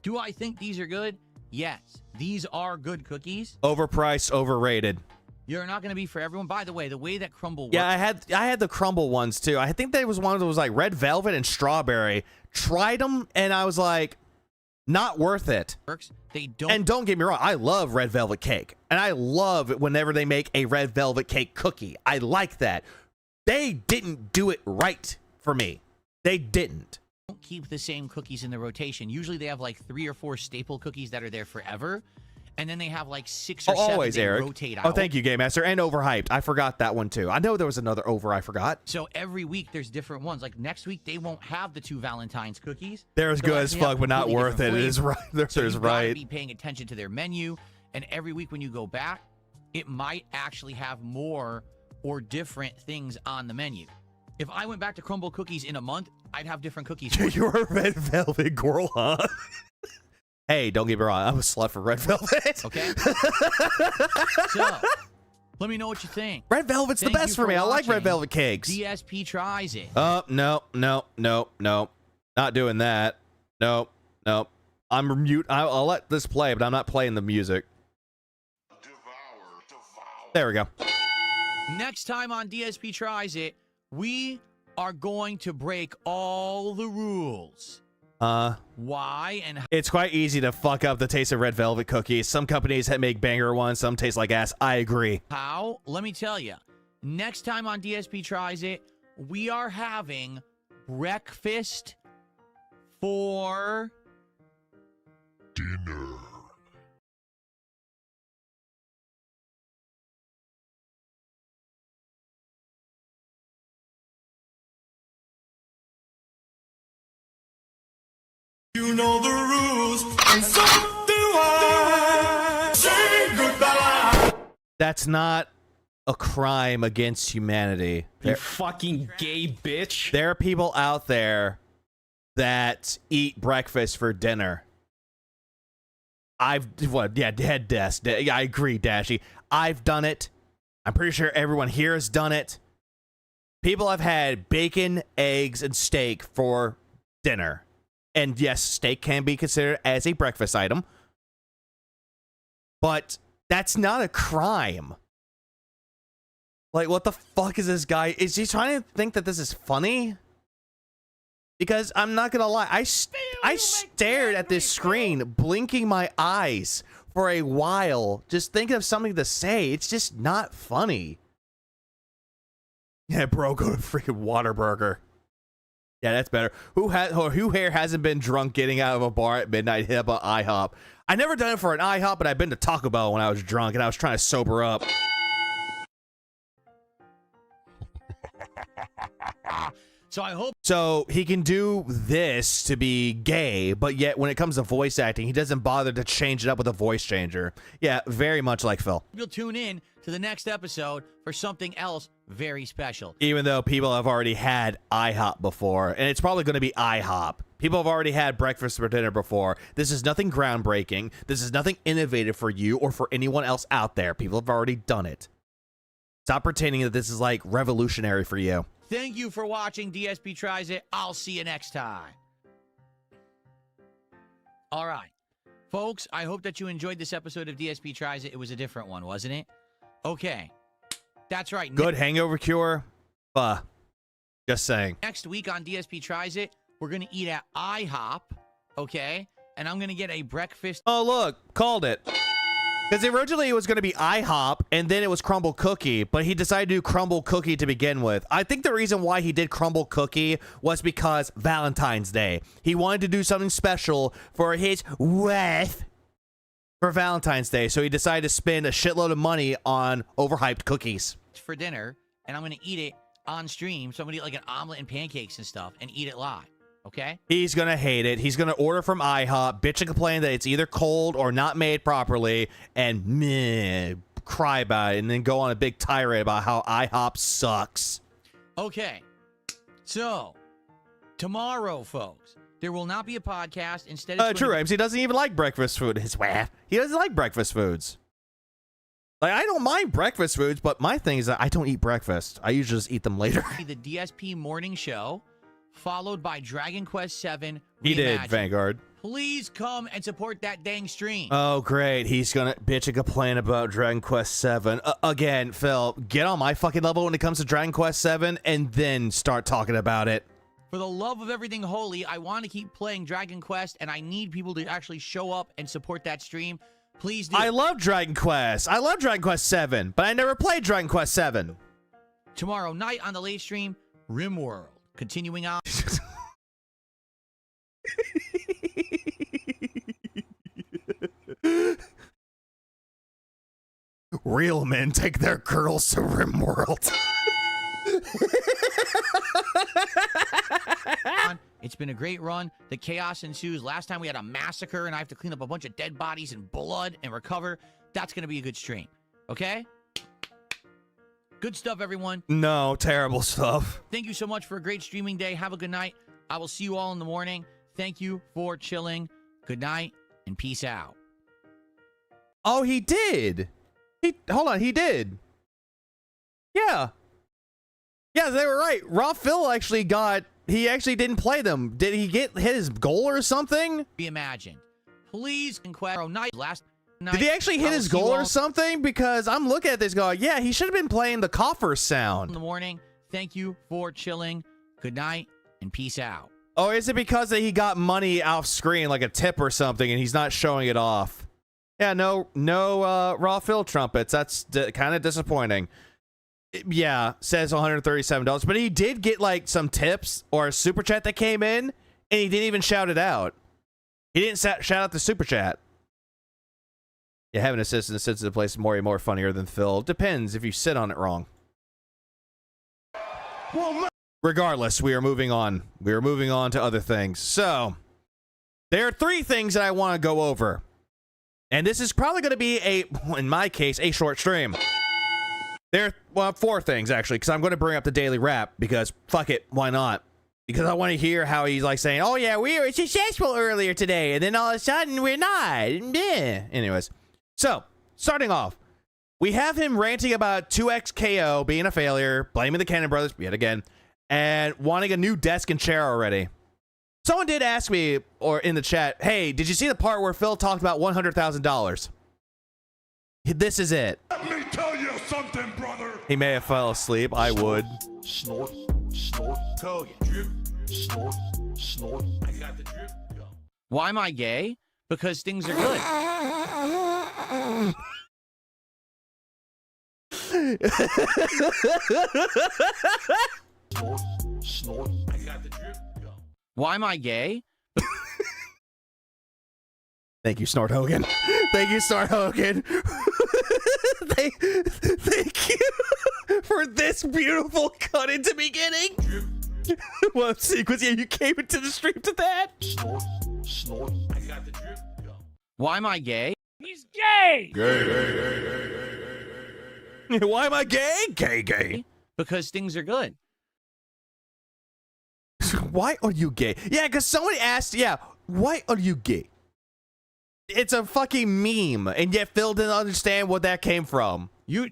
[SPEAKER 2] do I think these are good? Yes, these are good cookies.
[SPEAKER 3] Overpriced, overrated.
[SPEAKER 2] You're not going to be for everyone. By the way that crumble works.
[SPEAKER 3] Yeah, I had the crumble ones too. I think there was one that was like red velvet and strawberry. Tried them and I was like, not worth it.
[SPEAKER 2] They don't.
[SPEAKER 3] And don't get me wrong, I love red velvet cake. And I love it whenever they make a red velvet cake cookie. I like that. They didn't do it right for me. They didn't.
[SPEAKER 2] Don't keep the same cookies in the rotation. Usually they have like 3 or 4 staple cookies that are there forever. And then they have like 6 or 7
[SPEAKER 3] always,
[SPEAKER 2] they
[SPEAKER 3] Eric.
[SPEAKER 2] rotate out.
[SPEAKER 3] Oh, thank you, Game Master. And overhyped. I forgot that one too. I know there was another over I forgot.
[SPEAKER 2] So every week there's different ones. Like next week they won't have the 2 Valentine's cookies.
[SPEAKER 3] They're as good as fuck, but not worth it. It is right. There's right.
[SPEAKER 2] Be paying attention to their menu. And every week when you go back, it might actually have more or different things on the menu. If I went back to crumble cookies in a month, I'd have different cookies.
[SPEAKER 3] You're a red velvet girl, huh? Hey, don't get me wrong. I'm a slut for red velvet.
[SPEAKER 2] Okay. So, let me know what you think.
[SPEAKER 3] Red velvet's the best for me. I like red velvet cakes.
[SPEAKER 2] DSP tries it.
[SPEAKER 3] No. Not doing that. No. I'm mute. I'll let this play, but I'm not playing the music. There we go.
[SPEAKER 2] Next time on DSP tries it, we are going to break all the rules. Why and how?
[SPEAKER 3] It's quite easy to fuck up the taste of red velvet cookies. Some companies make banger ones, some taste like ass. I agree.
[SPEAKER 2] How? Let me tell you. Next time on DSP tries it, we are having breakfast for
[SPEAKER 5] dinner. You know the rules, and so do I. Say goodbye.
[SPEAKER 3] That's not a crime against humanity.
[SPEAKER 4] You fucking gay bitch.
[SPEAKER 3] There are people out there that eat breakfast for dinner. I agree, Dashy. I've done it. I'm pretty sure everyone here has done it. People have had bacon, eggs, and steak for dinner. And yes, steak can be considered as a breakfast item. But that's not a crime. Like, what the fuck is this guy? Is he trying to think that this is funny? Because I'm not gonna lie, I stared at this screen, blinking my eyes for a while, just thinking of something to say. It's just not funny. Yeah, bro, go to freaking Whataburger. Yeah, that's better. Who here hasn't been drunk getting out of a bar at midnight, hit up an IHOP? I never done it for an IHOP, but I've been to Taco Bell when I was drunk and I was trying to sober up.
[SPEAKER 2] So I hope.
[SPEAKER 3] So he can do this to be gay, but yet when it comes to voice acting, he doesn't bother to change it up with a voice changer. Yeah, very much like Phil.
[SPEAKER 2] You'll tune in to the next episode for something else very special.
[SPEAKER 3] Even though people have already had IHOP before, and it's probably going to be IHOP. People have already had breakfast for dinner before. This is nothing groundbreaking. This is nothing innovative for you or for anyone else out there. People have already done it. Stop pretending that this is like revolutionary for you.
[SPEAKER 2] Thank you for watching DSP Tries It. I'll see you next time. All right. Folks, I hope that you enjoyed this episode of DSP Tries It. It was a different one, wasn't it? Okay. That's right.
[SPEAKER 3] Good hangover cure? Just saying.
[SPEAKER 2] Next week on DSP Tries It, we're going to eat at IHOP, okay? And I'm going to get a breakfast.
[SPEAKER 3] Oh, look. Called it. Because originally it was going to be IHOP, and then it was Crumble Cookie, but he decided to do Crumble Cookie to begin with. I think the reason why he did Crumble Cookie was because Valentine's Day. He wanted to do something special for his wife for Valentine's Day, so he decided to spend a shitload of money on overhyped cookies.
[SPEAKER 2] For dinner, and I'm going to eat it on stream, so I'm going to eat like an omelet and pancakes and stuff, and eat it live. Okay?
[SPEAKER 3] He's going to hate it. He's going to order from IHOP, bitch and complain that it's either cold or not made properly, and meh, cry about it, and then go on a big tirade about how IHOP sucks.
[SPEAKER 2] Okay. So, tomorrow, folks, there will not be a podcast. Instead, it's
[SPEAKER 3] True, Ames. He doesn't even like breakfast food. He doesn't like breakfast foods. Like, I don't mind breakfast foods, but my thing is that I don't eat breakfast. I usually just eat them later.
[SPEAKER 2] The DSP morning show, followed by Dragon Quest 7
[SPEAKER 3] He did,
[SPEAKER 2] Reimagined.
[SPEAKER 3] Vanguard.
[SPEAKER 2] Please come and support that dang stream.
[SPEAKER 3] Oh, great. He's going to bitch and complain about Dragon Quest 7. Again, Phil, get on my fucking level when it comes to Dragon Quest 7 and then start talking about it.
[SPEAKER 2] For the love of everything holy, I want to keep playing Dragon Quest, and I need people to actually show up and support that stream. Please do.
[SPEAKER 3] I love Dragon Quest. I love Dragon Quest 7, but I never played Dragon Quest 7.
[SPEAKER 2] Tomorrow night on the late stream, RimWorld. Continuing on.
[SPEAKER 3] Real men take their girls to RimWorld.
[SPEAKER 2] It's been a great run. The chaos ensues. Last time we had a massacre, and I have to clean up a bunch of dead bodies and blood and recover. That's going to be a good stream. Okay? Good stuff, everyone.
[SPEAKER 3] No, terrible stuff.
[SPEAKER 2] Thank you so much for a great streaming day. Have a good night. I will see you all in the morning. Thank you for chilling. Good night, and peace out.
[SPEAKER 3] Oh, he did. Hold on, he did. Yeah. Yeah, they were right. Raw Phil actually didn't play them. Did he hit his goal or something?
[SPEAKER 2] Be imagined. Please inquire. Last night.
[SPEAKER 3] Did he actually hit his goal or something? Because I'm looking at this going, yeah, he should have been playing the coffer sound.
[SPEAKER 2] In the morning. Thank you for chilling. Good night, and peace out.
[SPEAKER 3] Oh, is it because that he got money off screen, like a tip or something, and he's not showing it off? Yeah, no Raw Phil trumpets. That's kind of disappointing. Yeah, says $137, but he did get like some tips or a super chat that came in, and he didn't even shout it out. He didn't shout out the super chat. Yeah, having an assistant sits in the place more funnier than Phil. Depends if you sit on it wrong. Regardless, we are moving on. We are moving on to other things. So, there are 3 things that I want to go over. And this is probably going to be in my case, a short stream. There are 4 things, actually, because I'm going to bring up the daily wrap, because fuck it, why not? Because I want to hear how he's like saying, oh yeah, we were successful earlier today, and then all of a sudden we're not. Yeah. Anyways, so, starting off, we have him ranting about 2XKO being a failure, blaming the Cannon Brothers yet again, and wanting a new desk and chair already. Someone did ask me, or in the chat, hey, did you see the part where Phil talked about $100,000? This is it.
[SPEAKER 5] Let me tell you something, brother.
[SPEAKER 3] He may have fell asleep. I would.
[SPEAKER 1] Snort, snort, Kogan. Drip, snort, snort. I got the drip. Go.
[SPEAKER 2] Why am I gay? Because things are good.
[SPEAKER 1] Snort, snort. I got the drip. Go.
[SPEAKER 2] Why am I gay?
[SPEAKER 3] Thank you, Snort Hogan. Thank you, Snort Hogan. Thank you for this beautiful cut into beginning. What sequence? Yeah, you came into the stream to that.
[SPEAKER 1] Snort, snort. I got the drip. Go.
[SPEAKER 2] Why am I gay?
[SPEAKER 6] He's gay!
[SPEAKER 3] Why am I gay? Gay.
[SPEAKER 2] Because things are good.
[SPEAKER 3] Why are you gay? Yeah, because someone asked, why are you gay? It's a fucking meme, and yet Phil didn't understand what that came from.
[SPEAKER 2] You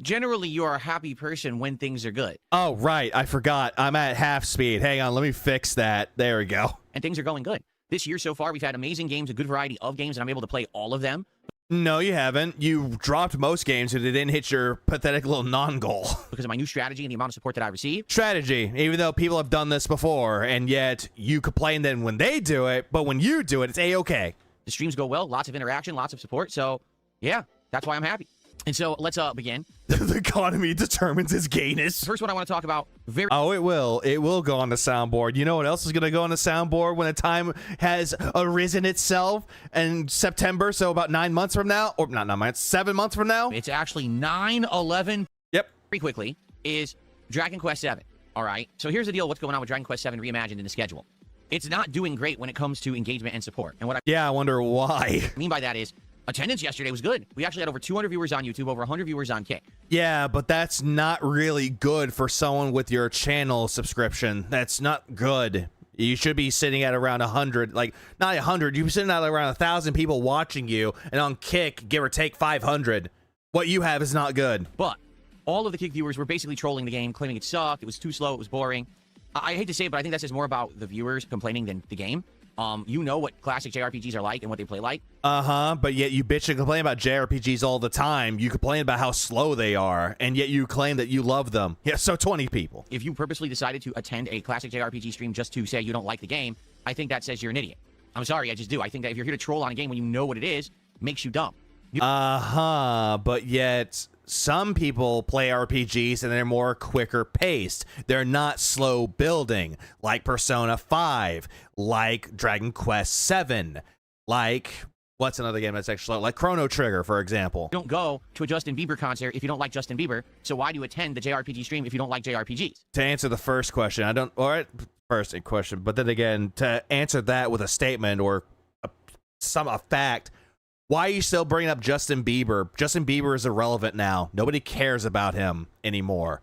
[SPEAKER 2] are a happy person when things are good.
[SPEAKER 3] Oh, right. I forgot. I'm at half speed. Hang on. Let me fix that. There we go.
[SPEAKER 2] And things are going good. This year so far, we've had amazing games, a good variety of games, and I'm able to play all of them.
[SPEAKER 3] No, you haven't. You dropped most games, but it didn't hit your pathetic little non-goal.
[SPEAKER 2] Because of my new strategy and the amount of support that I receive.
[SPEAKER 3] Strategy. Even though people have done this before, and yet you complain then when they do it, but when you do it, it's A-okay.
[SPEAKER 2] The streams go well, lots of interaction, lots of support. So, yeah, that's why I'm happy. And so, let's begin.
[SPEAKER 3] The economy determines its gayness.
[SPEAKER 2] First one I want to talk about.
[SPEAKER 3] Oh, it will. It will go on the soundboard. You know what else is going to go on the soundboard when the time has arisen itself in September? So about 9 months from now, or not 9 months, 7 months from now.
[SPEAKER 2] It's actually 9/11.
[SPEAKER 3] Yep.
[SPEAKER 2] Pretty quickly is Dragon Quest 7. All right. So here's the deal. What's going on with Dragon Quest 7 Reimagined in the schedule? it's not doing great when it comes to engagement and support. And what
[SPEAKER 3] I wonder why.
[SPEAKER 2] I mean by that is attendance yesterday was good. We actually had over 200 viewers on YouTube, over 100 viewers on Kick.
[SPEAKER 3] Yeah, but that's not really good for someone with your channel subscription. That's not good. You should be sitting at around 100, like not 100. You're sitting at around 1,000 people watching you, and on Kick, give or take 500. What you have is not good.
[SPEAKER 2] But all of the Kick viewers were basically trolling the game, claiming it sucked, it was too slow, it was boring. I hate to say it, but I think that says more about the viewers complaining than the game. You know what classic JRPGs are like and what they play like.
[SPEAKER 3] But yet you bitch and complain about JRPGs all the time. You complain about how slow they are, and yet you claim that you love them. Yeah, so 20 people.
[SPEAKER 2] If you purposely decided to attend a classic JRPG stream just to say you don't like the game, I think that says you're an idiot. I'm sorry, I just do. I think that if you're here to troll on a game when you know what it is, makes you dumb.
[SPEAKER 3] But yet some people play RPGs and they're more quicker paced. They're not slow building, like Persona 5, like Dragon Quest 7, like what's another game that's actually slow? Like Chrono Trigger, for example.
[SPEAKER 2] You don't go to a Justin Bieber concert if you don't like Justin Bieber, so why do you attend the JRPG stream if you don't like JRPGs?
[SPEAKER 3] To answer the first question, first question, but then again, to answer that with a statement or a fact, why are you still bringing up Justin Bieber? Justin Bieber is irrelevant now. Nobody cares about him anymore.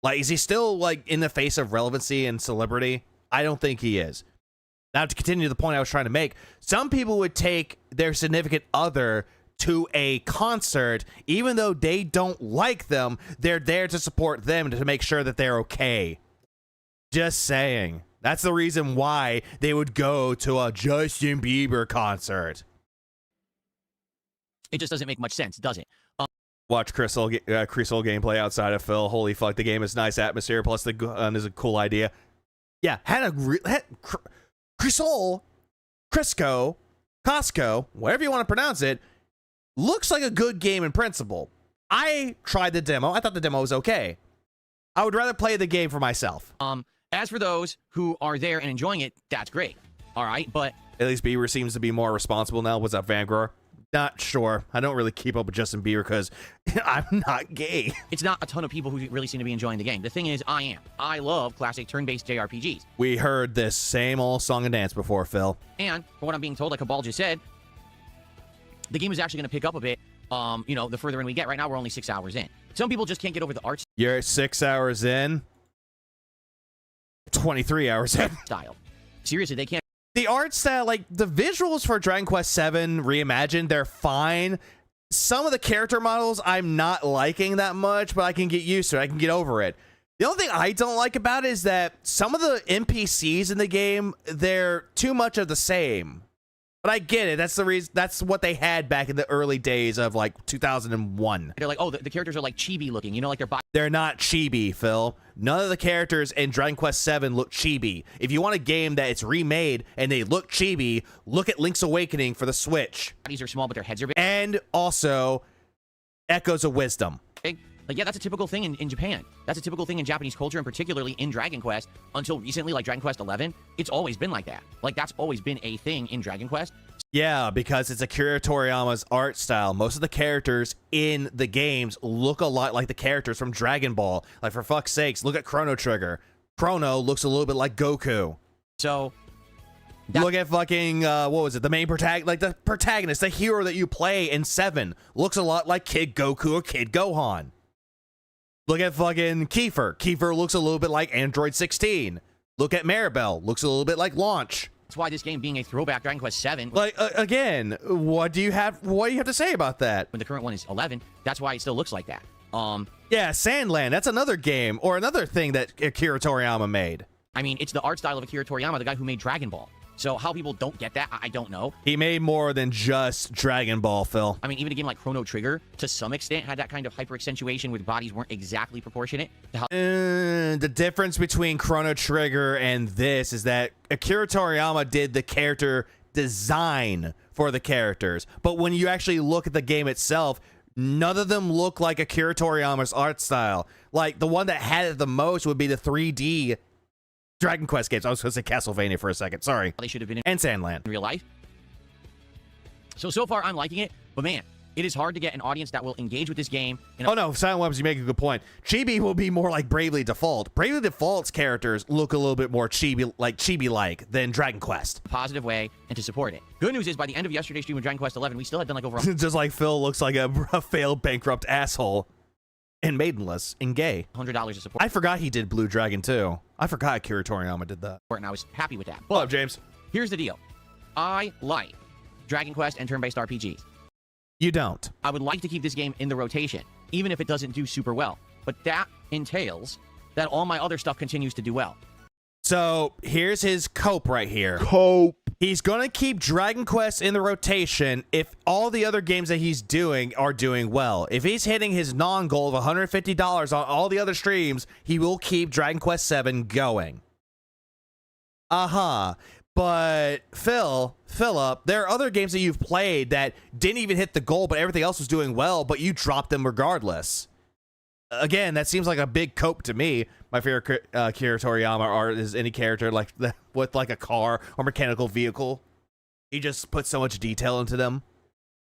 [SPEAKER 3] Like, is he still, like, in the face of relevancy and celebrity? I don't think he is. Now, to continue the point I was trying to make, some people would take their significant other to a concert, even though they don't like them, they're there to support them to make sure that they're okay. Just saying. That's the reason why they would go to a Justin Bieber concert.
[SPEAKER 2] It just doesn't make much sense, does it?
[SPEAKER 3] Watch Crystal gameplay outside of Phil. Holy fuck, the game is nice atmosphere, plus the gun is a cool idea. Yeah, Crisco, whatever you want to pronounce it, looks like a good game in principle. I tried the demo. I thought the demo was okay. I would rather play the game for myself.
[SPEAKER 2] As for those who are there and enjoying it, that's great. All right, but
[SPEAKER 3] at least Bieber seems to be more responsible now. What's up, Vanguard? Not sure. I don't really keep up with Justin Bieber because I'm not gay.
[SPEAKER 2] It's not a ton of people who really seem to be enjoying the game. The thing is, I am. I love classic turn-based JRPGs.
[SPEAKER 3] We heard this same old song and dance before, Phil.
[SPEAKER 2] And, for what I'm being told, like Cabal just said, the game is actually going to pick up a bit, the further in we get. Right now, we're only 6 hours in. Some people just can't get over the art
[SPEAKER 3] You're 6 hours in? 23 hours in.
[SPEAKER 2] Style. Seriously, they can't.
[SPEAKER 3] The art style, like the visuals for Dragon Quest 7 Reimagined, they're fine. Some of the character models I'm not liking that much, but I can get used to it. I can get over it. The only thing I don't like about it is that some of the NPCs in the game, they're too much of the same. But I get it. That's the reason. That's what they had back in the early days of like 2001.
[SPEAKER 2] They're like, oh, the characters are like chibi looking. You know, like
[SPEAKER 3] they're not chibi, Phil. None of the characters in Dragon Quest 7 look chibi. If you want a game that it's remade and they look chibi, look at Link's Awakening for the Switch.
[SPEAKER 2] Bodies are small, but their heads are big.
[SPEAKER 3] And also, Echoes of Wisdom.
[SPEAKER 2] Big. Like, yeah, that's a typical thing in Japan. That's a typical thing in Japanese culture, and particularly in Dragon Quest. Until recently, like Dragon Quest 11, it's always been like that. Like, that's always been a thing in Dragon Quest.
[SPEAKER 3] Yeah, because it's Akira Toriyama's art style. Most of the characters in the games look a lot like the characters from Dragon Ball. Like, for fuck's sakes, look at Chrono Trigger. Chrono looks a little bit like Goku.
[SPEAKER 2] So,
[SPEAKER 3] look at fucking, what was it? The main protagonist, like the protagonist, the hero that you play in 7, looks a lot like Kid Goku or Kid Gohan. Look at fucking Kiefer. Kiefer looks a little bit like Android 16. Look at Maribel. Looks a little bit like Launch.
[SPEAKER 2] That's why this game being a throwback Dragon Quest 7.
[SPEAKER 3] Like, again, what do you have to say about that?
[SPEAKER 2] When the current one is 11, that's why it still looks like that.
[SPEAKER 3] Yeah, Sandland, that's another game, or another thing that Akira Toriyama made.
[SPEAKER 2] I mean, it's the art style of Akira Toriyama, the guy who made Dragon Ball. So how people don't get that, I don't know.
[SPEAKER 3] He made more than just Dragon Ball, Phil.
[SPEAKER 2] I mean, even a game like Chrono Trigger, to some extent, had that kind of hyper-accentuation where the bodies weren't exactly proportionate to how...
[SPEAKER 3] The difference between Chrono Trigger and this is that Akira Toriyama did the character design for the characters. But when you actually look at the game itself, none of them look like Akira Toriyama's art style. Like, the one that had it the most would be the 3D Dragon Quest games. I was going to say Castlevania for a second. Sorry.
[SPEAKER 2] They should have been in
[SPEAKER 3] and Sandland.
[SPEAKER 2] real life. So far, I'm liking it. But man, It is hard to get an audience that will engage with this game.
[SPEAKER 3] Oh no, Silent Weapons, you make a good point. Chibi will be more like Bravely Default. Bravely Default's characters look a little bit more chibi-like than Dragon Quest.
[SPEAKER 2] Positive way and to support it. Good news is by the end of yesterday's stream with Dragon Quest 11, we still had done like over
[SPEAKER 3] just like Phil looks like a failed bankrupt asshole and maidenless and gay.
[SPEAKER 2] $100 of support.
[SPEAKER 3] I forgot he did Blue Dragon too. I forgot Akira Toriyama did that.
[SPEAKER 2] And I was happy with that.
[SPEAKER 3] Hello, James.
[SPEAKER 2] Here's the deal. I like Dragon Quest and turn-based RPGs.
[SPEAKER 3] You don't.
[SPEAKER 2] I would like to keep this game in the rotation, even if it doesn't do super well. But that entails that all my other stuff continues to do well.
[SPEAKER 3] So here's his cope right here. Cope. He's going to keep Dragon Quest in the rotation if all the other games that he's doing are doing well. If he's hitting his non-goal of $150 on all the other streams, he will keep Dragon Quest 7 going. But Philip, there are other games that you've played that didn't even hit the goal, but everything else was doing well, but you dropped them regardless. Again, that seems like a big cope to me. My favorite Akira Toriyama art is any character like with like a car or mechanical vehicle. He just puts so much detail into them.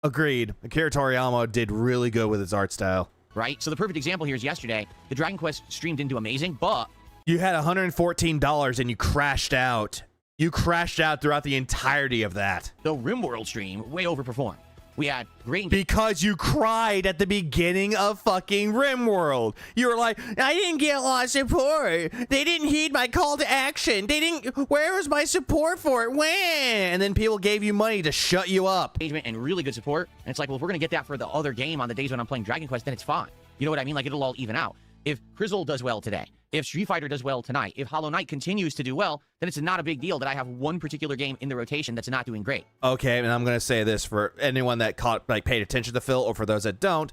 [SPEAKER 3] Agreed. Akira Toriyama did really good with his art style.
[SPEAKER 2] Right? So the perfect example here is yesterday. The Dragon Quest stream didn't do amazing, but
[SPEAKER 3] you had $114 and you crashed out. You crashed out throughout the entirety of that.
[SPEAKER 2] The RimWorld stream way overperformed. We had great...
[SPEAKER 3] Because you cried at the beginning of fucking RimWorld. You were like, I didn't get a lot of support. They didn't heed my call to action. They didn't... Where was my support for it? When? And then people gave you money to shut you up.
[SPEAKER 2] Engagement and really good support. And it's like, well, if we're going to get that for the other game on the days when I'm playing Dragon Quest, then it's fine. You know what I mean? Like, it'll all even out. If Crizzle does well today, if Street Fighter does well tonight, if Hollow Knight continues to do well, then it's not a big deal that I have one particular game in the rotation that's not doing great.
[SPEAKER 3] Okay, and I'm going to say this for anyone that paid attention to Phil, or for those that don't.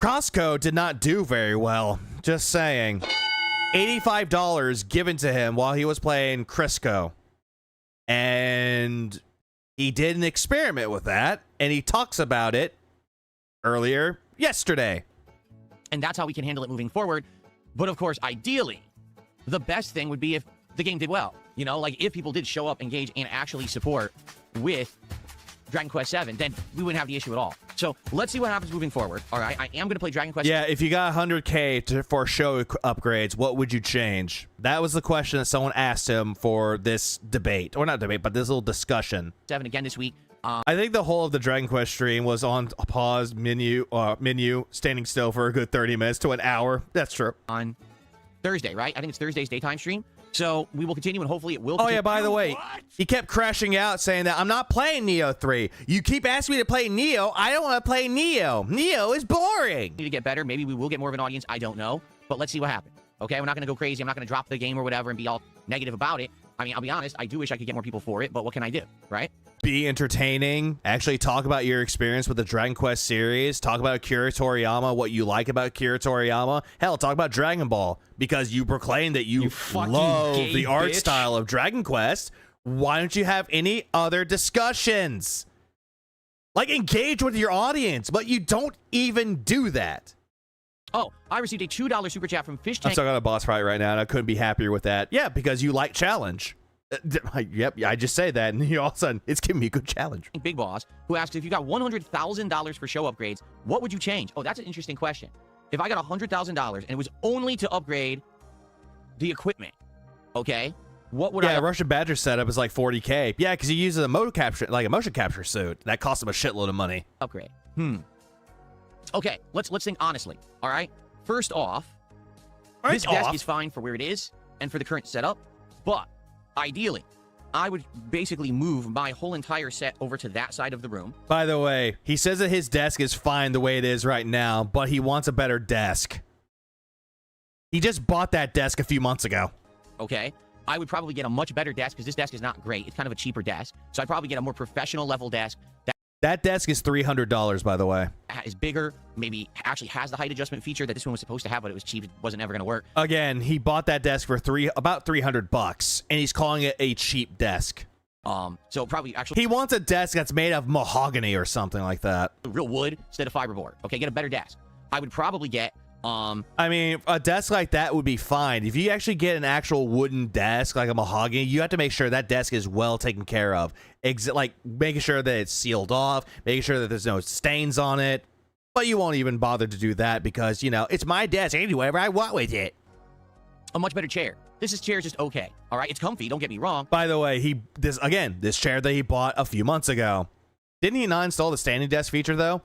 [SPEAKER 3] Costco did not do very well. Just saying. $85 given to him while he was playing Crisco. And he did an experiment with that, and he talks about it earlier yesterday.
[SPEAKER 2] And that's how we can handle it moving forward. But of course, ideally, the best thing would be if the game did well. You know, like if people did show up, engage, and actually support with Dragon Quest 7, then we wouldn't have the issue at all. So let's see what happens moving forward. All right, I am going to play Dragon Quest.
[SPEAKER 3] Yeah, if you got 100K for show upgrades, what would you change? That was the question that someone asked him for this debate. Or not debate, but this little discussion.
[SPEAKER 2] 7 again this week.
[SPEAKER 3] I think the whole of the Dragon Quest stream was on a pause menu, standing still for a good 30 minutes to an hour. That's true.
[SPEAKER 2] On Thursday, right? I think it's Thursday's daytime stream. So we will continue, and hopefully it will continue.
[SPEAKER 3] Oh, yeah, by the way, he kept crashing out saying that I'm not playing Neo 3. You keep asking me to play Neo. I don't want to play Neo. Neo is boring.
[SPEAKER 2] Need to get better. Maybe we will get more of an audience. I don't know. But let's see what happens. Okay, we're not going to go crazy. I'm not going to drop the game or whatever and be all negative about it. I mean, I'll be honest. I do wish I could get more people for it, but what can I do, right?
[SPEAKER 3] Be entertaining. Actually talk about your experience with the Dragon Quest series. Talk about Akira Toriyama, what you like about Akira Toriyama. Hell, talk about Dragon Ball, because you proclaim that you love the art style of Dragon Quest. Why don't you have any other discussions? Like, engage with your audience, but you don't even do that.
[SPEAKER 2] Oh, I received a $2 super chat from Fish Tank.
[SPEAKER 3] I'm stuck on a boss fight right now, and I couldn't be happier with that. Yeah, because you like challenge. Yep, I just say that, and all of a sudden, it's giving me a good challenge.
[SPEAKER 2] Big Boss, who asked, if you got $100,000 for show upgrades, what would you change? Oh, that's an interesting question. If I got $100,000 and it was only to upgrade the equipment, okay, what would I...
[SPEAKER 3] Yeah, Russian Badger setup is like 40K. Yeah, because he uses a motion capture suit. That costs him a shitload of money.
[SPEAKER 2] Upgrade. Okay, let's think honestly, all right? First off, this desk is fine for where it is and for the current setup, but ideally, I would basically move my whole entire set over to that side of the room.
[SPEAKER 3] By the way, he says that his desk is fine the way it is right now, but he wants a better desk. He just bought that desk a few months ago.
[SPEAKER 2] Okay. I would probably get a much better desk, because this desk is not great. It's kind of a cheaper desk. So I'd probably get a more professional level desk.
[SPEAKER 3] That desk is $300, by the way.
[SPEAKER 2] Is bigger, maybe actually has the height adjustment feature that this one was supposed to have, but it was cheap. It wasn't ever going to work.
[SPEAKER 3] Again, he bought that desk for about $300, and he's calling it a cheap desk.
[SPEAKER 2] So probably actually...
[SPEAKER 3] He wants a desk that's made of mahogany or something like that.
[SPEAKER 2] Real wood instead of fiberboard. Okay, get a better desk. I would probably get
[SPEAKER 3] I mean, a desk like that would be fine. If you actually get an actual wooden desk, like a mahogany, you have to make sure that desk is well taken care of. Like making sure that it's sealed off, making sure that there's no stains on it. But you won't even bother to do that because, you know, it's my desk. I can do whatever I want with it.
[SPEAKER 2] A much better chair. This chair is just okay. All right, it's comfy. Don't get me wrong.
[SPEAKER 3] By the way, this chair that he bought a few months ago, didn't he not install the standing desk feature though?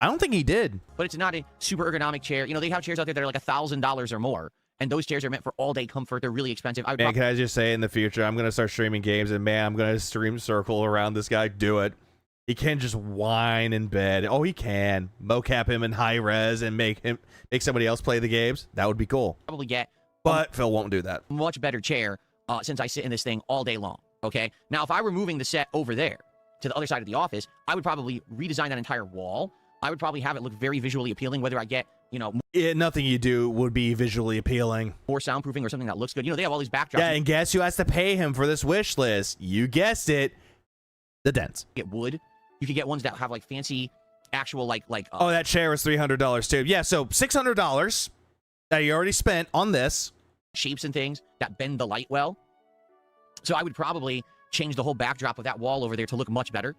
[SPEAKER 3] I don't think he did.
[SPEAKER 2] But it's not a super ergonomic chair. You know, they have chairs out there that are like $1,000 or more. And those chairs are meant for all-day comfort. They're really expensive.
[SPEAKER 3] Man, can I just say in the future, I'm going to start streaming games, and man, I'm going to stream circle around this guy. Do it. He can't just whine in bed. Oh, he can. Mocap him in high res and make somebody else play the games. That would be cool.
[SPEAKER 2] Probably get.
[SPEAKER 3] But Phil won't do that.
[SPEAKER 2] Much better chair since I sit in this thing all day long. Okay? Now, if I were moving the set over there to the other side of the office, I would probably redesign that entire wall. I would probably have it look very visually appealing, whether I get, you know...
[SPEAKER 3] nothing you do would be visually appeling.
[SPEAKER 2] More soundproofing or something that looks good. You know, they have all these backdrops.
[SPEAKER 3] Yeah, and guess who has to pay him for this wish list? You guessed it. The dents.
[SPEAKER 2] Get wood. You could get ones that have, like, fancy, actual,
[SPEAKER 3] oh, that chair was $300, too. Yeah, so $600 that you already spent on this.
[SPEAKER 2] Shapes and things that bend the light well. So I would probably change the whole backdrop of that wall over there to look much better.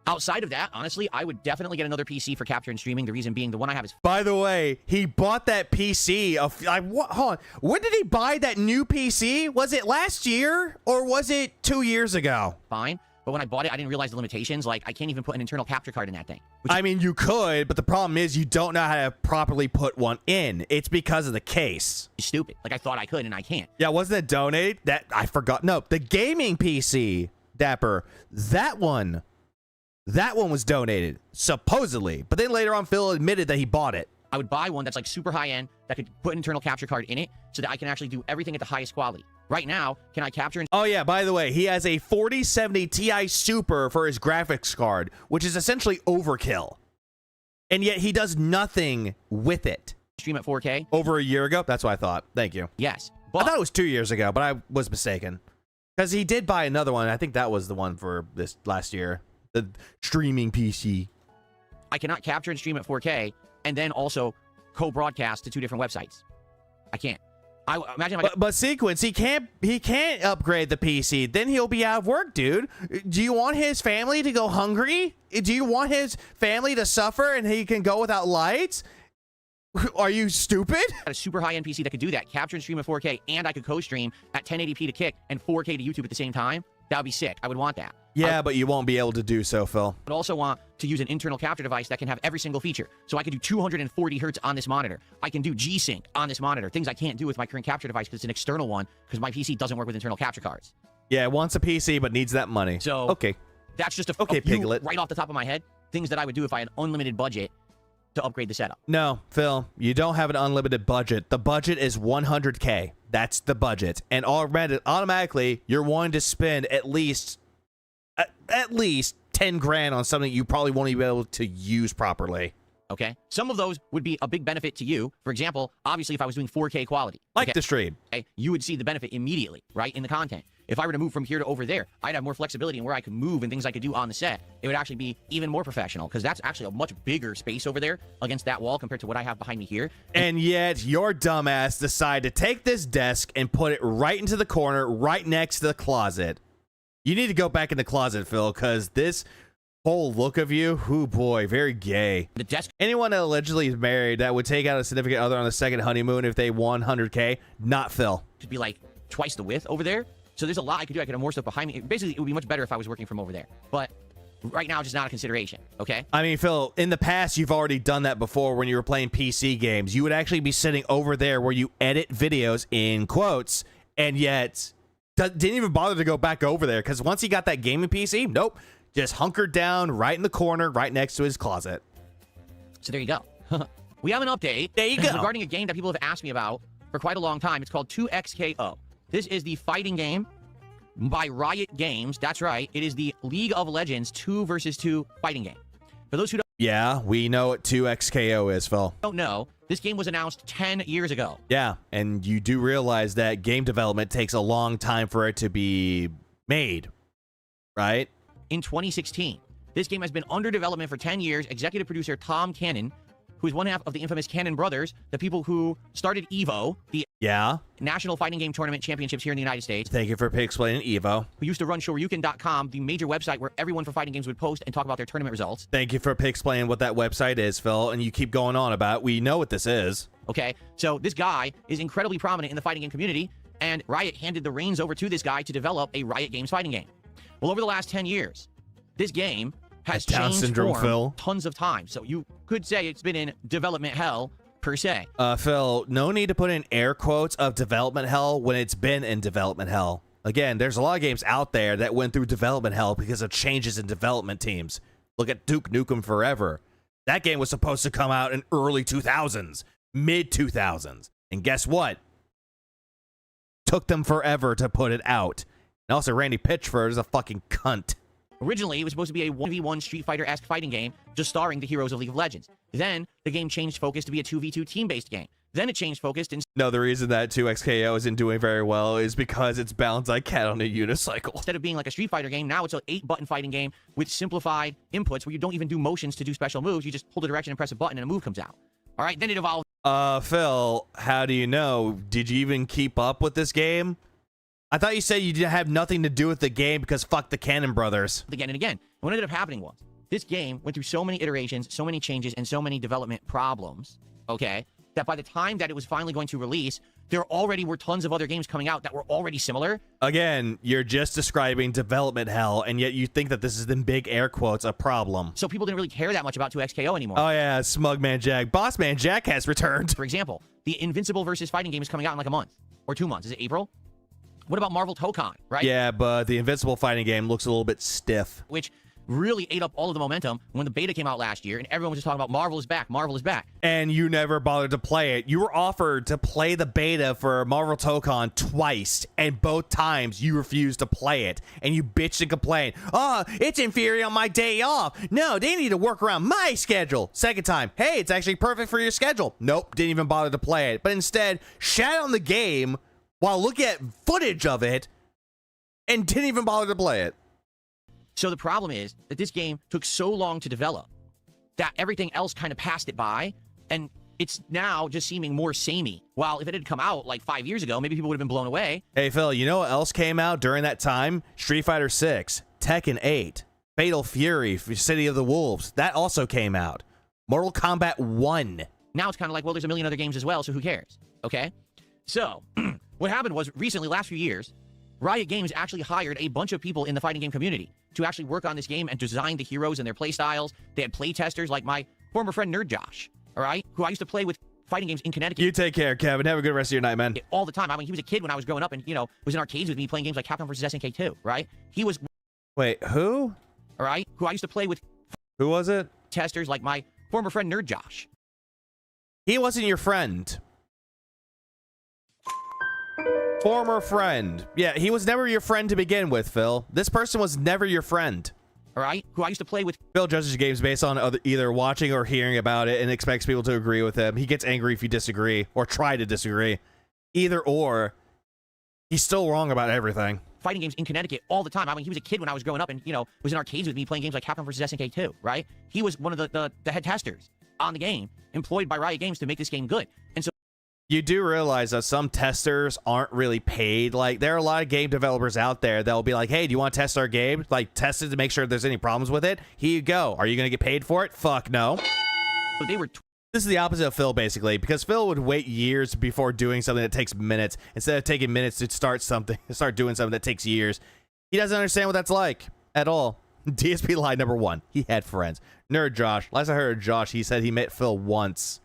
[SPEAKER 2] Outside of that, honestly, I would definitely get another PC for capture and streaming. The reason being the one I have is...
[SPEAKER 3] By the way, he bought that PC. Hold on. When did he buy that new PC? Was it last year or was it 2 years ago?
[SPEAKER 2] Fine. But when I bought it, I didn't realize the limitations. Like, I can't even put an internal capture card in that thing.
[SPEAKER 3] I mean, you could, but the problem is you don't know how to properly put one in. It's because of the case.
[SPEAKER 2] It's stupid. Like, I thought I could, and I can't.
[SPEAKER 3] Yeah, wasn't it donated? That I forgot. No, the gaming PC, Dapper. That one was donated, supposedly. But then later on, Phil admitted that he bought it.
[SPEAKER 2] I would buy one that's like super high-end that could put an internal capture card in it so that I can actually do everything at the highest quality. Right now, can I capture...
[SPEAKER 3] Oh, yeah, by the way, he has a 4070 Ti Super for his graphics card, which is essentially overkill. And yet he does nothing with it.
[SPEAKER 2] Stream at 4K?
[SPEAKER 3] Over a year ago? That's what I thought. Thank you.
[SPEAKER 2] Yes.
[SPEAKER 3] I thought it was 2 years ago, but I was mistaken. Because he did buy another one. I think that was the one for this last year. The streaming PC.
[SPEAKER 2] I cannot capture and stream at 4K and then also co-broadcast to two different websites. I can't. I imagine if
[SPEAKER 3] but Sequence, he can't upgrade the PC. Then he'll be out of work, dude. Do you want his family to go hungry? Do you want his family to suffer and he can go without lights? Are you stupid?
[SPEAKER 2] I had a super high-end PC that could do that, capture and stream at 4K, and I could co-stream at 1080p to Kick and 4K to YouTube at the same time. That would be sick. I would want that.
[SPEAKER 3] Yeah, but you won't be able to do so, Phil.
[SPEAKER 2] I would also want to use an internal capture device that can have every single feature. So I can do 240 hertz on this monitor. I can do G-Sync on this monitor. Things I can't do with my current capture device because it's an external one because my PC doesn't work with internal capture cards.
[SPEAKER 3] Yeah, it wants a PC but needs that money.
[SPEAKER 2] So
[SPEAKER 3] okay,
[SPEAKER 2] that's just a
[SPEAKER 3] few Piglet.
[SPEAKER 2] Right off the top of my head, things that I would do if I had unlimited budget to upgrade the setup.
[SPEAKER 3] No, Phil, you don't have an unlimited budget. The budget is 100K. That's the budget. And automatically, you're wanting to spend at least 10 grand on something you probably won't even be able to use properly.
[SPEAKER 2] Okay? Some of those would be a big benefit to you. For example, obviously, if I was doing 4K quality.
[SPEAKER 3] Like the stream.
[SPEAKER 2] Okay, you would see the benefit immediately, right, in the content. If I were to move from here to over there, I'd have more flexibility in where I could move and things I could do on the set. It would actually be even more professional because that's actually a much bigger space over there against that wall compared to what I have behind me here.
[SPEAKER 3] And yet, your dumbass decided to take this desk and put it right into the corner, right next to the closet. You need to go back in the closet, Phil, because this whole look of you, oh boy, very gay.
[SPEAKER 2] The desk.
[SPEAKER 3] Anyone that allegedly is married that would take out a significant other on the second honeymoon if they won 100K, not Phil.
[SPEAKER 2] Could be like twice the width over there. So there's a lot I could do. I could have more stuff behind me. Basically, it would be much better if I was working from over there. But right now, it's just not a consideration, okay?
[SPEAKER 3] I mean, Phil, in the past, you've already done that before when you were playing PC games. You would actually be sitting over there where you edit videos in quotes, and yet didn't even bother to go back over there because once he got that gaming PC, nope, just hunkered down right in the corner, right next to his closet.
[SPEAKER 2] So there you go. We have an update.
[SPEAKER 3] There you go.
[SPEAKER 2] Regarding a game that people have asked me about for quite a long time. It's called 2XKO. This is the fighting game by Riot Games. That's right. It is the League of Legends 2 versus 2 fighting game. For those who
[SPEAKER 3] yeah, we know what 2XKO is, Phil.
[SPEAKER 2] Don't know, this game was announced 10 years ago.
[SPEAKER 3] Yeah, and you do realize that game development takes a long time for it to be made, right?
[SPEAKER 2] In 2016. This game has been under development for 10 years. Executive producer Tom Cannon who is one half of the infamous Cannon Brothers, the people who started EVO, the National Fighting Game Tournament Championships here in the United States.
[SPEAKER 3] Thank you for explaining EVO.
[SPEAKER 2] Who used to run Shoryuken.com, the major website where everyone for fighting games would post and talk about their tournament results.
[SPEAKER 3] Thank you for explaining what that website is, Phil, and you keep going on about it. We know what this is.
[SPEAKER 2] Okay, so this guy is incredibly prominent in the fighting game community, and Riot handed the reins over to this guy to develop a Riot Games fighting game. Well, over the last 10 years, this game has changed form tons of times. So you could say it's been in development hell, per se.
[SPEAKER 3] Phil, no need to put in air quotes of development hell when it's been in development hell. Again, there's a lot of games out there that went through development hell because of changes in development teams. Look at Duke Nukem Forever. That game was supposed to come out in early 2000s, mid 2000s. And guess what? Took them forever to put it out. And also, Randy Pitchford is a fucking cunt.
[SPEAKER 2] Originally, it was supposed to be a 1v1 Street Fighter-esque fighting game, just starring the heroes of League of Legends. Then, the game changed focus to be a 2v2 team-based game. Then it changed focus to...
[SPEAKER 3] No, the reason that 2XKO isn't doing very well is because it's balanced like cat on a unicycle.
[SPEAKER 2] Instead of being like a Street Fighter game, now it's an 8-button fighting game with simplified inputs where you don't even do motions to do special moves. You just hold a direction and press a button and a move comes out. All right, then it evolved.
[SPEAKER 3] Phil, how do you know? Did you even keep up with this game? I thought you said you didn't have nothing to do with the game because fuck the Cannon Brothers.
[SPEAKER 2] Again and again. And what ended up happening was, this game went through so many iterations, so many changes, and so many development problems, okay, that by the time that it was finally going to release, there already were tons of other games coming out that were already similar.
[SPEAKER 3] Again, you're just describing development hell, and yet you think that this is, in big air quotes, a problem.
[SPEAKER 2] So people didn't really care that much about 2XKO anymore.
[SPEAKER 3] Oh yeah, Smugman Jack. Bossman Jack has returned.
[SPEAKER 2] For example, the Invincible versus Fighting game is coming out in like a month. Or 2 months. Is it April? What about Marvel Tokon, right?
[SPEAKER 3] Yeah, but the Invincible fighting game looks a little bit stiff.
[SPEAKER 2] Which really ate up all of the momentum when the beta came out last year, and everyone was just talking about Marvel is back, Marvel is back.
[SPEAKER 3] And you never bothered to play it. You were offered to play the beta for Marvel Tokon twice, and both times you refused to play it. And you bitched and complained, oh, it's inferior on my day off. No, they need to work around my schedule. Second time, hey, it's actually perfect for your schedule. Nope, didn't even bother to play it. But instead, shat on the game while looking at footage of it and didn't even bother to play it.
[SPEAKER 2] So the problem is that this game took so long to develop that everything else kind of passed it by, and it's now just seeming more samey. While if it had come out like 5 years ago, maybe people would have been blown away.
[SPEAKER 3] Hey, Phil, you know what else came out during that time? Street Fighter 6, Tekken 8, Fatal Fury, City of the Wolves. That also came out. Mortal Kombat 1.
[SPEAKER 2] Now it's kind of like, well, there's a million other games as well, so who cares? Okay? So, what happened was, recently, last few years, Riot Games actually hired a bunch of people in the fighting game community to actually work on this game and design the heroes and their play styles. They had play testers like my former friend Nerd Josh, all right, who I used to play with fighting games in Connecticut.
[SPEAKER 3] You take care, Kevin. Have a good rest of your night, man.
[SPEAKER 2] All the time. I mean, he was a kid when I was growing up and, you know, was in arcades with me playing games like Capcom vs. SNK 2, right? He was...
[SPEAKER 3] Wait, who?
[SPEAKER 2] All right, who I used to play with...
[SPEAKER 3] Who was it?
[SPEAKER 2] Testers like my former friend Nerd Josh.
[SPEAKER 3] He wasn't your friend. Former friend. Yeah, he was never your friend to begin with, Phil. This person was never your friend.
[SPEAKER 2] All right, who I used to play with.
[SPEAKER 3] Phil judges games based on either watching or hearing about it and expects people to agree with him. He gets angry if you disagree or try to disagree. Either or, he's still wrong about everything.
[SPEAKER 2] Fighting games in Connecticut all the time. I mean, he was a kid when I was growing up and, you know, was in arcades with me playing games like Capcom vs. SNK 2, right? He was one of the head testers on the game, employed by Riot Games to make this game good. And so
[SPEAKER 3] you do realize that some testers aren't really paid. Like, there are a lot of game developers out there that will be like, hey, do you want to test our game? Like, test it to make sure if there's any problems with it. Here you go. Are you going to get paid for it? Fuck no.
[SPEAKER 2] So they were...
[SPEAKER 3] This is the opposite of Phil, basically, because Phil would wait years before doing something that takes minutes, instead of taking minutes to start doing something that takes years. He doesn't understand what that's like at all. DSP lie number 1. He had friends. Nerd Josh. Last I heard of Josh, he said he met Phil once.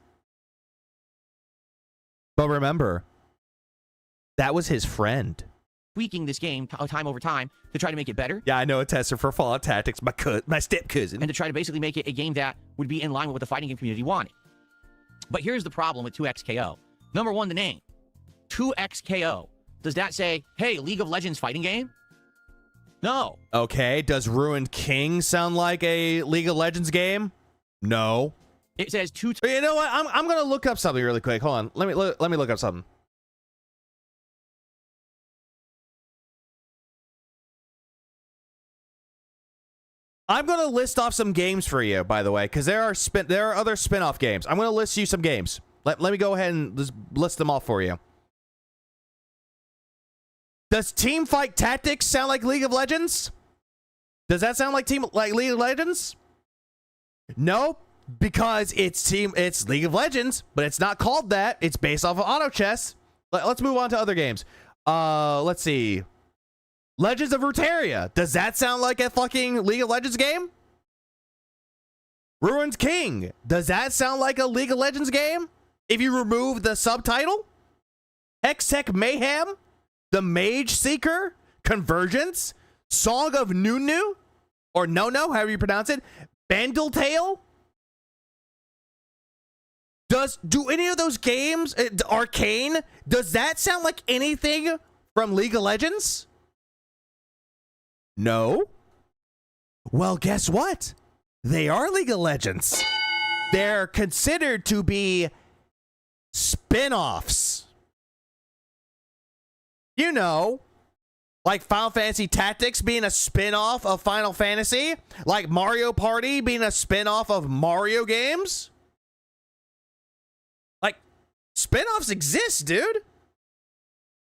[SPEAKER 3] But remember, that was his friend.
[SPEAKER 2] Tweaking this game time over time to try to make it better.
[SPEAKER 3] Yeah, I know a tester for Fallout Tactics, my step cousin.
[SPEAKER 2] And to try to basically make it a game that would be in line with what the fighting game community wanted. But here's the problem with 2XKO. Number one, the name. 2XKO. Does that say, hey, League of Legends fighting game? No.
[SPEAKER 3] Okay, does Ruined King sound like a League of Legends game? No.
[SPEAKER 2] It says two.
[SPEAKER 3] You know what? I'm gonna look up something really quick. Hold on. Let me look up something. I'm gonna list off some games for you, by the way, because there are other spin-off games. I'm gonna list you some games. Let me go ahead and just list them off for you. Does Teamfight Tactics sound like League of Legends? Does that sound like League of Legends? No, because it's League of Legends, but it's not called that. It's based off of auto chess. Let's move on to other games. Let's see. Legends of Runeterra. Does that sound like a fucking League of Legends game? Ruined King. Does that sound like a League of Legends game? If you remove the subtitle? Hextech Mayhem? The Mage Seeker? Convergence? Song of Nunu? Or No, however you pronounce it? Bandle Tale? Do any of those games, Arcane, does that sound like anything from League of Legends? No. Well, guess what? They are League of Legends. They're considered to be spin-offs. You know, like Final Fantasy Tactics being a spin-off of Final Fantasy, like Mario Party being a spin-off of Mario games. Like, spin-offs exist, dude.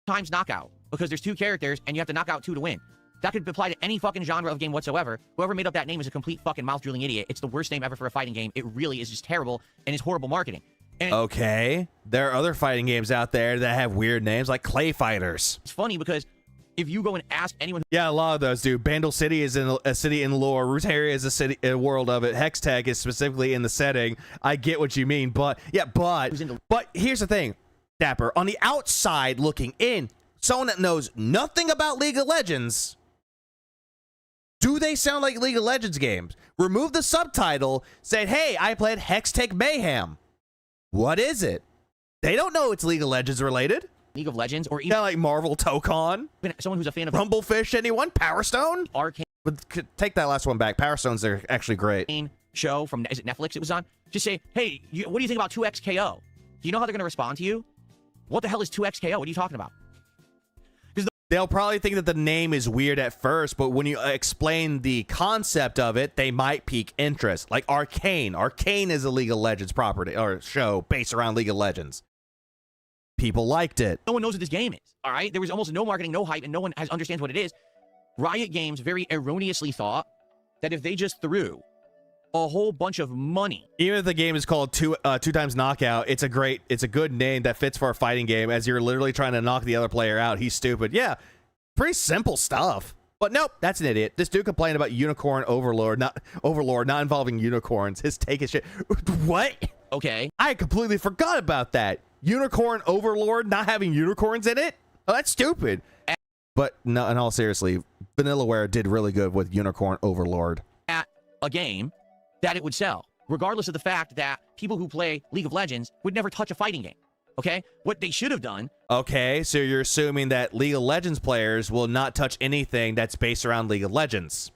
[SPEAKER 2] Times knockout, because there's 2 characters and you have to knock out 2 to win. That could apply to any fucking genre of game whatsoever. Whoever made up that name is a complete fucking mouth-drooling idiot. It's the worst name ever for a fighting game. It really is just terrible, and it's horrible marketing. And
[SPEAKER 3] okay, there are other fighting games out there that have weird names, like Clay Fighters.
[SPEAKER 2] It's funny because if you go and ask anyone...
[SPEAKER 3] Yeah, a lot of those, dude. Bandle City is in a city in lore. Runeterra is a world of it. Hextech is specifically in the setting. I get what you mean, but... Yeah, but here's the thing, Dapper. On the outside looking in, someone that knows nothing about League of Legends... Do they sound like League of Legends games? Remove the subtitle, said, hey, I played Hextech Mayhem. What is it? They don't know it's League of Legends related.
[SPEAKER 2] League of Legends, or even
[SPEAKER 3] like Marvel Tokon.
[SPEAKER 2] Someone who's a fan of
[SPEAKER 3] Rumblefish, anyone? Power Stone?
[SPEAKER 2] Arcane.
[SPEAKER 3] But take that last one back. Power Stones are actually great.
[SPEAKER 2] Show from, is it Netflix it was on? Just say, hey, what do you think about 2XKO? Do you know how they're going to respond to you? What the hell is 2XKO? What are you talking about?
[SPEAKER 3] They'll probably think that the name is weird at first, but when you explain the concept of it, they might pique interest. Like Arcane. Arcane is a League of Legends property or show based around League of Legends. People liked it.
[SPEAKER 2] No one knows what this game is, all right? There was almost no marketing, no hype, and no one understands what it is. Riot Games very erroneously thought that if they just threw a whole bunch of money.
[SPEAKER 3] Even if the game is called two times knockout, it's a good name that fits for a fighting game as you're literally trying to knock the other player out. He's stupid. Yeah, pretty simple stuff. But nope, that's an idiot. This dude complained about Unicorn Overlord not involving unicorns. His take is shit. What?
[SPEAKER 2] Okay.
[SPEAKER 3] I completely forgot about that. Unicorn Overlord not having unicorns in it? Oh, that's stupid. But no, in all seriously, Vanillaware did really good with Unicorn Overlord.
[SPEAKER 2] At a game that it would sell, regardless of the fact that people who play League of Legends would never touch a fighting game. Okay? What they should have done...
[SPEAKER 3] Okay, so you're assuming that League of Legends players will not touch anything that's based around League of Legends.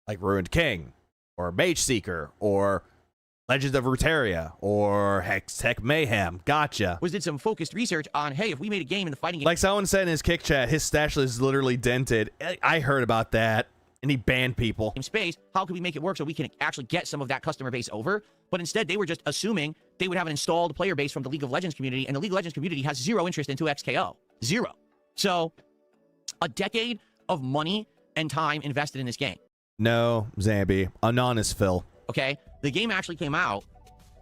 [SPEAKER 3] Like Ruined King, or Mage Seeker, or Legends of Runeterra, or Hextech Mayhem. Gotcha.
[SPEAKER 2] Did some focused research on, hey, if we made a game in the fighting game...
[SPEAKER 3] Like someone said in his kick chat, his stash list is literally dented. I heard about that. And he banned people.
[SPEAKER 2] In space, how could we make it work so we can actually get some of that customer base over? But instead, they were just assuming they would have an installed player base from the League of Legends community, and the League of Legends community has zero interest in 2XKO. Zero. So, a decade of money and time invested in this game.
[SPEAKER 3] No, Zambi. Anon is Phil.
[SPEAKER 2] Okay? The game actually came out,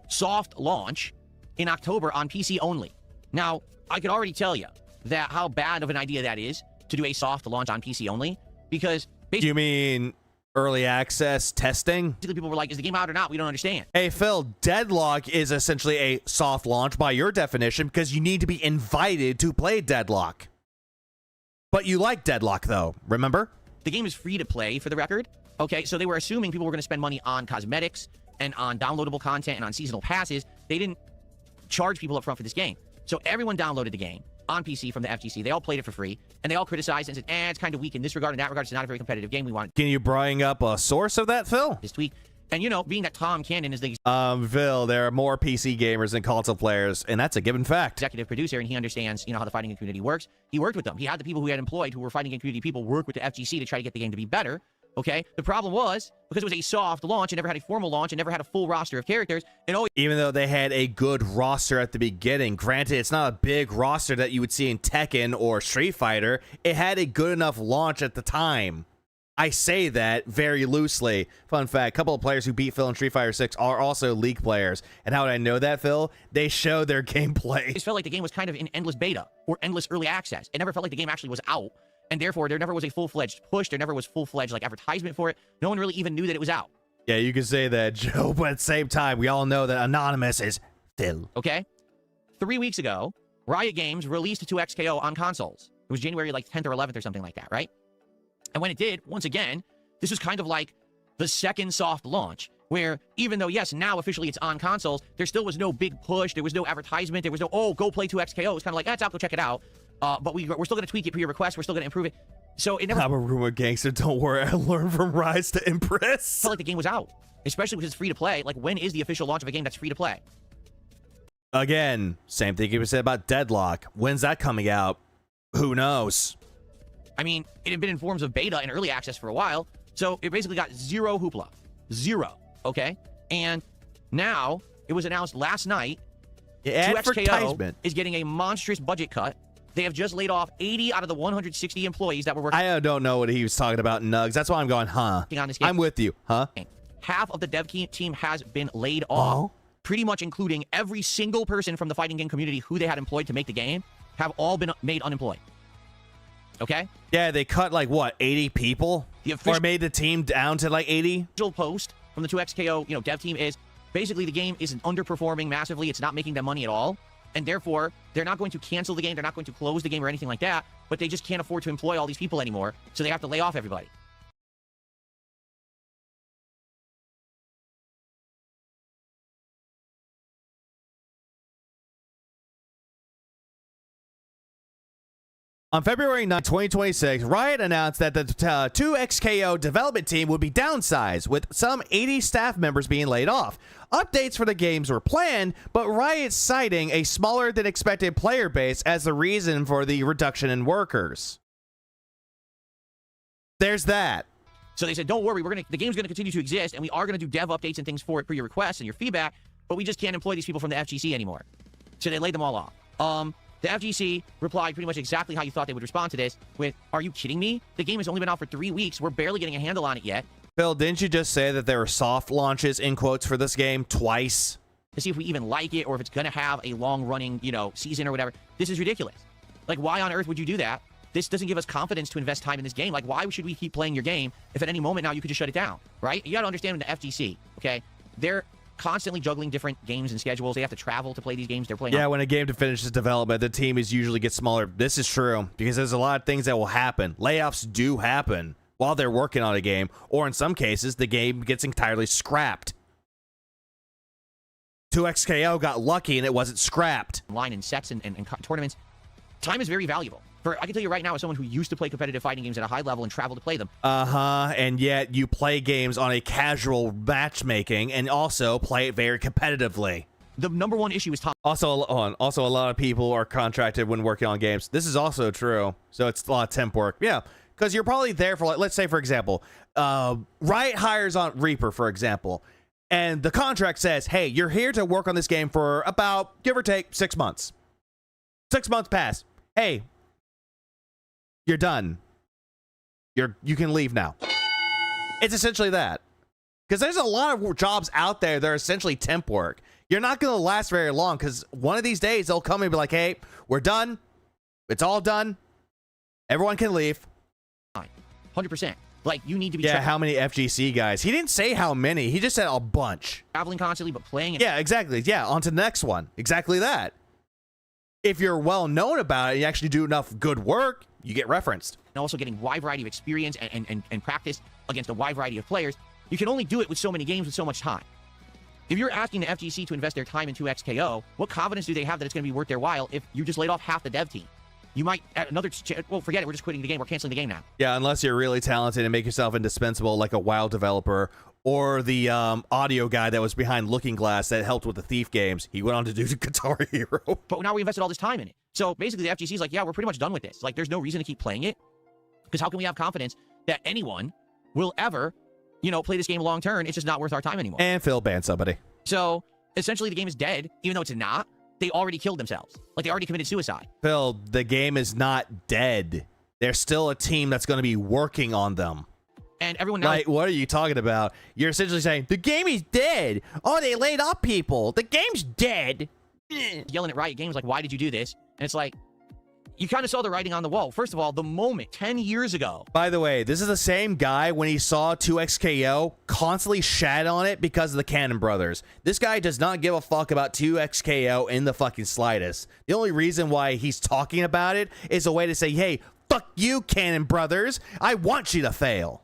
[SPEAKER 2] soft launch, in October on PC only. Now, I could already tell you that how bad of an idea that is to do a soft launch on PC only, because...
[SPEAKER 3] You mean early access testing?
[SPEAKER 2] People were like, is the game out or not? We don't understand.
[SPEAKER 3] Hey, Phil, Deadlock is essentially a soft launch by your definition because you need to be invited to play Deadlock. But you like Deadlock, though, remember?
[SPEAKER 2] The game is free to play, for the record. Okay, so they were assuming people were going to spend money on cosmetics and on downloadable content and on seasonal passes. They didn't charge people up front for this game. So everyone downloaded the game on PC from the FGC. They all played it for free, and they all criticized it and said, it's kind of weak in this regard and that regard. It's not a very competitive game. We want...
[SPEAKER 3] Can you bring up a source of that, Phil?
[SPEAKER 2] This tweet. And, you know, being that Tom Cannon is the...
[SPEAKER 3] Phil, there are more PC gamers than console players, and that's a given fact.
[SPEAKER 2] Executive producer, and he understands, you know, how the fighting game community works. He worked with them. He had the people who he had employed who were fighting game community people work with the FGC to try to get the game to be better. Okay? The problem was, because it was a soft launch, it never had a formal launch, it never had a full roster of characters, and always...
[SPEAKER 3] Even though they had a good roster at the beginning, granted, it's not a big roster that you would see in Tekken or Street Fighter, it had a good enough launch at the time. I say that very loosely. Fun fact, a couple of players who beat Phil in Street Fighter 6 are also League players. And how would I know that, Phil? They show their gameplay.
[SPEAKER 2] It felt like the game was kind of in endless beta or endless early access. It never felt like the game actually was out. And therefore, there never was a full-fledged push. There never was full-fledged like advertisement for it. No one really even knew that it was out.
[SPEAKER 3] Yeah, you can say that, Joe, but at the same time, we all know that Anonymous is Phil.
[SPEAKER 2] Okay? 3 weeks ago, Riot Games released 2XKO on consoles. It was January like 10th or 11th or something like that, right? And when it did, once again, this was kind of like the second soft launch, where even though, yes, now officially it's on consoles, there still was no big push, there was no advertisement, there was no, oh, go play 2XKO. It was kind of like, it's out, go check it out. But we're still going to tweak it per your request, we're still going to improve it. So it never...
[SPEAKER 3] I'm a rumor gangster, don't worry, I learned from Rise to Impress.
[SPEAKER 2] felt like the game was out, especially because it's free to play. Like, when is the official launch of a game that's free to play?
[SPEAKER 3] Again, same thing you said about Deadlock. When's that coming out? Who knows?
[SPEAKER 2] I mean, it had been in forms of beta and early access for a while, so it basically got zero hoopla. Zero, okay? And now, it was announced last night, 2XKO is getting a monstrous budget cut. They have just laid off 80 out of the 160 employees that were working.
[SPEAKER 3] I don't know what he was talking about, Nugs. That's why I'm going, huh?
[SPEAKER 2] On this game.
[SPEAKER 3] I'm with you, huh?
[SPEAKER 2] Half of the dev team has been laid off, pretty much including every single person from the fighting game community who they had employed to make the game, have all been made unemployed. Okay?
[SPEAKER 3] Yeah, they cut like what, 80 people? Or made the team down to like 80?
[SPEAKER 2] The post from the 2XKO, dev team is basically the game isn't underperforming massively. It's not making them money at all. And therefore, they're not going to cancel the game. They're not going to close the game or anything like that. But they just can't afford to employ all these people anymore. So they have to lay off everybody.
[SPEAKER 3] On February 9, 2026, Riot announced that the 2XKO development team would be downsized, with some 80 staff members being laid off. Updates for the games were planned, but Riot citing a smaller than expected player base as the reason for the reduction in workers. There's that.
[SPEAKER 2] So they said, don't worry, the game's going to continue to exist, and we are going to do dev updates and things for it for your requests and your feedback, but we just can't employ these people from the FGC anymore. So they laid them all off. The FGC replied pretty much exactly how you thought they would respond to this with, are you kidding me? The game has only been out for 3 weeks. We're barely getting a handle on it yet.
[SPEAKER 3] Phil, didn't you just say that there were soft launches, in quotes, for this game twice?
[SPEAKER 2] To see if we even like it or if it's going to have a long-running, season or whatever. This is ridiculous. Like, why on earth would you do that? This doesn't give us confidence to invest time in this game. Like, why should we keep playing your game if at any moment now you could just shut it down, right? You got to understand the FGC, okay? They're constantly juggling different games and schedules. They have to travel to play these games. They're playing. Yeah,
[SPEAKER 3] when a game finishes development, the team usually gets smaller. This is true because there's a lot of things that will happen. Layoffs do happen while they're working on a game, or in some cases, the game gets entirely scrapped. 2XKO got lucky and it wasn't scrapped.
[SPEAKER 2] Line in sets and tournaments. Time is very valuable. I can tell you right now, as someone who used to play competitive fighting games at a high level and travel to play them.
[SPEAKER 3] And yet you play games on a casual matchmaking and also play it very competitively.
[SPEAKER 2] The number one issue is time.
[SPEAKER 3] Also, a lot of people are contracted when working on games. This is also true. So it's a lot of temp work. Yeah, because you're probably there for, like, let's say, for example, Riot hires on Reaper, for example, and the contract says, hey, you're here to work on this game for about, give or take, 6 months. 6 months pass. Hey, you're done. You can leave now. It's essentially that. Because there's a lot of jobs out there that are essentially temp work. You're not going to last very long because one of these days they'll come and be like, hey, we're done. It's all done. Everyone can leave.
[SPEAKER 2] 100%. Like, you need to be...
[SPEAKER 3] Yeah, how many FGC guys? He didn't say how many. He just said a bunch.
[SPEAKER 2] Traveling constantly, but playing...
[SPEAKER 3] Yeah, exactly. Yeah, on to the next one. Exactly that. If you're well known about it and you actually do enough good work, you get referenced.
[SPEAKER 2] And also getting a wide variety of experience and practice against a wide variety of players. You can only do it with so many games with so much time. If you're asking the FGC to invest their time into XKO, what confidence do they have that it's going to be worth their while if you just laid off half the dev team? You might, well, forget it, we're just quitting the game, we're canceling the game now.
[SPEAKER 3] Yeah, unless you're really talented and make yourself indispensable like a WoW developer or the audio guy that was behind Looking Glass that helped with the Thief games. He went on to do Guitar Hero.
[SPEAKER 2] But now we invested all this time in it. So basically the FGC is like, yeah, we're pretty much done with this. Like, there's no reason to keep playing it. Because how can we have confidence that anyone will ever, play this game long term. It's just not worth our time anymore.
[SPEAKER 3] And Phil banned somebody.
[SPEAKER 2] So essentially, the game is dead, even though it's not. They already killed themselves. Like, they already committed suicide.
[SPEAKER 3] Phil, the game is not dead. There's still a team that's going to be working on them.
[SPEAKER 2] And everyone now...
[SPEAKER 3] Like, what are you talking about? You're essentially saying, the game is dead. Oh, they laid off people. The game's dead.
[SPEAKER 2] Yelling at Riot Games, like, why did you do this? And it's like, you kind of saw the writing on the wall. First of all, the moment 10 years ago.
[SPEAKER 3] By the way, this is the same guy when he saw 2XKO constantly shat on it because of the Cannon Brothers. This guy does not give a fuck about 2XKO in the fucking slightest. The only reason why he's talking about it is a way to say, hey, fuck you, Cannon Brothers. I want you to fail.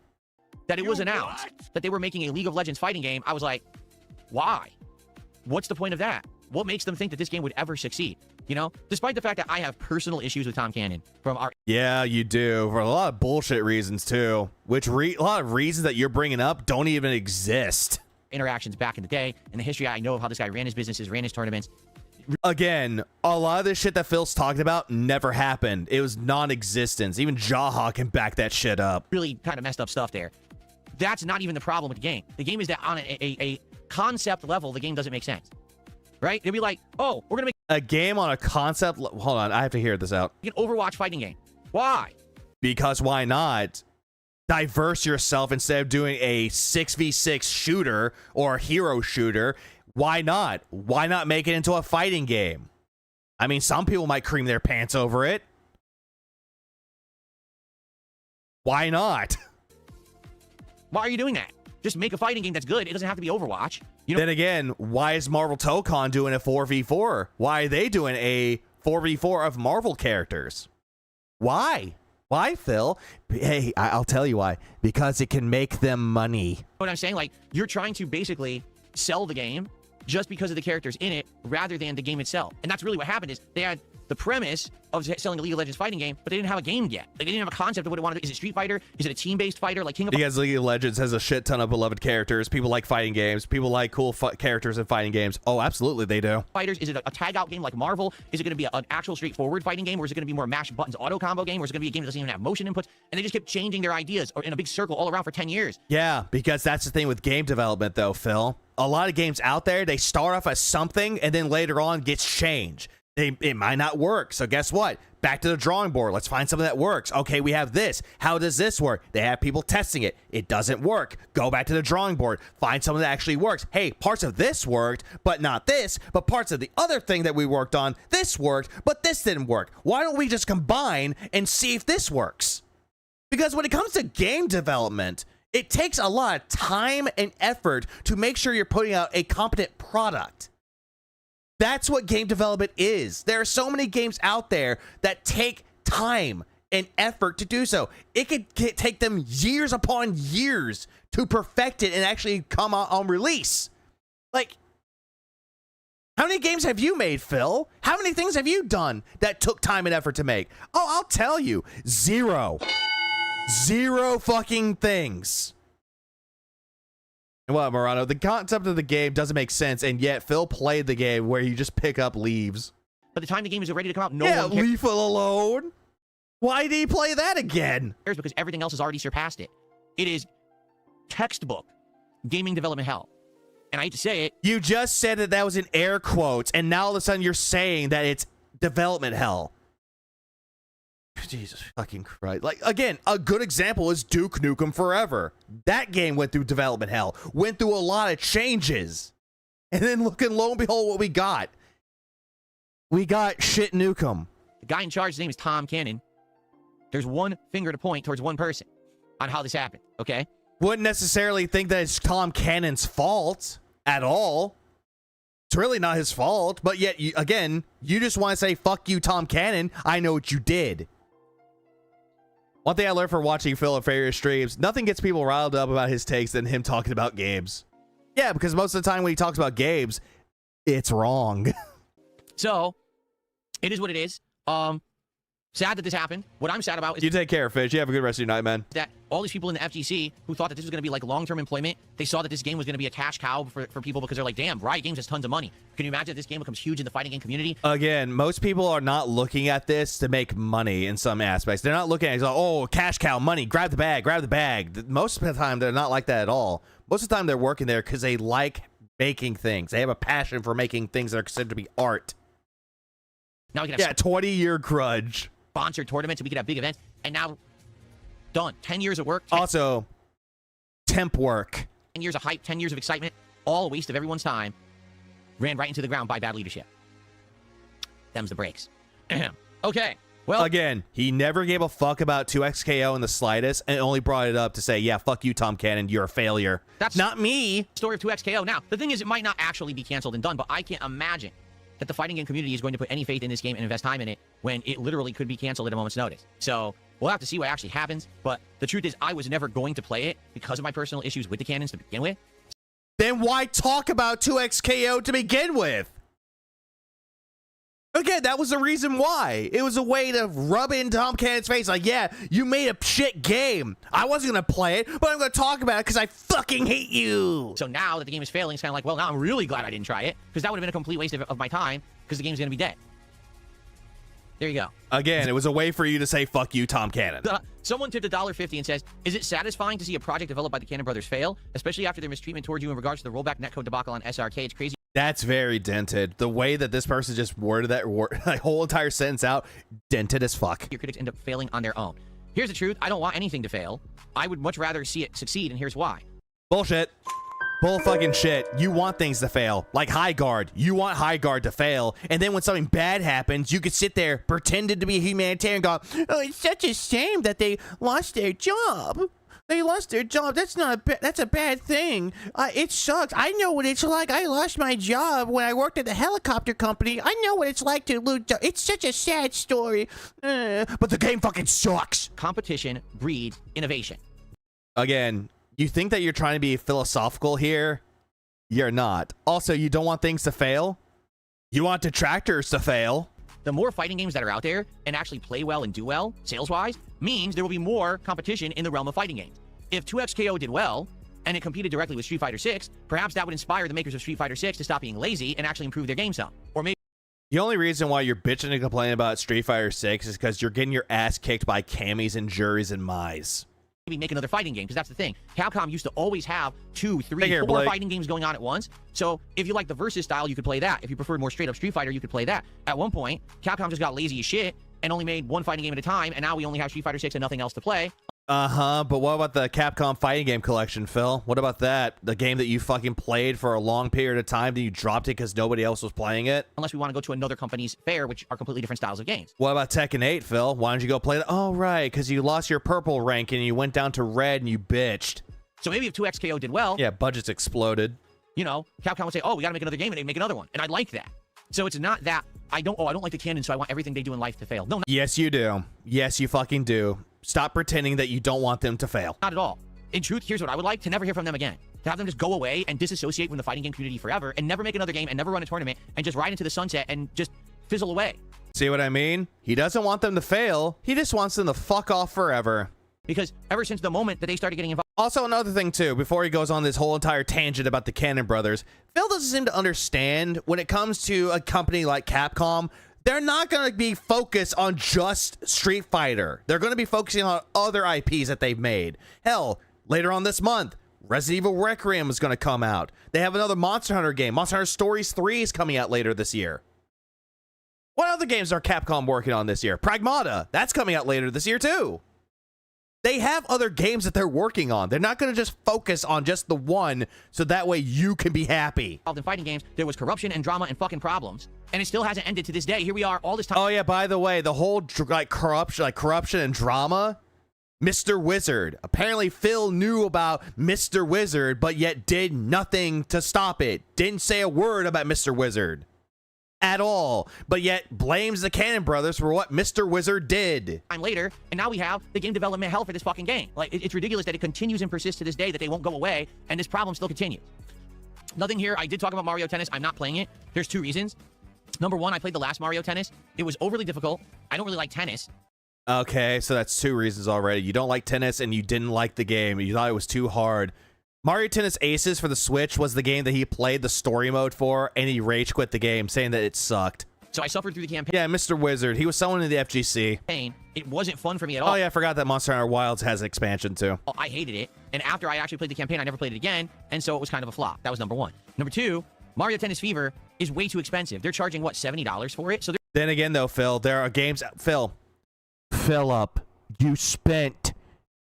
[SPEAKER 2] That it was announced that they were making a League of Legends fighting game. I was like, why? What's the point of that? What makes them think that this game would ever succeed? Despite the fact that I have personal issues with Tom Cannon from our...
[SPEAKER 3] Yeah, you do. For a lot of bullshit reasons, too. Which a lot of reasons that you're bringing up don't even exist.
[SPEAKER 2] Interactions back in the day, and the history I know of how this guy ran his businesses, ran his tournaments.
[SPEAKER 3] Again, a lot of this shit that Phil's talking about never happened. It was non-existence. Even Jaha can back that shit up.
[SPEAKER 2] Really kind of messed up stuff there. That's not even the problem with the game. The game is that on a concept level, the game doesn't make sense. Right? It'd be like, oh, we're going to make
[SPEAKER 3] a game on a concept. Hold on, I have to hear this out.
[SPEAKER 2] An Overwatch fighting game. Why?
[SPEAKER 3] Because why not? Diverse yourself instead of doing a 6v6 shooter or a hero shooter. Why not? Why not make it into a fighting game? I mean, some people might cream their pants over it. Why not?
[SPEAKER 2] Why are you doing that? Just make a fighting game that's good. It doesn't have to be Overwatch.
[SPEAKER 3] Then again, why is Marvel Tokon doing a 4v4? Why are they doing a 4v4 of Marvel characters? Why? Why, Phil? Hey, I'll tell you why. Because it can make them money.
[SPEAKER 2] What I'm saying, like, you're trying to basically sell the game just because of the characters in it rather than the game itself. And that's really what happened is they had the premise of selling a League of Legends fighting game, but they didn't have a game yet. Like, they didn't have a concept of what it wanted to be. Is it Street Fighter? Is it a team-based fighter like King of...
[SPEAKER 3] Because League of Legends has a shit ton of beloved characters. People like fighting games. People like cool characters in fighting games. Oh, absolutely they do.
[SPEAKER 2] Fighters? Is it a tag-out game like Marvel? Is it going to be an actual straightforward fighting game? Or is it going to be more mash buttons auto combo game? Or is it going to be a game that doesn't even have motion inputs? And they just kept changing their ideas in a big circle all around for 10 years.
[SPEAKER 3] Yeah, because that's the thing with game development, though, Phil. A lot of games out there, they start off as something and then later on gets changed. It might not work. So guess what? Back to the drawing board. Let's find something that works. Okay, we have this. How does this work? They have people testing it. It doesn't work. Go back to the drawing board. Find something that actually works. Hey, parts of this worked, but not this. But parts of the other thing that we worked on, this worked, but this didn't work. Why don't we just combine and see if this works? Because when it comes to game development, it takes a lot of time and effort to make sure you're putting out a competent product. That's what game development is. There are so many games out there that take time and effort to do so. It could take them years upon years to perfect it and actually come out on release. Like, how many games have you made, Phil? How many things have you done that took time and effort to make? Oh, I'll tell you. 0. 0 fucking things. What, Morano? The concept of the game doesn't make sense, and yet Phil played the game where you just pick up leaves.
[SPEAKER 2] By the time the game is ready to come out, no one cares.
[SPEAKER 3] Leave it alone. Why did he play that again?
[SPEAKER 2] Because everything else has already surpassed it. It is textbook gaming development hell. And I hate to say it.
[SPEAKER 3] You just said that was in air quotes, and now all of a sudden you're saying that it's development hell. Jesus fucking Christ. Like, again, a good example is Duke Nukem Forever. That game went through development hell, went through a lot of changes. And then look and lo and behold what we got. We got shit Nukem.
[SPEAKER 2] The guy in charge, his name is Tom Cannon. There's one finger to point towards one person on how this happened, okay?
[SPEAKER 3] Wouldn't necessarily think that it's Tom Cannon's fault at all. It's really not his fault, but yet, again, you just want to say, fuck you, Tom Cannon. I know what you did. One thing I learned from watching Phil at various streams, nothing gets people riled up about his takes than him talking about games. Yeah, because most of the time when he talks about games, it's wrong.
[SPEAKER 2] So, it is what it is. Sad that this happened. What I'm sad about is
[SPEAKER 3] You take care, Fish. You have a good rest of your night, man.
[SPEAKER 2] that all these people in the FGC who thought that this was going to be like long-term employment, they saw that this game was going to be a cash cow for people because they're like, damn, Riot Games has tons of money. Can you imagine if this game becomes huge in the fighting game community?
[SPEAKER 3] Again, most people are not looking at this to make money in some aspects. They're not looking at it like, oh, cash cow, money, grab the bag, grab the bag. Most of the time, they're not like that at all. Most of the time, they're working there because they like making things. They have a passion for making things that are considered to be art.
[SPEAKER 2] Now we can have
[SPEAKER 3] 20-year grudge.
[SPEAKER 2] sponsored tournaments and we could have big events. And now, done. 10 years of work.
[SPEAKER 3] Also, temp work.
[SPEAKER 2] 10 years of hype, 10 years of excitement, all a waste of everyone's time, ran right into the ground by bad leadership. Them's the breaks. Okay, well...
[SPEAKER 3] Again, he never gave a fuck about 2XKO in the slightest and only brought it up to say, yeah, fuck you, Tom Cannon, you're a failure.
[SPEAKER 2] That's
[SPEAKER 3] not me.
[SPEAKER 2] Story of 2XKO. Now, the thing is, it might not actually be canceled and done, but I can't imagine that the fighting game community is going to put any faith in this game and invest time in it when it literally could be canceled at a moment's notice. So we'll have to see what actually happens, but the truth is I was never going to play it because of my personal issues with the cannons to begin with.
[SPEAKER 3] Then why talk about 2XKO to begin with? Again, that was the reason why. It was a way to rub in Tom Cannon's face like, yeah, you made a shit game. I wasn't going to play it, but I'm going to talk about it because I fucking hate you.
[SPEAKER 2] So now that the game is failing, it's kind of like, well, now I'm really glad I didn't try it because that would have been a complete waste of my time because the game's going to be dead. There you go.
[SPEAKER 3] Again, it was a way for you to say, fuck you, Tom Cannon.
[SPEAKER 2] Someone tipped $1.50 and says, is it satisfying to see a project developed by the Cannon brothers fail, especially after their mistreatment towards you in regards to the rollback netcode debacle on SRK? It's crazy.
[SPEAKER 3] That's very dented. The way that this person just worded that whole entire sentence out, dented as fuck.
[SPEAKER 2] Your critics end up failing on their own. Here's the truth. I don't want anything to fail. I would much rather see it succeed, and here's why.
[SPEAKER 3] Bullshit. Bull fucking shit. You want things to fail. Like High Guard. You want High Guard to fail. And then when something bad happens, you could sit there, pretended to be a humanitarian, and go, oh, it's such a shame that they lost their job. They lost their job. That's not that's a bad thing. It sucks. I know what it's like. I lost my job when I worked at the helicopter company. I know what it's like to lose. It's such a sad story. But the game fucking sucks.
[SPEAKER 2] Competition breeds innovation.
[SPEAKER 3] Again, you think that you're trying to be philosophical here? You're not. Also, you don't want things to fail. You want detractors to fail.
[SPEAKER 2] The more fighting games that are out there and actually play well and do well, sales-wise, means there will be more competition in the realm of fighting games. If 2XKO did well, and it competed directly with Street Fighter 6, perhaps that would inspire the makers of Street Fighter 6 to stop being lazy and actually improve their game some. Or maybe
[SPEAKER 3] the only reason why you're bitching and complaining about Street Fighter 6 is because you're getting your ass kicked by Camis and Juries and Mize.
[SPEAKER 2] make another fighting game, because that's the thing. Capcom used to always have 2, 3, 4
[SPEAKER 3] Blake.
[SPEAKER 2] fighting games going on at once. So if you like the versus style, you could play that. If you preferred more straight up Street Fighter, you could play that. At one point, Capcom just got lazy as shit and only made one fighting game at a time, and now we only have Street Fighter 6 and nothing else to play.
[SPEAKER 3] But what about the Capcom fighting game collection, Phil? What about that? The game that you fucking played for a long period of time, then you dropped it because nobody else was playing it?
[SPEAKER 2] Unless we want to go to another company's fair, which are completely different styles of games.
[SPEAKER 3] What about Tekken 8, Phil? Why don't you go play that? Oh, right, because you lost your purple rank and you went down to red and you bitched.
[SPEAKER 2] So maybe if 2XKO did well...
[SPEAKER 3] Yeah, budgets exploded.
[SPEAKER 2] You know, Capcom would say, oh, we got to make another game, and they'd make another one. And I'd like that. So it's not that I don't like the canon, so I want everything they do in life to fail. No,
[SPEAKER 3] yes, you do. Yes, you fucking do. Stop pretending that you don't want them to fail.
[SPEAKER 2] not at all. In truth, here's what I would like: to never hear from them again. To have them just go away and disassociate from the fighting game community forever and never make another game and never run a tournament and just ride into the sunset and just fizzle away.
[SPEAKER 3] See what I mean? He doesn't want them to fail. He just wants them to fuck off forever.
[SPEAKER 2] Because ever since the moment that they started getting involved...
[SPEAKER 3] Also, another thing, too, before he goes on this whole entire tangent about the Cannon brothers, Phil doesn't seem to understand when it comes to a company like Capcom, they're not going to be focused on just Street Fighter. They're going to be focusing on other IPs that they've made. Hell, later on this month, Resident Evil Requiem is going to come out. They have another Monster Hunter game. Monster Hunter Stories 3 is coming out later this year. What other games are Capcom working on this year? Pragmata, that's coming out later this year, too. They have other games that they're working on. They're not going to just focus on just the one so that way you can be happy.
[SPEAKER 2] in fighting games, there was corruption and drama and fucking problems. And it still hasn't ended to this day. Here we are all this time.
[SPEAKER 3] Oh, yeah, by the way, the whole corruption and drama, Mr. Wizard. Apparently, Phil knew about Mr. Wizard, but yet did nothing to stop it. Didn't say a word about Mr. Wizard at all, but yet blames the Cannon brothers for what Mr. Wizard did.
[SPEAKER 2] Time later, and now we have the game development hell for this fucking game. Like, it's ridiculous that it continues and persists to this day, that they won't go away, and this problem still continues. Nothing here. I did talk about Mario Tennis. I'm not playing it. There's 2 reasons. Number 1, I played the last Mario Tennis. It was overly difficult. I don't really like tennis.
[SPEAKER 3] Okay, so that's 2 reasons already. You don't like tennis and you didn't like the game. You thought it was too hard. Mario Tennis Aces for the Switch was the game that he played the story mode for, and he rage quit the game, saying that it sucked.
[SPEAKER 2] So I suffered through the campaign.
[SPEAKER 3] Yeah, Mr. Wizard. He was someone in the FGC.
[SPEAKER 2] It wasn't fun for me at all.
[SPEAKER 3] Oh, yeah, I forgot that Monster Hunter Wilds has an expansion, too.
[SPEAKER 2] I hated it. And after I actually played the campaign, I never played it again, and so it was kind of a flop. That was number 1. Number 2, Mario Tennis Fever is way too expensive. They're charging, what, $70 for it? So
[SPEAKER 3] then again, though, Phil, there are games... Philip, you spent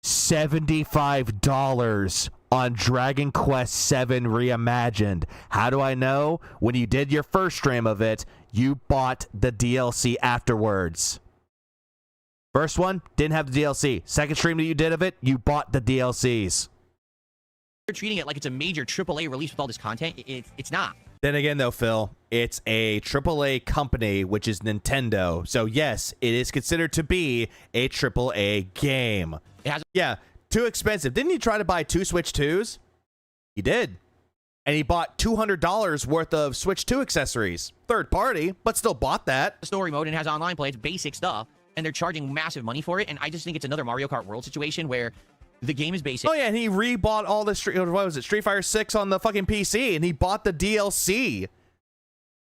[SPEAKER 3] $75 on Dragon Quest VII Reimagined. How do I know? When you did your first stream of it, you bought the DLC afterwards. First one, didn't have the DLC. Second stream that you did of it, you bought the DLCs.
[SPEAKER 2] they're treating it like it's a major AAA release with all this content. It's not.
[SPEAKER 3] Then again, though, Phil, it's a AAA company, which is Nintendo. So, yes, it is considered to be a AAA game. Yeah, too expensive. Didn't he try to buy 2 Switch 2s? He did. And he bought $200 worth of Switch 2 accessories. Third party, but still bought that.
[SPEAKER 2] Story mode and has online play. It's basic stuff. And they're charging massive money for it. And I just think it's another Mario Kart World situation where the game is basic.
[SPEAKER 3] Oh, yeah, and he rebought all the Street Fighter 6 on the fucking PC, and he bought the DLC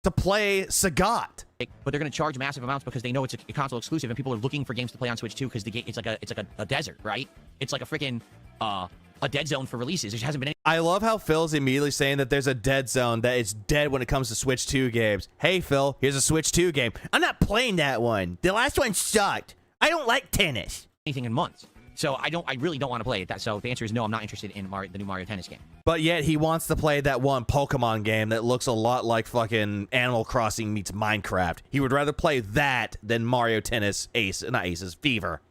[SPEAKER 3] to play Sagat.
[SPEAKER 2] But they're going to charge massive amounts because they know it's a console exclusive, and people are looking for games to play on Switch 2 because the game it's like a desert, right? It's like a freaking a dead zone for releases. There hasn't been any.
[SPEAKER 3] I love how Phil's immediately saying that there's a dead zone, that it's dead when it comes to Switch 2 games. Hey, Phil, here's a Switch 2 game. I'm not playing that one. The last one sucked. I don't like tennis.
[SPEAKER 2] Anything in months. So I really don't want to play it. So the answer is no, I'm not interested in the new Mario Tennis game.
[SPEAKER 3] But yet he wants to play that one Pokemon game that looks a lot like fucking Animal Crossing meets Minecraft. He would rather play that than Mario Tennis Fever.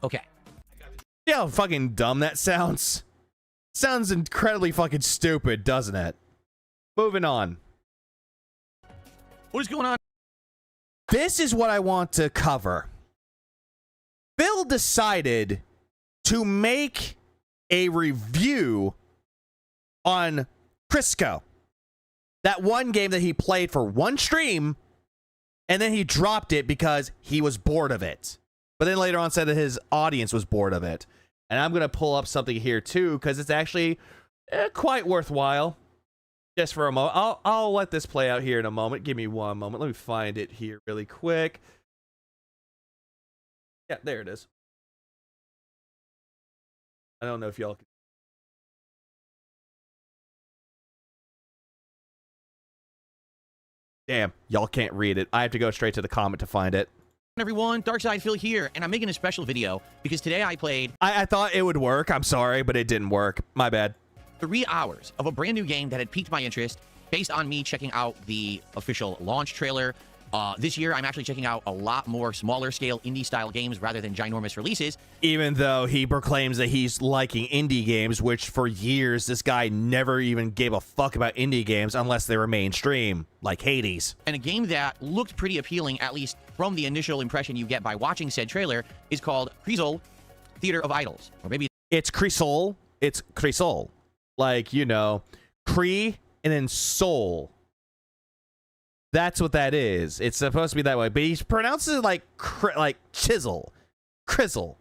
[SPEAKER 2] Okay.
[SPEAKER 3] You know how fucking dumb that sounds? Sounds incredibly fucking stupid, doesn't it? Moving on.
[SPEAKER 2] What is going on?
[SPEAKER 3] This is what I want to cover. Phil decided to make a review on Crisco. That one game that he played for one stream, and then he dropped it because he was bored of it. But then later on said that his audience was bored of it. And I'm going to pull up something here too, because it's actually quite worthwhile. Just for a moment. I'll let this play out here in a moment. Give me one moment. Let me find it here really quick. Yeah, there it is. I don't know if y'all can. Damn, y'all can't read it. I have to go straight to the comment to find it.
[SPEAKER 2] Everyone, Darkside Phil here, and I'm making a special video because today I played...
[SPEAKER 3] I thought it would work. I'm sorry, but it didn't work. My bad.
[SPEAKER 2] 3 hours of a brand new game that had piqued my interest based on me checking out the official launch trailer. This year, I'm actually checking out a lot more smaller scale indie style games rather than ginormous releases.
[SPEAKER 3] Even though he proclaims that he's liking indie games, which for years, this guy never even gave a fuck about indie games unless they were mainstream, like Hades.
[SPEAKER 2] And a game that looked pretty appealing, at least from the initial impression you get by watching said trailer, is called Crisol Theater of Idols. Or maybe
[SPEAKER 3] it's Crisol. It's Crisol. Like, you know, Cree and then Soul. That's what that is. It's supposed to be that way, but he pronounces it like chisel, Crizzle.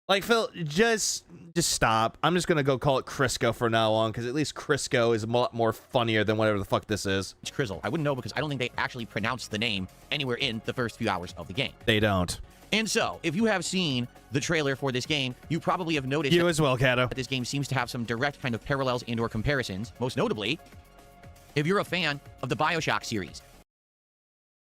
[SPEAKER 3] Like, Phil, just stop. I'm just gonna go call it Crisco from now on, because at least Crisco is a lot more funnier than whatever the fuck this is.
[SPEAKER 2] It's Crizzle. I wouldn't know because I don't think they actually pronounce the name anywhere in the first few hours of the game.
[SPEAKER 3] They don't.
[SPEAKER 2] And so, if you have seen the trailer for this game, you probably have noticed
[SPEAKER 3] you as well, Kato,
[SPEAKER 2] that this game seems to have some direct kind of parallels and/or comparisons. Most notably, if you're a fan of the BioShock series.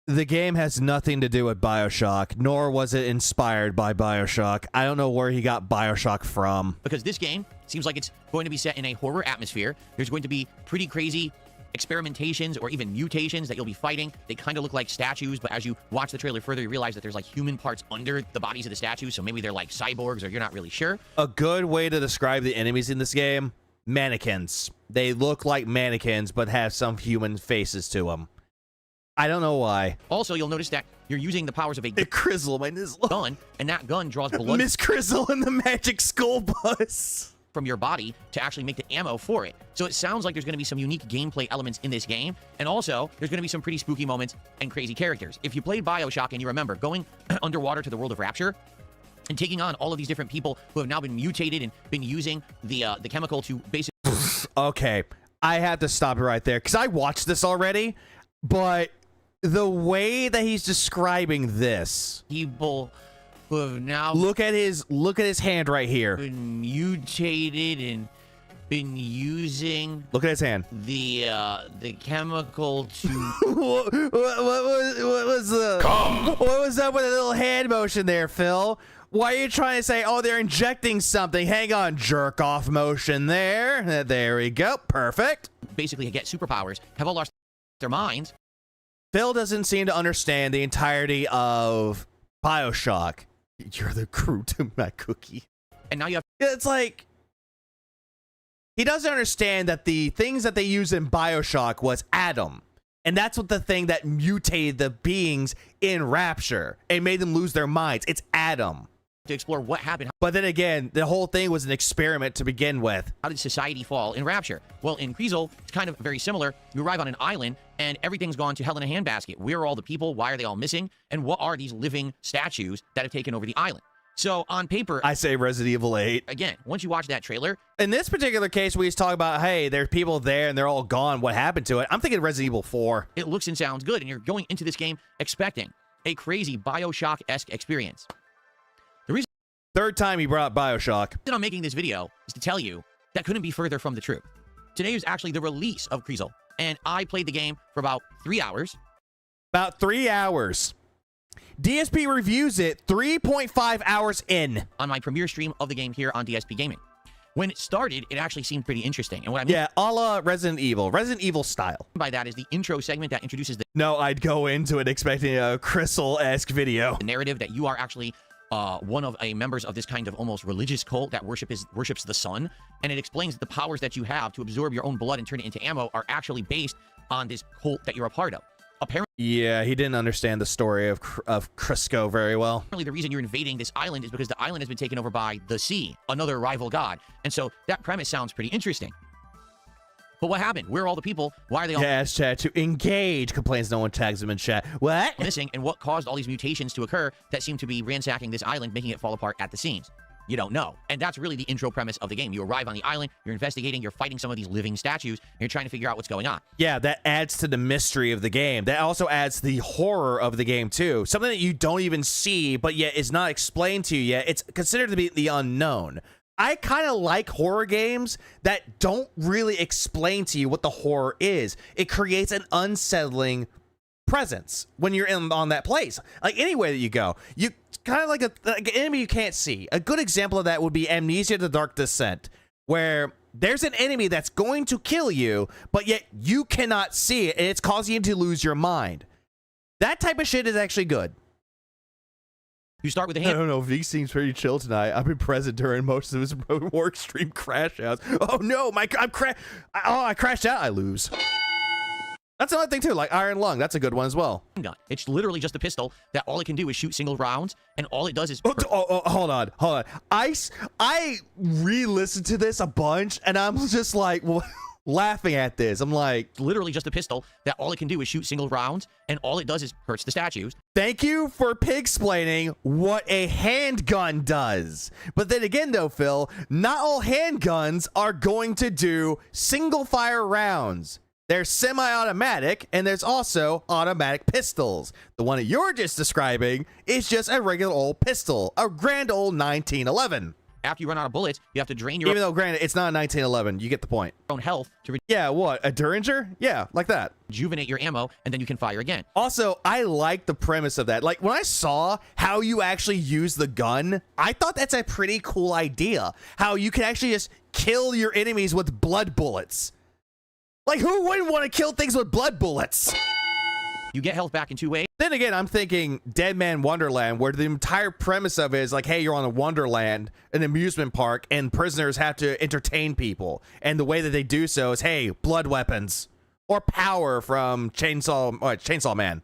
[SPEAKER 3] The game has nothing to do with BioShock, nor was it inspired by BioShock. I don't know where he got BioShock from.
[SPEAKER 2] Because this game seems like it's going to be set in a horror atmosphere. There's going to be pretty crazy experimentations or even mutations that you'll be fighting. They kind of look like statues, but as you watch the trailer further, you realize that there's like human parts under the bodies of the statues, so maybe they're like cyborgs or you're not really sure.
[SPEAKER 3] A good way to describe the enemies in this game: mannequins. They look like mannequins, but have some human faces to them. I don't know why.
[SPEAKER 2] Also, you'll notice that you're using the powers of a
[SPEAKER 3] Crizzle, my nizzle.
[SPEAKER 2] gun, and that gun draws blood.
[SPEAKER 3] Miss Crizzle and the Magic School Bus.
[SPEAKER 2] from your body to actually make the ammo for it. So it sounds like there's going to be some unique gameplay elements in this game, and also there's going to be some pretty spooky moments and crazy characters. If you played BioShock and you remember going underwater to the world of Rapture and taking on all of these different people who have now been mutated and been using the chemical to basically...
[SPEAKER 3] Okay, I have to stop it right there because I watched this already, but the way that he's describing this,
[SPEAKER 2] people who have now
[SPEAKER 3] look at his hand right here.
[SPEAKER 2] been mutated and been using
[SPEAKER 3] Look at his hand.
[SPEAKER 2] the chemical to
[SPEAKER 3] What was that with a little hand motion there, Phil? Why are you trying to say, oh, they're injecting something? Hang on, jerk off motion there. There we go. Perfect.
[SPEAKER 2] basically get superpowers have all lost their minds.
[SPEAKER 3] Phil doesn't seem to understand the entirety of BioShock. You're the crew to my cookie.
[SPEAKER 2] And now you have
[SPEAKER 3] It's like he doesn't understand that the things that they use in BioShock was Adam. And that's what the thing that mutated the beings in Rapture and made them lose their minds. It's Adam.
[SPEAKER 2] to explore what happened.
[SPEAKER 3] But then again, the whole thing was an experiment to begin with.
[SPEAKER 2] How did society fall in Rapture? Well, in Kriesel, it's kind of very similar. You arrive on an island, and everything's gone to hell in a handbasket. Where are all the people? Why are they all missing? And what are these living statues that have taken over the island? So, on paper...
[SPEAKER 3] I say Resident Evil 8.
[SPEAKER 2] Again, once you watch that trailer...
[SPEAKER 3] In this particular case, we just talk about, hey, there's people there, and they're all gone. What happened to it? I'm thinking Resident Evil 4.
[SPEAKER 2] It looks and sounds good, and you're going into this game expecting a crazy BioShock-esque experience. The reason
[SPEAKER 3] Third time he brought up BioShock.
[SPEAKER 2] I'm making this video is to tell you that couldn't be further from the truth. Today is actually the release of Kriesel, and I played the game for about 3 hours.
[SPEAKER 3] About 3 hours. DSP reviews it 3.5 hours in.
[SPEAKER 2] On my premiere stream of the game here on DSP Gaming. When it started, it actually seemed pretty interesting. And what I mean
[SPEAKER 3] Yeah, a la Resident Evil style.
[SPEAKER 2] by that is the intro segment that introduces the
[SPEAKER 3] No, I'd go into it expecting a Crystal-esque video.
[SPEAKER 2] narrative that you are actually one of a members of this kind of almost religious cult that worships the sun, and it explains that the powers that you have to absorb your own blood and turn it into ammo are actually based on this cult that you're a part of. Apparently,
[SPEAKER 3] Yeah, he didn't understand the story of Crisco very well.
[SPEAKER 2] the reason you're invading this island is because the island has been taken over by the sea, another rival god, and so that premise sounds pretty interesting. But what happened? Where are all the people? Why are they all
[SPEAKER 3] Yes, chat to engage, complains no one tags him in chat. What?
[SPEAKER 2] missing, and what caused all these mutations to occur that seem to be ransacking this island, making it fall apart at the seams? You don't know. And that's really the intro premise of the game. You arrive on the island, you're investigating, you're fighting some of these living statues, and you're trying to figure out what's going on.
[SPEAKER 3] Yeah, that adds to the mystery of the game. That also adds to the horror of the game, too. Something that you don't even see, but yet is not explained to you yet. It's considered to be the unknown. I kind of like horror games that don't really explain to you what the horror is. It creates an unsettling presence when you're on that place. Like anywhere that you go, you kind of like an enemy you can't see. A good example of that would be Amnesia: The Dark Descent, where there's an enemy that's going to kill you, but yet you cannot see it, and it's causing you to lose your mind. That type of shit is actually good.
[SPEAKER 2] You start with a
[SPEAKER 3] I
[SPEAKER 2] hand.
[SPEAKER 3] don't know. V seems pretty chill tonight. I've been present during most of his more extreme crash outs. Oh no, I crashed out. I lose. That's another thing too, like Iron Lung. That's a good one as well.
[SPEAKER 2] Gun. It's literally just a pistol that all it can do is shoot single rounds, and all it does is
[SPEAKER 3] Hold on. I re-listened to this a bunch, and I'm just like laughing at this. I'm like,
[SPEAKER 2] literally just a pistol that all it can do is shoot single rounds, and all it does is hurts the statues.
[SPEAKER 3] thank you for pig-splaining what a handgun does. But then again, though, Phil, not all handguns are going to do single-fire rounds. There's semi-automatic, and there's also automatic pistols. The one that you're just describing is just a regular old pistol, a grand old 1911.
[SPEAKER 2] After you run out of bullets, you have to drain your
[SPEAKER 3] Even though, granted, it's not a 1911. You get the point.
[SPEAKER 2] own health to
[SPEAKER 3] Yeah, what? A Derringer? Yeah, like that.
[SPEAKER 2] rejuvenate your ammo, and then you can fire again.
[SPEAKER 3] Also, I like the premise of that. Like, when I saw how you actually use the gun, I thought that's a pretty cool idea. How you can actually just kill your enemies with blood bullets. Like, who wouldn't want to kill things with blood bullets?
[SPEAKER 2] You get health back in 2 ways.
[SPEAKER 3] Then again, I'm thinking Dead Man Wonderland, where the entire premise of it is like, hey, you're on a Wonderland, an amusement park, and prisoners have to entertain people. And the way that they do so is, hey, blood weapons. Or power from Chainsaw Man.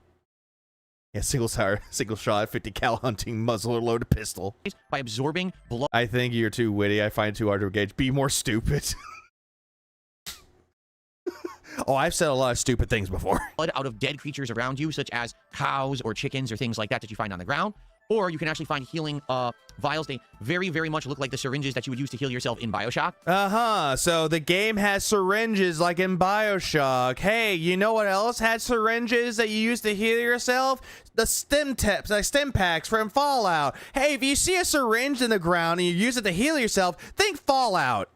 [SPEAKER 3] Yeah, single shot, 50 cal hunting muzzle loaded pistol.
[SPEAKER 2] By absorbing blood.
[SPEAKER 3] I think you're too witty. I find it too hard to engage. Be more stupid. Oh, I've said a lot of stupid things before.
[SPEAKER 2] Blood out of dead creatures around you, such as cows or chickens or things like that you find on the ground. Or you can actually find healing vials. They very, very much look like the syringes that you would use to heal yourself in BioShock.
[SPEAKER 3] Uh-huh. So the game has syringes like in BioShock. Hey, you know what else had syringes that you use to heal yourself? The stim packs from Fallout. Hey, if you see a syringe in the ground and you use it to heal yourself, think Fallout.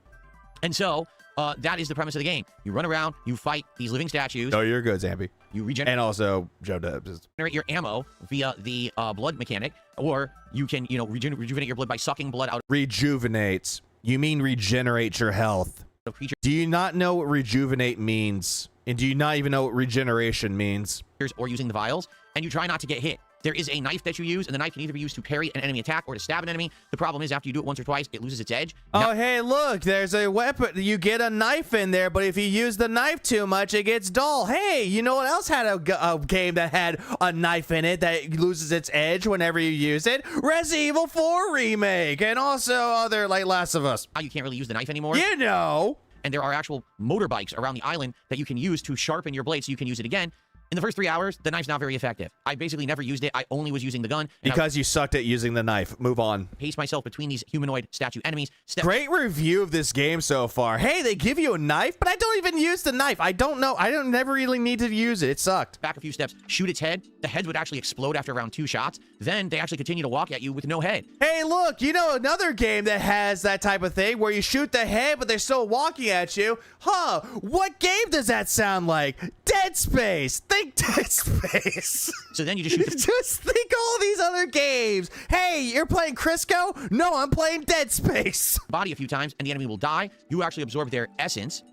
[SPEAKER 2] And so that is the premise of the game. You run around, you fight these living statues.
[SPEAKER 3] Oh, you're good, Zambi.
[SPEAKER 2] You regenerate.
[SPEAKER 3] And also, Joe Dubs.
[SPEAKER 2] Regenerate your ammo via the blood mechanic, or you can, rejuvenate your blood by sucking blood out
[SPEAKER 3] Rejuvenates. You mean regenerate your health.
[SPEAKER 2] of creatures
[SPEAKER 3] Do you not know what rejuvenate means? And do you not even know what regeneration means?
[SPEAKER 2] or using the vials, and you try not to get hit. There is a knife that you use, and the knife can either be used to parry an enemy attack or to stab an enemy. The problem is after you do it once or twice, it loses its edge.
[SPEAKER 3] Oh, hey, look, there's a weapon. You get a knife in there, but if you use the knife too much, it gets dull. Hey, you know what else had a game that had a knife in it that loses its edge whenever you use it? Resident Evil 4 Remake, and also other, like, Last of Us.
[SPEAKER 2] Now you can't really use the knife anymore.
[SPEAKER 3] You know.
[SPEAKER 2] And there are actual motorbikes around the island that you can use to sharpen your blade so you can use it again. In the first 3 hours, the knife's not very effective. I basically never used it. I only was using the gun.
[SPEAKER 3] Because you sucked at using the knife. Move on.
[SPEAKER 2] Pace myself between these humanoid statue enemies.
[SPEAKER 3] Great review of this game so far. Hey, they give you a knife, but I don't even use the knife. I don't know. I don't never really need to use it. It sucked.
[SPEAKER 2] Back a few steps, shoot its head. The heads would actually explode after around 2 shots. Then they actually continue to walk at you with no head.
[SPEAKER 3] Hey, look, you know another game that has that type of thing where you shoot the head, but they're still walking at you. Huh, what game does that sound like? Dead Space. Think Dead Space.
[SPEAKER 2] So then you just shoot the
[SPEAKER 3] Just think all these other games. Hey, you're playing Crisco? No, I'm playing Dead Space.
[SPEAKER 2] body a few times, and the enemy will die. You actually absorb their essence,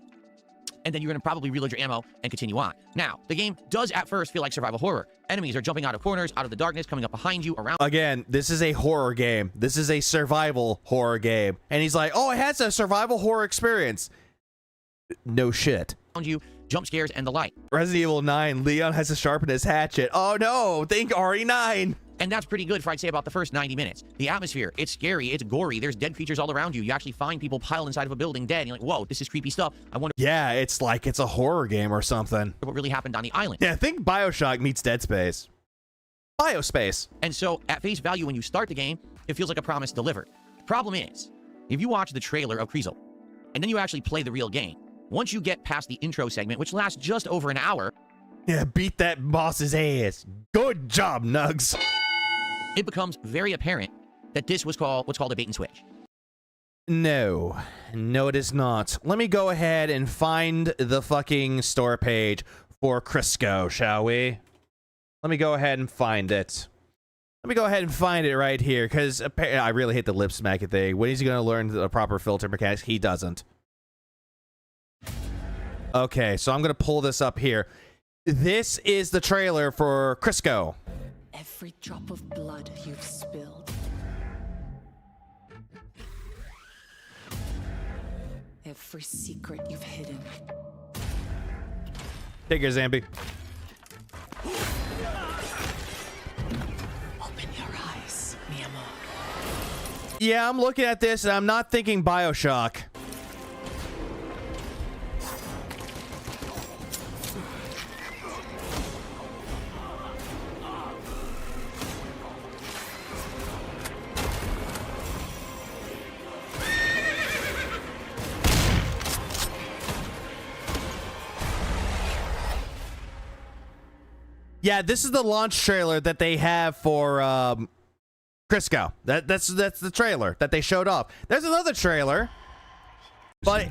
[SPEAKER 2] and then you're going to probably reload your ammo and continue on. Now, the game does at first feel like survival horror. Enemies are jumping out of corners, out of the darkness, coming up behind you, around.
[SPEAKER 3] Again, this is a horror game. This is a survival horror game. And he's like, oh, it has a survival horror experience. No shit.
[SPEAKER 2] Around you, jump scares, and the like.
[SPEAKER 3] Resident Evil 9, Leon has to sharpen his hatchet. Oh no, think RE9.
[SPEAKER 2] And that's pretty good for, I'd say, about the first 90 minutes. The atmosphere, it's scary, it's gory, there's dead creatures all around you. You actually find people piled inside of a building dead, and you're like, whoa, this is creepy stuff. I wonder
[SPEAKER 3] Yeah, it's like it's a horror game or something.
[SPEAKER 2] what really happened on the island.
[SPEAKER 3] Yeah, think BioShock meets Dead Space. Biospace.
[SPEAKER 2] And so, at face value, when you start the game, it feels like a promise delivered. Problem is, if you watch the trailer of Kriesel, and then you actually play the real game, once you get past the intro segment, which lasts just over an hour,
[SPEAKER 3] Yeah, beat that boss's ass. Good job, Nugs.
[SPEAKER 2] it becomes very apparent that this was what's called a bait and switch.
[SPEAKER 3] No, it is not. Let me go ahead and find the fucking store page for Crisco, shall we? Let me go ahead and find it. Let me go ahead and find it right here, because I really hate the lip smacking thing. When is he going to learn the proper filter mechanics? He doesn't. Okay, so I'm going to pull this up here. This is the trailer for Crisco.
[SPEAKER 6] Every drop of blood you've spilled. Every secret you've hidden.
[SPEAKER 3] Take care, Zambi.
[SPEAKER 6] Open your eyes, mi amor.
[SPEAKER 3] Yeah, I'm looking at this, and I'm not thinking BioShock. Yeah, this is the launch trailer that they have for Crisco. That's the trailer that they showed off. There's another trailer, but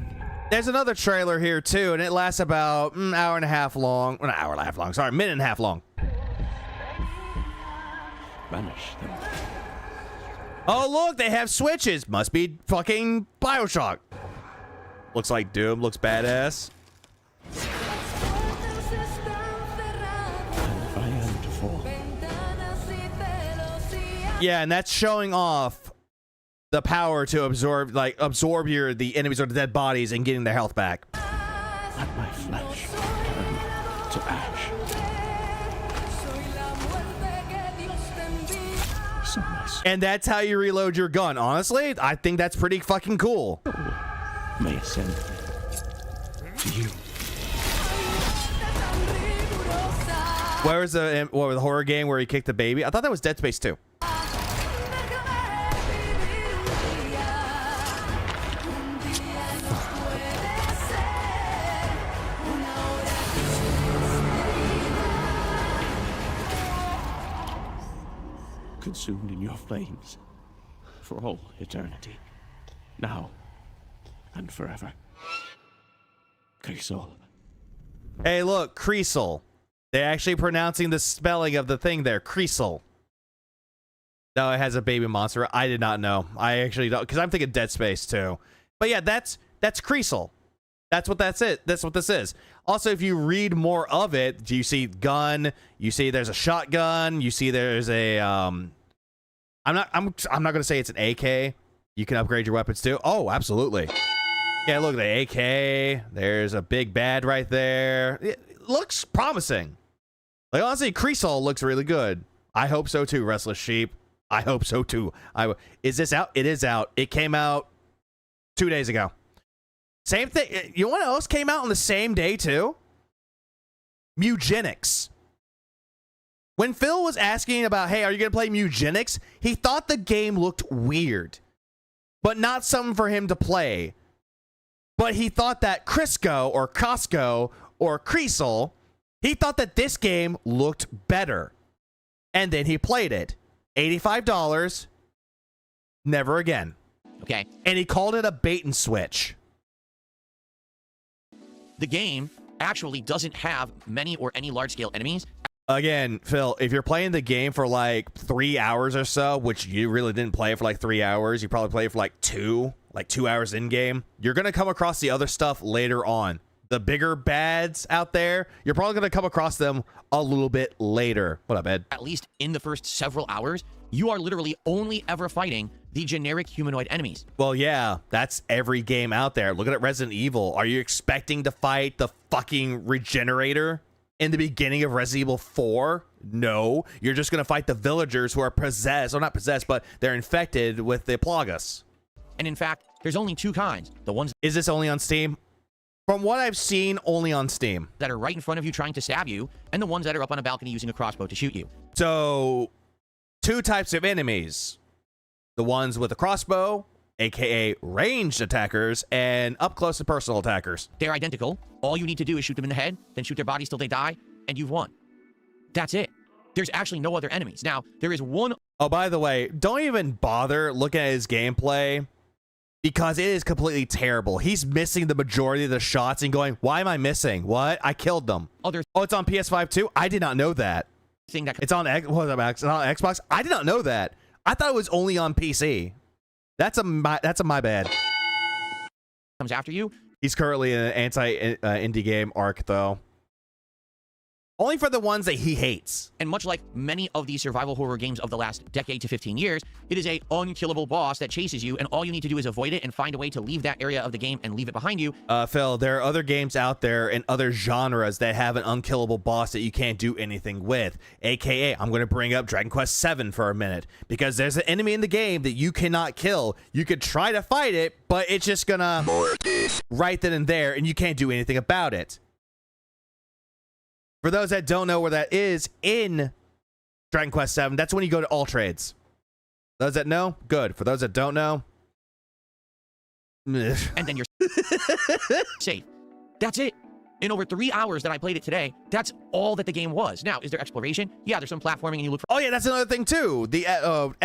[SPEAKER 3] there's another trailer here too, and it lasts about an hour and a half long. Well, not an hour and a half long. Sorry, minute and a half long.
[SPEAKER 1] Banish them.
[SPEAKER 3] Oh, look, they have switches. Must be fucking BioShock. Looks like Doom. Looks badass. Yeah, and that's showing off the power to absorb the enemies or the dead bodies and getting their health back.
[SPEAKER 1] Let my flesh turn to ash. So nice.
[SPEAKER 3] And that's how you reload your gun. Honestly, I think that's pretty fucking cool.
[SPEAKER 1] May ascend to you.
[SPEAKER 3] Where was the horror game where he kicked the baby? I thought that was Dead Space 2.
[SPEAKER 1] Consumed in your flames for all eternity, now and forever. Cresol.
[SPEAKER 3] Hey, look, Creasel. They're actually pronouncing the spelling of the thing there, Creasel. No, it has a baby monster. I did not know. I actually don't, because I'm thinking Dead Space too. But yeah, that's Creasel. That's what that's it. That's what this is. Also, if you read more of it, you see gun, you see there's a shotgun, you see there's a I'm not gonna say it's an AK. You can upgrade your weapons too. Oh, absolutely. Yeah, look, the AK. There's a big bad right there. It looks promising. Like, honestly, Creasol looks really good. I hope so too, Restless Sheep. I hope so too. Is this out? It is out. It came out 2 days ago. Same thing. You know what else came out on the same day too? Mugenics. When Phil was asking about, hey, are you going to play Mugenics? He thought the game looked weird, but not something for him to play. But he thought that Crisco or Costco or Creasel, he thought that this game looked better. And then he played it. $85. Never again.
[SPEAKER 2] Okay.
[SPEAKER 3] And he called it a bait and switch.
[SPEAKER 2] The game actually doesn't have many or any large-scale enemies.
[SPEAKER 3] Again, Phil, if you're playing the game for like 3 hours or so, which you really didn't play for like 3 hours, you probably played for like 2 hours in game, you're going to come across the other stuff later on. The bigger bads out there, you're probably going to come across them a little bit later. What up, Ed?
[SPEAKER 2] At least in the first several hours, you are literally only ever fighting the generic humanoid enemies.
[SPEAKER 3] Well, yeah, that's every game out there. Look at Resident Evil. Are you expecting to fight the fucking Regenerator in the beginning of Resident Evil 4? No. You're just going to fight the villagers who are possessed, or not possessed, but they're infected with the Plagas.
[SPEAKER 2] And in fact, there's only two kinds. The ones
[SPEAKER 3] Is this only on Steam? From what I've seen, only on Steam.
[SPEAKER 2] that are right in front of you trying to stab you, and the ones that are up on a balcony using a crossbow to shoot you.
[SPEAKER 3] So, 2 types of enemies. The ones with a crossbow, aka ranged attackers, and up close and personal attackers.
[SPEAKER 2] They're identical. All you need to do is shoot them in the head, then shoot their bodies till they die, and you've won. That's it. There's actually no other enemies. Now, there is one...
[SPEAKER 3] Oh, by the way, don't even bother looking at his gameplay, because it is completely terrible. He's missing the majority of the shots and going, why am I missing? What? I killed them.
[SPEAKER 2] other
[SPEAKER 3] Oh, it's on PS5 too? I did not know that.
[SPEAKER 2] thing that
[SPEAKER 3] It's on it's on Xbox? I did not know that. I thought it was only on PC. That's a my bad.
[SPEAKER 2] comes after you.
[SPEAKER 3] He's currently in an anti-indie game arc, though. Only for the ones that he hates.
[SPEAKER 2] And much like many of these survival horror games of the last decade to 15 years, it is a unkillable boss that chases you, and all you need to do is avoid it and find a way to leave that area of the game and leave it behind you.
[SPEAKER 3] Phil, there are other games out there and other genres that have an unkillable boss that you can't do anything with. AKA, I'm going to bring up Dragon Quest VII for a minute, because there's an enemy in the game that you cannot kill. You could try to fight it, but it's just gonna right then and there, and you can't do anything about it. For those that don't know where that is in Dragon Quest VII, that's when you go to all trades. Those that know, good. For those that don't know,
[SPEAKER 2] And then you're safe. That's it. In over 3 hours that I played it today, that's all that the game was. Now, is there exploration? Yeah, there's some platforming and you look for...
[SPEAKER 3] oh yeah, that's another thing too. The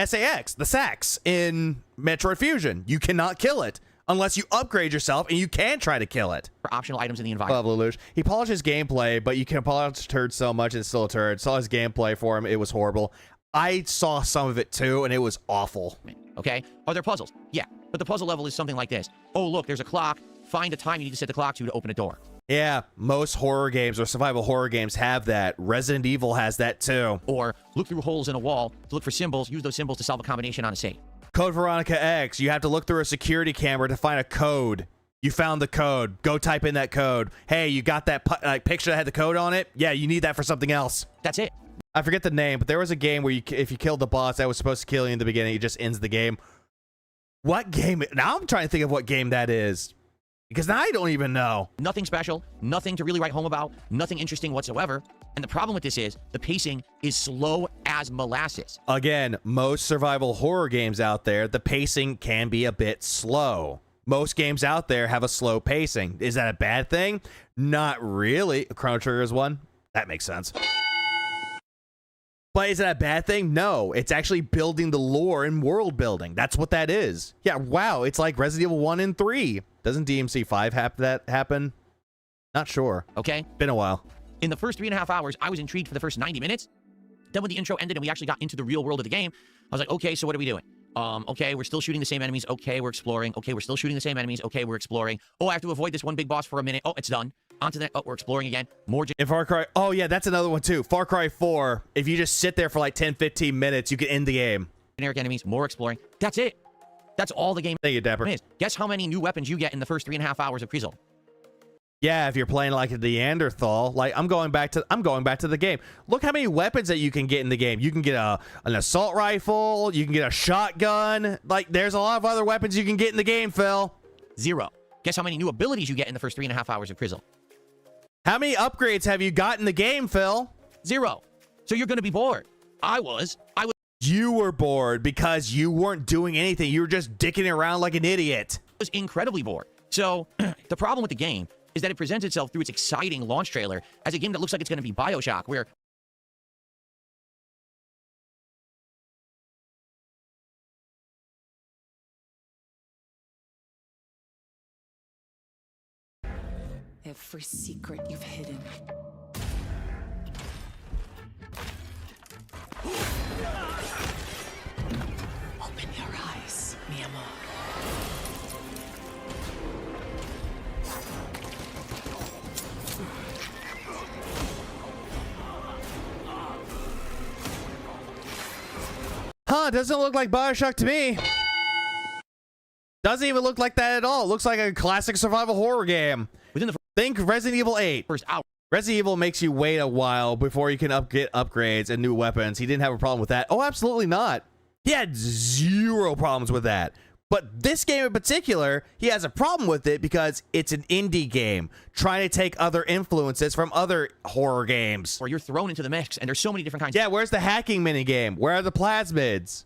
[SPEAKER 3] SAX, the SAX in Metroid Fusion. You cannot kill it unless you upgrade yourself, and you can try to kill it.
[SPEAKER 2] for optional items in the environment.
[SPEAKER 3] Love Lelouch. He polished his gameplay, but you can polish a turd so much and it's still a turd. Saw his gameplay for him. It was horrible. I saw some of it too, and it was awful.
[SPEAKER 2] Okay? Are there puzzles? Yeah. But the puzzle level is something like this. Oh, look, there's a clock. Find a time you need to set the clock to open a door.
[SPEAKER 3] Yeah, most horror games or survival horror games have that. Resident Evil has that too.
[SPEAKER 2] Or look through holes in a wall to look for symbols. Use those symbols to solve a combination on a safe.
[SPEAKER 3] Code Veronica X, you have to look through a security camera to find a code. You found the code. Go type in that code. Hey, you got that picture that had the code on it? Yeah, you need that for something else.
[SPEAKER 2] That's it.
[SPEAKER 3] I forget the name, but there was a game where if you killed the boss that was supposed to kill you in the beginning, it just ends the game. What game? Now I'm trying to think of what game that is. Because now I don't even know.
[SPEAKER 2] Nothing special, nothing to really write home about, nothing interesting whatsoever. And the problem with this is the pacing is slow as molasses.
[SPEAKER 3] Again, most survival horror games out there, the pacing can be a bit slow. Most games out there have a slow pacing. Is that a bad thing? Not really. Chrono Trigger is one. That makes sense. But is that a bad thing? No. It's actually building the lore and world building. That's what that is. Yeah, wow. It's like Resident Evil 1 and 3. Doesn't DMC 5 have that happen? Not sure.
[SPEAKER 2] Okay.
[SPEAKER 3] Been a while.
[SPEAKER 2] In the first 3.5 hours, I was intrigued for the first 90 minutes. Then when the intro ended and we actually got into the real world of the game, I was like, okay, so what are we doing? Okay, we're still shooting the same enemies. Okay, we're exploring. Okay, we're still shooting the same enemies. Okay, we're exploring. Oh, I have to avoid this one big boss for a minute. Oh, it's done. Onto that. Oh, we're exploring again. More.
[SPEAKER 3] In Far Cry. Oh, yeah, that's another one, too. Far Cry 4. If you just sit there for like 10, 15 minutes, you can end the game.
[SPEAKER 2] Generic enemies. More exploring. That's it. That's all the game
[SPEAKER 3] Thank you, Dapper.
[SPEAKER 2] is. Guess how many new weapons you get in the first 3.5 hours of pre-zone?
[SPEAKER 3] Yeah, if you're playing like a Neanderthal, like I'm going back to the game. Look how many weapons that you can get in the game. You can get an assault rifle, you can get a shotgun. Like there's a lot of other weapons you can get in the game, Phil.
[SPEAKER 2] 0. Guess how many new abilities you get in the first 3.5 hours of pre-zone?
[SPEAKER 3] How many upgrades have you got in the game, Phil?
[SPEAKER 2] 0. So you're going to be bored. I was.
[SPEAKER 3] You were bored because you weren't doing anything. You were just dicking around like an idiot.
[SPEAKER 2] Was incredibly bored. So the problem with the game is that it presents itself through its exciting launch trailer as a game that looks like it's going to be BioShock, where
[SPEAKER 6] Every secret you've hidden. Open your eyes, mi amor.
[SPEAKER 3] Huh, doesn't look like BioShock to me. Doesn't even look like that at all. It looks like a classic survival horror game.
[SPEAKER 2] within the
[SPEAKER 3] Think Resident Evil 8.
[SPEAKER 2] first hour,
[SPEAKER 3] Resident Evil makes you wait a while before you can get upgrades and new weapons. He didn't have a problem with that. Oh, absolutely not. He had 0 problems with that. But this game in particular, he has a problem with it because it's an indie game trying to take other influences from other horror games.
[SPEAKER 2] where you're thrown into the mix, and there's so many different kinds
[SPEAKER 3] Yeah, where's the hacking minigame? Where are the plasmids?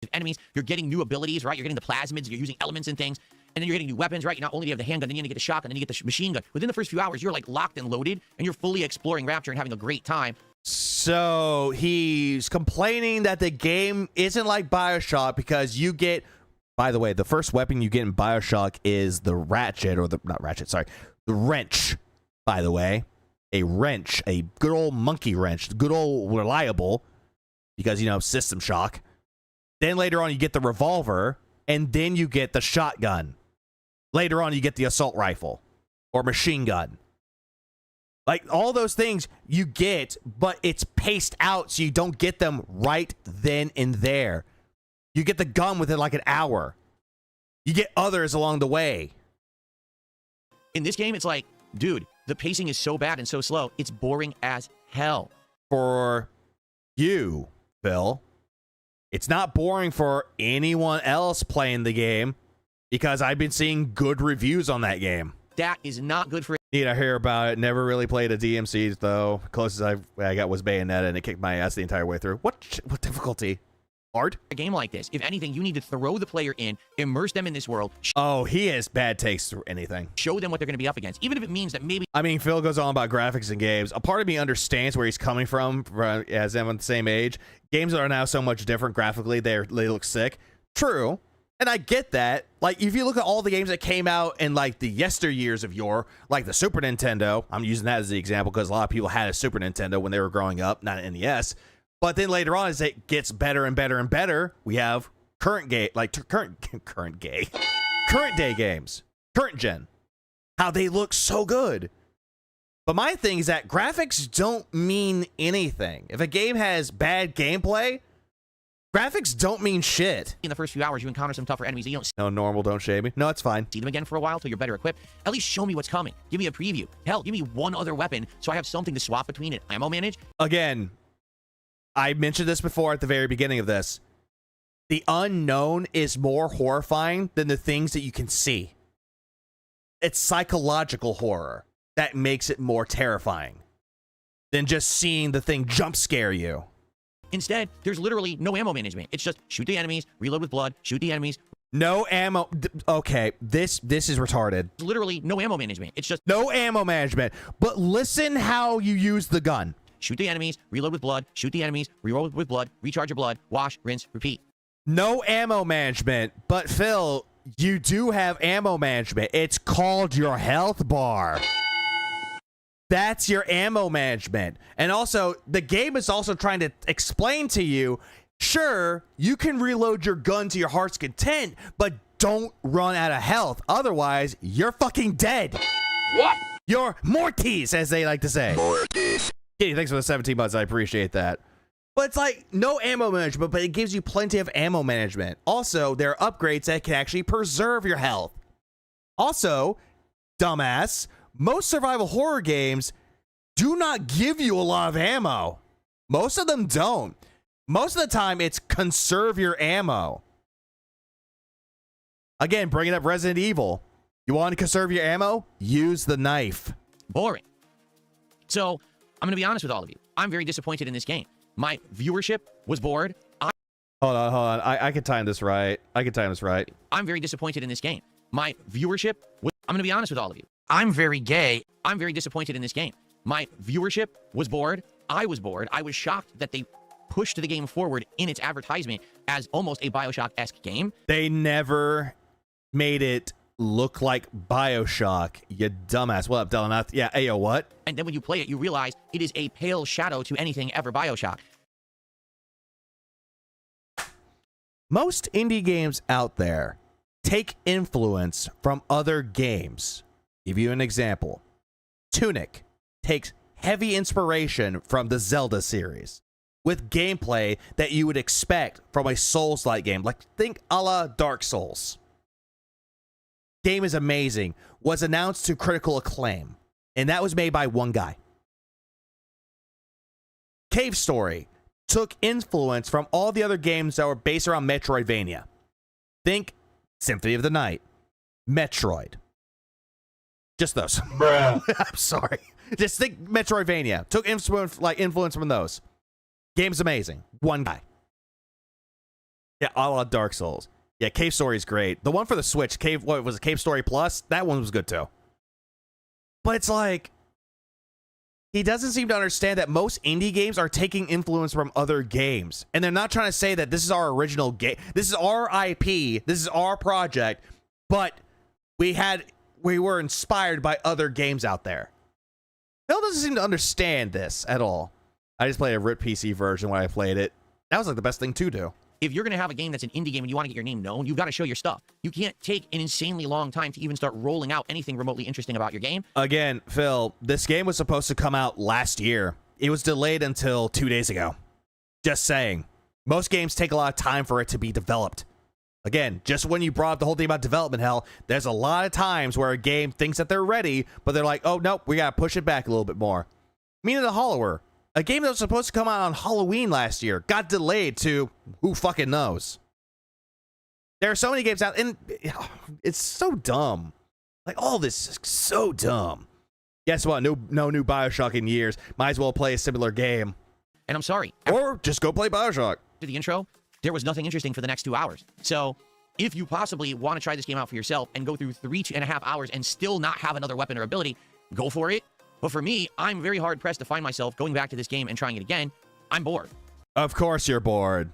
[SPEAKER 2] of enemies. You're getting new abilities, right? You're getting the plasmids, you're using elements and things, and then you're getting new weapons, right? Not only do you have the handgun, then you get the shotgun, then you get the machine gun. Within the first few hours, you're like locked and loaded, and you're fully exploring Rapture and having a great time.
[SPEAKER 3] So he's complaining that the game isn't like BioShock because you get, by the way, the first weapon you get in BioShock is the ratchet, or the wrench, by the way. A wrench, a good old monkey wrench, good old reliable, because, you know, system shock. Then later on you get the revolver, and then you get the shotgun. Later on you get the assault rifle or machine gun. Like, all those things you get, but it's paced out so you don't get them right then and there. You get the gun within like an hour. You get others along the way.
[SPEAKER 2] In this game, it's like, dude, the pacing is so bad and so slow, it's boring as hell.
[SPEAKER 3] For you, Phil, it's not boring for anyone else playing the game because I've been seeing good reviews on that game.
[SPEAKER 2] That is not good for
[SPEAKER 3] Need to hear about it. Never really played a DMC though. Closest I got was Bayonetta, and it kicked my ass the entire way through. What difficulty? Hard?
[SPEAKER 2] a game like this. If anything, you need to throw the player in, immerse them in this world,
[SPEAKER 3] Oh, he has bad taste through anything.
[SPEAKER 2] show them what they're going to be up against, even if it means that maybe
[SPEAKER 3] I mean, Phil goes on about graphics and games. A part of me understands where he's coming from as them at the same age. Games are now so much different graphically. They look sick. True. And I get that. Like, if you look at all the games that came out in, like, the yesteryears of yore, like the Super Nintendo, I'm using that as the example because a lot of people had a Super Nintendo when they were growing up, not an NES. But then later on, as it gets better and better and better, we have current day games, current gen, how they look so good. But my thing is that graphics don't mean anything. If a game has bad gameplay, graphics don't mean shit.
[SPEAKER 2] in the first few hours you encounter some tougher enemies and you don't
[SPEAKER 3] No, normal, don't shame me. No, it's fine.
[SPEAKER 2] see them again for a while till you're better equipped. At least show me what's coming. Give me a preview. Hell, give me one other weapon so I have something to swap between it. Ammo manage.
[SPEAKER 3] Again, I mentioned this before at the very beginning of this. The unknown is more horrifying than the things that you can see. It's psychological horror that makes it more terrifying than just seeing the thing jump scare you.
[SPEAKER 2] Instead, there's literally no ammo management. It's just shoot the enemies, reload with blood, shoot the enemies.
[SPEAKER 3] No ammo. Okay, this is retarded.
[SPEAKER 2] Literally no ammo management. It's just
[SPEAKER 3] no ammo management. But listen how you use the gun.
[SPEAKER 2] Shoot the enemies, reload with blood, shoot the enemies, reload with blood, recharge your blood, wash, rinse, repeat.
[SPEAKER 3] No ammo management. But Phil, you do have ammo management. It's called your health bar. That's your ammo management. And also, the game is also trying to explain to you, sure, you can reload your gun to your heart's content, but don't run out of health. Otherwise, you're fucking dead.
[SPEAKER 2] What?
[SPEAKER 3] You're Mortis, as they like to say. Mortis. Kitty, thanks for the 17 months. I appreciate that. But it's like, no ammo management, but it gives you plenty of ammo management. Also, there are upgrades that can actually preserve your health. Also, dumbass, most survival horror games do not give you a lot of ammo. Most of them don't. Most of the time, it's conserve your ammo. Again, bringing up Resident Evil. You want to conserve your ammo? Use the knife.
[SPEAKER 2] Boring. So, I'm going to be honest with all of you. I'm very disappointed in this game. My viewership was bored.
[SPEAKER 3] Hold on. I can time this right.
[SPEAKER 2] I'm very disappointed in this game. My viewership was... I'm going to be honest with all of you. I'm very gay. I'm very disappointed in this game. My viewership was bored. I was bored. I was shocked that they pushed the game forward in its advertisement as almost a Bioshock-esque game.
[SPEAKER 3] They never made it look like Bioshock, you dumbass. What up, Delanath? Yeah, ayo, what?
[SPEAKER 2] And then when you play it, you realize it is a pale shadow to anything ever Bioshock.
[SPEAKER 3] Most indie games out there take influence from other games. Give you an example. Tunic takes heavy inspiration from the Zelda series with gameplay that you would expect from a Souls-like game. Like, think a la Dark Souls. Game is amazing. Was announced to critical acclaim, and that was made by one guy. Cave Story took influence from all the other games that were based around Metroidvania. Think Symphony of the Night, Metroid. Just those.
[SPEAKER 5] Bruh.
[SPEAKER 3] I'm sorry. Just think Metroidvania. Took influence from those. Game's amazing. One guy. Yeah, a la Dark Souls. Yeah, Cave Story is great. The one for the Switch, Cave Story Plus? That one was good too. But it's like, he doesn't seem to understand that most indie games are taking influence from other games. And they're not trying to say that this is our original game. This is our IP. This is our project. But we were inspired by other games out there. Phil doesn't seem to understand this at all. I just played a RIP PC version when I played it. That was like the best thing to do.
[SPEAKER 2] If you're going to have a game that's an indie game and you want to get your name known, you've got to show your stuff. You can't take an insanely long time to even start rolling out anything remotely interesting about your game.
[SPEAKER 3] Again, Phil, this game was supposed to come out last year. It was delayed until 2 days ago. Just saying. Most games take a lot of time for it to be developed. Again, just when you brought up the whole thing about development hell, there's a lot of times where a game thinks that they're ready, but they're like, oh, nope, we got to push it back a little bit more. Meaning the Hollower. A game that was supposed to come out on Halloween last year got delayed to who fucking knows. There are so many games out, and it's so dumb. Like, all this is so dumb. Guess what? No new Bioshock in years. Might as well play a similar game.
[SPEAKER 2] And I'm sorry.
[SPEAKER 3] Or just go play Bioshock.
[SPEAKER 2] After the intro, there was nothing interesting for the next 2 hours. So, if you possibly want to try this game out for yourself and go through 3.5 hours and still not have another weapon or ability, go for it. But for me, I'm very hard-pressed to find myself going back to this game and trying it again. I'm bored.
[SPEAKER 3] Of course you're bored.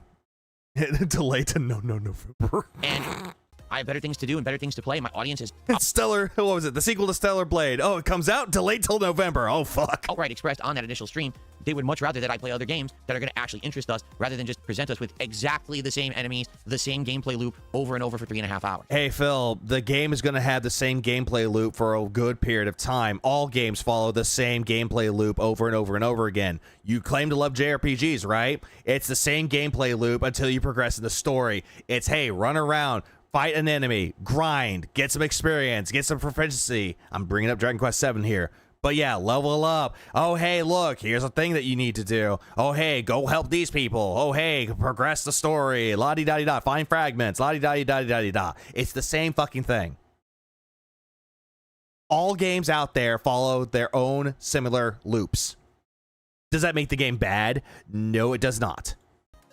[SPEAKER 3] Delayed to November.
[SPEAKER 2] And I have better things to do and better things to play. My audience is...
[SPEAKER 3] Stellar, what was it? The sequel to Stellar Blade. Oh, it comes out delayed till November. Oh, fuck.
[SPEAKER 2] Outright expressed on that initial stream, they would much rather that I play other games that are going to actually interest us rather than just present us with exactly the same enemies, the same gameplay loop over and over for 3.5 hours.
[SPEAKER 3] Hey, Phil, the game is going to have the same gameplay loop for a good period of time. All games follow the same gameplay loop over and over and over again. You claim to love JRPGs, right? It's the same gameplay loop until you progress in the story. It's, hey, run around, fight an enemy, grind, get some experience, get some proficiency. I'm bringing up Dragon Quest VII here. But yeah, level up. Oh, hey, look, here's a thing that you need to do. Oh, hey, go help these people. Oh, hey, progress the story. La-di-da-di-da. Find fragments. La-di-da-di-da-di-da-di-da. It's the same fucking thing. All games out there follow their own similar loops. Does that make the game bad? No, it does not.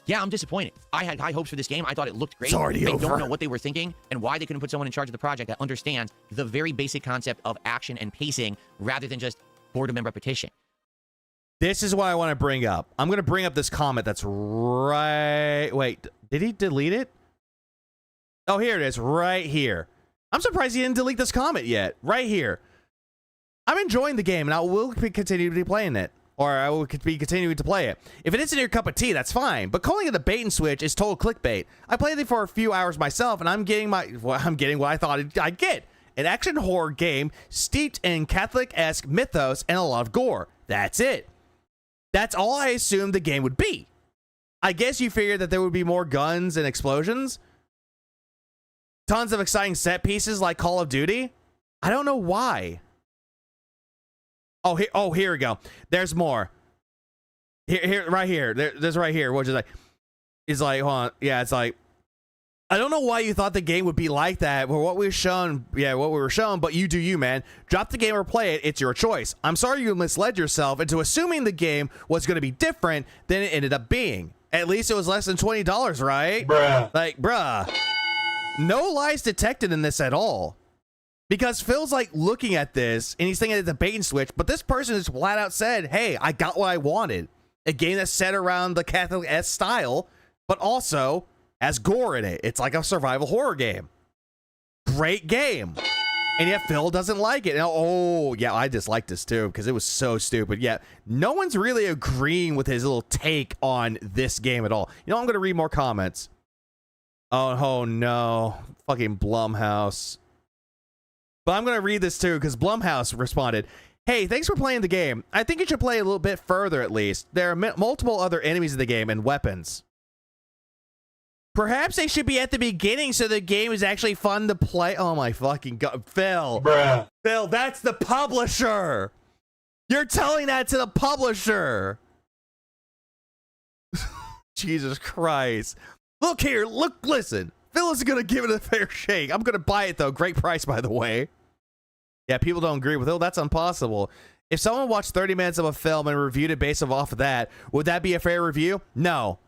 [SPEAKER 2] Yeah, I'm disappointed. I had high hopes for this game. I thought it looked great.
[SPEAKER 3] It's already over.
[SPEAKER 2] I don't know what they were thinking and why they couldn't put someone in charge of the project that understands the very basic concept of action and pacing rather than just boredom and repetition.
[SPEAKER 3] This is what I want to bring up. I'm going to bring up this comment that's right... Wait, did he delete it? Oh, here it is, right here. I'm surprised he didn't delete this comment yet. Right here. I'm enjoying the game, and I will continue to be playing it. Or I will be continuing to play it. If it isn't your cup of tea, that's fine. But calling it a bait and switch is total clickbait. I played it for a few hours myself, and I'm getting what I thought I'd get. An action horror game steeped in Catholic-esque mythos and a lot of gore. That's it. That's all I assumed the game would be. I guess you figured that there would be more guns and explosions? Tons of exciting set pieces like Call of Duty? I don't know why. Here we go. There's more. Here, right here. There's right here. Which is like, hold on. Yeah, it's like, I don't know why you thought the game would be like that. Well, what we were shown, but you do you, man. Drop the game or play it. It's your choice. I'm sorry you misled yourself into assuming the game was going to be different than it ended up being. At least it was less than $20, right?
[SPEAKER 5] Bruh.
[SPEAKER 3] Like, bruh. No lies detected in this at all. Because Phil's like looking at this and he's thinking it's a bait and switch, but this person has flat out said, hey, I got what I wanted. A game that's set around the Catholic-esque style, but also has gore in it. It's like a survival horror game. Great game. And yet Phil doesn't like it. Oh, yeah, I dislike this too because it was so stupid. Yeah, no one's really agreeing with his little take on this game at all. You know, I'm going to read more comments. Oh no. Fucking Blumhouse. But I'm going to read this too because Blumhouse responded, hey, thanks for playing the game. I think you should play a little bit further at least. There are multiple other enemies in the game and weapons. Perhaps they should be at the beginning so the game is actually fun to play. Oh my fucking god. Phil.
[SPEAKER 5] Bruh.
[SPEAKER 3] Phil, that's the publisher. You're telling that to the publisher. Jesus Christ. Look here. Look, listen. Phil is going to give it a fair shake. I'm going to buy it, though. Great price, by the way. Yeah, people don't agree with it. Oh, that's impossible. If someone watched 30 minutes of a film and reviewed it based off of that, would that be a fair review? No.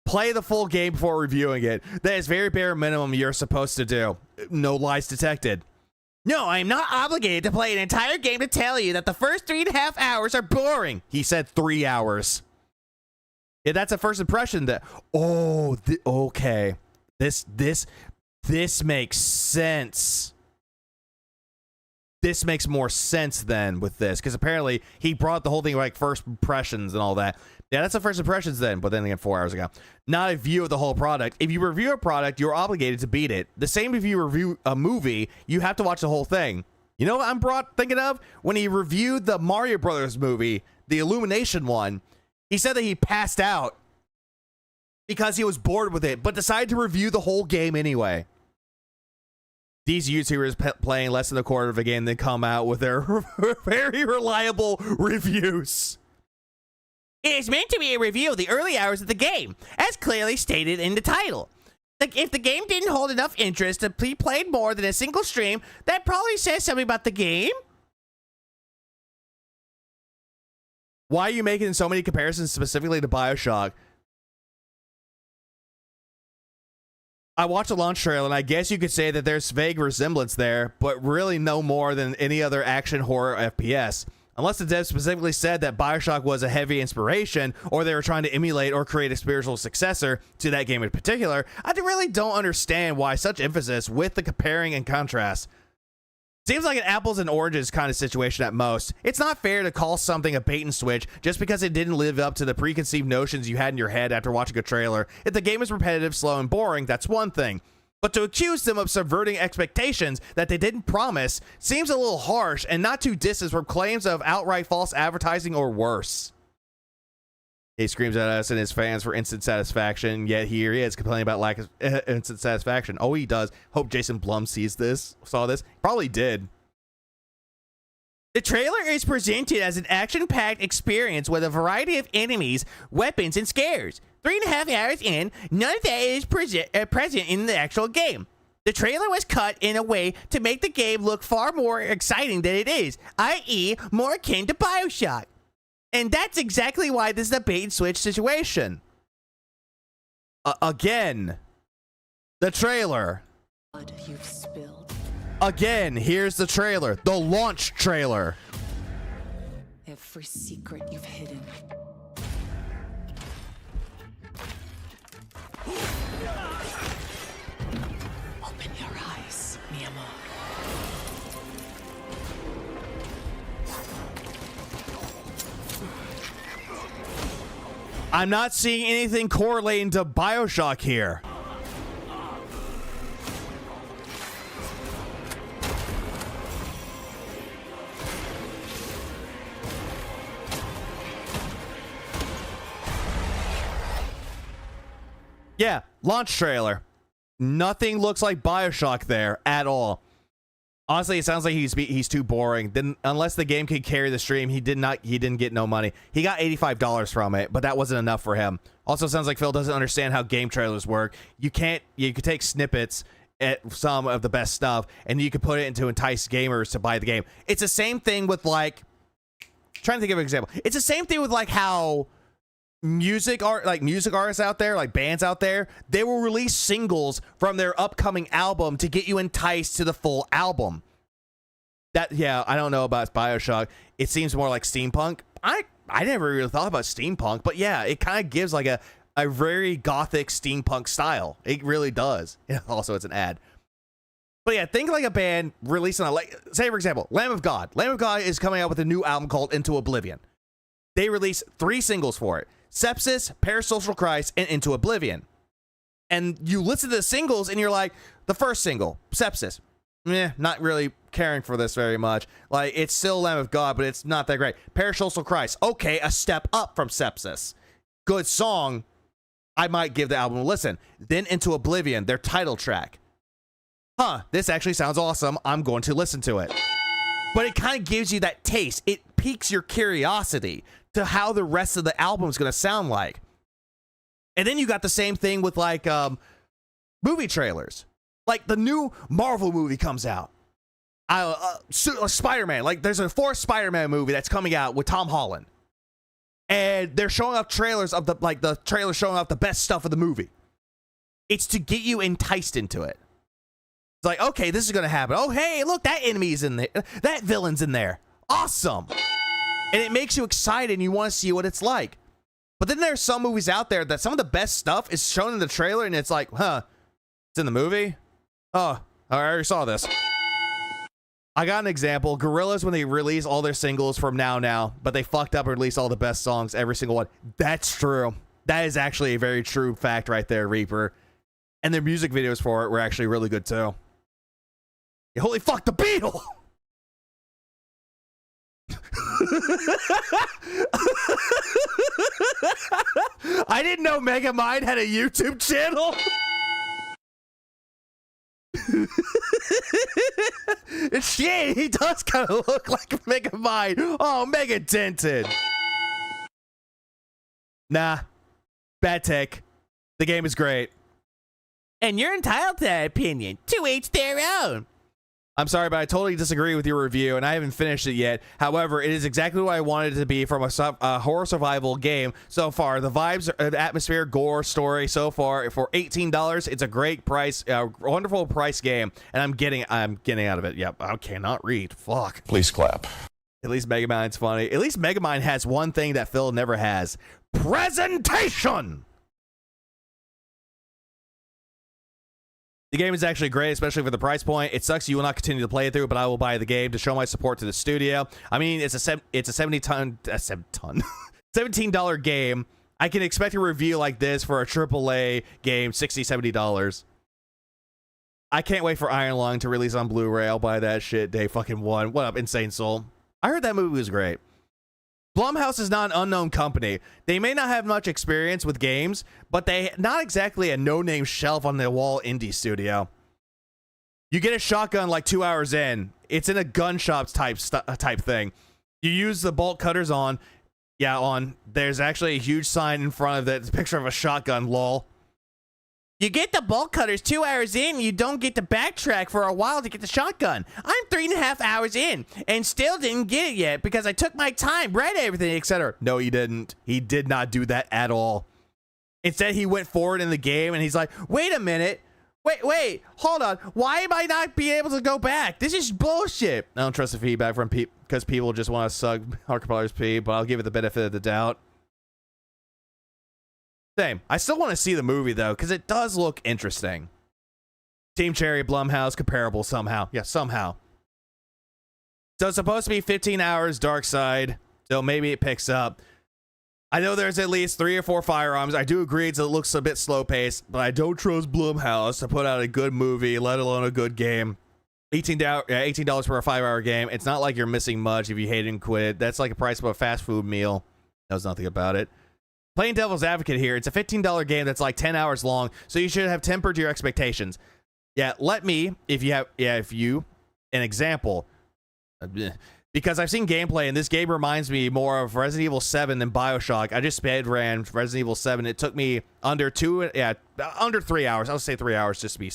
[SPEAKER 3] Play the full game before reviewing it. That is very bare minimum you're supposed to do. No lies detected. No, I am not obligated to play an entire game to tell you that the first 3.5 hours are boring. He said 3 hours. Yeah, that's a first impression that, okay. This makes sense. This makes more sense then with this, because apparently he brought the whole thing like first impressions and all that. Yeah, that's the first impressions then, but then again 4 hours ago. Not a view of the whole product. If you review a product, you're obligated to beat it. The same if you review a movie, you have to watch the whole thing. You know what I'm thinking of? When he reviewed the Mario Brothers movie, the Illumination one, he said that he passed out because he was bored with it, but decided to review the whole game anyway. These YouTubers playing less than a quarter of a game then come out with their very reliable reviews. It is meant to be a review of the early hours of the game, as clearly stated in the title. If the game didn't hold enough interest to be played more than a single stream, that probably says something about the game. Why are you making so many comparisons specifically to BioShock? I watched the launch trailer, and I guess you could say that there's vague resemblance there, but really no more than any other action horror FPS. Unless the devs specifically said that BioShock was a heavy inspiration, or they were trying to emulate or create a spiritual successor to that game in particular, I really don't understand why such emphasis with the comparing and contrast. Seems like an apples and oranges kind of situation at most. It's not fair to call something a bait and switch just because it didn't live up to the preconceived notions you had in your head after watching a trailer. If the game is repetitive, slow, and boring, that's one thing. But to accuse them of subverting expectations that they didn't promise seems a little harsh and not too distant from claims of outright false advertising or worse. He screams at us and his fans for instant satisfaction, yet here he is complaining about lack of instant satisfaction. Oh, he does. Hope Jason Blum saw this. Probably did. The trailer is presented as an action-packed experience with a variety of enemies, weapons, and scares. 3.5 hours in, none of that is present in the actual game. The trailer was cut in a way to make the game look far more exciting than it is, i.e. more akin to BioShock. And that's exactly why this is a bait-and-switch situation. Again, the trailer.
[SPEAKER 6] Blood you've spilled.
[SPEAKER 3] Again, here's the trailer. The launch trailer.
[SPEAKER 6] Every secret you've hidden. Open your eyes, mi amor.
[SPEAKER 3] I'm not seeing anything correlating to BioShock here. Yeah, launch trailer. Nothing looks like BioShock there at all. Honestly, it sounds like he's too boring. Then unless the game could carry the stream, he didn't get no money. He got $85 from it, but that wasn't enough for him. Also sounds like Phil doesn't understand how game trailers work. You could take snippets at some of the best stuff and you could put it into entice gamers to buy the game. It's the same thing with like, trying to think of an example. It's the same thing with like how music artists out there, like bands out there, they will release singles from their upcoming album to get you enticed to the full album. Yeah, I don't know about BioShock. It seems more like steampunk. I never really thought about steampunk, but yeah, it kind of gives like a very gothic steampunk style. It really does. Also, it's an ad. But yeah, think like a band releasing say for example, Lamb of God. Lamb of God is coming out with a new album called Into Oblivion. They released 3 singles for it: Sepsis, Parasocial Christ, and Into Oblivion. And you listen to the singles and you're like, the first single, Sepsis, not really caring for this very much. Like, it's still Lamb of God, but it's not that great. Parasocial Christ, okay, a step up from Sepsis. Good song. I might give the album a listen. Then Into Oblivion, their title track. This actually sounds awesome. I'm going to listen to it. But it kind of gives you that taste. It piques your curiosity to how the rest of the album is going to sound like. And then you got the same thing with like movie trailers. Like the new Marvel movie comes out. Spider-Man. Like there's a 4th Spider-Man movie that's coming out with Tom Holland. And they're showing off trailers of the trailer showing off the best stuff of the movie. It's to get you enticed into it. It's like, okay, this is going to happen. Oh, hey, look, that enemy's in there. That villain's in there. Awesome. And it makes you excited and you want to see what it's like. But then there's some movies out there that some of the best stuff is shown in the trailer and it's like, it's in the movie? Oh, I already saw this. I got an example. Gorillaz, when they release all their singles from Now, but they fucked up and released all the best songs, every single one. That's true. That is actually a very true fact right there, Reaper. And their music videos for it were actually really good too. Holy fuck, the Beetle! I didn't know Megamind had a YouTube channel. Shit, he does kind of look like Megamind. Oh, Mega Dented. Nah, bad take. The game is great. And you're entitled to that opinion. To each their own. I'm sorry, but I totally disagree with your review, and I haven't finished it yet. However, it is exactly what I wanted it to be from a horror survival game so far. The vibes, the atmosphere, gore, story so far for $18. It's a great price, wonderful price game, and I'm getting out of it. Yep, I cannot read. Fuck.
[SPEAKER 1] Please clap.
[SPEAKER 3] At least Megamind's funny. At least Megamind has one thing that Phil never has: presentation. The game is actually great, especially for the price point. It sucks you will not continue to play it through, but I will buy the game to show my support to the studio. I mean, it's a $17 game. I can expect a review like this for a AAA game, $60, $70. I can't wait for Iron Lung to release on Blu-ray. I'll buy that shit day fucking one. What up, Insane Soul? I heard that movie was great. Blumhouse is not an unknown company. They may not have much experience with games, but they not exactly a no-name shelf on the wall indie studio. You get a shotgun like 2 hours in, It's in a gun shop type thing. You use the bolt cutters on. Yeah, there's actually a huge sign in front of it. It's a picture of a shotgun, lol. You get the bolt cutters 2 hours in, you don't get to backtrack for a while to get the shotgun. I'm 3.5 hours in and still didn't get it yet because I took my time, read everything, etc. No, he didn't. He did not do that at all. Instead, he went forward in the game and he's like, wait a minute. Wait, hold on. Why am I not being able to go back? This is bullshit. I don't trust the feedback from people because people just want to suck Markiplier's pee, but I'll give it the benefit of the doubt. Same. I still want to see the movie, though, because it does look interesting. Team Cherry, Blumhouse, comparable somehow. Yeah, somehow. So it's supposed to be 15 hours Dark Side, so maybe it picks up. I know there's at least 3 or 4 firearms. I do agree it looks a bit slow-paced, but I don't trust Blumhouse to put out a good movie, let alone a good game. $18 for a 5-hour game. It's not like you're missing much if you hate and quit. That's like a price of a fast food meal. Knows nothing about it. Playing devil's advocate here, it's a $15 game that's like 10 hours long, so you should have tempered your expectations. Yeah, let me, an example, because I've seen gameplay, and this game reminds me more of Resident Evil 7 than Bioshock. I just sped ran Resident Evil 7. It took me under 3 hours. I'll say 3 hours just to be,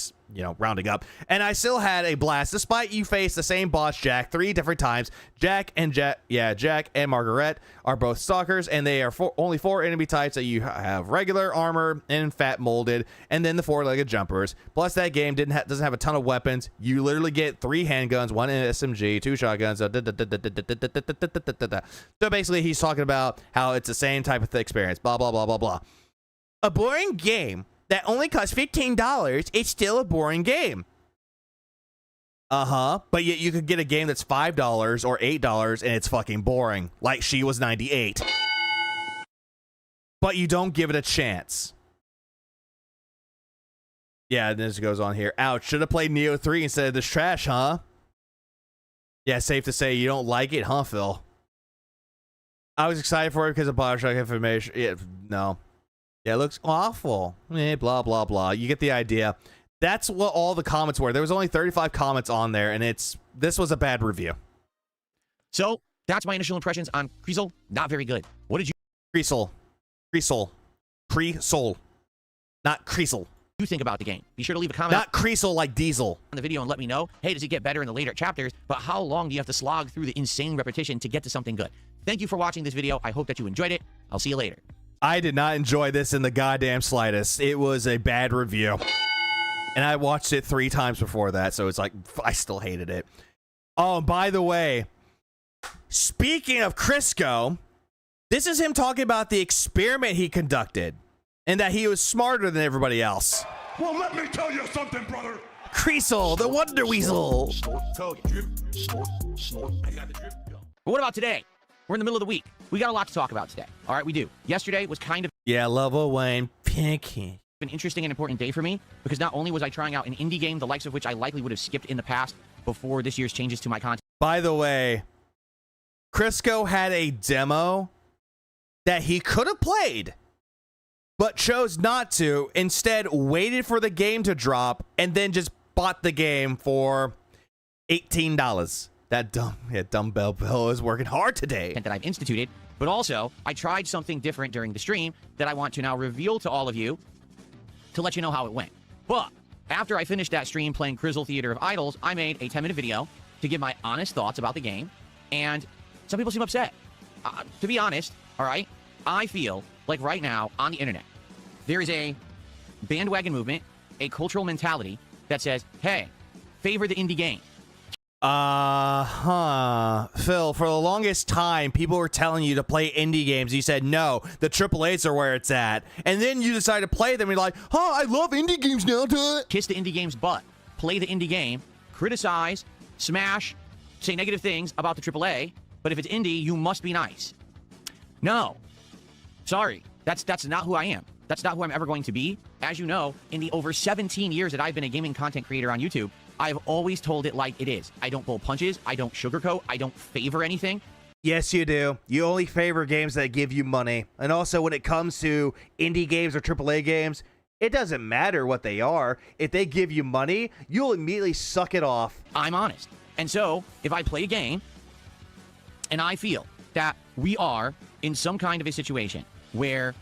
[SPEAKER 3] rounding up. And I still had a blast, despite you face the same boss, Jack, 3 different times. Jack and Margaret are both stalkers, and they are only 4 enemy types that you have: regular, armor, and fat molded, and then the 4-legged jumpers. Plus, that game doesn't have a ton of weapons. You literally get 3 handguns, 1 SMG, 2 shotguns. So basically, he's talking about how it's the same type of experience. Blah, blah, blah, blah, blah. A boring game that only costs $15, it's still a boring game. But yet you could get a game that's $5 or $8 and it's fucking boring. Like She Was 98. But you don't give it a chance. Yeah, this goes on here. Ouch, should have played Neo 3 instead of this trash, huh? Yeah, safe to say you don't like it, huh, Phil? I was excited for it because of Bioshock information. Yeah, no. Yeah, it looks awful. Blah, blah, blah. You get the idea. That's what all the comments were. There was only 35 comments on there, and this was a bad review.
[SPEAKER 2] So, that's my initial impressions on Creasel. Not very good. What did you...
[SPEAKER 3] Creasel. Not Creasel.
[SPEAKER 2] You think about the game? Be sure to leave a comment.
[SPEAKER 3] Not Creasel like Diesel.
[SPEAKER 2] On the video and let me know, hey, does it get better in the later chapters? But how long do you have to slog through the insane repetition to get to something good? Thank you for watching this video. I hope that you enjoyed it. I'll see you later.
[SPEAKER 3] I did not enjoy this in the goddamn slightest. It was a bad review. And I watched it 3 times before that, so it's like, I still hated it. Oh, by the way, speaking of Crisco, this is him talking about the experiment he conducted and that he was smarter than everybody else.
[SPEAKER 1] Well, let me tell you something, brother.
[SPEAKER 3] Creasel, the Wonder Weasel.
[SPEAKER 1] Snort, tug, drip, snort, snort. I got the drip. Go.
[SPEAKER 2] But what about today? We're in the middle of the week. We got a lot to talk about today. All right, we do. Yesterday was kind of...
[SPEAKER 3] Yeah, Level Wayne Pinky.
[SPEAKER 2] An interesting and important day for me because not only was I trying out an indie game, the likes of which I likely would have skipped in the past before this year's changes to my content.
[SPEAKER 3] By the way, Crisco had a demo that he could have played, but chose not to. Instead, waited for the game to drop and then just bought the game for $18. That dumbbell Bill is working hard today.
[SPEAKER 2] That I've instituted, but also I tried something different during the stream that I want to now reveal to all of you to let you know how it went. But after I finished that stream playing Crizzle Theater of Idols, I made a 10-minute video to give my honest thoughts about the game, and some people seem upset. To be honest, all right, I feel like right now on the internet, there is a bandwagon movement, a cultural mentality that says, hey, favor the indie game.
[SPEAKER 3] Phil, for the longest time, people were telling you to play indie games. You said, no, the AAAs are where it's at. And then you decide to play them. And you're like, I love indie games now.
[SPEAKER 2] Kiss the indie game's butt. Play the indie game. Criticize. Smash. Say negative things about the AAA. But if it's indie, you must be nice. No. Sorry. That's not who I am. That's not who I'm ever going to be. As you know, in the over 17 years that I've been a gaming content creator on YouTube, I've always told it like it is. I don't pull punches. I don't sugarcoat. I don't favor anything.
[SPEAKER 3] Yes, you do. You only favor games that give you money. And also, when it comes to indie games or AAA games, it doesn't matter what they are. If they give you money, you'll immediately suck it off.
[SPEAKER 2] I'm honest. And so, if I play a game and I feel that we are in some kind of a situation where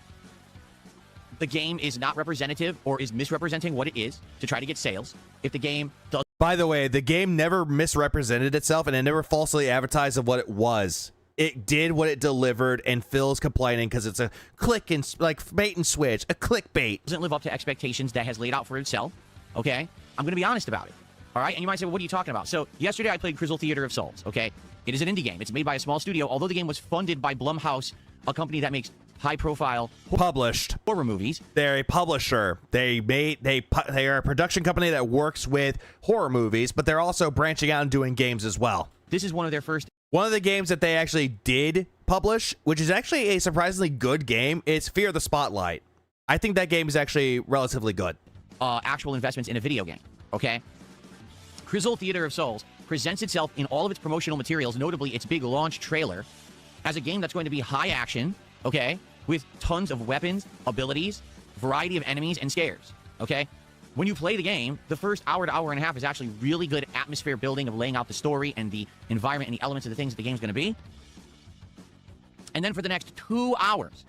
[SPEAKER 2] the game is not representative or is misrepresenting what it is to try to get sales, if the game does...
[SPEAKER 3] By the way, the game never misrepresented itself, and it never falsely advertised of what it was. It did what it delivered, and Phil's complaining because it's a click and, like, bait and switch, a clickbait.
[SPEAKER 2] Doesn't live up to expectations that has laid out for itself, okay? I'm going to be honest about it, all right? And you might say, well, what are you talking about? So, yesterday I played Crizzle Theater of Souls, okay? It is an indie game. It's made by a small studio, although the game was funded by Blumhouse, a company that makes high-profile
[SPEAKER 3] published
[SPEAKER 2] horror movies.
[SPEAKER 3] They're a publisher. They are a production company that works with horror movies, but they're also branching out and doing games as well.
[SPEAKER 2] This is one of their first...
[SPEAKER 3] One of the games that they actually did publish, which is actually a surprisingly good game, is Fear the Spotlight. I think that game is actually relatively good.
[SPEAKER 2] Actual investments in a video game, okay? Crizzle Theater of Souls presents itself in all of its promotional materials, notably its big launch trailer, as a game that's going to be high action, okay, with tons of weapons, abilities, variety of enemies, and scares, okay? When you play the game, the first hour to hour and a half is actually really good atmosphere building of laying out the story and the environment and the elements of the things that the game's going to be. And then for the next 2 hours,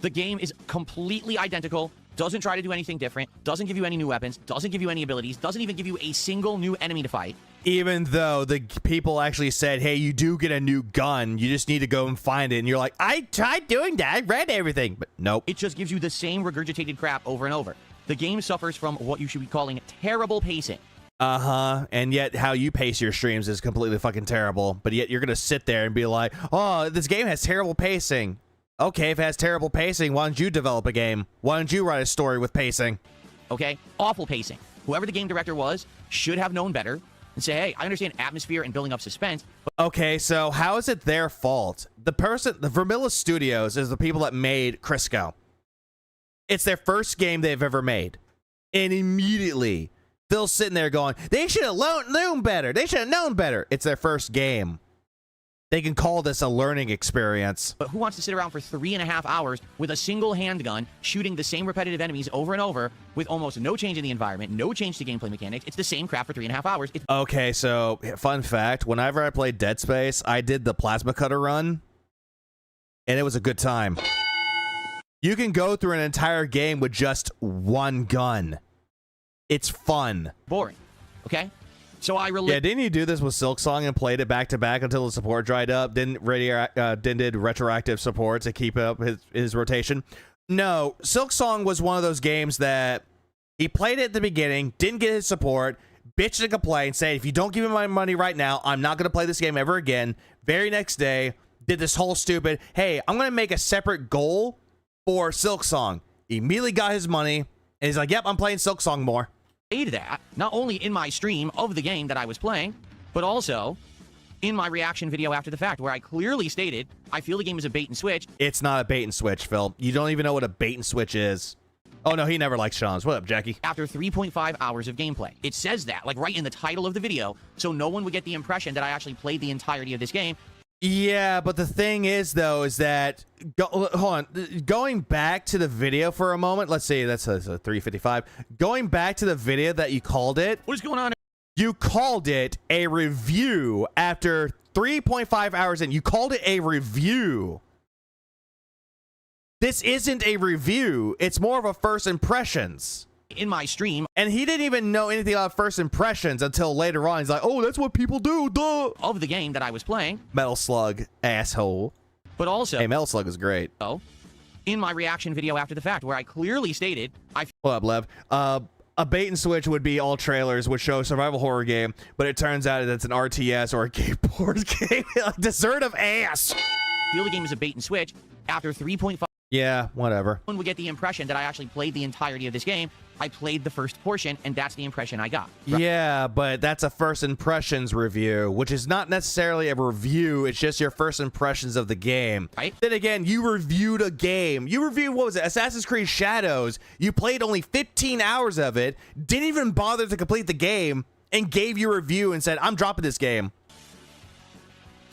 [SPEAKER 2] the game is completely identical, doesn't try to do anything different, doesn't give you any new weapons, doesn't give you any abilities, doesn't even give you a single new enemy to fight.
[SPEAKER 3] Even though the people actually said, hey, you do get a new gun, you just need to go and find it. And you're like, I tried doing that, I read everything. But nope.
[SPEAKER 2] It just gives you the same regurgitated crap over and over. The game suffers from what you should be calling terrible pacing.
[SPEAKER 3] Uh-huh. And yet how you pace your streams is completely fucking terrible. But yet you're going to sit there and be like, oh, this game has terrible pacing. Okay, if it has terrible pacing, why don't you develop a game? Why don't you write a story with pacing?
[SPEAKER 2] Okay? Awful pacing. Whoever the game director was should have known better and say, hey, I understand atmosphere and building up suspense. But
[SPEAKER 3] okay, so how is it their fault? The Vermilla Studios is the people that made Crisco. It's their first game they've ever made. And immediately, Phil's sitting there going, they should have known better. They should have known better. It's their first game. They can call this a learning experience.
[SPEAKER 2] But who wants to sit around for 3.5 hours with a single handgun, shooting the same repetitive enemies over and over, with almost no change in the environment, no change to gameplay mechanics? It's the same crap for 3.5 hours.
[SPEAKER 3] Okay, so, fun fact, whenever I played Dead Space, I did the plasma cutter run, and it was a good time. You can go through an entire game with just one gun. It's fun.
[SPEAKER 2] Boring. Okay? So
[SPEAKER 3] yeah, didn't you do this with Silksong and played it back to back until the support dried up? Did retroactive support to keep up his rotation? No, Silksong was one of those games that he played it at the beginning, didn't get his support, bitched and complained, saying, if you don't give me my money right now, I'm not going to play this game ever again. Very next day, did this whole stupid, hey, I'm going to make a separate goal for Silksong. He immediately got his money, and he's like, yep, I'm playing Silksong more.
[SPEAKER 2] That, not only in my stream of the game that I was playing, but also in my reaction video after the fact, where I clearly stated, I feel the game is a bait and switch.
[SPEAKER 3] It's not a bait and switch, Phil. You don't even know what a bait and switch is. Oh, no, he never likes Sean's. What up, Jackie?
[SPEAKER 2] After 3.5 hours of gameplay. It says that, like, right in the title of the video, so no one would get the impression that I actually played the entirety of this game.
[SPEAKER 3] Yeah, but the thing is, though, is that... hold on. Going back to the video for a moment. Let's see. That's a 355. Going back to the video that you called it.
[SPEAKER 2] What is going on?
[SPEAKER 3] You called it a review after 3.5 hours in. You called it a review. This isn't a review. It's more of a first impressions.
[SPEAKER 2] In my stream.
[SPEAKER 3] And he didn't even know anything about first impressions until later on. He's like, oh, that's what people do, duh.
[SPEAKER 2] Of the game that I was playing.
[SPEAKER 3] Metal Slug, asshole.
[SPEAKER 2] But also...
[SPEAKER 3] Hey, Metal Slug is great.
[SPEAKER 2] Oh, in my reaction video after the fact, where I clearly stated...
[SPEAKER 3] What up, Lev? A bait and switch would be all trailers would show a survival horror game, but it turns out that it's an RTS or a gay porn game. Dessert of ass.
[SPEAKER 2] I feel the game is a bait and switch. After 3.5...
[SPEAKER 3] Yeah, whatever.
[SPEAKER 2] One would get the impression that I actually played the entirety of this game. I played the first portion, and that's the impression I got.
[SPEAKER 3] Yeah, but that's a first impressions review, which is not necessarily a review. It's just your first impressions of the game.
[SPEAKER 2] Right.
[SPEAKER 3] Then again, you reviewed a game. You reviewed, what was it, Assassin's Creed Shadows. You played only 15 hours of it, didn't even bother to complete the game, and gave your review and said, I'm dropping this game.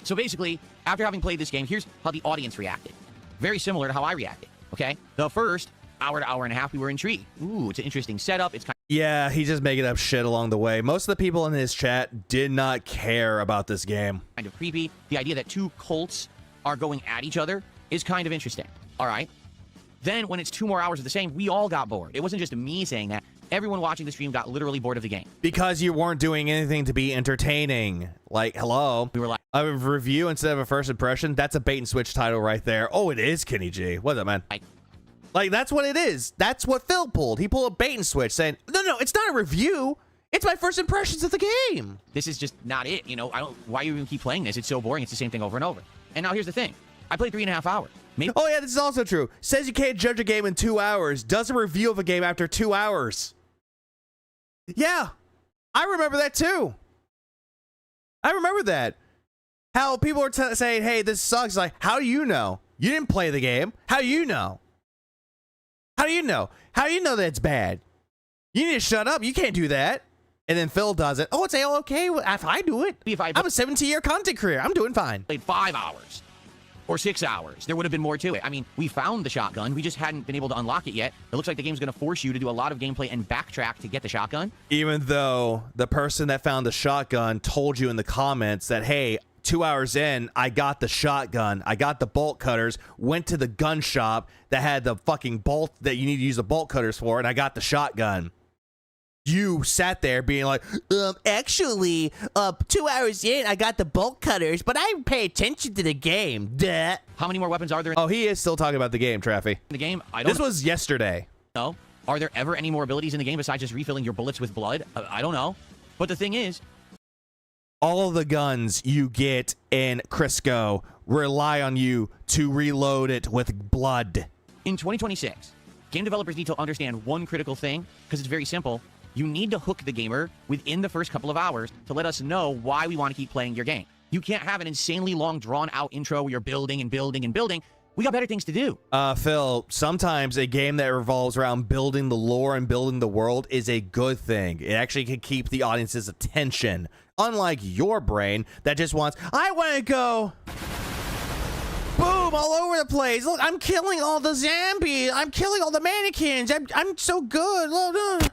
[SPEAKER 2] So basically, after having played this game, here's how the audience reacted. Very similar to how I reacted, okay? The first hour to hour and a half, we were intrigued. Ooh, it's an interesting setup. It's kind
[SPEAKER 3] Yeah, he's just making up shit along the way. Most of the people in his chat did not care about this game.
[SPEAKER 2] Kind of creepy. The idea that two cults are going at each other is kind of interesting. All right. Then when it's 2 more hours of the same, we all got bored. It wasn't just me saying that. Everyone watching the stream got literally bored of the game.
[SPEAKER 3] Because you weren't doing anything to be entertaining. Like, hello.
[SPEAKER 2] We were like,
[SPEAKER 3] a review instead of a first impression? That's a bait and switch title right there. Oh, it is, Kenny G. What's up, man? Like, that's what it is. That's what Phil pulled. He pulled a bait and switch saying, no, it's not a review. It's my first impressions of the game.
[SPEAKER 2] This is just not it. You know, why you even keep playing this? It's so boring. It's the same thing over and over. And now here's the thing. I played 3.5 hours. Maybe
[SPEAKER 3] oh, yeah, this is also true. Says you can't judge a game in 2 hours. Does a review of a game after 2 hours. Yeah, I remember that too. I remember that. How people are saying, hey, this sucks. Like, how do you know? You didn't play the game. How do you know? How do you know? How do you know that it's bad? You need to shut up. You can't do that. And then Phil does it. Oh, it's okay if I do it.
[SPEAKER 2] If I
[SPEAKER 3] have a 17-year content career. I'm doing fine.
[SPEAKER 2] Played 5 hours or 6 hours, there would have been more to it. I mean, we found the shotgun. We just hadn't been able to unlock it yet. It looks like the game's going to force you to do a lot of gameplay and backtrack to get the shotgun.
[SPEAKER 3] Even though the person that found the shotgun told you in the comments that, hey, 2 hours in, I got the shotgun. I got the bolt cutters, went to the gun shop that had the fucking bolt that you need to use the bolt cutters for, and I got the shotgun. You sat there being like, actually, 2 hours in, I got the bolt cutters, but I didn't pay attention to the game. Duh.
[SPEAKER 2] How many more weapons are there
[SPEAKER 3] Oh, he is still talking about the game, Traffy.
[SPEAKER 2] in the game? I don't
[SPEAKER 3] This was yesterday.
[SPEAKER 2] know. Are there ever any more abilities in the game besides just refilling your bullets with blood? I don't know. But the thing is,
[SPEAKER 3] all of the guns you get in Crisco rely on you to reload it with blood.
[SPEAKER 2] in 2026, game developers need to understand one critical thing, because it's very simple. You need to hook the gamer within the first couple of hours to let us know why we want to keep playing your game. You can't have an insanely long, drawn-out intro where you're building and building and building. We got better things to do.
[SPEAKER 3] Phil, sometimes a game that revolves around building the lore and building the world is a good thing. It actually can keep the audience's attention. Unlike your brain that just wants, I want to go boom all over the place. Look, I'm killing all the zombies. I'm killing all the mannequins. I'm so good. Look.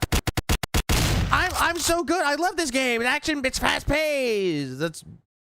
[SPEAKER 3] I'm so good. I love this game. It's fast paced. That's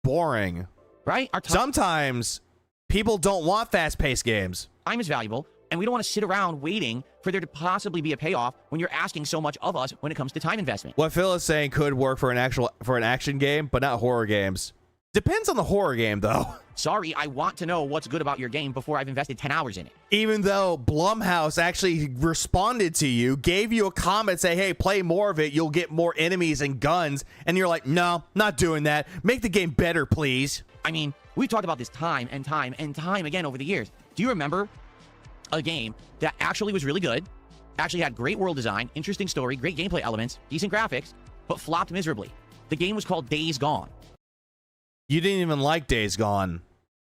[SPEAKER 3] boring.
[SPEAKER 2] Right?
[SPEAKER 3] Sometimes people don't want fast paced games.
[SPEAKER 2] Time is valuable, and we don't want to sit around waiting for there to possibly be a payoff when you're asking so much of us when it comes to time investment.
[SPEAKER 3] What Phil is saying could work for an action game, but not horror games. Depends on the horror game, though.
[SPEAKER 2] Sorry, I want to know what's good about your game before I've invested 10 hours in it.
[SPEAKER 3] Even though Blumhouse actually responded to you, gave you a comment, say, hey, play more of it, you'll get more enemies and guns, and you're like, no, not doing that. Make the game better, please.
[SPEAKER 2] I mean, we've talked about this time and time and time again over the years. Do you remember a game that actually was really good, actually had great world design, interesting story, great gameplay elements, decent graphics, but flopped miserably? The game was called Days Gone.
[SPEAKER 3] You didn't even like Days Gone.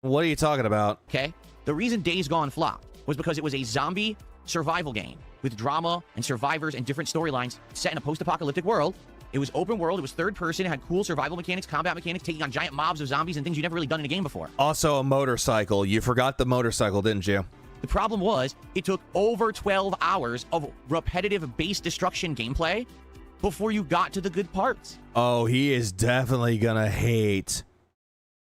[SPEAKER 3] What are you talking about?
[SPEAKER 2] Okay? The reason Days Gone flopped was because it was a zombie survival game with drama and survivors and different storylines set in a post-apocalyptic world. It was open world, it was third person, it had cool survival mechanics, combat mechanics, taking on giant mobs of zombies and things you've never really done in a game before.
[SPEAKER 3] Also a motorcycle. You forgot the motorcycle, didn't you?
[SPEAKER 2] The problem was, it took over 12 hours of repetitive base destruction gameplay before you got to the good parts.
[SPEAKER 3] Oh, he is definitely gonna hate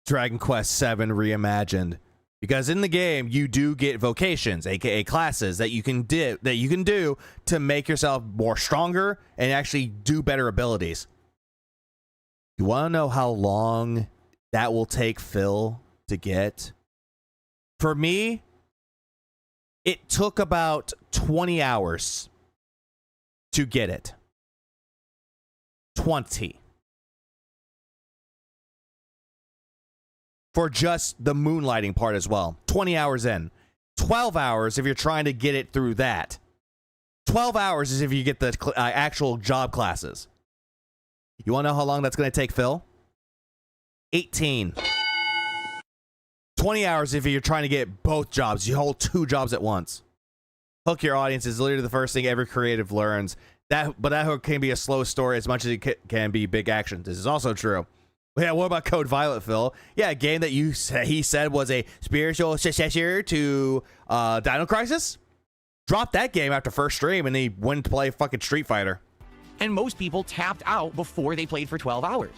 [SPEAKER 3] Dragon Quest VII Reimagined, because in the game you do get vocations, aka classes that you can do to make yourself more stronger and actually do better abilities. You want to know how long that will take Phil to get? For me, it took about 20 hours to get it. 20. For just the moonlighting part as well. 20 hours in. 12 hours if you're trying to get it through that. 12 hours is if you get the actual job classes. You want to know how long that's going to take, Phil? 18. 20 hours if you're trying to get both jobs. You hold 2 jobs at once. Hook your audience is literally the first thing every creative learns. But that hook can be a slow story as much as it can be big action. This is also true. Yeah, what about Code Violet, Phil? Yeah, a game that he said was a spiritual successor to Dino Crisis. Dropped that game after first stream, and he went to play fucking Street Fighter.
[SPEAKER 2] And most people tapped out before they played for 12 hours.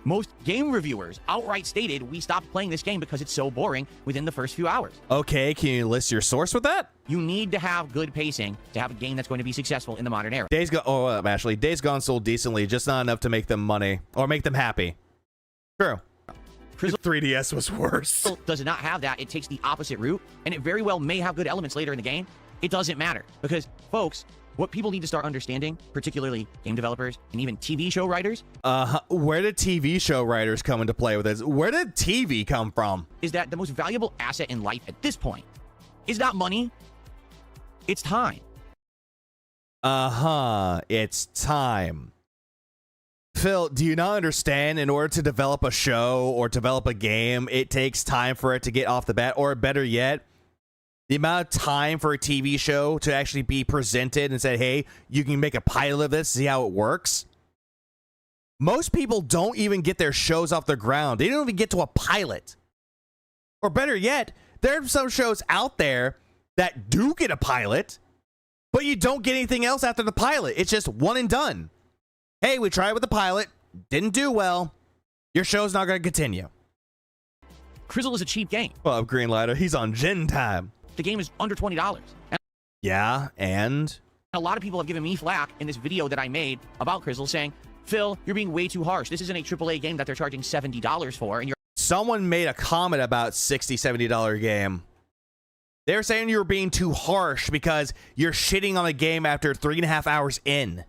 [SPEAKER 2] Most game reviewers outright stated, we stopped playing this game because it's so boring within the first few hours.
[SPEAKER 3] Okay, can you list your source with that?
[SPEAKER 2] You need to have good pacing to have a game that's going to be successful in the modern era.
[SPEAKER 3] Days Gone sold decently, just not enough to make them money or make them happy. True. 3DS was worse.
[SPEAKER 2] Does not have that. It takes the opposite route, and it very well may have good elements later in the game. It doesn't matter because, folks, what people need to start understanding, particularly game developers and even TV show writers,
[SPEAKER 3] where did TV show writers come into play with this? Where did TV come from?
[SPEAKER 2] Is that the most valuable asset in life at this point is not money, it's time.
[SPEAKER 3] It's time. Phil, do you not understand? In order to develop a show or develop a game, it takes time for it to get off the bat, or better yet, the amount of time for a TV show to actually be presented and said, hey, you can make a pilot of this, see how it works. Most people don't even get their shows off the ground. They don't even get to a pilot. Or better yet, there are some shows out there that do get a pilot, but you don't get anything else after the pilot. It's just one and done. Hey, we tried with the pilot, didn't do well. Your show's not going to continue.
[SPEAKER 2] Crizzle is a cheap game.
[SPEAKER 3] Well, Greenlighter, he's on Gen time.
[SPEAKER 2] The game is under $20.
[SPEAKER 3] Yeah, and?
[SPEAKER 2] A lot of people have given me flack in this video that I made about Crizzle saying, Phil, you're being way too harsh. This isn't a AAA game that they're charging $70 for. And you're
[SPEAKER 3] Someone made a comment about $60, $70 game. They're saying you're being too harsh because you're shitting on a game after 3.5 hours in.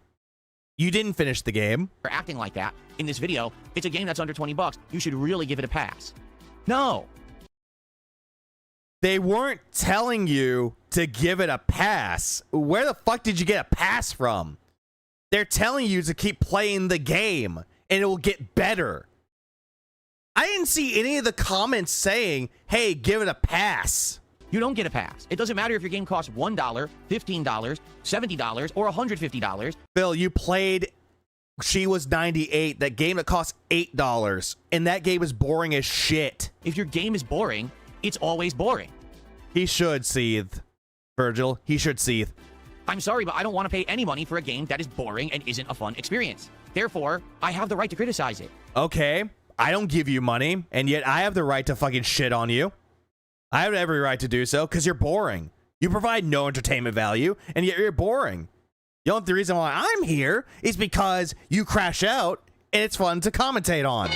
[SPEAKER 3] You didn't finish the game.
[SPEAKER 2] acting like that in this video. It's a game that's under $20. You should really give it a pass. No.
[SPEAKER 3] They weren't telling you to give it a pass. Where the fuck did you get a pass from? They're telling you to keep playing the game and it will get better. I didn't see any of the comments saying, hey, give it a pass.
[SPEAKER 2] You don't get a pass. It doesn't matter if your game costs $1, $15, $70, or $150.
[SPEAKER 3] Bill, you played She Was 98, that game that cost $8, and that game is boring as shit.
[SPEAKER 2] If your game is boring, it's always boring.
[SPEAKER 3] He should seethe. Virgil, he should seethe.
[SPEAKER 2] I'm sorry, but I don't want to pay any money for a game that is boring and isn't a fun experience. Therefore, I have the right to criticize it.
[SPEAKER 3] Okay, I don't give you money, and yet I have the right to fucking shit on you. I have every right to do so, because you're boring. You provide no entertainment value, and yet you're boring. The only reason why I'm here is because you crash out, and it's fun to commentate on.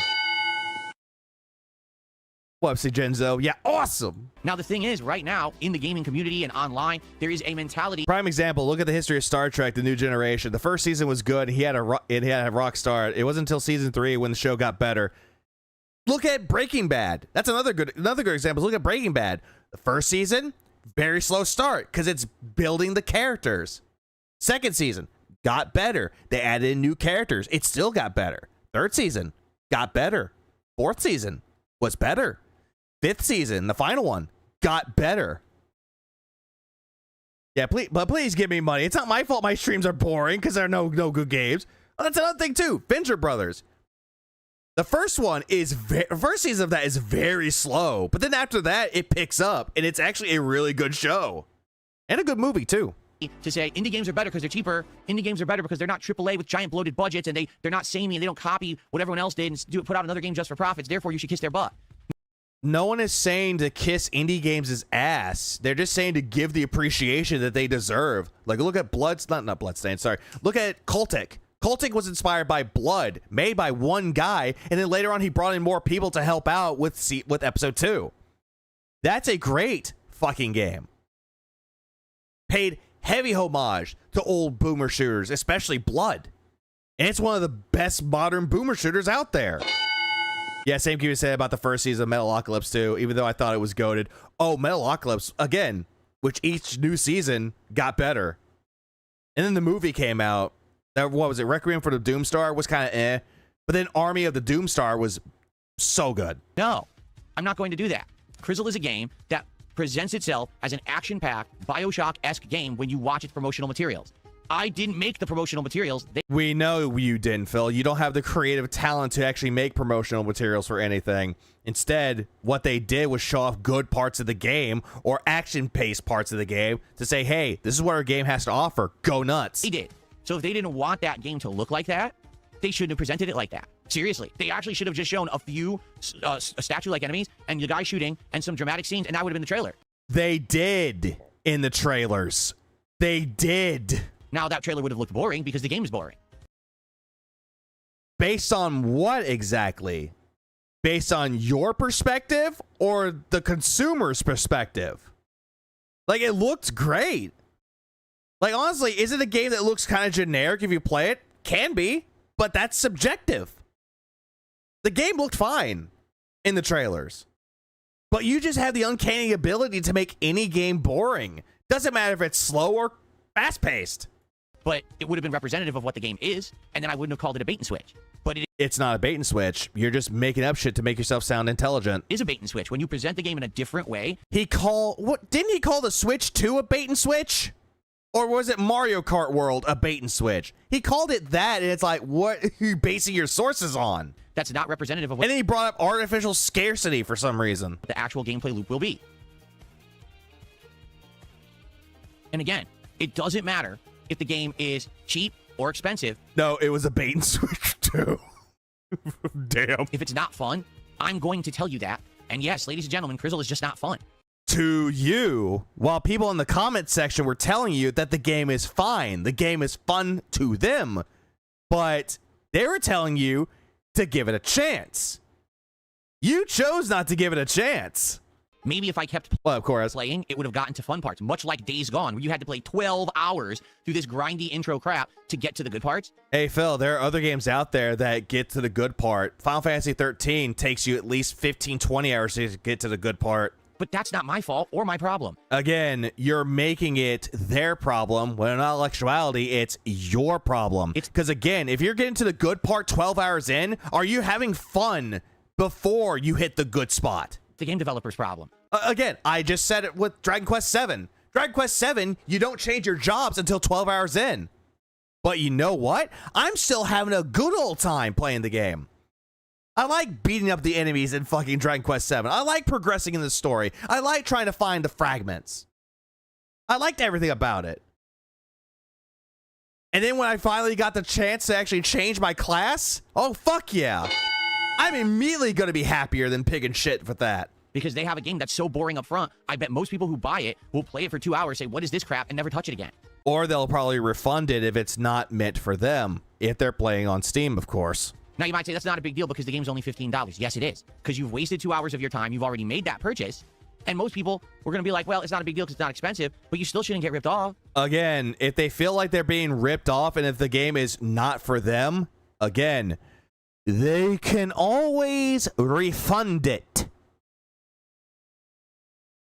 [SPEAKER 3] Whoopsie, Genzo. Yeah, awesome.
[SPEAKER 2] Now, the thing is, right now, in the gaming community and online, there is a mentality.
[SPEAKER 3] Prime example, look at the history of Star Trek, The New Generation. The first season was good. It had a rock start. It wasn't until season 3 when the show got better. Look at Breaking Bad. That's another good example. Look at Breaking Bad. The first season, very slow start because it's building the characters. Second season, got better. They added in new characters. It still got better. Third season, got better. Fourth season was better. Fifth season, the final one, got better. Yeah, please give me money. It's not my fault my streams are boring because there are no good games. Oh, that's another thing too. Venture Brothers. The first one is first season of that is very slow, but then after that it picks up and it's actually a really good show and a good movie too.
[SPEAKER 2] To say indie games are better because they're cheaper. Indie games are better because they're not AAA with giant bloated budgets and they're not samey and they don't copy what everyone else did and put out another game just for profits. Therefore, you should kiss their butt.
[SPEAKER 3] No one is saying to kiss indie games' ass. They're just saying to give the appreciation that they deserve. Like, look at not Bloodstain, sorry. Look at Cultic. Cultic was inspired by Blood, made by one guy, and then later on he brought in more people to help out with episode 2. That's a great fucking game. Paid heavy homage to old boomer shooters, especially Blood. And it's one of the best modern boomer shooters out there. Yeah, same can be said about the first season of Metalocalypse too, even though I thought it was goated. Oh, Metalocalypse, again, which each new season got better. And then the movie came out. What was it? Requiem for the Doomstar was kind of eh. But then Army of the Doomstar was so good.
[SPEAKER 2] No, I'm not going to do that. Crizzle is a game that presents itself as an action-packed, Bioshock-esque game when you watch its promotional materials. I didn't make the promotional materials.
[SPEAKER 3] We know you didn't, Phil. You don't have the creative talent to actually make promotional materials for anything. Instead, what they did was show off good parts of the game or action-paced parts of the game to say, hey, this is what our game has to offer. Go nuts.
[SPEAKER 2] They did. So if they didn't want that game to look like that, they shouldn't have presented it like that. Seriously, they actually should have just shown a few statue-like enemies and the guy shooting and some dramatic scenes, and that would have been the trailer.
[SPEAKER 3] They did in the trailers. They did.
[SPEAKER 2] Now that trailer would have looked boring because the game is boring.
[SPEAKER 3] Based on what exactly? Based on your perspective or the consumer's perspective? Like, it looked great. Like, honestly, is it a game that looks kind of generic if you play it? Can be, but that's subjective. The game looked fine in the trailers. But you just have the uncanny ability to make any game boring. Doesn't matter if it's slow or fast-paced.
[SPEAKER 2] But it would have been representative of what the game is, and then I wouldn't have called it a bait and switch. But
[SPEAKER 3] it's not a bait and switch. You're just making up shit to make yourself sound intelligent.
[SPEAKER 2] It is a bait and switch. When you present the game in a different way.
[SPEAKER 3] Didn't he call the Switch 2 a bait and switch? Or was it Mario Kart World a bait and switch? He called it that, and it's like, what are you basing your sources on?
[SPEAKER 2] That's not representative of what...
[SPEAKER 3] And then he brought up artificial scarcity for some reason.
[SPEAKER 2] The actual gameplay loop will be. And again, it doesn't matter if the game is cheap or expensive.
[SPEAKER 3] No, it was a bait and switch too. Damn.
[SPEAKER 2] If it's not fun, I'm going to tell you that. And yes, ladies and gentlemen, Crizzle is just not fun.
[SPEAKER 3] To you, while people in the comment section were telling you that the game is fine, the game is fun to them, but they were telling you to give it a chance. You chose not to give it a chance.
[SPEAKER 2] Maybe if I kept
[SPEAKER 3] of course,
[SPEAKER 2] playing, it would have gotten to fun parts, much like Days Gone, where you had to play 12 hours through this grindy intro crap to get to the good parts.
[SPEAKER 3] Hey, Phil, there are other games out there that get to the good part. Final Fantasy 13 takes you at least 15, 20 hours to get to the good part.
[SPEAKER 2] But that's not my fault or my problem.
[SPEAKER 3] Again, you're making it their problem, when in all actuality, it's your problem. Because again, if you're getting to the good part 12 hours in, are you having fun before you hit the good spot?
[SPEAKER 2] The game developer's problem.
[SPEAKER 3] Again, I just said it with Dragon Quest VII. Dragon Quest VII, you don't change your jobs until 12 hours in. But you know what? I'm still having a good old time playing the game. I like beating up the enemies in fucking Dragon Quest VII. I like progressing in the story. I like trying to find the fragments. I liked everything about it. And then when I finally got the chance to actually change my class, oh, fuck yeah. I'm immediately going to be happier than pig and shit with that.
[SPEAKER 2] Because they have a game that's so boring up front, I bet most people who buy it will play it for 2 hours, say, what is this crap, and never touch it again.
[SPEAKER 3] Or they'll probably refund it if it's not meant for them. If they're playing on Steam, of course.
[SPEAKER 2] Now, you might say that's not a big deal because the game's only $15. Yes, it is. Because you've wasted 2 hours of your time. You've already made that purchase. And most people were going to be like, well, it's not a big deal because it's not expensive, but you still shouldn't get ripped off.
[SPEAKER 3] Again, if they feel like they're being ripped off and if the game is not for them, again, they can always refund it.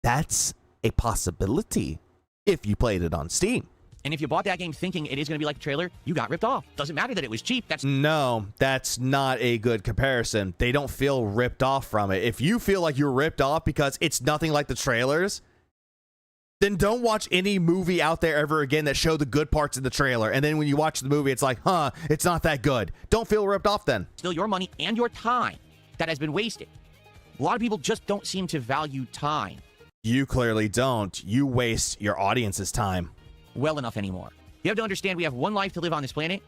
[SPEAKER 3] That's a possibility if you played it on Steam.
[SPEAKER 2] And if you bought that game thinking it is going to be like the trailer, you got ripped off. Doesn't matter that it was cheap.
[SPEAKER 3] No, that's not a good comparison. They don't feel ripped off from it. If you feel like you're ripped off because it's nothing like the trailers, then don't watch any movie out there ever again that show the good parts in the trailer. And then when you watch the movie, it's like, huh, it's not that good. Don't feel ripped off then.
[SPEAKER 2] Still your money and your time that has been wasted. A lot of people just don't seem to value time.
[SPEAKER 3] You clearly don't. You waste your audience's time.
[SPEAKER 2] Well enough anymore. You have to understand we have one life to live on this planet.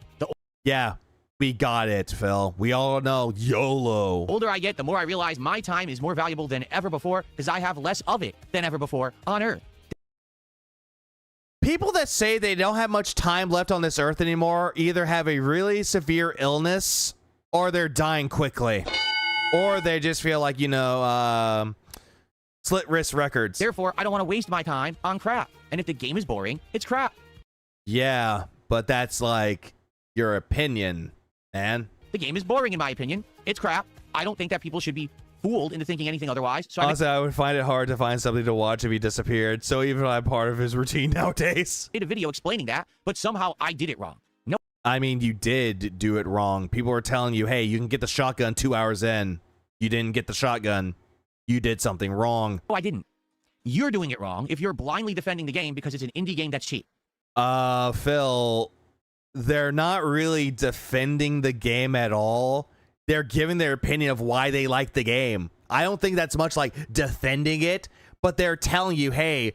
[SPEAKER 3] Yeah, we got it, Phil. We all know YOLO.
[SPEAKER 2] The older I get, the more I realize my time is more valuable than ever before because I have less of it than ever before on Earth.
[SPEAKER 3] People that say they don't have much time left on this Earth anymore either have a really severe illness or they're dying quickly. Or they just feel like, you know, slit wrist records.
[SPEAKER 2] Therefore, I don't want to waste my time on crap. And if the game is boring, it's crap.
[SPEAKER 3] Yeah, but that's like your opinion, man.
[SPEAKER 2] The game is boring in my opinion. It's crap. I don't think that people should be fooled into thinking anything otherwise. So
[SPEAKER 3] honestly, I would find it hard to find something to watch if he disappeared. So even I'm part of his routine nowadays.
[SPEAKER 2] I did a video explaining that, but somehow I did it wrong. No.
[SPEAKER 3] I mean, you did do it wrong. People were telling you, hey, you can get the shotgun 2 hours in. You didn't get the shotgun. You did something wrong.
[SPEAKER 2] No, I didn't. You're doing it wrong if you're blindly defending the game because it's an indie game that's cheap.
[SPEAKER 3] Phil, they're not really defending the game at all. They're giving their opinion of why they like the game. I don't think that's much like defending it, but they're telling you, hey,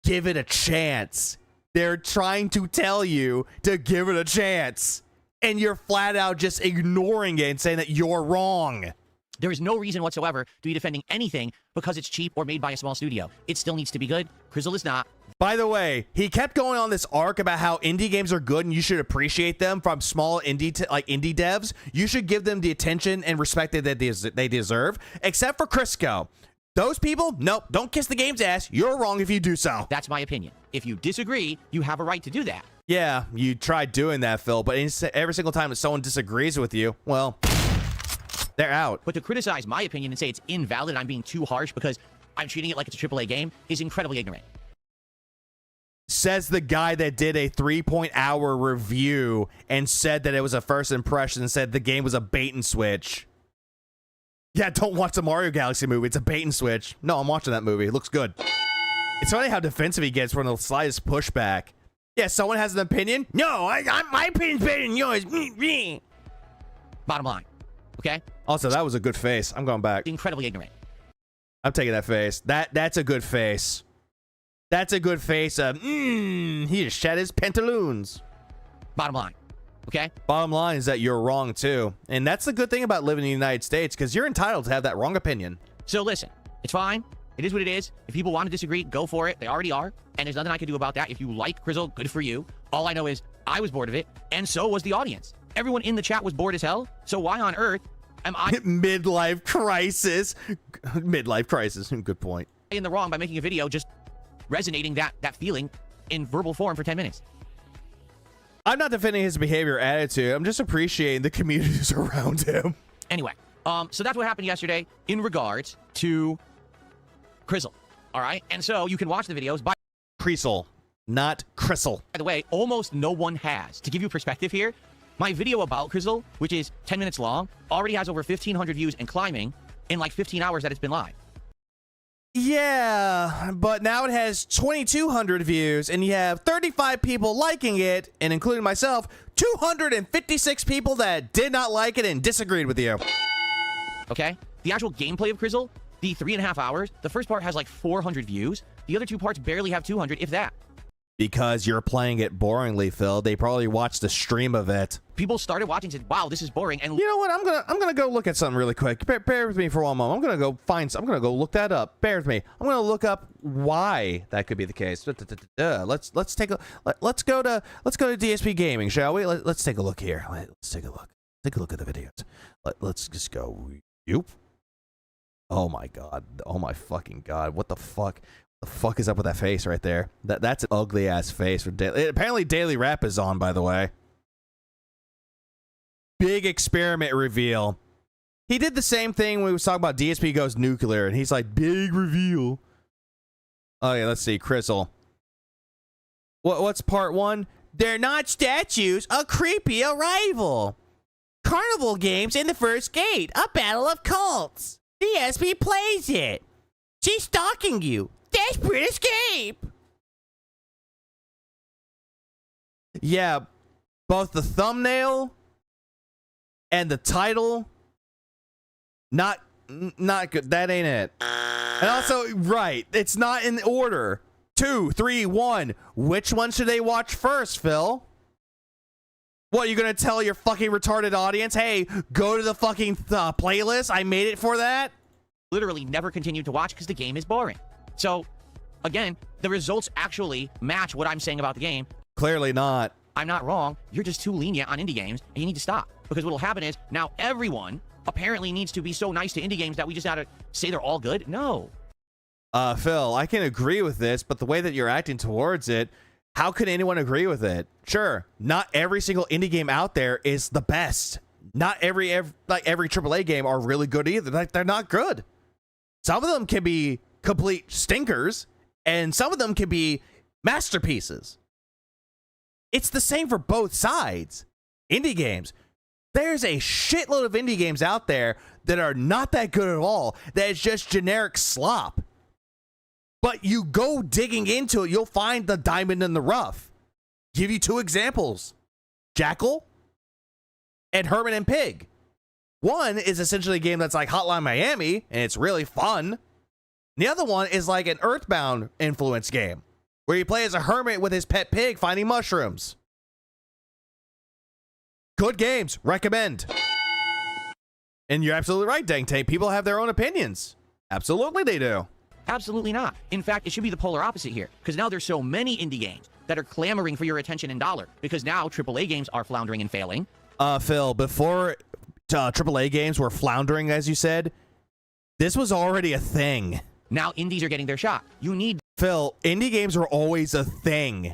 [SPEAKER 3] give it a chance. They're trying to tell you to give it a chance. And you're flat out just ignoring it and saying that you're wrong.
[SPEAKER 2] There is no reason whatsoever to be defending anything because it's cheap or made by a small studio. It still needs to be good. Crizzle is not.
[SPEAKER 3] By the way, he kept going on this arc about how indie games are good and you should appreciate them from small indie devs. You should give them the attention and respect that they deserve, except for Crisco. Those people, nope, don't kiss the game's ass. You're wrong if you do so.
[SPEAKER 2] That's my opinion. If you disagree, you have a right to do that.
[SPEAKER 3] Yeah, you tried doing that, Phil, but every single time that someone disagrees with you, well, they're out.
[SPEAKER 2] But to criticize my opinion and say it's invalid, I'm being too harsh because I'm treating it like it's a AAA game, is incredibly ignorant.
[SPEAKER 3] Says the guy that did a 3-point-hour review and said that it was a first impression and said the game was a bait and switch. Yeah, don't watch the Mario Galaxy movie. It's a bait and switch. No, I'm watching that movie. It looks good. It's funny how defensive he gets from the slightest pushback. Yeah, someone has an opinion? No, my opinion's better than yours.
[SPEAKER 2] Bottom line, okay?
[SPEAKER 3] Also, that was a good face. I'm going back.
[SPEAKER 2] Incredibly ignorant.
[SPEAKER 3] I'm taking that face. That's a good face. That's a good face of, he just shed his pantaloons.
[SPEAKER 2] Bottom line, okay?
[SPEAKER 3] Bottom line is that you're wrong, too. And that's the good thing about living in the United States, because you're entitled to have that wrong opinion.
[SPEAKER 2] So listen, it's fine. It is what it is. If people want to disagree, go for it. They already are. And there's nothing I can do about that. If you like Crizzle, good for you. All I know is I was bored of it, and so was the audience. Everyone in the chat was bored as hell. So why on earth am I
[SPEAKER 3] midlife crisis? Midlife crisis. Good point.
[SPEAKER 2] in the wrong by making a video just resonating that feeling in verbal form for 10 minutes?
[SPEAKER 3] I'm not defending his behavior or attitude. I'm just appreciating the communities around him.
[SPEAKER 2] Anyway, so that's what happened yesterday in regards to Crizzle. All right, and so you can watch the videos by
[SPEAKER 3] Crizzle, not Crystal.
[SPEAKER 2] By the way, almost no one has. To give you perspective here, my video about Crizzle, which is 10 minutes long, already has over 1,500 views and climbing in like 15 hours that it's been live.
[SPEAKER 3] Yeah, but now it has 2,200 views, and you have 35 people liking it, and including myself, 256 people that did not like it and disagreed with you.
[SPEAKER 2] Okay? The actual gameplay of Crizzle, the 3.5 hours, the first part has like 400 views. The other two parts barely have 200, if that.
[SPEAKER 3] Because you're playing it boringly, Phil. They probably watched the stream of it.
[SPEAKER 2] People started watching and said, wow, this is boring. And
[SPEAKER 3] you know what? I'm gonna go look at something really quick. Bear with me for one moment. I'm gonna go look that up. Bear with me. I'm gonna look up why that could be the case. Let's go to DSP Gaming, shall we? Let's take a look here. Let's take a look. Take a look at the videos. Let's just go. Yoop. Oh my god. Oh my fucking god. What the fuck? The fuck is up with that face right there? That's an ugly ass face for apparently Daily Rap is on, by the way. Big experiment reveal. He did the same thing when we was talking about DSP goes nuclear, and he's like, big reveal. Oh yeah, let's see, Crizzle. What's part one? They're not statues, a creepy arrival. Carnival games in the first gate, a battle of cults. DSP plays it. She's stalking you. Desperate escape. Yeah, both the thumbnail and the title, not good. That ain't it. And also, right, it's not in order. 2, 3, 1. Which one should they watch first, Phil? What, you gonna tell your fucking retarded audience, hey, go to the fucking playlist? I made it for that?
[SPEAKER 2] Literally never continued to watch because the game is boring. So, again, the results actually match what I'm saying about the game.
[SPEAKER 3] Clearly not.
[SPEAKER 2] I'm not wrong. You're just too lenient on indie games, and you need to stop. Because what will happen is, now everyone apparently needs to be so nice to indie games that we just gotta say they're all good. No.
[SPEAKER 3] Phil, I can agree with this, but the way that you're acting towards it, how could anyone agree with it? Sure, not every single indie game out there is the best. Not every AAA game are really good either. Like, they're not good. Some of them can be complete stinkers, and some of them can be masterpieces. It's the same for both sides. Indie games. There's a shitload of indie games out there that are not that good at all. That is just generic slop. But you go digging into it, you'll find the diamond in the rough. Give you 2 examples. Jackal and Herman and Pig. One is essentially a game that's like Hotline Miami, and it's really fun. The other one is like an Earthbound influence game, where you play as a hermit with his pet pig finding mushrooms. Good games. Recommend. And you're absolutely right, Dang Tank. People have their own opinions. Absolutely they do.
[SPEAKER 2] Absolutely not. In fact, it should be the polar opposite here, because now there's so many indie games that are clamoring for your attention and dollar, because now AAA games are floundering and failing.
[SPEAKER 3] Phil, before AAA games were floundering, as you said, this was already a thing.
[SPEAKER 2] Now indies are getting their shot. You need...
[SPEAKER 3] Phil, indie games were always a thing.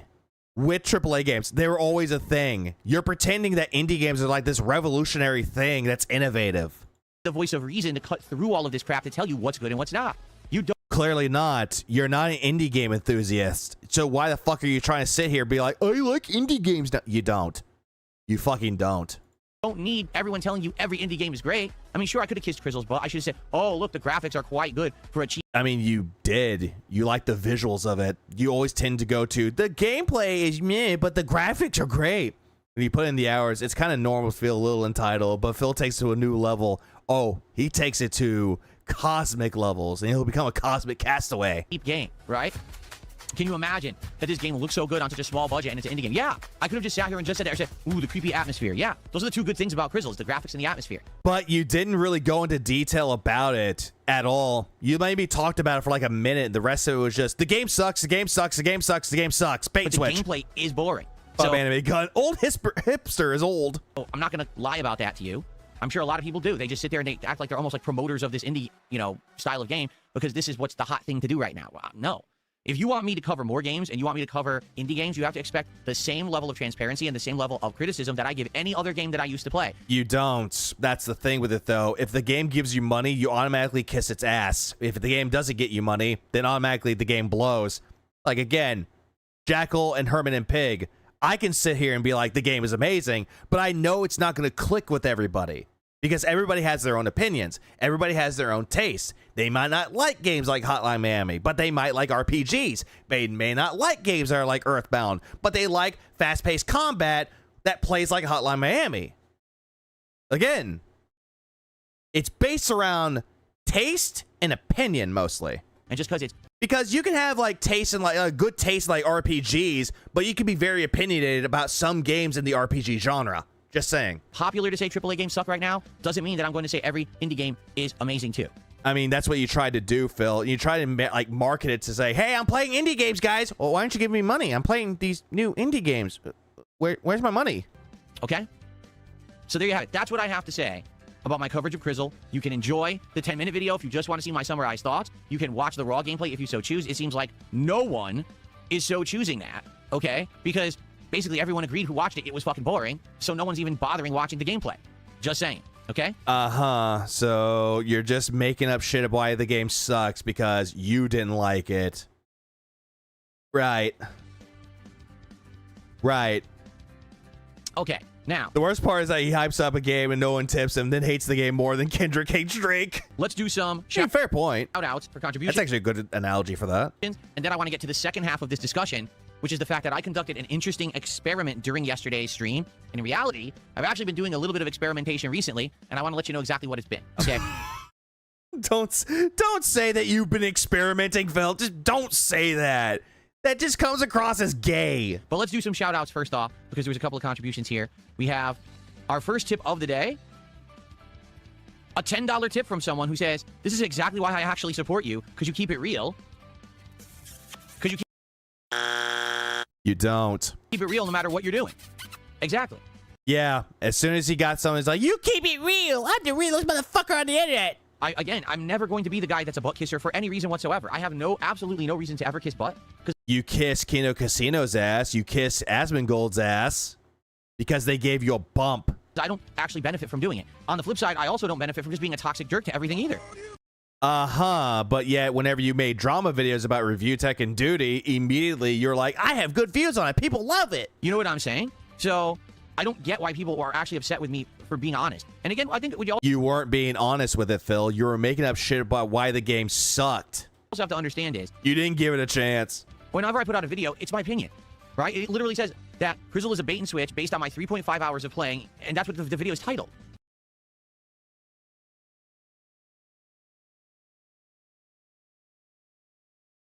[SPEAKER 3] With AAA games, they were always a thing. You're pretending that indie games are like this revolutionary thing that's innovative.
[SPEAKER 2] The voice of reason to cut through all of this crap to tell you what's good and what's not. You don't...
[SPEAKER 3] Clearly not. You're not an indie game enthusiast. So why the fuck are you trying to sit here and be like, I like indie games now? You don't. You fucking don't.
[SPEAKER 2] Don't need everyone telling you every indie game is great. I mean, sure, I could have kissed Crizzle's butt. I should have said, oh, look, the graphics are quite good for a cheap...
[SPEAKER 3] I mean, you did. You like the visuals of it. You always tend to go to, the gameplay is meh, but the graphics are great. When you put in the hours, it's kind of normal to feel a little entitled, but Phil takes it to a new level. Oh, he takes it to cosmic levels, and he'll become a cosmic castaway.
[SPEAKER 2] Cheap game, right? Can you imagine that this game looks so good on such a small budget and it's an indie game? Yeah, I could have just sat here and just said that. Said, ooh, the creepy atmosphere. Yeah, those are the two good things about Crizzles, the graphics and the atmosphere.
[SPEAKER 3] But you didn't really go into detail about it at all. You maybe talked about it for like a minute. The rest of it was just, the game sucks, the game sucks, the game sucks, the game sucks. Bait
[SPEAKER 2] but
[SPEAKER 3] switch.
[SPEAKER 2] The gameplay is boring.
[SPEAKER 3] So, anime gun. Old hipster is old.
[SPEAKER 2] Oh, I'm not going to lie about that to you. I'm sure a lot of people do. They just sit there and they act like they're almost like promoters of this indie, style of game because this is what's the hot thing to do right now. No. If you want me to cover more games and you want me to cover indie games, you have to expect the same level of transparency and the same level of criticism that I give any other game that I used to play.
[SPEAKER 3] You don't. That's the thing with it, though. If the game gives you money, you automatically kiss its ass. If the game doesn't get you money, then automatically the game blows. Like, again, Jackal and Herman and Pig. I can sit here and be like, the game is amazing, but I know it's not going to click with everybody. Because everybody has their own opinions. Everybody has their own taste. They might not like games like Hotline Miami, but they might like RPGs. They may not like games that are like Earthbound, but they like fast-paced combat that plays like Hotline Miami. Again, it's based around taste and opinion mostly.
[SPEAKER 2] And just because it's...
[SPEAKER 3] Because you can have like taste and like good taste like RPGs, but you can be very opinionated about some games in the RPG genre. Just saying.
[SPEAKER 2] Popular to say AAA games suck right now doesn't mean that I'm going to say every indie game is amazing too.
[SPEAKER 3] I mean, that's what you tried to do, Phil. You tried to like market it to say, hey, I'm playing indie games, guys. Well, why don't you give me money? I'm playing these new indie games. Where's my money?
[SPEAKER 2] Okay. So there you have it. That's what I have to say about my coverage of Crizzle. You can enjoy the 10-minute video if you just want to see my summarized thoughts. You can watch the raw gameplay if you so choose. It seems like no one is so choosing that, okay? Because basically everyone agreed who watched it was fucking boring, so no one's even bothering watching the gameplay. Just saying, okay?
[SPEAKER 3] Uh-huh. So you're just making up shit about why the game sucks because you didn't like it. Right. Right.
[SPEAKER 2] Okay, now...
[SPEAKER 3] The worst part is that he hypes up a game and no one tips him, then hates the game more than Kendrick hates Drake.
[SPEAKER 2] Let's do some
[SPEAKER 3] fair point.
[SPEAKER 2] shout-outs for contributions.
[SPEAKER 3] That's actually a good analogy for that.
[SPEAKER 2] And then I want to get to the second half of this discussion, which is the fact that I conducted an interesting experiment during yesterday's stream. And in reality, I've actually been doing a little bit of experimentation recently, and I want to let you know exactly what it's been, okay?
[SPEAKER 3] Don't say that you've been experimenting, Phil. Just don't say that. That just comes across as gay.
[SPEAKER 2] But let's do some shout-outs first off, because there's a couple of contributions here. We have our first tip of the day, a $10 tip from someone who says, this is exactly why I actually support you, because you keep it real. Because you
[SPEAKER 3] You don't.
[SPEAKER 2] keep it real no matter what you're doing. Exactly.
[SPEAKER 3] Yeah, as soon as he got something, he's like, you keep it real. I'm the realest motherfucker on the internet.
[SPEAKER 2] I'm never going to be the guy that's a butt kisser for any reason whatsoever. I have absolutely no reason to ever kiss butt.
[SPEAKER 3] You kiss Kino Casino's ass. You kiss Asmongold's ass because they gave you a bump.
[SPEAKER 2] I don't actually benefit from doing it. On the flip side, I also don't benefit from just being a toxic jerk to everything either.
[SPEAKER 3] Uh-huh, but yet whenever you made drama videos about Review Tech and Duty, immediately you're like, I have good views on it. People love it.
[SPEAKER 2] You know what I'm saying? So I don't get why people are actually upset with me for being honest. And again, I think
[SPEAKER 3] you weren't being honest with it, Phil. You were making up shit about why the game sucked.
[SPEAKER 2] Also have to understand is
[SPEAKER 3] you didn't give it a chance.
[SPEAKER 2] Whenever I put out a video, it's my opinion, right? It literally says that Crizzle is a bait and switch based on my 3.5 hours of playing, and that's what the video is titled.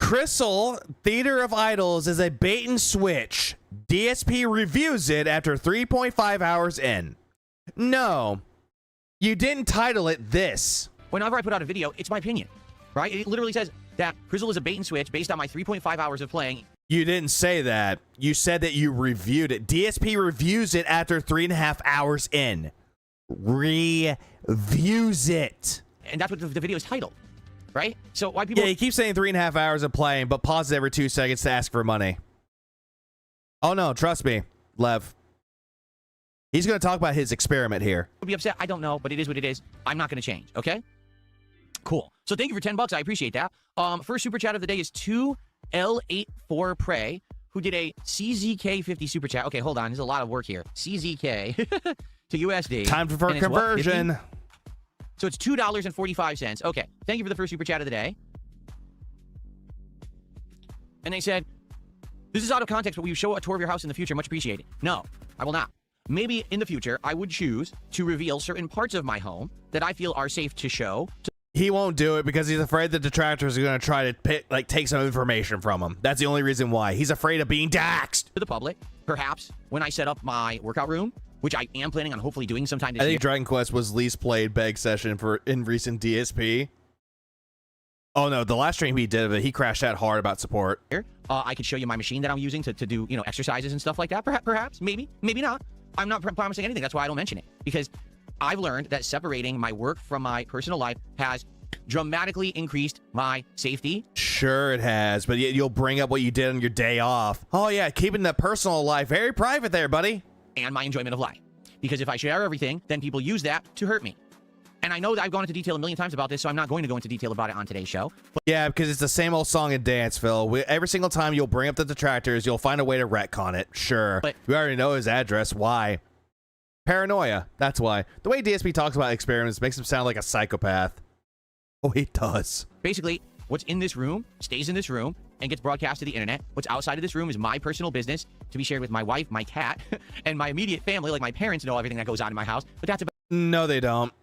[SPEAKER 3] Crystal Theater of Idols is a bait and switch. DSP reviews it after 3.5 hours in. No, you didn't title it this.
[SPEAKER 2] Whenever I put out a video, it's my opinion, right? It literally says that Crystal is a bait and switch based on my 3.5 hours of playing.
[SPEAKER 3] You didn't say that. You said that you reviewed it. DSP reviews it after 3.5 hours in. Reviews it.
[SPEAKER 2] And that's what the video is titled, right? So why people...
[SPEAKER 3] Yeah, he keeps saying 3.5 hours of playing, but pauses every 2 seconds to ask for money. Oh, no, trust me, Lev. He's going to talk about his experiment here.
[SPEAKER 2] Be upset. I don't know, but it is what it is. I'm not going to change, okay? Cool. So thank you for $10. I appreciate that. First super chat of the day is 2L84 Prey, who did a CZK50 super chat. Okay, hold on. There's a lot of work here. CZK to USD.
[SPEAKER 3] Time for conversion.
[SPEAKER 2] What, so it's $2.45. Okay. Thank you for the first super chat of the day. And they said, this is out of context, but will you show a tour of your house in the future? Much appreciated. No, I will not. Maybe in the future, I would choose to reveal certain parts of my home that I feel are safe to show.
[SPEAKER 3] He won't do it because he's afraid the detractors are going to try to take some information from him. That's the only reason why. He's afraid of being doxxed.
[SPEAKER 2] To the public, perhaps when I set up my workout room, which I am planning on hopefully doing sometime this year.
[SPEAKER 3] I think Dragon Quest was least played beg session in recent DSP. Oh no, the last stream he did of it, he crashed out hard about support.
[SPEAKER 2] I could show you my machine that I'm using to do, you know, exercises and stuff like that. Perhaps, maybe not. I'm not promising anything. That's why I don't mention it. Because I've learned that separating my work from my personal life has dramatically increased my safety.
[SPEAKER 3] Sure it has, but you'll bring up what you did on your day off. Oh yeah, keeping the personal life very private there, buddy.
[SPEAKER 2] And my enjoyment of life. Because if I share everything, then people use that to hurt me. And I know that I've gone into detail a million times about this, so I'm not going to go into detail about it on today's show. But
[SPEAKER 3] yeah, because it's the same old song and dance, Phil. Every single time you'll bring up the detractors, you'll find a way to retcon it. Sure. But we already know his address. Why? Paranoia. That's why. The way DSP talks about experiments makes him sound like a psychopath. Oh, he does.
[SPEAKER 2] Basically, what's in this room stays in this room and gets broadcast to the internet. What's outside of this room is my personal business to be shared with my wife, my cat, and my immediate family. Like, my parents know everything that goes on in my house, but that's about...
[SPEAKER 3] No, they don't.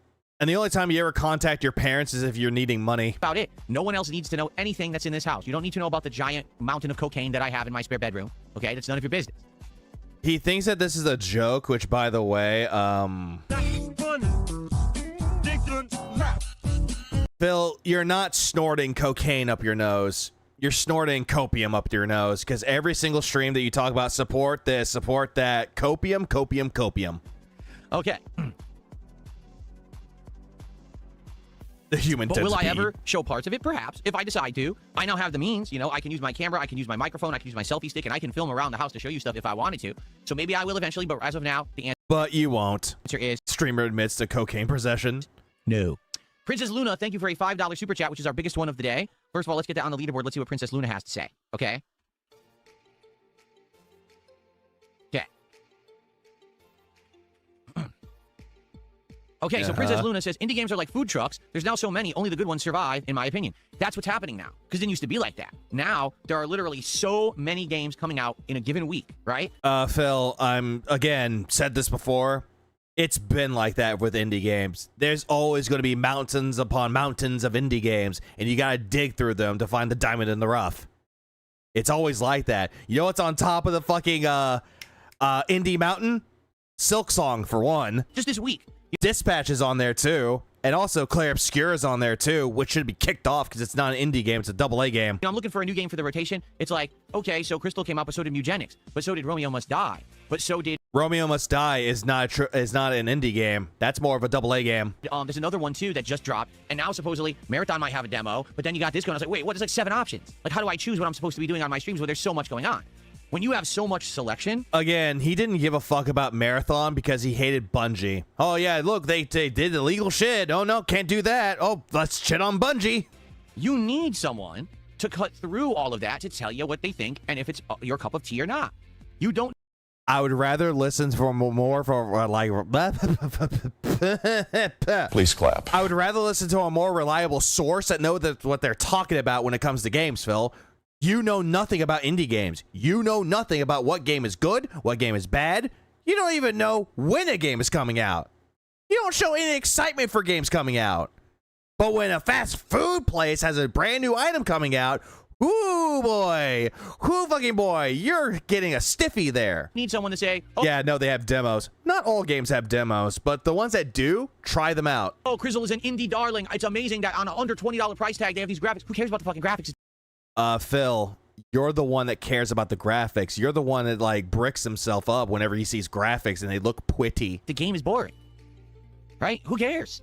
[SPEAKER 3] And the only time you ever contact your parents is if you're needing money.
[SPEAKER 2] About it. No one else needs to know anything that's in this house. You don't need to know about the giant mountain of cocaine that I have in my spare bedroom. Okay? That's none of your business.
[SPEAKER 3] He thinks that this is a joke, which, by the way, Phil, you're not snorting cocaine up your nose. You're snorting copium up your nose, because every single stream that you talk about, support this, support that, copium, copium, copium.
[SPEAKER 2] Okay.
[SPEAKER 3] The human
[SPEAKER 2] But will I
[SPEAKER 3] pee.
[SPEAKER 2] ever show parts of it? Perhaps, if I decide to. I now have the means, you know, I can use my camera, I can use my microphone, I can use my selfie stick, and I can film around the house to show you stuff if I wanted to. So maybe I will eventually, but as of now, the
[SPEAKER 3] But you won't.
[SPEAKER 2] answer is...
[SPEAKER 3] Streamer admits to cocaine possession.
[SPEAKER 2] No. Princess Luna, thank you for a $5 super chat, which is our biggest one of the day. First of all, let's get that on the leaderboard. Let's see what Princess Luna has to say, okay? Okay. Okay, so Princess Luna says, indie games are like food trucks. There's now so many, only the good ones survive, in my opinion. That's what's happening now, because it didn't used to be like that. Now, there are literally so many games coming out in a given week, right?
[SPEAKER 3] Phil, again, said this before. It's been like that with indie games. There's always going to be mountains upon mountains of indie games, and you got to dig through them to find the diamond in the rough. It's always like that. You know what's on top of the fucking indie mountain? Silk Song, for one.
[SPEAKER 2] Just this week.
[SPEAKER 3] Dispatch is on there too, and also Clair Obscure is on there too, which should be kicked off because it's not an indie game, it's a AA game.
[SPEAKER 2] You know, I'm looking for a new game for the rotation. It's like, okay, so Crystal came out, but so did Mugenics, but so did Romeo Must Die, but so did...
[SPEAKER 3] Romeo Must Die is not an indie game. That's more of a AA game.
[SPEAKER 2] There's another one too that just dropped, and now supposedly Marathon might have a demo, but then you got this going. I was like, wait, what? There's like 7 options. Like, how do I choose what I'm supposed to be doing on my streams where there's so much going on? When you have so much selection...
[SPEAKER 3] Again, he didn't give a fuck about Marathon because he hated Bungie. Oh, yeah, look, they did illegal shit. Oh, no, can't do that. Oh, let's shit on Bungie.
[SPEAKER 2] You need someone to cut through all of that to tell you what they think and if it's your cup of tea or not. You don't...
[SPEAKER 3] I would rather listen for more for, like...
[SPEAKER 1] Please clap.
[SPEAKER 3] I would rather listen to a more reliable source that know what they're talking about when it comes to games, Phil. You know nothing about indie games. You know nothing about what game is good, what game is bad. You don't even know when a game is coming out. You don't show any excitement for games coming out. But when a fast food place has a brand new item coming out, Ooh, boy. Whoo, fucking boy. You're getting a stiffy there.
[SPEAKER 2] Need someone to say, oh,
[SPEAKER 3] Yeah, no, they have demos. Not all games have demos, but the ones that do, try them out.
[SPEAKER 2] oh, Crizzle is an indie darling. It's amazing that on an under $20 price tag, they have these graphics. Who cares about the fucking graphics?
[SPEAKER 3] Phil, you're the one that cares about the graphics. You're the one that, like, bricks himself up whenever he sees graphics and they look pretty.
[SPEAKER 2] The game is boring, right? Who cares?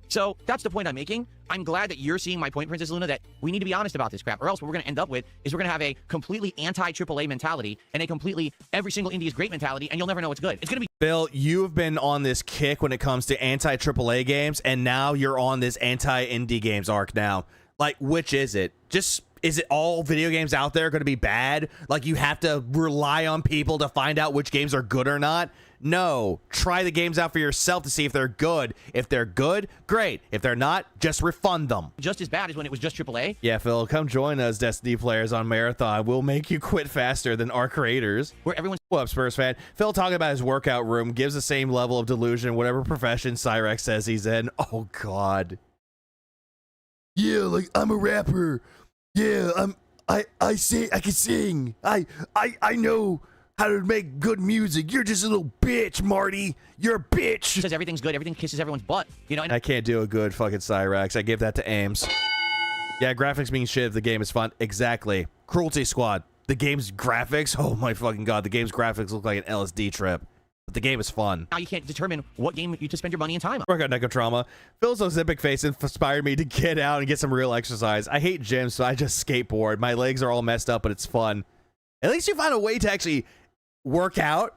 [SPEAKER 2] So that's the point I'm making. I'm glad that you're seeing my point, Princess Luna, that we need to be honest about this crap, or else what we're going to end up with is we're going to have a completely anti-AAA mentality and a completely every single indie is great mentality, and you'll never know what's good. It's going to be...
[SPEAKER 3] Phil, you've been on this kick when it comes to anti-AAA games, and now you're on this anti-indie games arc now. Like, which is it? Just... Is it all video games out there going to be bad? Like, you have to rely on people to find out which games are good or not? No. Try the games out for yourself to see if they're good. If they're good, great. If they're not, just refund them.
[SPEAKER 2] Just as bad as when it was just AAA.
[SPEAKER 3] Yeah, Phil, come join us, Destiny players, on Marathon. We'll make you quit faster than our creators.
[SPEAKER 2] Where everyone's...
[SPEAKER 3] What up, Spurs fan? Phil talking about his workout room gives the same level of delusion whatever profession Cyrex says he's in. Oh, God. Yeah, like, I'm a rapper. Yeah, I say I can sing. I know how to make good music. You're just a little bitch, Marty. You're a bitch.
[SPEAKER 2] Says everything's good. Everything kisses everyone's butt. You know. And
[SPEAKER 3] I can't do a good fucking Cyrax. I give that to Ames. Yeah, graphics mean shit if the game is fun. Exactly. Cruelty Squad. The game's graphics. Oh my fucking god. The game's graphics look like an LSD trip. But the game is fun.
[SPEAKER 2] Now you can't determine what game you to spend your money and time on.
[SPEAKER 3] Work out Necotrauma. Phil's Ozempic face inspired me to get out and get some real exercise. I hate gyms, so I just skateboard. My legs are all messed up, but it's fun. At least you find a way to actually work out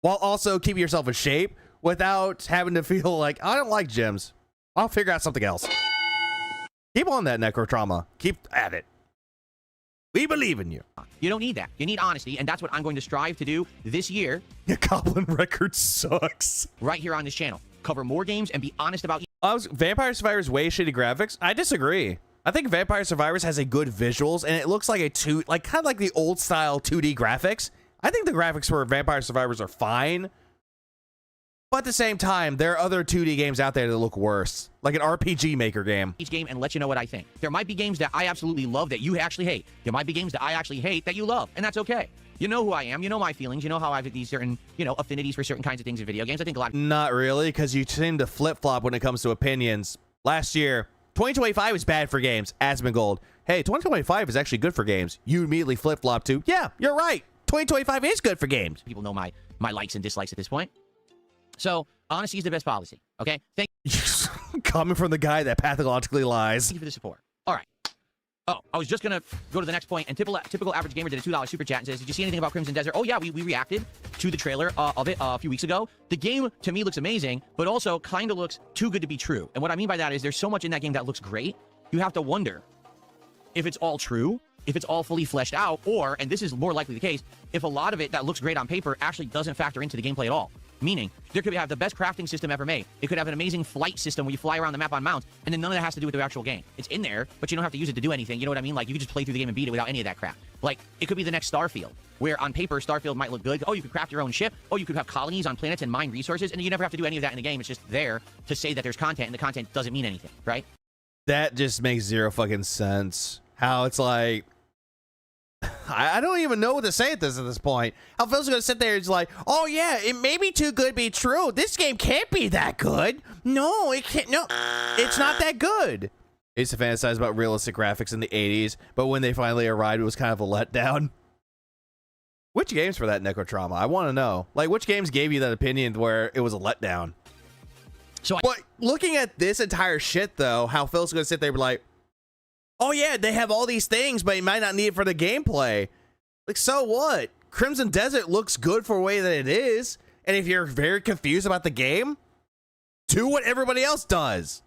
[SPEAKER 3] while also keeping yourself in shape without having to feel like, I don't like gyms. I'll figure out something else. Keep on that, Necotrauma. Keep at it. We believe in you.
[SPEAKER 2] You don't need that. You need honesty, and that's what I'm going to strive to do this year.
[SPEAKER 3] Your Goblin record sucks.
[SPEAKER 2] Right here on this channel. Cover more games and be honest about...
[SPEAKER 3] Vampire Survivors way shitty graphics? I disagree. I think Vampire Survivors has a good visuals, and it looks like a kind of like the old style 2D graphics. I think the graphics for Vampire Survivors are fine. But at the same time, there are other 2D games out there that look worse. Like an RPG Maker game.
[SPEAKER 2] Each game and let you know what I think. There might be games that I absolutely love that you actually hate. There might be games that I actually hate that you love, and that's okay. You know who I am. You know my feelings. You know how I have these certain, affinities for certain kinds of things in video games. I think a lot...
[SPEAKER 3] Not really, because you seem to flip-flop when it comes to opinions. Last year, 2025 is bad for games. Asmongold. Hey, 2025 is actually good for games. You immediately flip-flop to, yeah, you're right. 2025 is good for games.
[SPEAKER 2] People know my likes and dislikes at this point. So, honesty is the best policy, okay? Thank
[SPEAKER 3] you. Coming from the guy that pathologically lies.
[SPEAKER 2] Thank you for the support. All right. Oh, I was just going to go to the next point, and typical average gamer did a $2 super chat and says, did you see anything about Crimson Desert? Oh, yeah, we reacted to the trailer of it a few weeks ago. The game, to me, looks amazing, but also kind of looks too good to be true. And what I mean by that is there's so much in that game that looks great, you have to wonder if it's all true, if it's all fully fleshed out, or, and this is more likely the case, if a lot of it that looks great on paper actually doesn't factor into the gameplay at all. Meaning, there could have the best crafting system ever made. It could have an amazing flight system where you fly around the map on mounts, and then none of that has to do with the actual game. It's in there, but you don't have to use it to do anything. You know what I mean? Like, you could just play through the game and beat it without any of that crap. Like, it could be the next Starfield, where on paper, Starfield might look good. Oh, you could craft your own ship. Oh, you could have colonies on planets and mine resources, and you never have to do any of that in the game. It's just there to say that there's content, and the content doesn't mean anything, right?
[SPEAKER 3] That just makes zero fucking sense. How it's like... I don't even know what to say at this point. How Phil's gonna sit there and he's like, oh yeah, it may be too good to be true. This game can't be that good. No, it can't. No, it's not that good. I used to fantasize about realistic graphics in the 80s, but when they finally arrived, it was kind of a letdown. Which games for that Necotrauma? I want to know. Like, which games gave you that opinion where it was a letdown? But looking at this entire shit, though, how Phil's gonna sit there and be like, oh yeah, they have all these things, but you might not need it for the gameplay. Like, so what? Crimson Desert looks good for the way that it is. And if you're very confused about the game, do what everybody else does.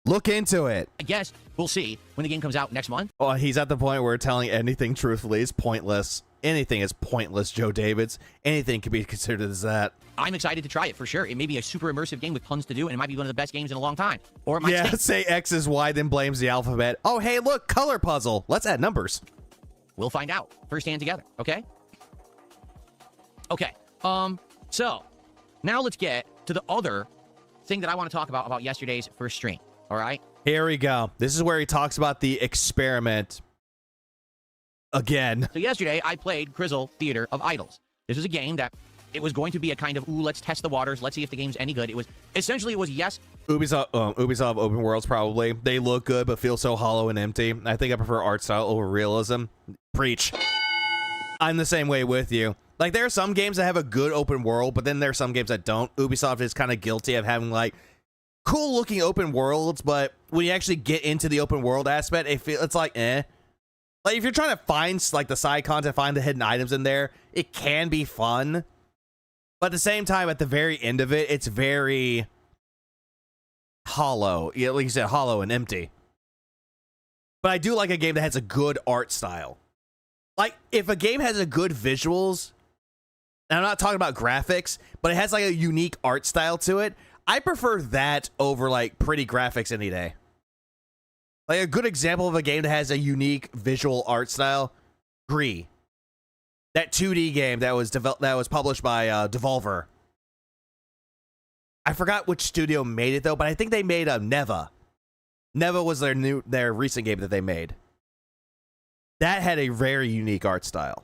[SPEAKER 3] Look into it.
[SPEAKER 2] I guess we'll see when the game comes out next month.
[SPEAKER 3] Oh, he's at the point where telling anything truthfully is pointless. Anything is pointless, Joe Davids. Anything can be considered as that.
[SPEAKER 2] I'm excited to try it for sure. It may be a super immersive game with tons to do, and it might be one of the best games in a long time. Or it might
[SPEAKER 3] say X is Y, then blames the alphabet. Oh, hey, look, color puzzle. Let's add numbers.
[SPEAKER 2] We'll find out firsthand together, okay? Okay, so now let's get to the other thing that I want to talk about yesterday's first stream, all right?
[SPEAKER 3] Here we go. This is where he talks about the experiment Again.
[SPEAKER 2] So yesterday, I played Crizzle Theater of Idols. This was a game that it was going to be a kind of, ooh, let's test the waters. Let's see if the game's any good. It was, essentially, it was yes.
[SPEAKER 3] Ubisoft open worlds, probably. They look good, but feel so hollow and empty. I think I prefer art style over realism. Preach. I'm the same way with you. Like, there are some games that have a good open world, but then there are some games that don't. Ubisoft is kind of guilty of having, like, cool-looking open worlds, but when you actually get into the open world aspect, it's like, eh. Like, if you're trying to find, like, the side content, find the hidden items in there, it can be fun. But at the same time, at the very end of it, it's very hollow. Yeah, like you said, hollow and empty. But I do like a game that has a good art style. Like, if a game has a good visuals, and I'm not talking about graphics, but it has, like, a unique art style to it, I prefer that over, like, pretty graphics any day. Like, a good example of a game that has a unique visual art style, Gree. That 2D game that was published by Devolver. I forgot which studio made it though, but I think they made Neva. Neva was their recent game that they made. That had a very unique art style,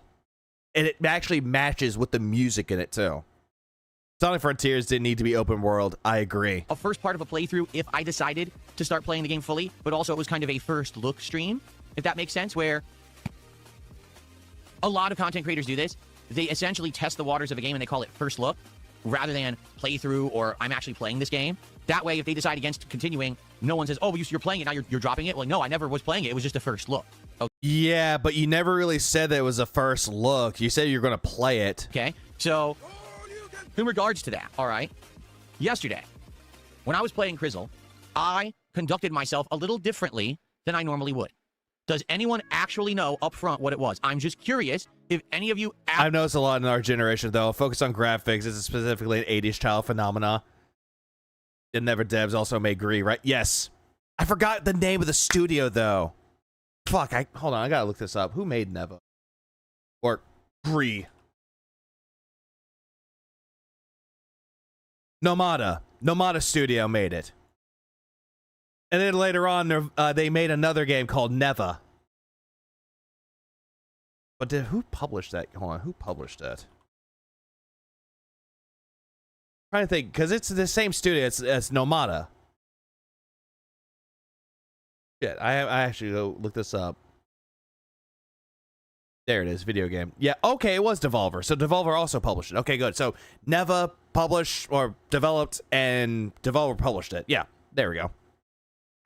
[SPEAKER 3] and it actually matches with the music in it too. Sonic Frontiers didn't need to be open world. I agree.
[SPEAKER 2] A first part of a playthrough if I decided to start playing the game fully, but also it was kind of a first look stream, if that makes sense, where a lot of content creators do this. They essentially test the waters of a game and they call it first look rather than playthrough or I'm actually playing this game. That way, if they decide against continuing, no one says, oh, you're playing it, now you're dropping it. Well, no, I never was playing it. It was just a first look. Okay.
[SPEAKER 3] Yeah, but you never really said that it was a first look. You said you're going to play it.
[SPEAKER 2] Okay, so in regards to that, all right, yesterday, when I was playing Crizzle, I conducted myself a little differently than I normally would. Does anyone actually know up front what it was? I'm just curious if any of you...
[SPEAKER 3] I've noticed a lot in our generation, though. Focus on graphics. This is specifically an 80s child phenomena. And Never Devs also made Gree, right? Yes. I forgot the name of the studio, though. Fuck, hold on. I gotta look this up. Who made Neva? Or Gree? Nomada. Nomada Studio made it. And then later on, they made another game called Neva. But who published that? Hold on, who published that? I'm trying to think, because it's the same studio as Nomada. Yeah, I actually go look this up. There it is, video game. Yeah, okay, it was Devolver. So Devolver also published it. Okay, good. So Neva published or developed and Devolver published it. Yeah, there we go.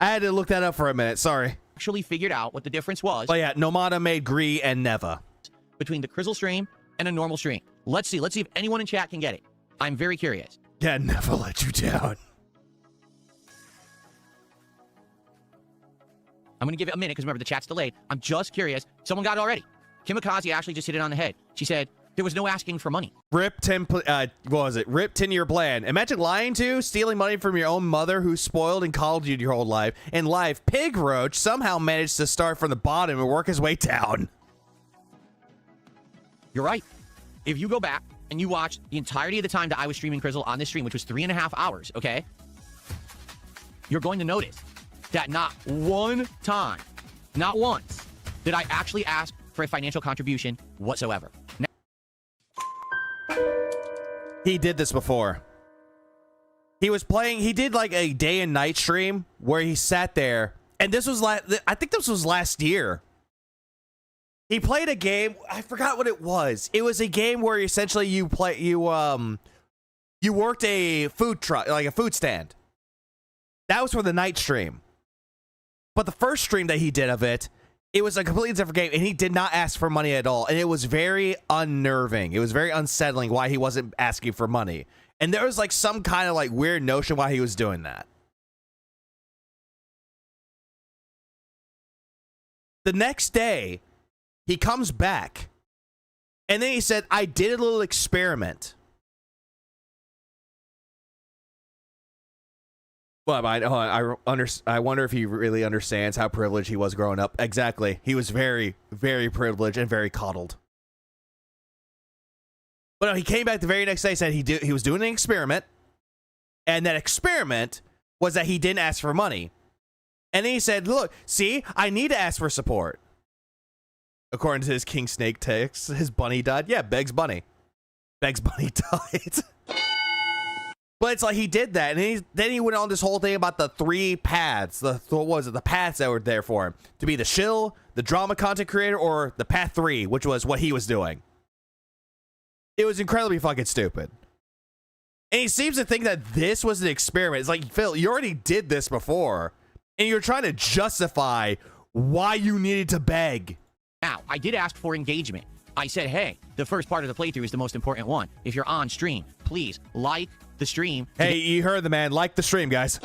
[SPEAKER 3] I had to look that up for a minute. Sorry.
[SPEAKER 2] Actually figured out what the difference was.
[SPEAKER 3] But yeah, Nomada made Gree and Neva.
[SPEAKER 2] Between the Crizzle stream and a normal stream. Let's see if anyone in chat can get it. I'm very curious.
[SPEAKER 3] Yeah, never let you down.
[SPEAKER 2] I'm going to give it a minute because remember, the chat's delayed. I'm just curious. Someone got it already. Kimikaze actually just hit it on the head. She said, there was no asking for money.
[SPEAKER 3] Rip 10, what was it? Rip 10-year plan. Imagine lying to, stealing money from your own mother who spoiled and coddled you your whole life. In life, Pig Roach somehow managed to start from the bottom and work his way down.
[SPEAKER 2] You're right. If you go back and you watch the entirety of the time that I was streaming Crizzle on this stream, which was 3.5 hours, okay? You're going to notice that not one time, not once, did I actually ask for a financial contribution whatsoever. Now,
[SPEAKER 3] he did this before. He was playing, he did like a day and night stream where he sat there, and this was I think this was last year. He played a game, I forgot what it was. It was a game where essentially you worked a food truck, like a food stand. That was for the night stream. But the first stream that he did of it, it was a completely different game, and he did not ask for money at all. And it was very unnerving. It was very unsettling why he wasn't asking for money. And there was like some kind of like weird notion why he was doing that. The next day, he comes back, and then he said, I did a little experiment. Well, I wonder if he really understands how privileged he was growing up. Exactly. He was very, very privileged and very coddled. But no, he came back the very next day and said he was doing an experiment, and that experiment was that he didn't ask for money. And then he said, look, see, I need to ask for support. According to his King Snake text, his bunny died. Yeah, Beg's bunny. Beg's bunny died. But it's like he did that, and then he went on this whole thing about the 3 paths. What was it? The paths that were there for him to be the shill, the drama content creator, or the path 3, which was what he was doing. It was incredibly fucking stupid. And he seems to think that this was an experiment. It's like, Phil, you already did this before, and you're trying to justify why you needed to beg.
[SPEAKER 2] Now, I did ask for engagement. I said, hey, the first part of the playthrough is the most important one. If you're on stream, please like the stream.
[SPEAKER 3] Hey, you heard the man. Like the stream, guys.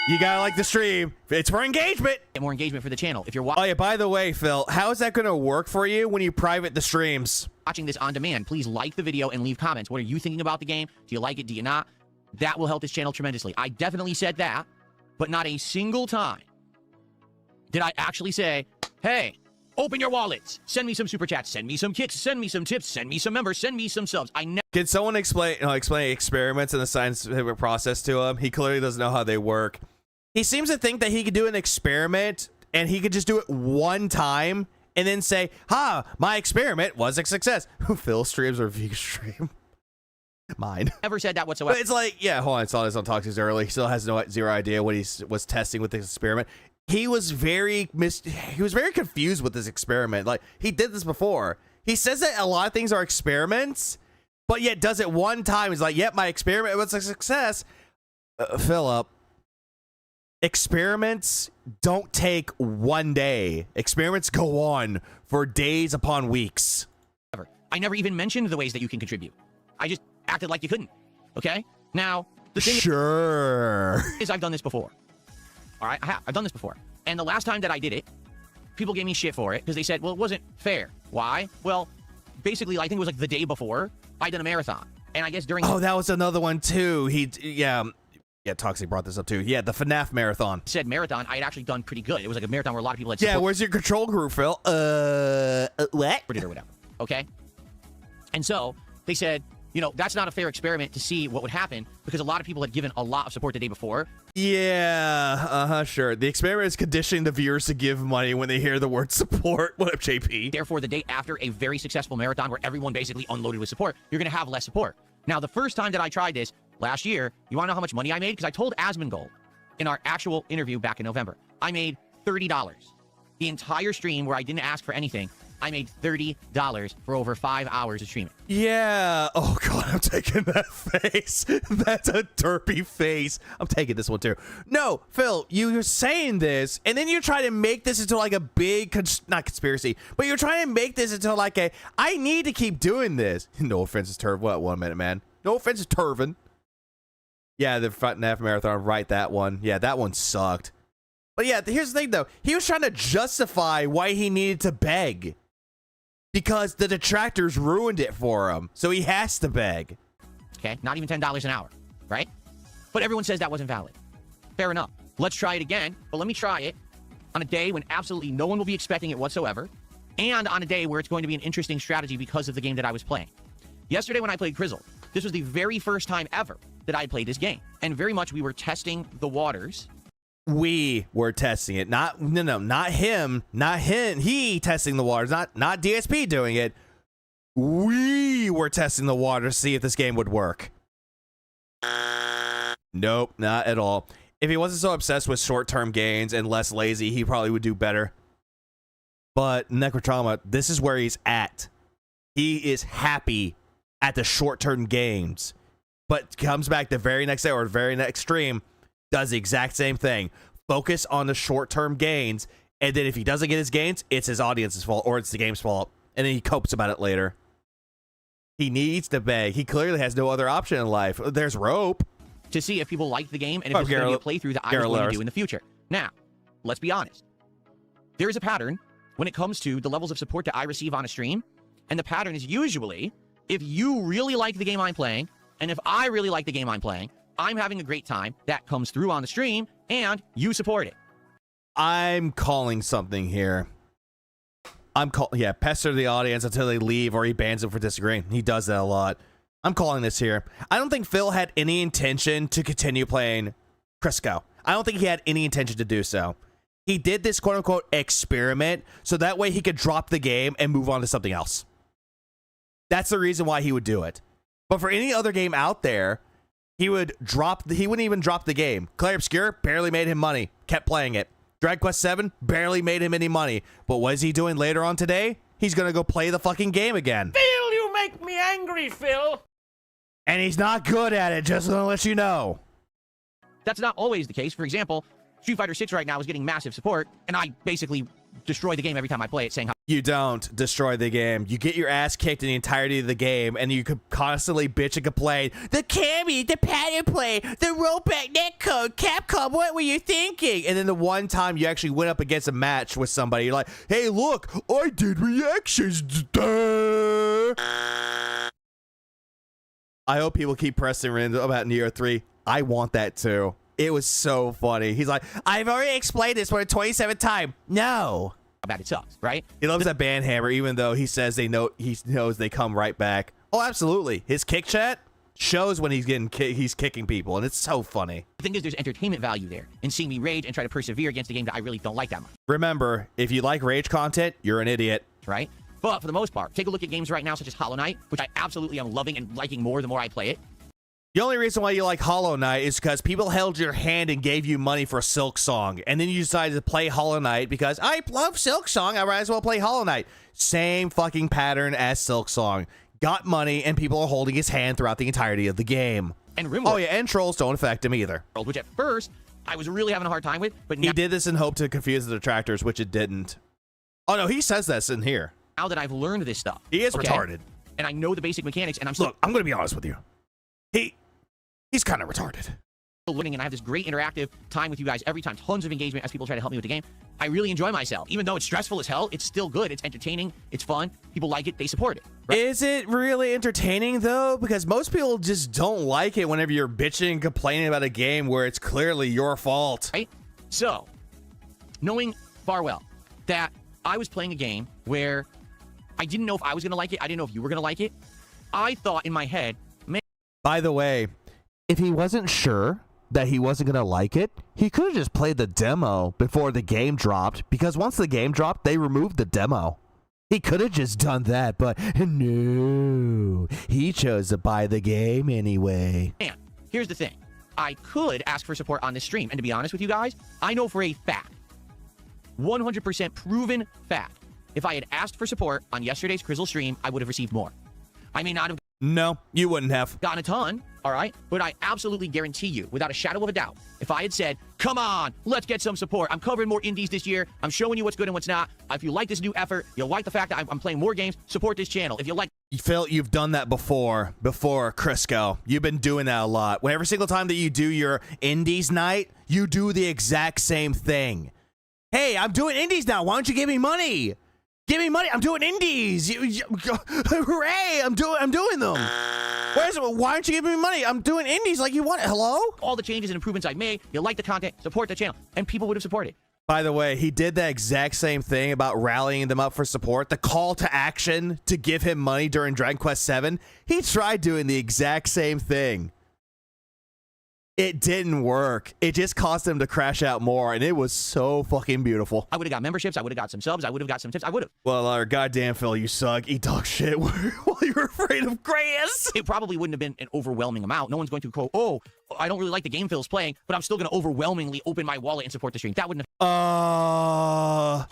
[SPEAKER 3] You gotta like the stream. It's for engagement.
[SPEAKER 2] Get more engagement for the channel. If you're
[SPEAKER 3] Oh yeah, by the way, Phil, how is that gonna work for you when you private the streams?
[SPEAKER 2] watching this on demand, please like the video and leave comments. What are you thinking about the game? Do you like it? Do you not? That will help this channel tremendously. I definitely said that, but not a single time did I actually say, hey, open your wallets. Send me some super chats. Send me some kits. Send me some tips. Send me some members. Send me some subs. I never.
[SPEAKER 3] Can someone explain experiments in the scientific process to him? He clearly doesn't know how they work. He seems to think that he could do an experiment and he could just do it one time and then say, my experiment was a success. Phil streams or vegan stream? Mine.
[SPEAKER 2] Never said that whatsoever.
[SPEAKER 3] But it's like, yeah, hold on. I saw this on Talks early. He still has zero idea what he was testing with this experiment. He was very confused with this experiment. Like, he did this before. He says that a lot of things are experiments, but yet does it one time. He's like, yep, my experiment was a success. Philip, experiments don't take one day. Experiments go on for days upon weeks.
[SPEAKER 2] I never even mentioned the ways that you can contribute. I just acted like you couldn't. Okay? Now, the thing is I've done this before. All right? I've done this before. And the last time that I did it, people gave me shit for it because they said, well, it wasn't fair. Why? Well, basically, I think it was like the day before, I did a marathon. And I guess during...
[SPEAKER 3] Oh, that was another one, too. Yeah, Toxic brought this up, too. Yeah, the FNAF marathon.
[SPEAKER 2] Said marathon, I had actually done pretty good. It was like a marathon where a lot of people had support.
[SPEAKER 3] Yeah, where's your control group, Phil? What?
[SPEAKER 2] Or whatever. Okay? And so, they said, you know, that's not a fair experiment to see what would happen because a lot of people had given a lot of support the day before.
[SPEAKER 3] Yeah, sure. The experiment is conditioning the viewers to give money when they hear the word support. What up, JP?
[SPEAKER 2] Therefore, the day after a very successful marathon where everyone basically unloaded with support, you're going to have less support. Now, the first time that I tried this last year, you want to know how much money I made? Because I told Asmongold in our actual interview back in November, I made $30. The entire stream where I didn't ask for anything, I made $30 for over 5 hours of streaming.
[SPEAKER 3] Yeah. Oh, God, I'm taking that face. That's a derpy face. I'm taking this one, too. No, Phil, you're saying this, and then you're trying to make this into like a big, not conspiracy, but you're trying to make this into like a, I need to keep doing this. No offense, Turvin. What, 1 minute, man? No offense, Turvin. Yeah, the FNAF marathon, right, that one. Yeah, that one sucked. But yeah, here's the thing, though. He was trying to justify why he needed to beg. Because the detractors ruined it for him. So he has to beg.
[SPEAKER 2] Okay, not even $10 an hour, right? But everyone says that wasn't valid. Fair enough. Let's try it again. But let me try it on a day when absolutely no one will be expecting it whatsoever. And on a day where it's going to be an interesting strategy because of the game that I was playing. Yesterday when I played Crizzle, this was the very first time ever that I played this game. And very much we were testing the waters.
[SPEAKER 3] We were testing it. Not him. He testing the waters. Not DSP doing it. We were testing the water to see if this game would work. Nope, not at all. If he wasn't so obsessed with short-term gains and less lazy, he probably would do better. But Necrotrauma, this is where he's at. He is happy at the short-term gains, but comes back the very next day or the very next stream, does the exact same thing. Focus on the short-term gains, and then if he doesn't get his gains, it's his audience's fault or it's the game's fault, and then he copes about it later. He needs to beg. He clearly has no other option in life. There's rope.
[SPEAKER 2] To see if people like the game and if it's going to be a playthrough that I was going to do in the future. Now, let's be honest. There is a pattern when it comes to the levels of support that I receive on a stream, and the pattern is usually if you really like the game I'm playing, and if I really like the game I'm playing, I'm having a great time, that comes through on the stream, and you support it.
[SPEAKER 3] I'm calling something here. Pester the audience until they leave or he bans them for disagreeing. He does that a lot. I'm calling this here. I don't think Phil had any intention to continue playing Crisco. I don't think he had any intention to do so. He did this quote-unquote experiment so that way he could drop the game and move on to something else. That's the reason why he would do it. But for any other game out there, he wouldn't even drop the game. Clair Obscur barely made him money, kept playing it. Dragon Quest 7 barely made him any money. But what is he doing later on today? He's gonna go play the fucking game again.
[SPEAKER 7] Phil, you make me angry, Phil.
[SPEAKER 3] And he's not good at it, just gonna let you know.
[SPEAKER 2] That's not always the case. For example, Street Fighter 6 right now is getting massive support, and I basically destroy the game every time I play it, saying how
[SPEAKER 3] you don't destroy the game. You get your ass kicked in the entirety of the game, and you could constantly bitch and complain. The Cammy, the pattern play, the rollback netcode, Capcom, what were you thinking? And then the one time you actually went up against a match with somebody, you're like, hey, look, I did reactions. Duh. I hope people keep pressing about Neo 3. I want that too. It was so funny. He's like, I've already explained this for the 27th time. No.
[SPEAKER 2] bad it sucks, right?
[SPEAKER 3] He loves that band hammer, even though he says he knows they come right back. Oh, absolutely. His kick chat shows when he's kicking people, and it's so funny.
[SPEAKER 2] The thing is, there's entertainment value there in seeing me rage and try to persevere against a game that I really don't like that much.
[SPEAKER 3] Remember, if you like rage content, you're an idiot.
[SPEAKER 2] Right? But for the most part, take a look at games right now such as Hollow Knight, which I absolutely am loving and liking more the more I play it.
[SPEAKER 3] The only reason why you like Hollow Knight is because people held your hand and gave you money for Silk Song, and then you decided to play Hollow Knight because I love Silk Song, I might as well play Hollow Knight. Same fucking pattern as Silk Song. Got money, and people are holding his hand throughout the entirety of the game.
[SPEAKER 2] And RimWorld.
[SPEAKER 3] Oh yeah, and trolls don't affect him either.
[SPEAKER 2] Which at first, I was really having a hard time with, but now,
[SPEAKER 3] he did this in hope to confuse the detractors, which it didn't. Oh no, he says this in here.
[SPEAKER 2] Now that I've learned this stuff.
[SPEAKER 3] He is retarded.
[SPEAKER 2] And I know the basic mechanics, and I'm still...
[SPEAKER 3] Look, I'm going to be honest with you. He's kind of retarded.
[SPEAKER 2] Winning, and I have this great interactive time with you guys every time. Tons of engagement as people try to help me with the game. I really enjoy myself. Even though it's stressful as hell, it's still good. It's entertaining. It's fun. People like it. They support it. Right?
[SPEAKER 3] Is it really entertaining, though? Because most people just don't like it whenever you're bitching and complaining about a game where it's clearly your fault.
[SPEAKER 2] Right? So, knowing far well that I was playing a game where I didn't know if I was going to like it. I didn't know if you were going to like it. I thought in my head, man.
[SPEAKER 3] By the way, if he wasn't sure that he wasn't going to like it, he could have just played the demo before the game dropped, because once the game dropped, they removed the demo. He could have just done that, but no, he chose to buy the game anyway.
[SPEAKER 2] And here's the thing. I could ask for support on this stream, and to be honest with you guys, I know for a fact, 100% proven fact, if I had asked for support on yesterday's Crizzle stream, I would have received more. I may not have...
[SPEAKER 3] No, you wouldn't have
[SPEAKER 2] gotten a ton, all right? But I absolutely guarantee you, without a shadow of a doubt, if I had said, come on, let's get some support. I'm covering more indies this year. I'm showing you what's good and what's not. If you like this new effort, you'll like the fact that I'm playing more games, support this channel. If you like...
[SPEAKER 3] Phil, you've done that before, Crisco. You've been doing that a lot. Every single time that you do your indies night, you do the exact same thing. Hey, I'm doing indies now. Why don't you give me money? Give me money. I'm doing indies. Hooray. I'm doing them. Why aren't you giving me money? I'm doing indies like you want. Hello?
[SPEAKER 2] All the changes and improvements I've made. You like the content, support the channel, and people would have supported.
[SPEAKER 3] By the way, he did that exact same thing about rallying them up for support. The call to action to give him money during Dragon Quest 7. He tried doing the exact same thing. It didn't work. It just caused him to crash out more, and it was so fucking beautiful.
[SPEAKER 2] I would have got memberships. I would have got some subs. I would have got some tips. I would have.
[SPEAKER 3] Well, goddamn, Phil, you suck. Eat dog shit while you're afraid of grass.
[SPEAKER 2] It probably wouldn't have been an overwhelming amount. No one's going to go, oh, I don't really like the game Phil's playing, but I'm still going to overwhelmingly open my wallet and support the stream. That wouldn't have...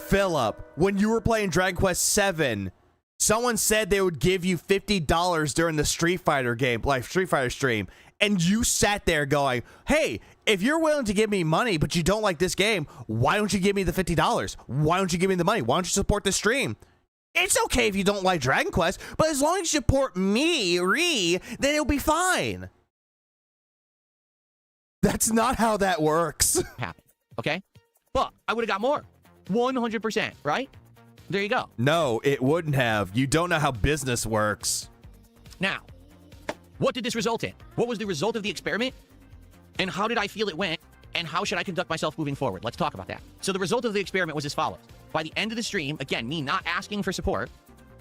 [SPEAKER 3] Philip, when you were playing Dragon Quest 7... someone said they would give you $50 during the Street Fighter game, like Street Fighter stream, and you sat there going, hey, if you're willing to give me money, but you don't like this game, why don't you give me the $50? Why don't you give me the money? Why don't you support the stream? It's okay if you don't like Dragon Quest, but as long as you support me, then it'll be fine. That's not how that works.
[SPEAKER 2] Happened, okay? But I would have got more. 100%, right? There you go.
[SPEAKER 3] No, it wouldn't have. You don't know how business works.
[SPEAKER 2] Now, what did this result in? What was the result of the experiment? And how did I feel it went? And how should I conduct myself moving forward? Let's talk about that. So the result of the experiment was as follows. By the end of the stream, again, me not asking for support,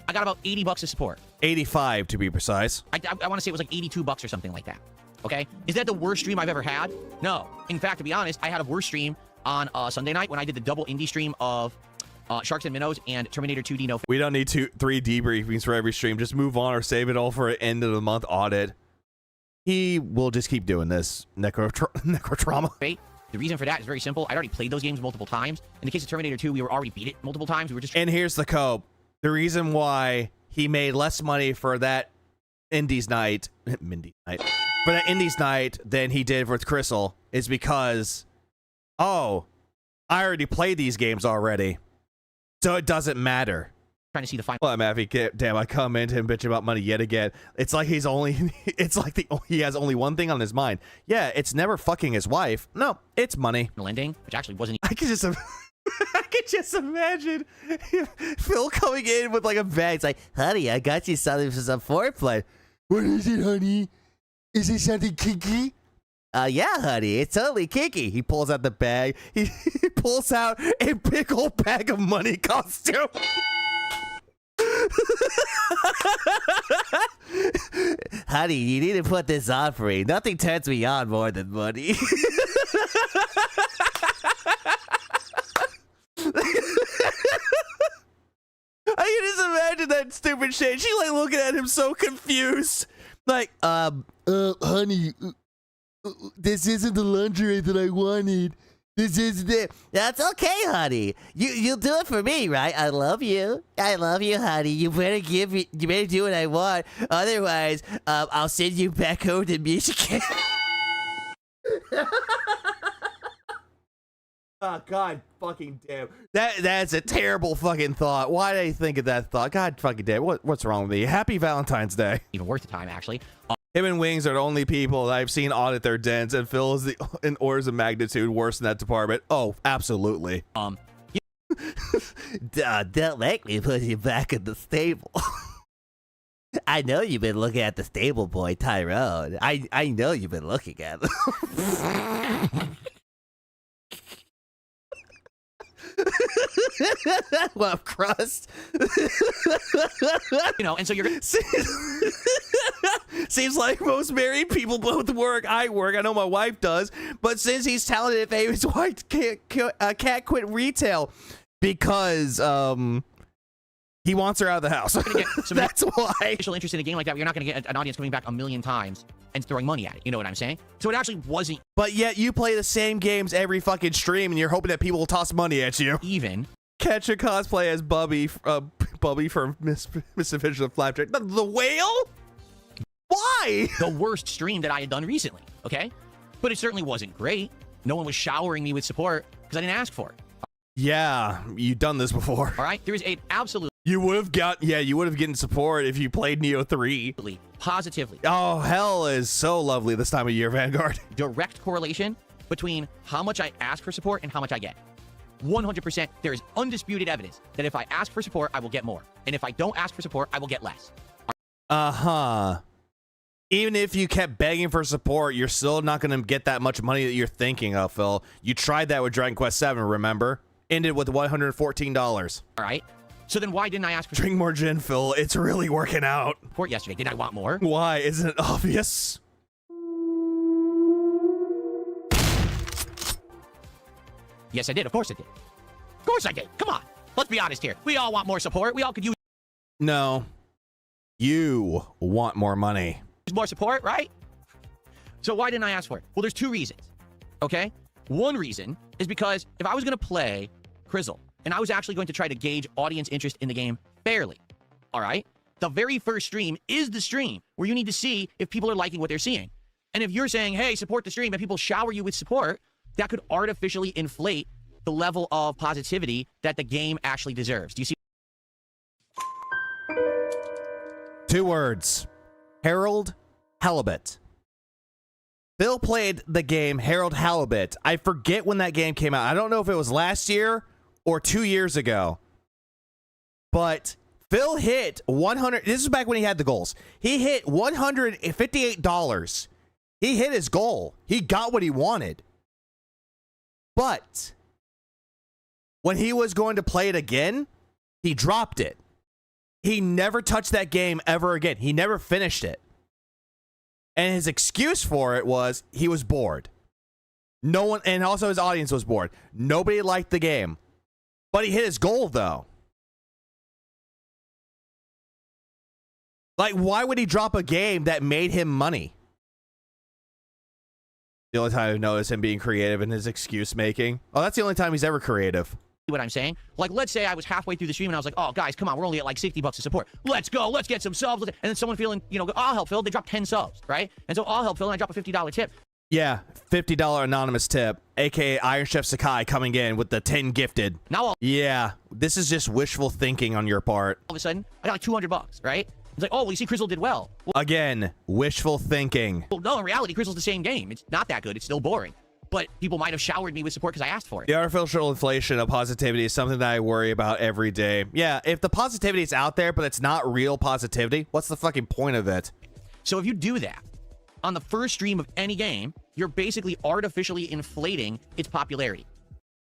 [SPEAKER 2] I got about $80 of support.
[SPEAKER 3] 85 to be precise.
[SPEAKER 2] I want to say it was like $82 or something like that. Okay? Is that the worst stream I've ever had? No. In fact, to be honest, I had a worse stream on Sunday night when I did the double indie stream of Sharks and Minnows and Terminator 2D No.
[SPEAKER 3] We don't need 3 debriefings for every stream. Just move on or save it all for an end of the month audit. He will just keep doing this necrotrauma.
[SPEAKER 2] Fate. The reason for that is very simple. I'd already played those games multiple times. In the case of Terminator 2, we were already beat it multiple times. We were just.
[SPEAKER 3] And here's the cope. The reason why he made less money for that Indies night, for that Indies night than he did with Crystal is because, oh, I already played these games already, so it doesn't matter.
[SPEAKER 2] Trying to see the final.
[SPEAKER 3] Well, Maffy, damn, I come into him bitching about money yet again. It's like he has only one thing on his mind. Yeah, it's never fucking his wife. No, it's money.
[SPEAKER 2] Ending, which actually wasn't.
[SPEAKER 3] I could just imagine Phil coming in with like a bag. It's like, honey, I got you something for some foreplay. What is it, honey? Is it something kinky? Yeah, honey, it's totally kinky. He pulls out the bag. He pulls out a big old bag of money costume. Honey, you need to put this on for me. Nothing turns me on more than money. I can just imagine that stupid shit. She like looking at him so confused. Like, honey, this isn't the lingerie that I wanted. This is it. That's okay, honey. You'll do it for me, right? I love you. I love you, honey. You better do what I want. Otherwise, I'll send you back home to Michigan. Oh, God fucking damn. That's a terrible fucking thought. Why did I think of that thought? God fucking damn. What's wrong with me? Happy Valentine's Day.
[SPEAKER 2] Even worth the time, actually.
[SPEAKER 3] Him and Wings are the only people that I've seen audit their dens, and Phil is in orders of magnitude worse in that department. Oh, absolutely.
[SPEAKER 2] Yeah.
[SPEAKER 3] Don't make me put you back in the stable. I know you've been looking at the stable boy, Tyrone. I know you've been looking at him. Well, crust.
[SPEAKER 2] And so you're
[SPEAKER 3] seems like most married people both work. I work. I know my wife does. But since he's talented, his wife can't quit retail because he wants her out of the house. So that's why.
[SPEAKER 2] Initial interest in a game like that, you're not going to get an audience coming back a million times and throwing money at it. You know what I'm saying? So it actually wasn't.
[SPEAKER 3] But yet you play the same games every fucking stream, and you're hoping that people will toss money at you.
[SPEAKER 2] Even
[SPEAKER 3] catch a cosplay as Bubby from Misadventures of Flapjack. The whale? Why?
[SPEAKER 2] The worst stream that I had done recently. Okay, but it certainly wasn't great. No one was showering me with support because I didn't ask for it.
[SPEAKER 3] Yeah, you've done this before.
[SPEAKER 2] All right, there is a absolute.
[SPEAKER 3] You would have gotten support if you played Neo 3.
[SPEAKER 2] Positively.
[SPEAKER 3] Oh, hell is so lovely this time of year, Vanguard.
[SPEAKER 2] Direct correlation between how much I ask for support and how much I get. 100%, there is undisputed evidence that if I ask for support, I will get more. And if I don't ask for support, I will get less.
[SPEAKER 3] Uh-huh. Even if you kept begging for support, you're still not going to get that much money that you're thinking of, Phil. You tried that with Dragon Quest 7, remember? Ended with $114.
[SPEAKER 2] All right. So then why didn't I ask for
[SPEAKER 3] Drink more gin, Phil. It's really working out.
[SPEAKER 2] support yesterday? Did I want more?
[SPEAKER 3] Why? Isn't it obvious?
[SPEAKER 2] Yes, I did. Of course I did. Of course I did. Come on. Let's be honest here. We all want more support. We all could use
[SPEAKER 3] No. You want more money.
[SPEAKER 2] more support, right? So why didn't I ask for it? Well, there's two reasons. Okay? One reason is because if I was going to play Crizzle, and I was actually going to try to gauge audience interest in the game fairly, all right? The very first stream is the stream where you need to see if people are liking what they're seeing. And if you're saying, hey, support the stream, and people shower you with support, that could artificially inflate the level of positivity that the game actually deserves. Do you see?
[SPEAKER 3] 2 words. Harold Halibut. Phil played the game Harold Halibut. I forget when that game came out. I don't know if it was last year or 2 years ago. But Phil hit 100. This is back when he had the goals. He hit $158. He hit his goal. He got what he wanted. But when he was going to play it again, he dropped it. He never touched that game ever again. He never finished it. And his excuse for it was he was bored. No one, and also his audience was bored. Nobody liked the game. But he hit his goal, though. Like, why would he drop a game that made him money? The only time I've noticed him being creative in his excuse making. Oh, that's the only time he's ever creative.
[SPEAKER 2] What I'm saying? Like, let's say I was halfway through the stream and I was like, oh, guys, come on, we're only at like $60 to support. Let's go. Let's get some subs. And then someone feeling, you know, I'll help Phil. They drop 10 subs, right? And so I'll help Phil and I drop a $50 tip.
[SPEAKER 3] Yeah, $50 anonymous tip, aka Iron Chef Sakai coming in with the 10 gifted.
[SPEAKER 2] Now,
[SPEAKER 3] yeah, this is just wishful thinking on your part.
[SPEAKER 2] All of a sudden, I got like $200, right? It's like, oh, well, you see, Crystal did well.
[SPEAKER 3] Again, wishful thinking.
[SPEAKER 2] Well, no, in reality, Crystal's the same game. It's not that good. It's still boring. But people might have showered me with support because I asked for it.
[SPEAKER 3] The artificial inflation of positivity is something that I worry about every day. Yeah, if the positivity is out there, but it's not real positivity, what's the fucking point of it?
[SPEAKER 2] So if you do that on the first stream of any game, you're basically artificially inflating its popularity.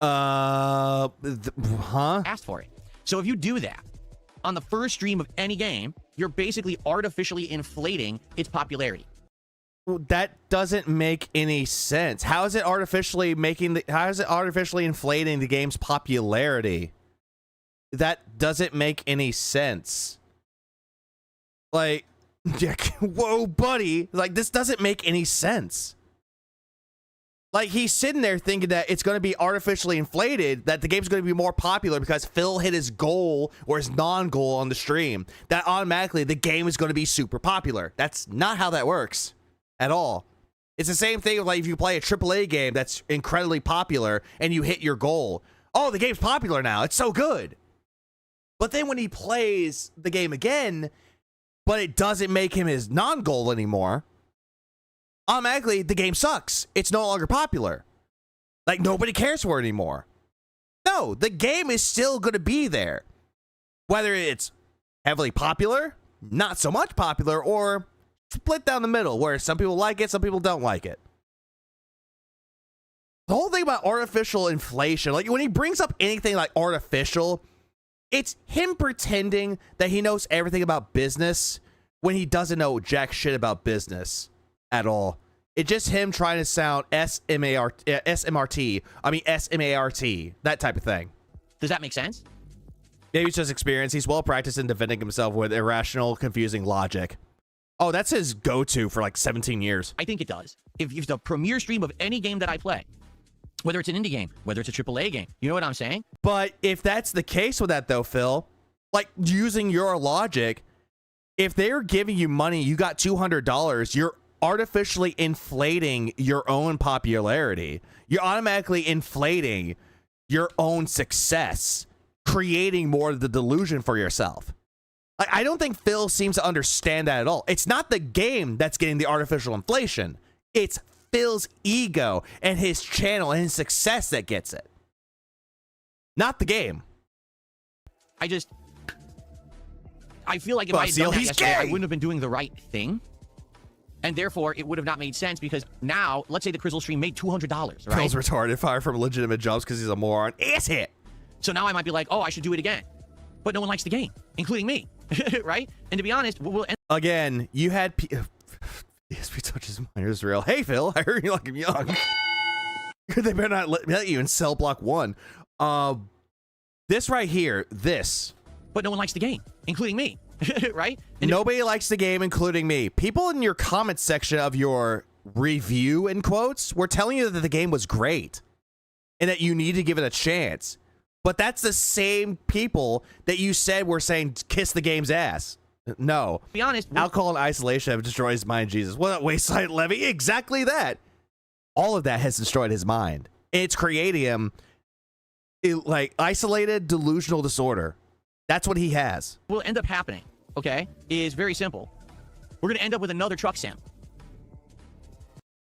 [SPEAKER 3] Huh?
[SPEAKER 2] Asked for it. So if you do that on the first stream of any game, you're basically artificially inflating its popularity.
[SPEAKER 3] That doesn't make any sense. How is it artificially inflating the game's popularity? That doesn't make any sense. Like, whoa, buddy. Like, this doesn't make any sense. Like, he's sitting there thinking that it's going to be artificially inflated, that the game's going to be more popular because Phil hit his goal or his non-goal on the stream. That automatically the game is going to be super popular. That's not how that works. At all. It's the same thing like if you play a AAA game that's incredibly popular and you hit your goal. Oh, the game's popular now. It's so good. But then when he plays the game again, but it doesn't make him his non-goal anymore, automatically the game sucks. It's no longer popular. Like nobody cares for it anymore. No, the game is still going to be there. Whether it's heavily popular, not so much popular, or split down the middle where some people like it, some people don't like it. The whole thing about artificial inflation, like when he brings up anything like artificial, it's him pretending that he knows everything about business when he doesn't know jack shit about business at all. It's just him trying to sound SMART, that type of thing.
[SPEAKER 2] Does that make sense?
[SPEAKER 3] Maybe it's just experience. He's well practiced in defending himself with irrational, confusing logic. Oh, that's his go-to for like 17 years.
[SPEAKER 2] I think it does. If the premier stream of any game that I play, whether it's an indie game, whether it's a AAA game, you know what I'm saying?
[SPEAKER 3] But if that's the case with that though, Phil, like using your logic, if they're giving you money, you got $200, you're artificially inflating your own popularity. You're automatically inflating your own success, creating more of the delusion for yourself. I don't think Phil seems to understand that at all. It's not the game that's getting the artificial inflation. It's Phil's ego and his channel and his success that gets it. Not the game.
[SPEAKER 2] I feel like if I had done that yesterday, I wouldn't have been doing the right thing. And therefore, it would have not made sense because now, let's say the Crystal stream made $200, right?
[SPEAKER 3] Phil's retarded, fired from legitimate jobs because he's a moron. Ass hit.
[SPEAKER 2] So now I might be like, oh, I should do it again. But no one likes the game, including me. Right? And to be honest, we'll end
[SPEAKER 3] again, you had DSP touches mine is real. Hey Phil, I heard you like him young. They better not let you in cell block 1. This right here, this.
[SPEAKER 2] But no one likes the game, including me. Right? And
[SPEAKER 3] nobody likes the game, including me. People in your comments section of your review, in quotes, were telling you that the game was great and that you need to give it a chance. But that's the same people that you said were saying kiss the game's ass. No.
[SPEAKER 2] To be honest,
[SPEAKER 3] alcohol and isolation have destroyed his mind, Jesus. What a wayside levy. Exactly that. All of that has destroyed his mind. It's creating him like isolated delusional disorder. That's what he has.
[SPEAKER 2] What will end up happening, okay, is very simple. We're going to end up with another truck sim.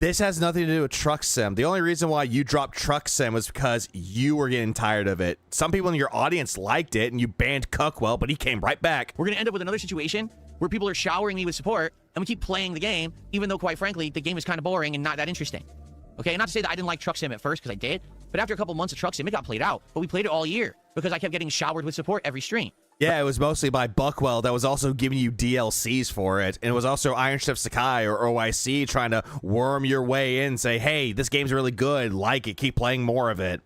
[SPEAKER 3] This has nothing to do with truck sim. The only reason why you dropped truck sim was because you were getting tired of it. Some people in your audience liked it and you banned Cuckwell, but he came right back.
[SPEAKER 2] We're going to end up with another situation where people are showering me with support and we keep playing the game, even though, quite frankly, the game is kind of boring and not that interesting. Okay, not to say that I didn't like truck sim at first, because I did, but after a couple months of truck sim, it got played out. But we played it all year because I kept getting showered with support every stream.
[SPEAKER 3] Yeah, it was mostly by Buckwell that was also giving you DLCs for it. And it was also Iron Chef Sakai or OIC trying to worm your way in, say, hey, this game's really good, like it, keep playing more of it.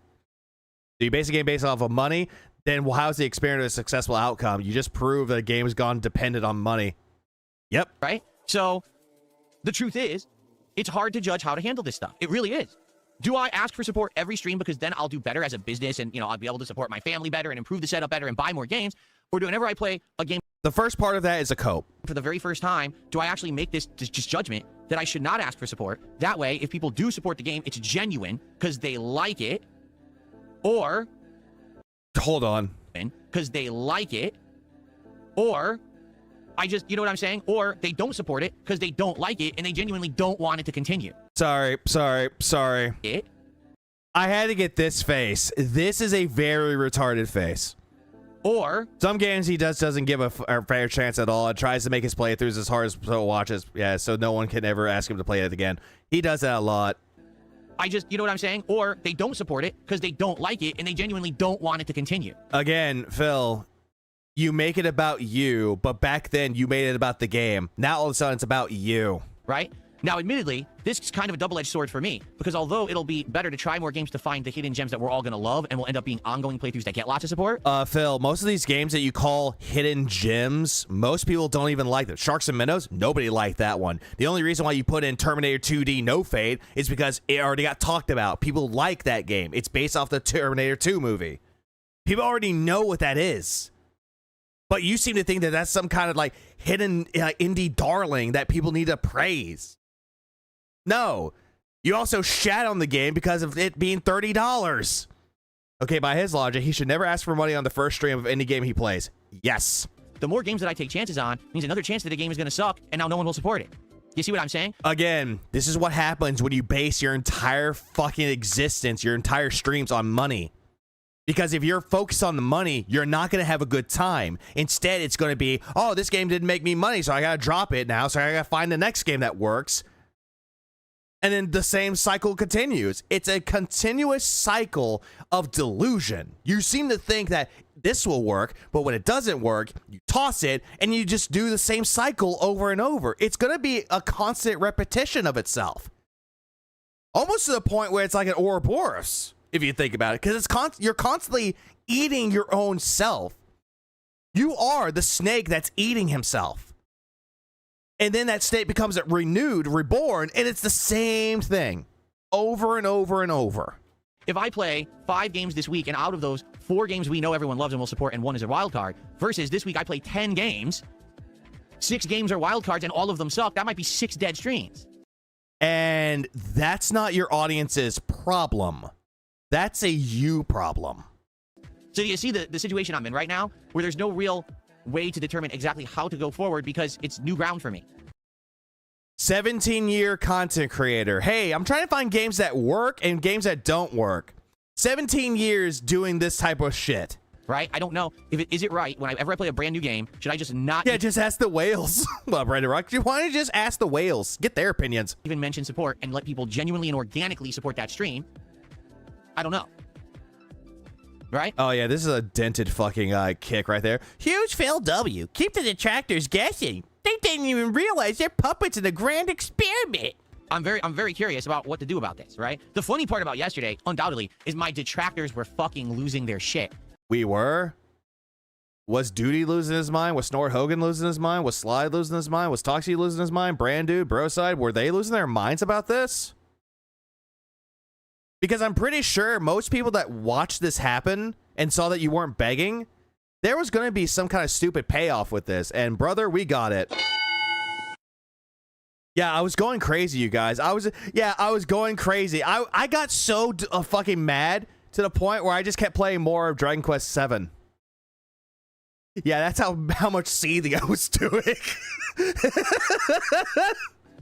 [SPEAKER 3] So you base a game based off of money, then how's the experiment a successful outcome? You just prove that a game has gone dependent on money. Yep.
[SPEAKER 2] Right? So the truth is, it's hard to judge how to handle this stuff. It really is. Do I ask for support every stream because then I'll do better as a business and, I'll be able to support my family better and improve the setup better and buy more games? Or do whenever I play a game
[SPEAKER 3] the first part of that is a cope.
[SPEAKER 2] for the very first time, do I actually make this just judgment that I should not ask for support? That way, if people do support the game, it's genuine because they like it, or
[SPEAKER 3] hold on,
[SPEAKER 2] because they like it, or I just, you know what I'm saying? Or they don't support it because they don't like it and they genuinely don't want it to continue.
[SPEAKER 3] Sorry.
[SPEAKER 2] It.
[SPEAKER 3] I had to get this face. This is a very retarded face.
[SPEAKER 2] Or
[SPEAKER 3] some games he doesn't give a fair chance at all and tries to make his playthroughs as hard as so watches. Yeah, so no one can ever ask him to play it again. He does that a lot.
[SPEAKER 2] I just, you know what I'm saying? Or they don't support it because they don't like it and they genuinely don't want it to continue.
[SPEAKER 3] Again, Phil, you make it about you, but back then you made it about the game. Now all of a sudden it's about you.
[SPEAKER 2] Right? Now, admittedly, this is kind of a double-edged sword for me, because although it'll be better to try more games to find the hidden gems that we're all going to love and will end up being ongoing playthroughs that get lots of support.
[SPEAKER 3] Phil, most of these games that you call hidden gems, most people don't even like them. Sharks and Minnows, nobody liked that one. The only reason why you put in Terminator 2D No Fade is because it already got talked about. People like that game. It's based off the Terminator 2 movie. People already know what that is. But you seem to think that that's some kind of like hidden indie darling that people need to praise. No, you also shat on the game because of it being $30. Okay, by his logic, he should never ask for money on the first stream of any game he plays. Yes.
[SPEAKER 2] The more games that I take chances on means another chance that the game is going to suck, and now no one will support it. You see what I'm saying?
[SPEAKER 3] Again, this is what happens when you base your entire fucking existence, your entire streams on money. Because if you're focused on the money, you're not going to have a good time. Instead, it's going to be, oh, this game didn't make me money, so I got to drop it now, so I got to find the next game that works. And then the same cycle continues. It's a continuous cycle of delusion. You seem to think that this will work, but when it doesn't work, you toss it and you just do the same cycle over and over. It's going to be a constant repetition of itself. Almost to the point where it's like an Ouroboros, if you think about it, because you're constantly eating your own self. You are the snake that's eating himself. And then that state becomes renewed, reborn, and it's the same thing over and over and over.
[SPEAKER 2] If I play 5 games this week, and out of those, 4 games we know everyone loves and will support, and 1 is a wild card, versus this week I play 10 games, 6 games are wild cards, and all of them suck, that might be 6 dead streams.
[SPEAKER 3] And that's not your audience's problem. That's a you problem.
[SPEAKER 2] So you see the situation I'm in right now, where there's no real way to determine exactly how to go forward because it's new ground for me.
[SPEAKER 3] 17-year content creator. Hey, I'm trying to find games that work and games that don't work. 17 years doing this type of shit.
[SPEAKER 2] Right? I don't know if is it right whenever I play a brand new game, should I just not...
[SPEAKER 3] Yeah, just ask the whales. Well, Brandon Rock, why don't you just ask the whales? Get their opinions.
[SPEAKER 2] Even mention support and let people genuinely and organically support that stream. I don't know. Right?
[SPEAKER 3] Oh, yeah, this is a dented fucking kick right there. Huge fail W. Keep the detractors guessing. They didn't even realize they're puppets in a grand experiment.
[SPEAKER 2] I'm very curious about what to do about this, right? The funny part about yesterday, undoubtedly, is my detractors were fucking losing their shit.
[SPEAKER 3] We were? Was Duty losing his mind? Was Snort Hogan losing his mind? Was Slide losing his mind? Was Toxie losing his mind? Brand Dude, Broside, were they losing their minds about this? Because I'm pretty sure most people that watched this happen and saw that you weren't begging, there was going to be some kind of stupid payoff with this. And brother, we got it. Yeah, I was going crazy, you guys. I was going crazy. I got so fucking mad to the point where I just kept playing more of Dragon Quest VII. Yeah, that's how much seething I was doing.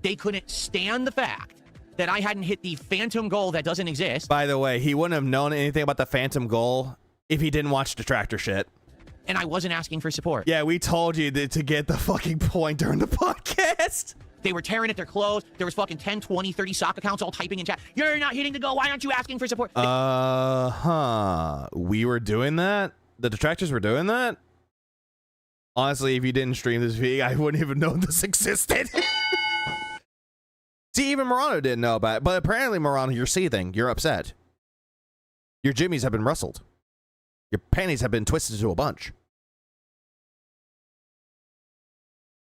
[SPEAKER 2] They couldn't stand the fact that I hadn't hit the phantom goal that doesn't exist.
[SPEAKER 3] By the way, he wouldn't have known anything about the phantom goal if he didn't watch Detractor shit.
[SPEAKER 2] And I wasn't asking for support.
[SPEAKER 3] Yeah, we told you to get the fucking point during the podcast.
[SPEAKER 2] They were tearing at their clothes. There was fucking 10, 20, 30 sock accounts all typing in chat. You're not hitting the goal. Why aren't you asking for support?
[SPEAKER 3] We were doing that? The detractors were doing that? Honestly, if you didn't stream this week, I wouldn't even know this existed. See, even Morano didn't know about it. But apparently, Morano, you're seething. You're upset. Your jimmies have been rustled. Your panties have been twisted to a bunch.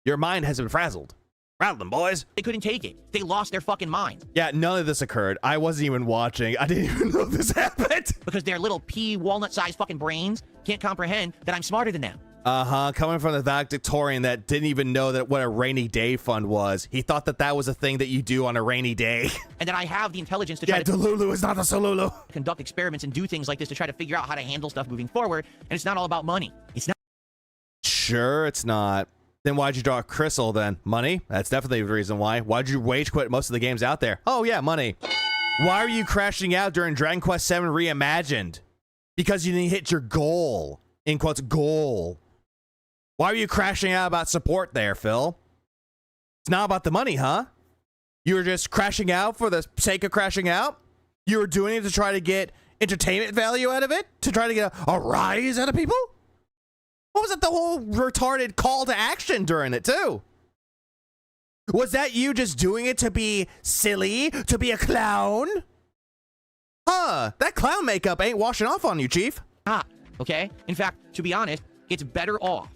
[SPEAKER 3] Your mind has been frazzled. Rattle them, boys.
[SPEAKER 2] They couldn't take it. They lost their fucking mind.
[SPEAKER 3] Yeah, none of this occurred. I wasn't even watching. I didn't even know this happened.
[SPEAKER 2] Because their little pea walnut-sized fucking brains can't comprehend that I'm smarter than them.
[SPEAKER 3] Coming from the valedictorian that didn't even know that what a rainy day fund was. He thought that that was a thing that you do on a rainy day.
[SPEAKER 2] And that I have the intelligence to try to
[SPEAKER 3] Delulu is not a Solulu.
[SPEAKER 2] conduct experiments and do things like this to try to figure out how to handle stuff moving forward. And it's not all about money. It's not.
[SPEAKER 3] Sure, it's not. Then why'd you draw Crystal then? Money? That's definitely the reason why. Why'd you rage quit most of the games out there? Oh yeah, money. Why are you crashing out during Dragon Quest VII Reimagined? Because you didn't hit your goal. In quotes, goal. Why are you crashing out about support there, Phil? It's not about the money, huh? You were just crashing out for the sake of crashing out? You were doing it to try to get entertainment value out of it? To try to get a rise out of people? What was it, the whole retarded call to action during it, too? Was that you just doing it to be silly? To be a clown? Huh, that clown makeup ain't washing off on you, Chief.
[SPEAKER 2] Okay? In fact, to be honest, it's better off.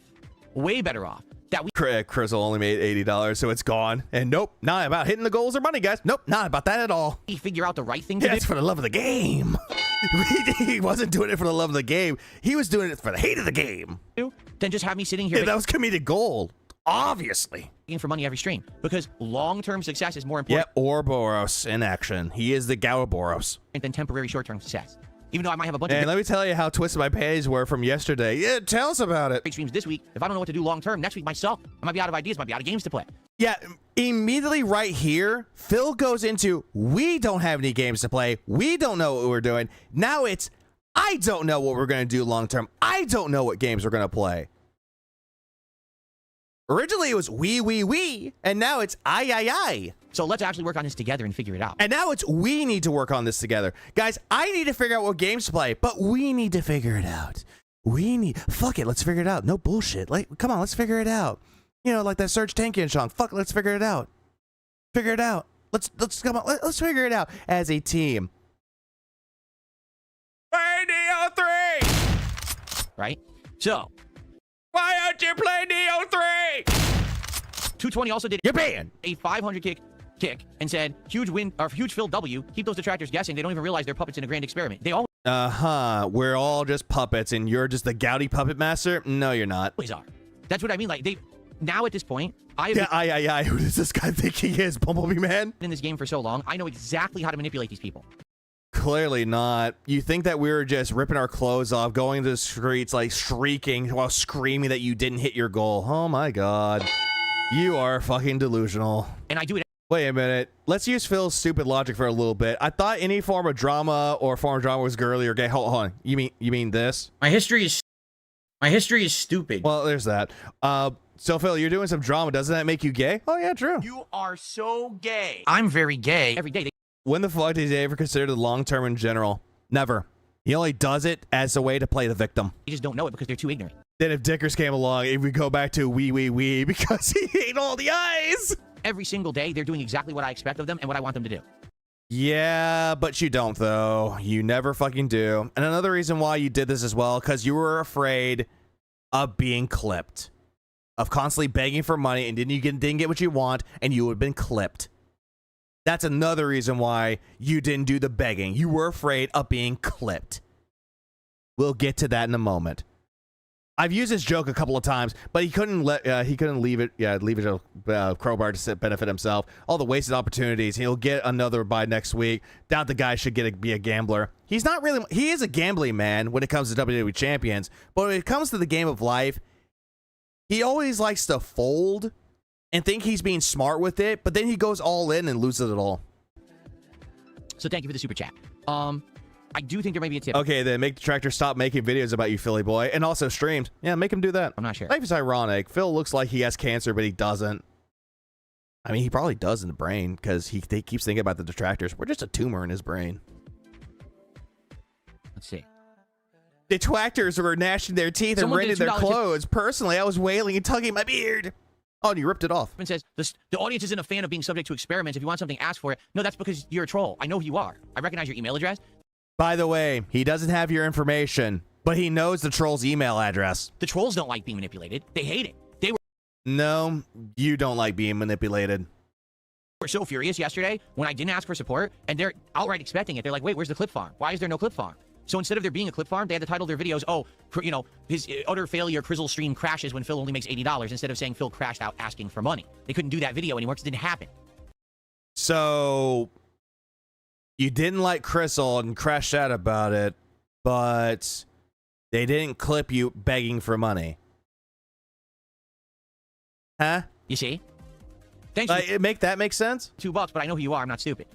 [SPEAKER 2] Way better off. That we
[SPEAKER 3] Crystal only made $80, so it's gone. And nope, not about hitting the goals or money, guys. Nope, not about that at all.
[SPEAKER 2] figure out the right thing to
[SPEAKER 3] It's
[SPEAKER 2] do.
[SPEAKER 3] for the love of the game. He wasn't doing it for the love of the game. He was doing it for the hate of the game.
[SPEAKER 2] Then just have me sitting here
[SPEAKER 3] Yeah, that was comedic gold. Obviously.
[SPEAKER 2] begging for money every stream. Because long-term success is more important
[SPEAKER 3] Yeah, Ouroboros in action. He is the Ouroboros.
[SPEAKER 2] than temporary short-term success. Even though I might have a bunch
[SPEAKER 3] And
[SPEAKER 2] of
[SPEAKER 3] let me tell you how twisted my panties were from yesterday. Yeah, tell us about it.
[SPEAKER 2] great streams this week, if I don't know what to do long-term, next week myself, I might be out of ideas, might be out of games to play.
[SPEAKER 3] Yeah, immediately right here, Phil goes into, we don't have any games to play. We don't know what we're doing. Now it's, I don't know what we're going to do long term. I don't know what games we're going to play. Originally, it was we, and now it's I.
[SPEAKER 2] So let's actually work on this together and figure it out.
[SPEAKER 3] And now it's we need to work on this together. Guys, I need to figure out what games to play, but we need to figure it out. Fuck it, let's figure it out. No bullshit. Like, come on, let's figure it out. You know, like that Serge Tankian song. Fuck, let's figure it out. Figure it out. Let's come on. Let's figure it out as a team. Play Neo 3.
[SPEAKER 2] Right? So,
[SPEAKER 3] Why don't you play Neo 3?
[SPEAKER 2] 220 also did
[SPEAKER 3] You're banned.
[SPEAKER 2] a 500 kick and said, huge win, or huge Phil W. Keep those detractors guessing. They don't even realize they're puppets in a grand experiment. They
[SPEAKER 3] We're all just puppets, and you're just the gouty puppet master? No, you're not.
[SPEAKER 2] always are. That's what I mean. Like, they, now at this point, I've
[SPEAKER 3] Yeah, I. Who does this guy think he is, Bumblebee Man?
[SPEAKER 2] been in this game for so long, I know exactly how to manipulate these people.
[SPEAKER 3] Clearly not. You think that we were just ripping our clothes off, going to the streets, like shrieking while screaming that you didn't hit your goal. Oh my god. You are fucking delusional.
[SPEAKER 2] And I do it.
[SPEAKER 3] Wait a minute. Let's use Phil's stupid logic for a little bit. I thought any form of drama was girly or gay. Hold on. You mean this?
[SPEAKER 4] My history is stupid.
[SPEAKER 3] Well, there's that. So Phil, you're doing some drama. Doesn't that make you gay? Oh yeah, true.
[SPEAKER 2] You are so gay. I'm very gay. Every day.
[SPEAKER 3] When the fuck did he ever consider the long term in general? Never. He only does it as a way to play the victim.
[SPEAKER 2] They just don't know it because they're too ignorant.
[SPEAKER 3] Then if Dickers came along, if we go back to we because he ate all the eyes.
[SPEAKER 2] Every single day, they're doing exactly what I expect of them and what I want them to do.
[SPEAKER 3] Yeah, but you don't though. You never fucking do. And another reason why you did this as well, because you were afraid of being clipped, of constantly begging for money, and didn't get what you want, and you would have been clipped. That's another reason why you didn't do the begging. You were afraid of being clipped. We'll get to that in a moment. I've used this joke a couple of times, but he couldn't leave it a crowbar to benefit himself. All the wasted opportunities. He'll get another by next week. Doubt the guy should be a gambler. He's not really. He is a gambling man when it comes to WWE champions, but when it comes to the game of life, he always likes to fold and think he's being smart with it, but then he goes all in and loses it all.
[SPEAKER 2] So thank you for the super chat. I do think there may be a tip.
[SPEAKER 3] Okay, then make the tractor stop making videos about you, Philly boy, and also streamed. Yeah, make him do that.
[SPEAKER 2] I'm not sure.
[SPEAKER 3] Life is ironic. Phil looks like he has cancer, but he doesn't. I mean, he probably does in the brain because he keeps thinking about the detractors. We're just a tumor in his brain.
[SPEAKER 2] Let's see.
[SPEAKER 3] detractors were gnashing their teeth and rending their clothes. Personally, I was wailing and tugging my beard. Oh, and you ripped it off.
[SPEAKER 2] And says, the audience isn't a fan of being subject to experiments. If you want something, ask for it. No, that's because you're a troll. I know who you are. I recognize your email address.
[SPEAKER 3] By the way, he doesn't have your information, but he knows the troll's email address.
[SPEAKER 2] The trolls don't like being manipulated. They hate it. They
[SPEAKER 3] No, you don't like being manipulated.
[SPEAKER 2] were so furious yesterday when I didn't ask for support, and they're outright expecting it. They're like, wait, where's the clip farm? Why is there no clip farm? So instead of there being a clip farm, they had to title their videos, oh, you know, his utter failure Crizzle stream crashes when Phil only makes $80, instead of saying Phil crashed out asking for money. They couldn't do that video anymore because it didn't happen.
[SPEAKER 3] So you didn't like Crizzle and crashed out about it, but they didn't clip you begging for money. Huh?
[SPEAKER 2] You see? Thanks for
[SPEAKER 3] make that make sense?
[SPEAKER 2] $2, but I know who you are. I'm not stupid.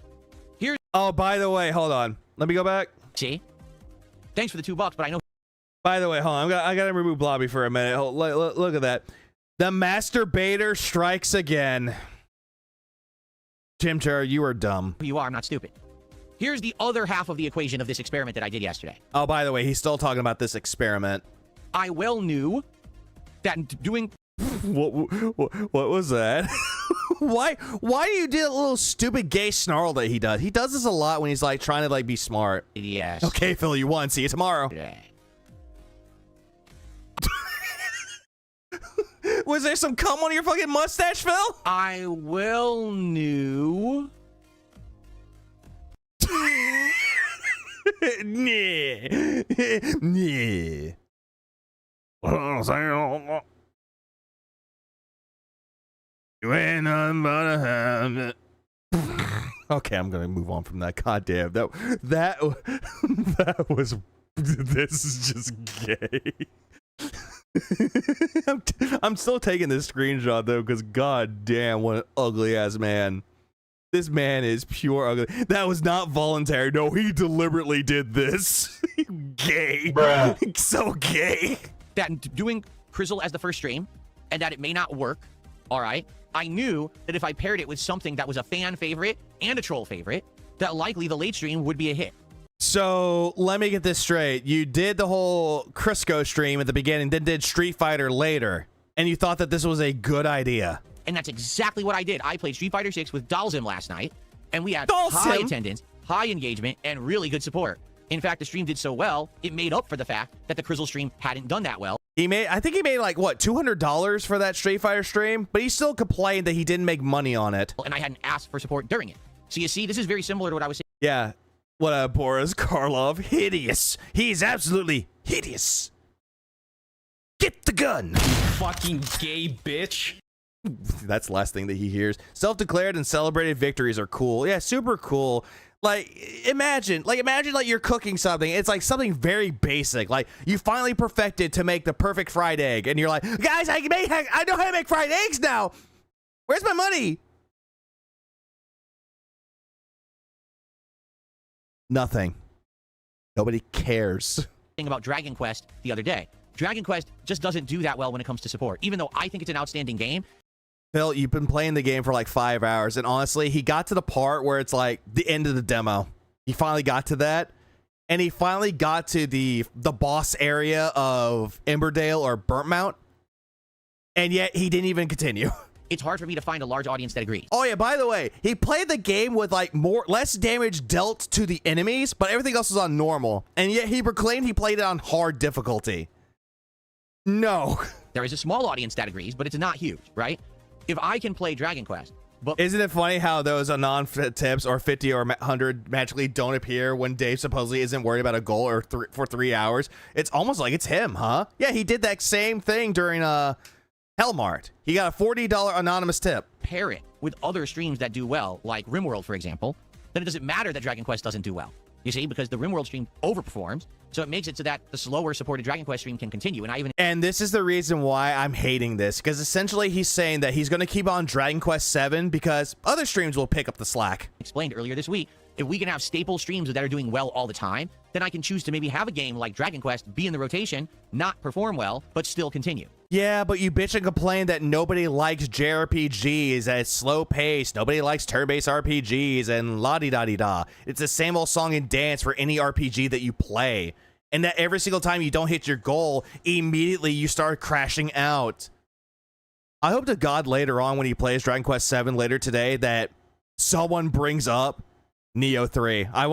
[SPEAKER 2] Here's...
[SPEAKER 3] Oh, by the way, hold on. Let me go back.
[SPEAKER 2] See? Thanks for the $2, but I know...
[SPEAKER 3] By the way, hold on. I gotta remove Blobby for a minute. Look at that. The masturbator strikes again. Chimchar, you are dumb.
[SPEAKER 2] Who you are. I'm not stupid. Here's the other half of the equation of this experiment that I did yesterday.
[SPEAKER 3] Oh, by the way, he's still talking about this experiment.
[SPEAKER 2] I well knew that doing...
[SPEAKER 3] What was that? Why do you do that little stupid gay snarl that he does? He does this a lot when he's like trying to like be smart.
[SPEAKER 2] Yes.
[SPEAKER 3] Okay, Phil, you won. See you tomorrow.
[SPEAKER 2] Yeah.
[SPEAKER 3] Was there some cum on your fucking mustache, Phil?
[SPEAKER 2] I well knew...
[SPEAKER 3] Nah. Nah. You ain't nothing but a habit. Okay, I'm gonna move on from that. God damn, that was. This is just gay. I'm still taking this screenshot though, because god damn, what an ugly ass man. This man is pure ugly. That was not voluntary. No, he deliberately did this. Gay. Bruh. So gay.
[SPEAKER 2] That doing Crizzle as the first stream, and that it may not work, all right? I knew that if I paired it with something that was a fan favorite and a troll favorite, that likely the late stream would be a hit.
[SPEAKER 3] So let me get this straight. You did the whole Crisco stream at the beginning, then did Street Fighter later, and you thought that this was a good idea.
[SPEAKER 2] And that's exactly what I did. I played Street Fighter 6 with Dalsim last night, and we had high attendance, high engagement, and really good support. In fact, the stream did so well, it made up for the fact that the Crizzle stream hadn't done that well.
[SPEAKER 3] I think he made like, what, $200 for that Street Fighter stream? But he still complained that he didn't make money on it.
[SPEAKER 2] And I hadn't asked for support during it. So you see, this is very similar to what I was saying.
[SPEAKER 3] Yeah. What up, Boris Karloff? Hideous. He's absolutely hideous. Get the gun.
[SPEAKER 8] You fucking gay bitch.
[SPEAKER 3] That's the last thing that he hears. Self-declared and celebrated victories are cool. Yeah, super cool. Like imagine like you're cooking something. It's like something very basic. Like you finally perfected to make the perfect fried egg, and you're like, guys, I know how to make fried eggs now. Where's my money? Nothing. Nobody cares.
[SPEAKER 2] About Dragon Quest the other day. Dragon Quest just doesn't do that well when it comes to support, even though I think it's an outstanding game.
[SPEAKER 3] Phil, you've been playing the game for like 5 hours, and honestly, he got to the part where it's like the end of the demo. He finally got to that, and he finally got to the boss area of Emberdale or Burntmount, and yet he didn't even continue.
[SPEAKER 2] It's hard for me to find a large audience that agrees.
[SPEAKER 3] Oh yeah, by the way, he played the game with like less damage dealt to the enemies, but everything else was on normal, and yet he proclaimed he played it on hard difficulty. No.
[SPEAKER 2] There is a small audience that agrees, but it's not huge, right? If I can play Dragon Quest, but...
[SPEAKER 3] Isn't it funny how those anon tips or 50 or 100 magically don't appear when Dave supposedly isn't worried about a goal or for 3 hours? It's almost like it's him, huh? Yeah, he did that same thing during Hellmart. He got a $40 anonymous tip.
[SPEAKER 2] Pair it with other streams that do well, like RimWorld, for example, then it doesn't matter that Dragon Quest doesn't do well. You see, because the RimWorld stream overperforms, so it makes it so that the slower supported Dragon Quest stream can continue.
[SPEAKER 3] And this is the reason why I'm hating this, because essentially he's saying that he's going to keep on Dragon Quest 7 because other streams will pick up the slack.
[SPEAKER 2] Explained earlier this week, if we can have staple streams that are doing well all the time, then I can choose to maybe have a game like Dragon Quest be in the rotation, not perform well, but still continue.
[SPEAKER 3] Yeah, but you bitch and complain that nobody likes JRPGs, that it's slow paced, nobody likes turn-based RPGs, and la-di-da-di-da. It's the same old song and dance for any RPG that you play. And that every single time you don't hit your goal, immediately you start crashing out. I hope to God later on when he plays Dragon Quest 7 later today that someone brings up Neo 3. I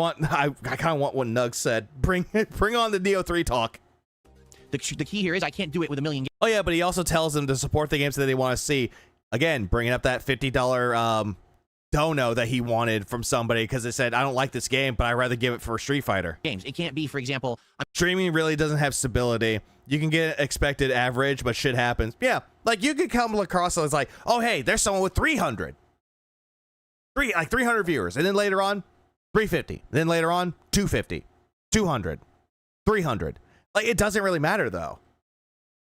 [SPEAKER 3] kind of want what Nug said. Bring on the Neo 3 talk.
[SPEAKER 2] The key here is I can't do it with a million games.
[SPEAKER 3] Oh yeah, but he also tells them to support the games that they want to see. Again, bringing up that $50 dono that he wanted from somebody because it said, I don't like this game, but I'd rather give it for Street Fighter.
[SPEAKER 2] Games. It can't be, for example,
[SPEAKER 3] streaming really doesn't have stability. You can get expected average, but shit happens. Yeah, like you could come across as like, oh hey, there's someone with 300 viewers, and then later on 350, then later on 250, 200, 300. Like it doesn't really matter though.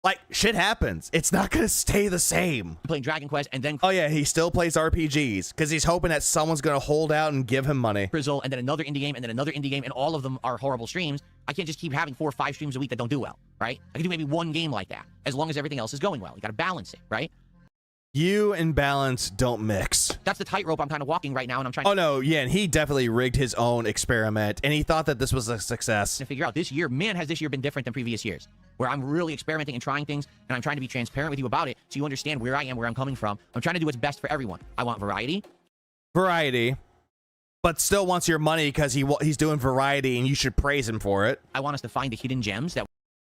[SPEAKER 3] Like shit happens. It's not gonna stay the same.
[SPEAKER 2] Playing Dragon Quest and then
[SPEAKER 3] oh yeah, he still plays RPGs because he's hoping that someone's gonna hold out and give him money.
[SPEAKER 2] Crizzle, and then another indie game, and then another indie game, and all of them are horrible streams. I can't just keep having 4 or 5 streams a week that don't do well, right? I can do maybe one game like that, as long as everything else is going well. You gotta balance it, right?
[SPEAKER 3] You and balance don't mix.
[SPEAKER 2] That's the tightrope I'm kind of walking right now, and I'm trying
[SPEAKER 3] oh no, yeah, and he definitely rigged his own experiment, and he thought that this was a success.
[SPEAKER 2] to figure out this year, man, has this year been different than previous years, where I'm really experimenting and trying things, and I'm trying to be transparent with you about it, so you understand where I am, where I'm coming from. I'm trying to do what's best for everyone. I want variety.
[SPEAKER 3] But still wants your money because he's doing variety, and you should praise him for it.
[SPEAKER 2] I want us to find the hidden gems that...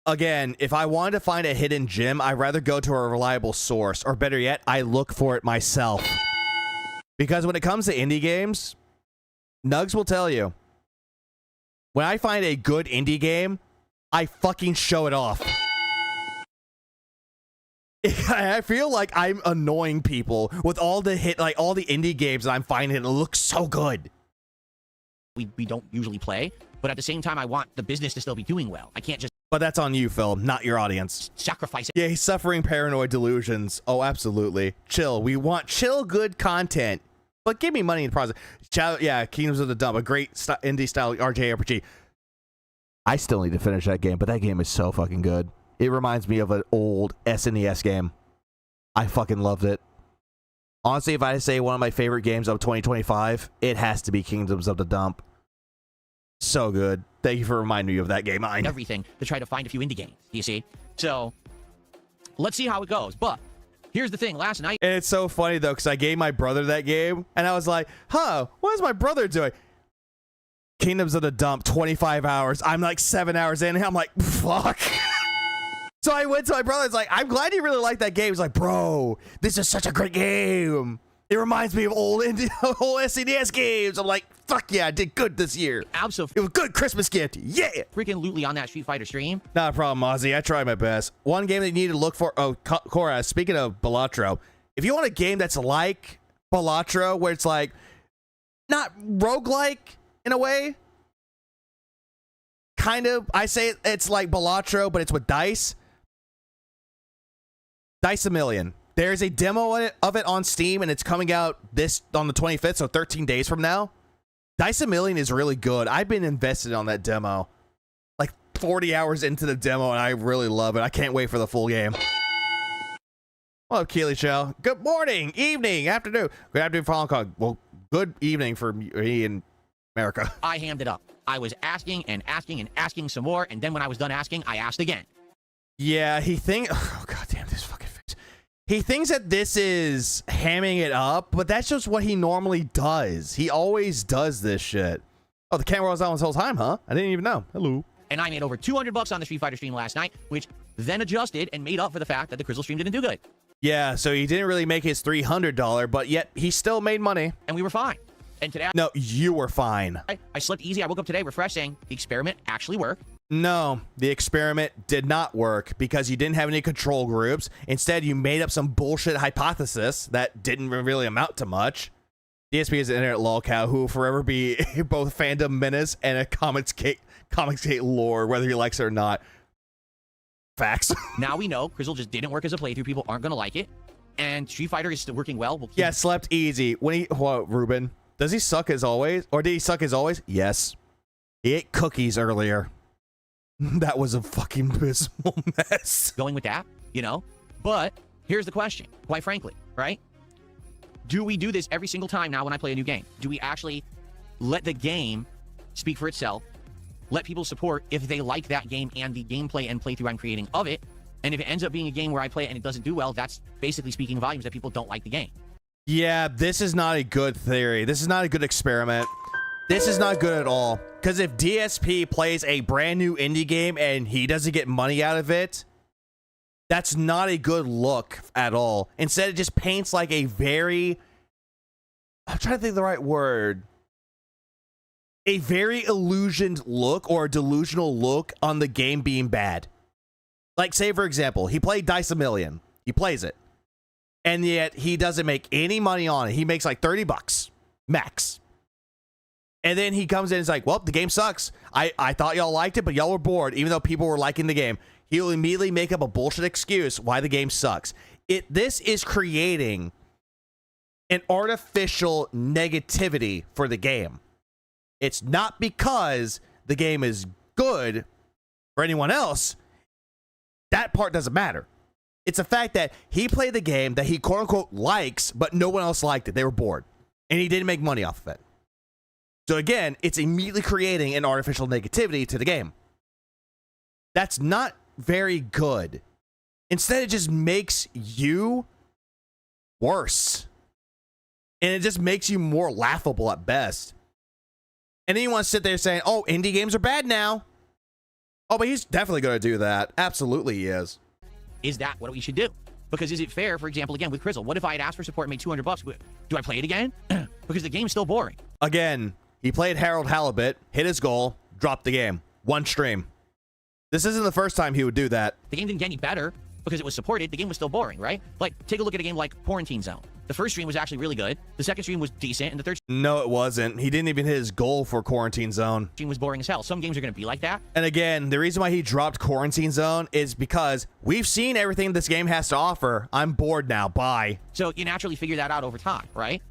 [SPEAKER 3] Again, if I wanted to find a hidden gem, I'd rather go to a reliable source, or better yet, I look for it myself. Because when it comes to indie games, Nugs will tell you, when I find a good indie game, I fucking show it off. I feel like I'm annoying people with all the all the indie games that I'm finding it looks so good.
[SPEAKER 2] We don't usually play, but at the same time, I want the business to still be doing well. I can't just...
[SPEAKER 3] But that's on you, Phil, not your audience.
[SPEAKER 2] Sacrifice it.
[SPEAKER 3] Yeah, he's suffering paranoid delusions. Oh, absolutely. Chill. We want chill, good content. But give me money in the process. Yeah, Kingdoms of the Dump, a great indie-style RJRPG. I still need to finish that game, but that game is so fucking good. It reminds me of an old SNES game. I fucking loved it. Honestly, if I had to say one of my favorite games of 2025, it has to be Kingdoms of the Dump. So good. Thank you for reminding me of that game.
[SPEAKER 2] Everything to try to find a few indie games, you see? So, let's see how it goes. But, here's the thing. Last night...
[SPEAKER 3] And it's so funny, though, because I gave my brother that game, and I was like, huh, what is my brother doing? Kingdoms of the Dump, 25 hours. I'm like 7 hours in, and I'm like, fuck. So I went to my brother. It's like, I'm glad you really liked that game. He's like, bro, this is such a great game. It reminds me of old SNES games. I'm like, fuck yeah, I did good this year.
[SPEAKER 2] Absolutely.
[SPEAKER 3] It was a good Christmas gift. Yeah.
[SPEAKER 2] Freaking lootly on that Street Fighter stream.
[SPEAKER 3] Not a problem, Ozzy. I tried my best. One game that you need to look for. Oh, Cora, speaking of Balatro, if you want a game that's like Balatro, where it's like, not roguelike in a way, kind of, I say it's like Balatro, but it's with dice. Dice a Million. There's a demo of it on Steam, and it's coming out on the 25th, so 13 days from now. Dice a Million is really good. I've been invested on that demo. Like 40 hours into the demo, and I really love it. I can't wait for the full game. Hello, Keely Shell. Good morning, evening, afternoon. Good afternoon for Hong Kong. Well, good evening for me in America.
[SPEAKER 2] I hammed it up. I was asking and asking and asking some more, and then when I was done asking, I asked again.
[SPEAKER 3] Yeah, oh god damn this fucking face. He thinks that this is hamming it up, but that's just what he normally does. He always does this shit. Oh, the camera was on this whole time, huh? I didn't even know. Hello.
[SPEAKER 2] And I made over $200 on the Street Fighter stream last night, which then adjusted and made up for the fact that the Crystal stream didn't do good.
[SPEAKER 3] Yeah, so he didn't really make his $300, but yet he still made money.
[SPEAKER 2] And we were fine. And today...
[SPEAKER 3] No, you were fine.
[SPEAKER 2] I slept easy. I woke up today refreshed saying the experiment actually worked.
[SPEAKER 3] No, the experiment did not work because you didn't have any control groups. Instead, you made up some bullshit hypothesis that didn't really amount to much. DSP is an internet lolcow who will forever be both fandom menace and a Comicsgate lore, whether he likes it or not. Facts.
[SPEAKER 2] Now we know Crizzle just didn't work as a playthrough. People aren't going to like it. And Street Fighter is still working well. We'll keep...
[SPEAKER 3] Yeah, slept easy. Ruben, does he suck as always? Or did he suck as always? Yes. He ate cookies earlier. That was a fucking abysmal mess.
[SPEAKER 2] Going with that, you know? But here's the question, quite frankly, right? Do we do this every single time now when I play a new game? Do we actually let the game speak for itself? let people support if they like that game and the gameplay and playthrough I'm creating of it. And if it ends up being a game where I play it and it doesn't do well, that's basically speaking volumes that people don't like the game.
[SPEAKER 3] Yeah, this is not a good theory. This is not a good experiment. This is not good at all. Because if DSP plays a brand new indie game and he doesn't get money out of it, that's not a good look at all. Instead, it just paints like a very... I'm trying to think of the right word. A very illusioned look or a delusional look on the game being bad. Like, say, for example, he played Dice a Million. He plays it. And yet, he doesn't make any money on it. He makes like 30 bucks. Max. And then he comes in and is like, well, the game sucks. I thought y'all liked it, but y'all were bored, even though people were liking the game. He'll immediately make up a bullshit excuse why the game sucks. This is creating an artificial negativity for the game. It's not because the game is good for anyone else. That part doesn't matter. It's the fact that he played the game that he quote unquote likes, but no one else liked it. They were bored. And he didn't make money off of it. So again, it's immediately creating an artificial negativity to the game. That's not very good. Instead, it just makes you worse. And it just makes you more laughable at best. And then you want to sit there saying, oh, indie games are bad now. Oh, but he's definitely going to do that. Absolutely he is.
[SPEAKER 2] Is that what we should do? Because is it fair, for example, again, with Crizzle, what if I had asked for support and made 200 bucks? Do I play it again? Because the game's still boring.
[SPEAKER 3] Again, he played Harold Halibut, hit his goal, dropped the game. One stream. This isn't the first time he would do that.
[SPEAKER 2] The game didn't get any better because it was supported. The game was still boring, right? Like, take a look at a game like Quarantine Zone. The first stream was actually really good. The second stream was decent, and the third
[SPEAKER 3] No, it wasn't. He didn't even hit his goal for Quarantine Zone.
[SPEAKER 2] stream was boring as hell. Some games are going to be like that.
[SPEAKER 3] And again, the reason why he dropped Quarantine Zone is because we've seen everything this game has to offer. I'm bored now. Bye.
[SPEAKER 2] So you naturally figure that out over time, right?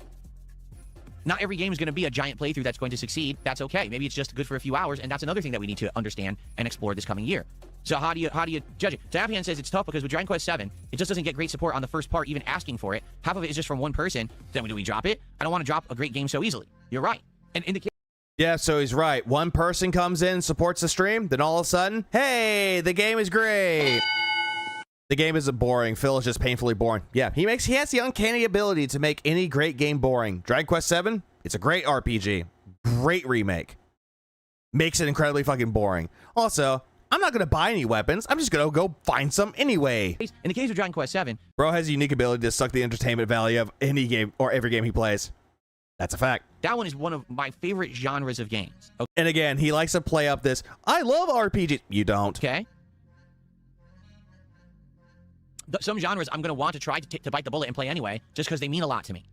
[SPEAKER 2] Not every game is going to be a giant playthrough that's going to succeed. That's okay. Maybe it's just good for a few hours, and that's another thing that we need to understand and explore this coming year. So how do you judge it? Tapian says it's tough because with Dragon Quest 7, it just doesn't get great support on the first part, even asking for it. Half of it is just from one person. Then do we drop it? I don't want to drop a great game so easily. You're right. And in the case
[SPEAKER 3] Yeah, so he's right. One person comes in, supports the stream, then all of a sudden, hey, the game is great. The game isn't boring. Phil is just painfully boring. Yeah, he has the uncanny ability to make any great game boring. Dragon Quest 7, it's a great RPG. Great remake. Makes it incredibly fucking boring. Also, I'm not going to buy any weapons. I'm just going to go find some anyway.
[SPEAKER 2] in the case of Dragon Quest 7,
[SPEAKER 3] Bro has a unique ability to suck the entertainment value of any game or every game he plays. That's a fact.
[SPEAKER 2] that one is one of my favorite genres of games.
[SPEAKER 3] And again, he likes to play up this, I love RPGs. You don't.
[SPEAKER 2] Okay? Some genres I'm going to want to try to bite the bullet and play anyway, just because they mean a lot to me.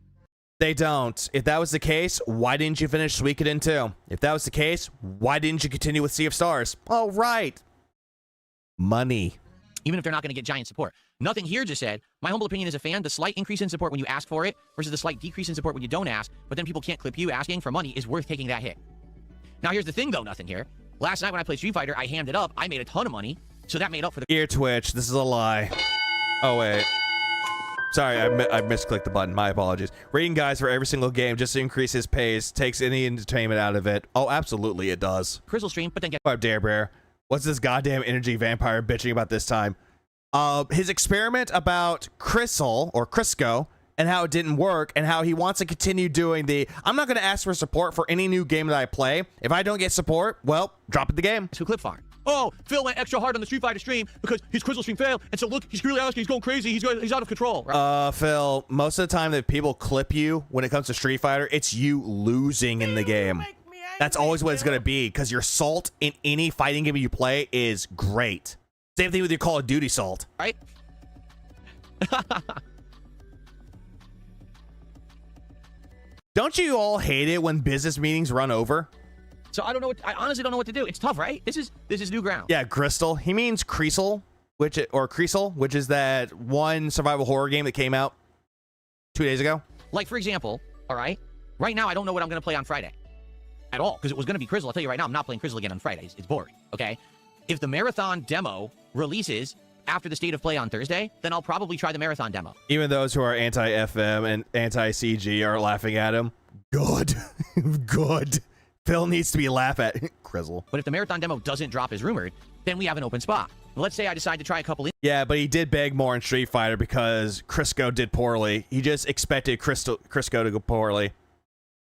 [SPEAKER 3] They don't. If that was the case, why didn't you finish Suikoden 2? If that was the case, why didn't you continue with Sea of Stars? Oh, right. Money.
[SPEAKER 2] Even if they're not going to get giant support. Nothing here just said, my humble opinion as a fan, the slight increase in support when you ask for it versus the slight decrease in support when you don't ask, but then people can't clip you asking for money is worth taking that hit. Now here's the thing though, nothing here. Last night when I played Street Fighter, I hammed it up. I made a ton of money, so that made up for the...
[SPEAKER 3] Ear twitch. This is a lie. Oh, wait. Sorry, I misclicked the button. My apologies. Rating guys for every single game just to increase his pace takes any entertainment out of it. Oh, absolutely it does.
[SPEAKER 2] Crystal stream, but then get...
[SPEAKER 3] Up, Dare Bear. What's this goddamn energy vampire bitching about this time? His experiment about Crystal, or Crisco, and how it didn't work, and how he wants to continue doing the, I'm not going to ask for support for any new game that I play. If I don't get support, well, drop it the game.
[SPEAKER 2] To clip farm. Oh, Phil went extra hard on the Street Fighter stream because his Crystal stream failed, and so look, he's really asking, he's going crazy, he's out of control. Right?
[SPEAKER 3] Phil, most of the time that people clip you when it comes to Street Fighter, it's you losing in the game. That's always what it's going to be, because your salt in any fighting game you play is great. Same thing with your Call of Duty salt.
[SPEAKER 2] Right?
[SPEAKER 3] Don't you all hate it when business meetings run over?
[SPEAKER 2] So I honestly don't know what to do. It's tough, right? This is new ground.
[SPEAKER 3] Yeah, Crystal. He means Creasel, which is that one survival horror game that came out 2 days ago.
[SPEAKER 2] Like, for example, all right, right now I don't know what I'm going to play on Friday at all, because it was going to be Crystal. I'll tell you right now, I'm not playing Crystal again on Fridays. It's boring, okay? If the Marathon demo releases after the State of Play on Thursday, then I'll probably try the Marathon demo.
[SPEAKER 3] Even those who are anti-FM and anti-CG are laughing at him. Good. Good. Phil needs to be laughed at. Crizzle.
[SPEAKER 2] But if the marathon demo doesn't drop as rumored, then we have an open spot. Let's say I decide to try a couple.
[SPEAKER 3] Yeah, but he did beg more in Street Fighter because Crisco did poorly. He just expected Crisco to go poorly.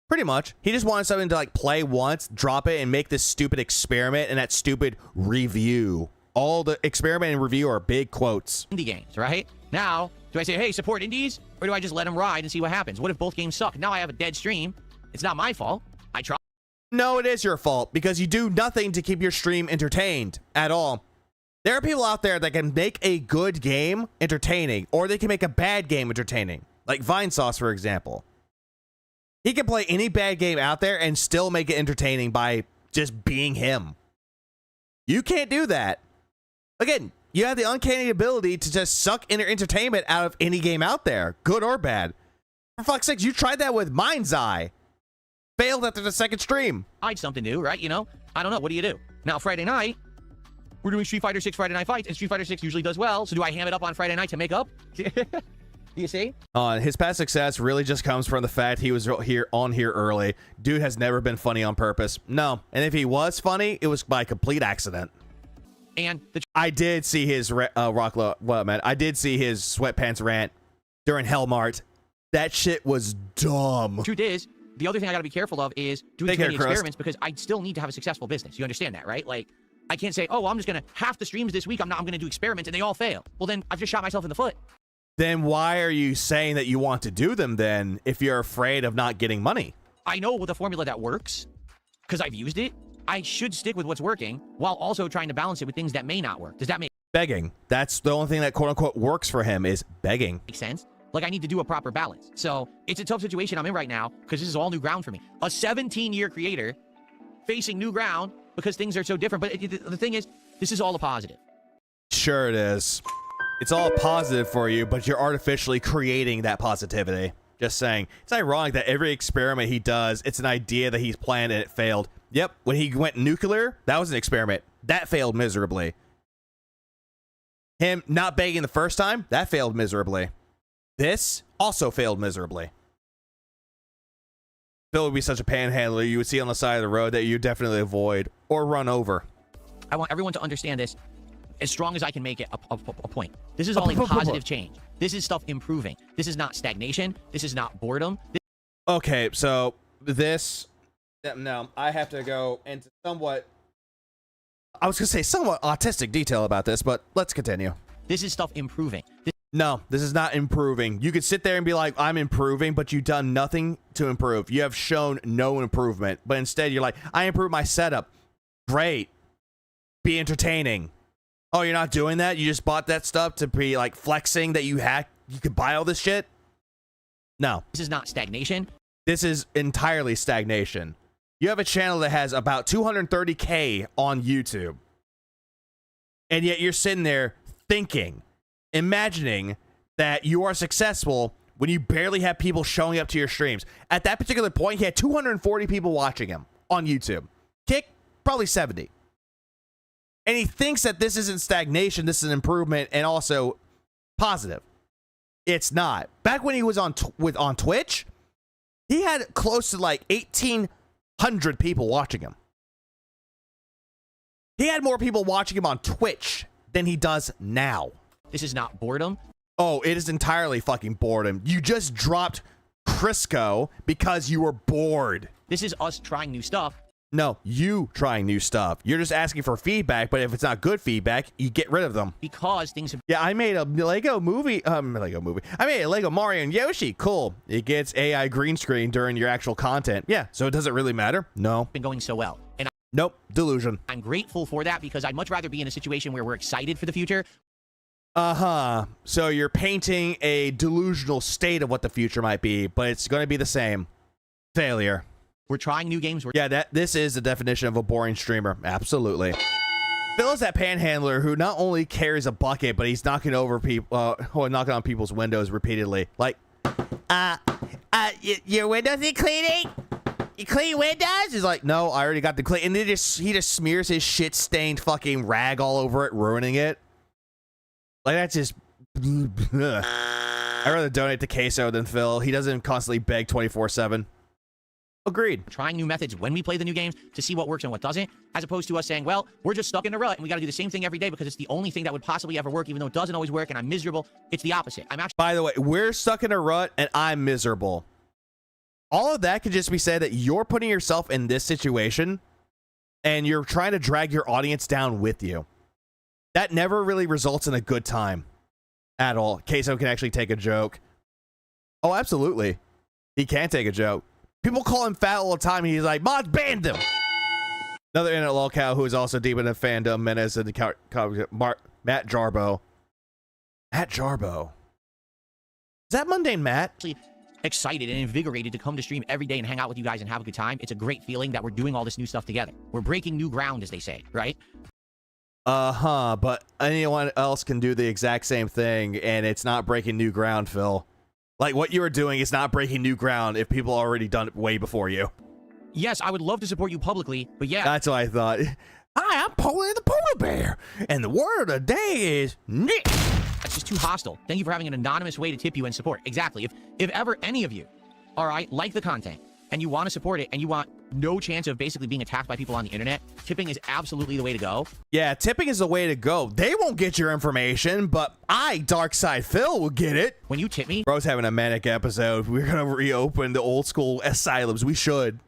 [SPEAKER 3] Pretty much. He just wanted something to like play once, drop it, and make this stupid experiment and that stupid review. All the experiment and review are big quotes.
[SPEAKER 2] Indie games, right? Now, do I say, hey, support indies? Or do I just let them ride and see what happens? What if both games suck? Now I have a dead stream. It's not my fault. I try.
[SPEAKER 3] No, it is your fault because you do nothing to keep your stream entertained at all. There are people out there that can make a good game entertaining, or they can make a bad game entertaining. Like Vinesauce, for example. He can play any bad game out there and still make it entertaining by just being him. You can't do that. Again, you have the uncanny ability to just suck entertainment out of any game out there, good or bad. For fuck's sakes, you tried that with Mind's Eye. Failed after the second stream.
[SPEAKER 2] Hide something new, right? You know, I don't know. What do you do? Now, Friday night, we're doing Street Fighter 6 Friday Night Fights, and Street Fighter 6 usually does well. So do I ham it up on Friday night to make up? You see?
[SPEAKER 3] His past success really just comes from the fact he was here early. Dude has never been funny on purpose. No. And if he was funny, it was by complete accident.
[SPEAKER 2] And
[SPEAKER 3] I did see his I did see his sweatpants rant during Hellmart. That shit was dumb.
[SPEAKER 2] Truth is, the other thing I got to be careful of is doing too many experiments because I still need to have a successful business. You understand that, right? Like, I can't say, oh, well, I'm just going to half the streams this week. I'm going to do experiments and they all fail. Well, then I've just shot myself in the foot.
[SPEAKER 3] Then why are you saying that you want to do them then if you're afraid of not getting money?
[SPEAKER 2] I know with a formula that works because I've used it. I should stick with what's working while also trying to balance it with things that may not work. Does that make
[SPEAKER 3] begging? That's the only thing that quote unquote works for him is begging.
[SPEAKER 2] Make sense? Like I need to do a proper balance. So it's a tough situation I'm in right now because this is all new ground for me. A 17-year creator facing new ground because things are so different. But the thing is, this is all a positive.
[SPEAKER 3] Sure it is. It's all positive for you, but you're artificially creating that positivity. Just saying. It's ironic that every experiment he does, it's an idea that he's planned and it failed. Yep, when he went nuclear, that was an experiment. That failed miserably. Him not begging the first time, that failed miserably. This also failed miserably. Phil would be such a panhandler you would see on the side of the road that you definitely avoid or run over.
[SPEAKER 2] I want everyone to understand this as strong as I can make it a point. This is all a positive change. This is stuff improving. This is not stagnation. This is not boredom.
[SPEAKER 3] Okay, so this... No, I have to go into somewhat... I was going to say somewhat autistic detail about this, but let's continue.
[SPEAKER 2] This is stuff improving.
[SPEAKER 3] No, this is not improving. You could sit there and be like, I'm improving, but you've done nothing to improve. You have shown no improvement, but instead you're like, I improved my setup. Great. Be entertaining. Oh, you're not doing that? You just bought that stuff to be like flexing that you could buy all this shit? No.
[SPEAKER 2] This is not stagnation.
[SPEAKER 3] This is entirely stagnation. You have a channel that has about 230K on YouTube. And yet you're sitting there thinking, imagining that you are successful when you barely have people showing up to your streams. At that particular point, he had 240 people watching him on YouTube. Kick, probably 70. And he thinks that this isn't stagnation, this is an improvement and also positive. It's not. Back when he was on Twitch, he had close to like 1,800 people watching him. He had more people watching him on Twitch than he does now.
[SPEAKER 2] This is not boredom.
[SPEAKER 3] Oh, it is entirely fucking boredom. You just dropped Crisco because you were bored.
[SPEAKER 2] This is us trying new stuff.
[SPEAKER 3] No, you trying new stuff. You're just asking for feedback, but if it's not good feedback, you get rid of them.
[SPEAKER 2] Because things have...
[SPEAKER 3] Yeah, I made a Lego movie. I made a Lego Mario and Yoshi. Cool. It gets AI green screen during your actual content. Yeah, so it doesn't really matter. No.
[SPEAKER 2] Been going so well. And
[SPEAKER 3] nope, delusion.
[SPEAKER 2] I'm grateful for that because I'd much rather be in a situation where we're excited for the future.
[SPEAKER 3] Uh-huh. So you're painting a delusional state of what the future might be, but it's going to be the same. Failure.
[SPEAKER 2] We're trying new games.
[SPEAKER 3] Yeah, this is the definition of a boring streamer. Absolutely. Phil is that panhandler who not only carries a bucket, but he's knocking over people, knocking on people's windows repeatedly. Like, your windows ain't cleaning? You clean windows? He's like, no, I already got the clean. And then he just smears his shit-stained fucking rag all over it, ruining it. Like, that's just... I'd rather donate to Queso than Phil. He doesn't constantly beg 24/7. Agreed.
[SPEAKER 2] Trying new methods when we play the new games to see what works and what doesn't, as opposed to us saying, well, we're just stuck in a rut and we got to do the same thing every day because it's the only thing that would possibly ever work, even though it doesn't always work and I'm miserable. It's the opposite. I'm actually.
[SPEAKER 3] By the way, we're stuck in a rut and I'm miserable. All of that could just be said that you're putting yourself in this situation and you're trying to drag your audience down with you. That never really results in a good time at all. Queso can actually take a joke. Oh, absolutely. He can take a joke. People call him fat all the time, and he's like, mods banned him. Another internet lolcow who is also deep in the fandom, menace and Matt Jarbo. Matt Jarbo. Is that mundane Matt?
[SPEAKER 2] Excited and invigorated to come to stream every day and hang out with you guys and have a good time. It's a great feeling that we're doing all this new stuff together. We're breaking new ground, as they say, right?
[SPEAKER 3] But anyone else can do the exact same thing, and it's not breaking new ground, Phil. Like, what you are doing is not breaking new ground if people already done it way before you.
[SPEAKER 2] Yes, I would love to support you publicly, but yeah.
[SPEAKER 3] That's what I thought. Hi, I'm Polly the Polar Bear, and the word of the day is Nick.
[SPEAKER 2] That's just too hostile. Thank you for having an anonymous way to tip you and support. Exactly. If ever any of you, all right, like the content, and you want to support it, and you want no chance of basically being attacked by people on the internet, tipping is absolutely the way to go.
[SPEAKER 3] Yeah, tipping is the way to go. They won't get your information, but Darkside Phil, will get it.
[SPEAKER 2] When you tip me...
[SPEAKER 3] Bro's having a manic episode. We're going to reopen the old school asylums. We should.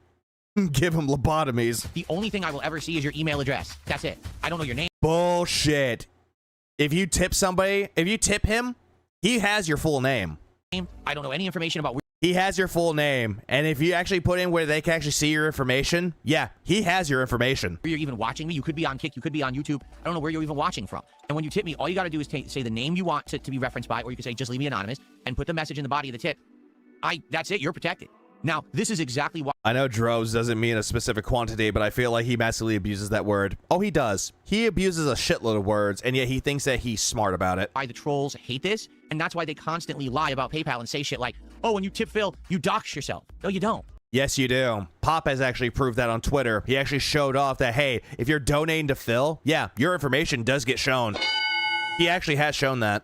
[SPEAKER 3] Give him lobotomies.
[SPEAKER 2] The only thing I will ever see is your email address. That's it. I don't know your name.
[SPEAKER 3] Bullshit. If you tip somebody, if you tip him, he has your full name.
[SPEAKER 2] I don't know any information about...
[SPEAKER 3] He has your full name, and if you actually put in where they can actually see your information, yeah, he has your information.
[SPEAKER 2] Where you're even watching me, you could be on Kick, you could be on YouTube. I don't know where you're even watching from. And when you tip me, all you got to do is say the name you want to be referenced by, or you can say just leave me anonymous and put the message in the body of the tip. That's it. You're protected. Now, this is exactly why.
[SPEAKER 3] I know droves doesn't mean a specific quantity, but I feel like he massively abuses that word. Oh, he does. He abuses a shitload of words, and yet he thinks that he's smart about it.
[SPEAKER 2] Why the trolls hate this, and that's why they constantly lie about PayPal and say shit like, oh, when you tip Phil, you dox yourself. No, you don't.
[SPEAKER 3] Yes, you do. Pop has actually proved that on Twitter. He actually showed off that, hey, if you're donating to Phil, yeah, your information does get shown. He actually has shown that.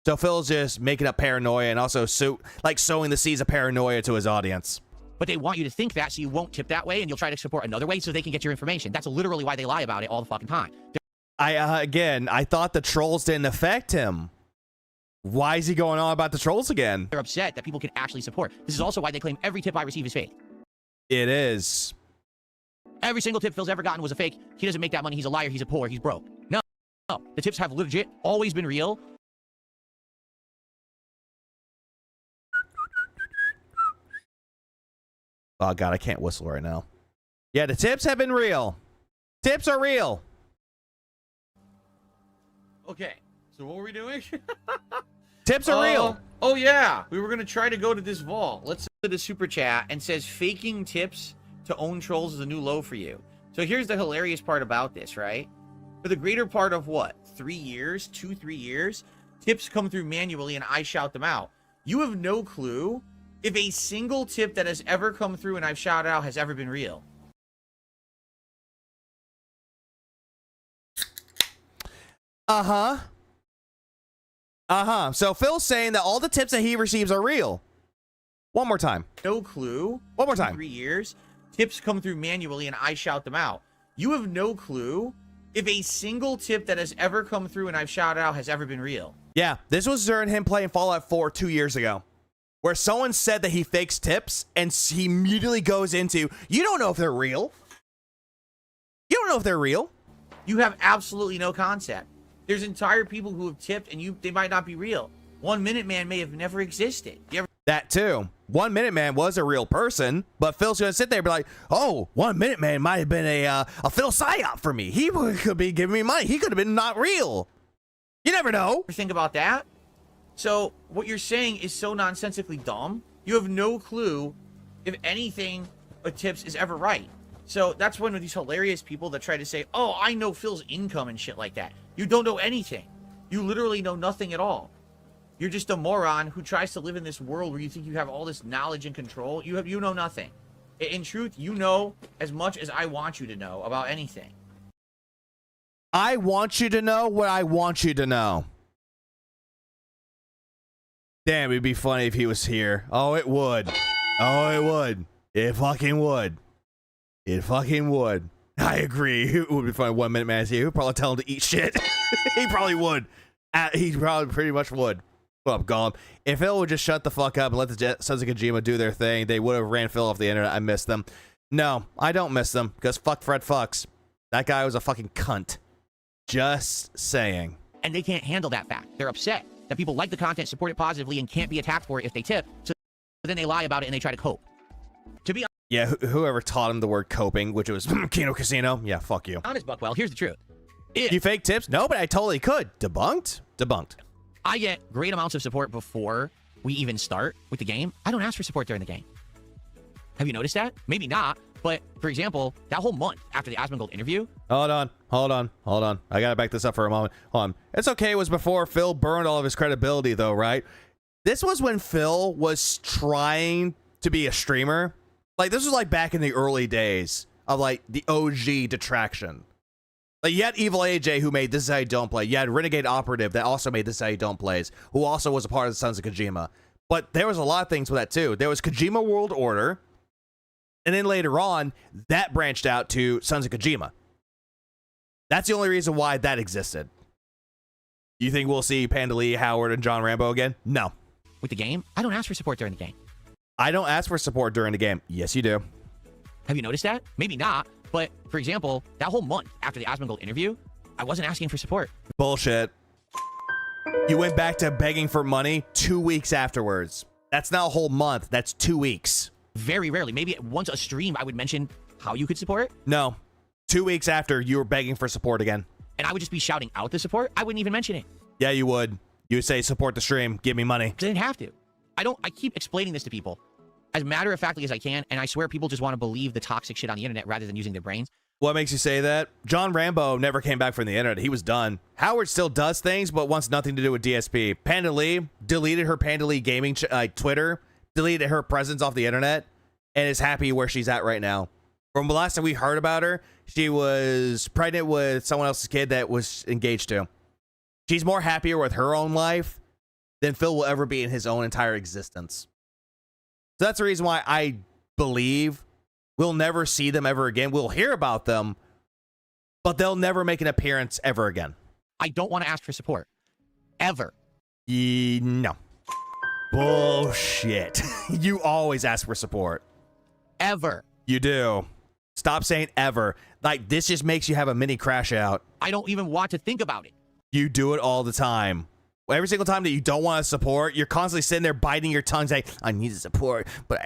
[SPEAKER 3] So Phil's just making up paranoia and also sowing the seeds of paranoia to his audience.
[SPEAKER 2] But they want you to think that so you won't tip that way and you'll try to support another way so they can get your information. That's literally why they lie about it all the fucking time.
[SPEAKER 3] I thought the trolls didn't affect him. Why is he going on about the trolls again?
[SPEAKER 2] They're upset that people can actually support. This is also why they claim every tip I receive is fake.
[SPEAKER 3] It is.
[SPEAKER 2] Every single tip Phil's ever gotten was a fake. He doesn't make that money. He's a liar. He's a poor. He's broke. No. The tips have legit always been real.
[SPEAKER 3] Oh, God, I can't whistle right now. Yeah, the tips have been real. Tips are real.
[SPEAKER 4] Okay, so what were we doing?
[SPEAKER 3] Tips are real.
[SPEAKER 4] Oh, yeah. We were going to try to go to this vault.
[SPEAKER 2] Let's go to the super chat and says faking tips to own trolls is a new low for you. So here's the hilarious part about this, right? For the greater part of what? 3 years? 2-3 years? Tips come through manually and I shout them out. You have no clue if a single tip that has ever come through and I've shouted out has ever been real.
[SPEAKER 3] So Phil's saying that all the tips that he receives are real. One more time.
[SPEAKER 2] No clue.
[SPEAKER 3] One more time.
[SPEAKER 2] 3 years. Tips come through manually and I shout them out. You have no clue if a single tip that has ever come through and I've shouted out has ever been real.
[SPEAKER 3] Yeah, this was during him playing Fallout 4 2 years ago, where someone said that he fakes tips, and he immediately goes into, you don't know if they're real. You don't know if they're real.
[SPEAKER 2] You have absolutely no concept. There's entire people who have tipped, and they might not be real. 1 Minute Man may have never existed.
[SPEAKER 3] That too. 1 Minute Man was a real person, but Phil's gonna sit there and be like, oh, 1 Minute Man might have been a Phil psyop for me. He could be giving me money. He could have been not real. You never know.
[SPEAKER 2] Think about that. So what you're saying is so nonsensically dumb. You have no clue if anything of tips is ever right. So that's one of these hilarious people that try to say, oh, I know Phil's income and shit like that. You don't know anything. You literally know nothing at all. You're just a moron who tries to live in this world where you think you have all this knowledge and control. You know nothing. In truth, you know as much as I want you to know about anything.
[SPEAKER 3] I want you to know what I want you to know. Damn, it'd be funny if he was here. Oh, it would. Oh, it would. It fucking would. It fucking would. I agree. It would be funny. 1 Minute Man here. He'd probably tell him to eat shit. He probably would. He probably pretty much would. Well, Gollum. If Phil would just shut the fuck up and let the Sons of Kojima do their thing, they would have ran Phil off the internet. I miss them. No, I don't miss them because fuck Fred Fucks. That guy was a fucking cunt. Just saying.
[SPEAKER 2] And they can't handle that fact. They're upset that people like the content, support it positively, and can't be attacked for it if they tip. So then they lie about it and they try to cope. To be
[SPEAKER 3] yeah, whoever taught him the word coping, which was Kino Casino. Yeah, fuck you.
[SPEAKER 2] honest, Buckwell, here's the truth.
[SPEAKER 3] You fake tips? No, but I totally could. Debunked? Debunked.
[SPEAKER 2] I get great amounts of support before we even start with the game. I don't ask for support during the game. Have you noticed that? Maybe not. But, for example, that whole month after the Asmongold interview.
[SPEAKER 3] Hold on. I gotta back this up for a moment. Hold on. It's okay. It was before Phil burned all of his credibility, though, right? This was when Phil was trying to be a streamer. Like, this was like back in the early days of like the OG detraction. Like, you had Evil AJ who made This Is How You Don't Play. You had Renegade Operative that also made This Is How You Don't Plays, who also was a part of the Sons of Kojima. But there was a lot of things with that too. There was Kojima World Order. And then later on, that branched out to Sons of Kojima. That's the only reason why that existed. You think we'll see Panda Lee, Howard, and John Rambo again? No.
[SPEAKER 2] With the game, I don't ask for support during the game.
[SPEAKER 3] I don't ask for support during the game. Yes, you do.
[SPEAKER 2] Have you noticed that? Maybe not. But, for example, that whole month after the Asmongold interview, I wasn't asking for support.
[SPEAKER 3] Bullshit. You went back to begging for money 2 weeks afterwards. That's not a whole month. That's 2 weeks.
[SPEAKER 2] Very rarely. Maybe once a stream, I would mention how you could support.
[SPEAKER 3] No. 2 weeks after, you were begging for support again.
[SPEAKER 2] And I would just be shouting out the support. I wouldn't even mention it.
[SPEAKER 3] Yeah, you would. You would say, support the stream. Give me money.
[SPEAKER 2] I didn't have to. I keep explaining this to people as matter-of-factly as I can, and I swear people just want to believe the toxic shit on the internet rather than using their brains.
[SPEAKER 3] What makes you say that? John Rambo never came back from the internet. He was done. Howard still does things, but wants nothing to do with DSP. Panda Lee deleted her Panda Lee Gaming Twitter, deleted her presence off the internet, and is happy where she's at right now. From the last time we heard about her, she was pregnant with someone else's kid that was engaged to. She's more happier with her own life than Phil will ever be in his own entire existence. So that's the reason why I believe we'll never see them ever again. We'll hear about them, but they'll never make an appearance ever again.
[SPEAKER 2] I don't want to ask for support. Ever.
[SPEAKER 3] No. Bullshit. You always ask for support.
[SPEAKER 2] Ever.
[SPEAKER 3] You do. Stop saying ever. Like, this just makes you have a mini crash out.
[SPEAKER 2] I don't even want to think about it.
[SPEAKER 3] You do it all the time. Every single time that you don't want to support, you're constantly sitting there biting your tongue saying, I need the support, but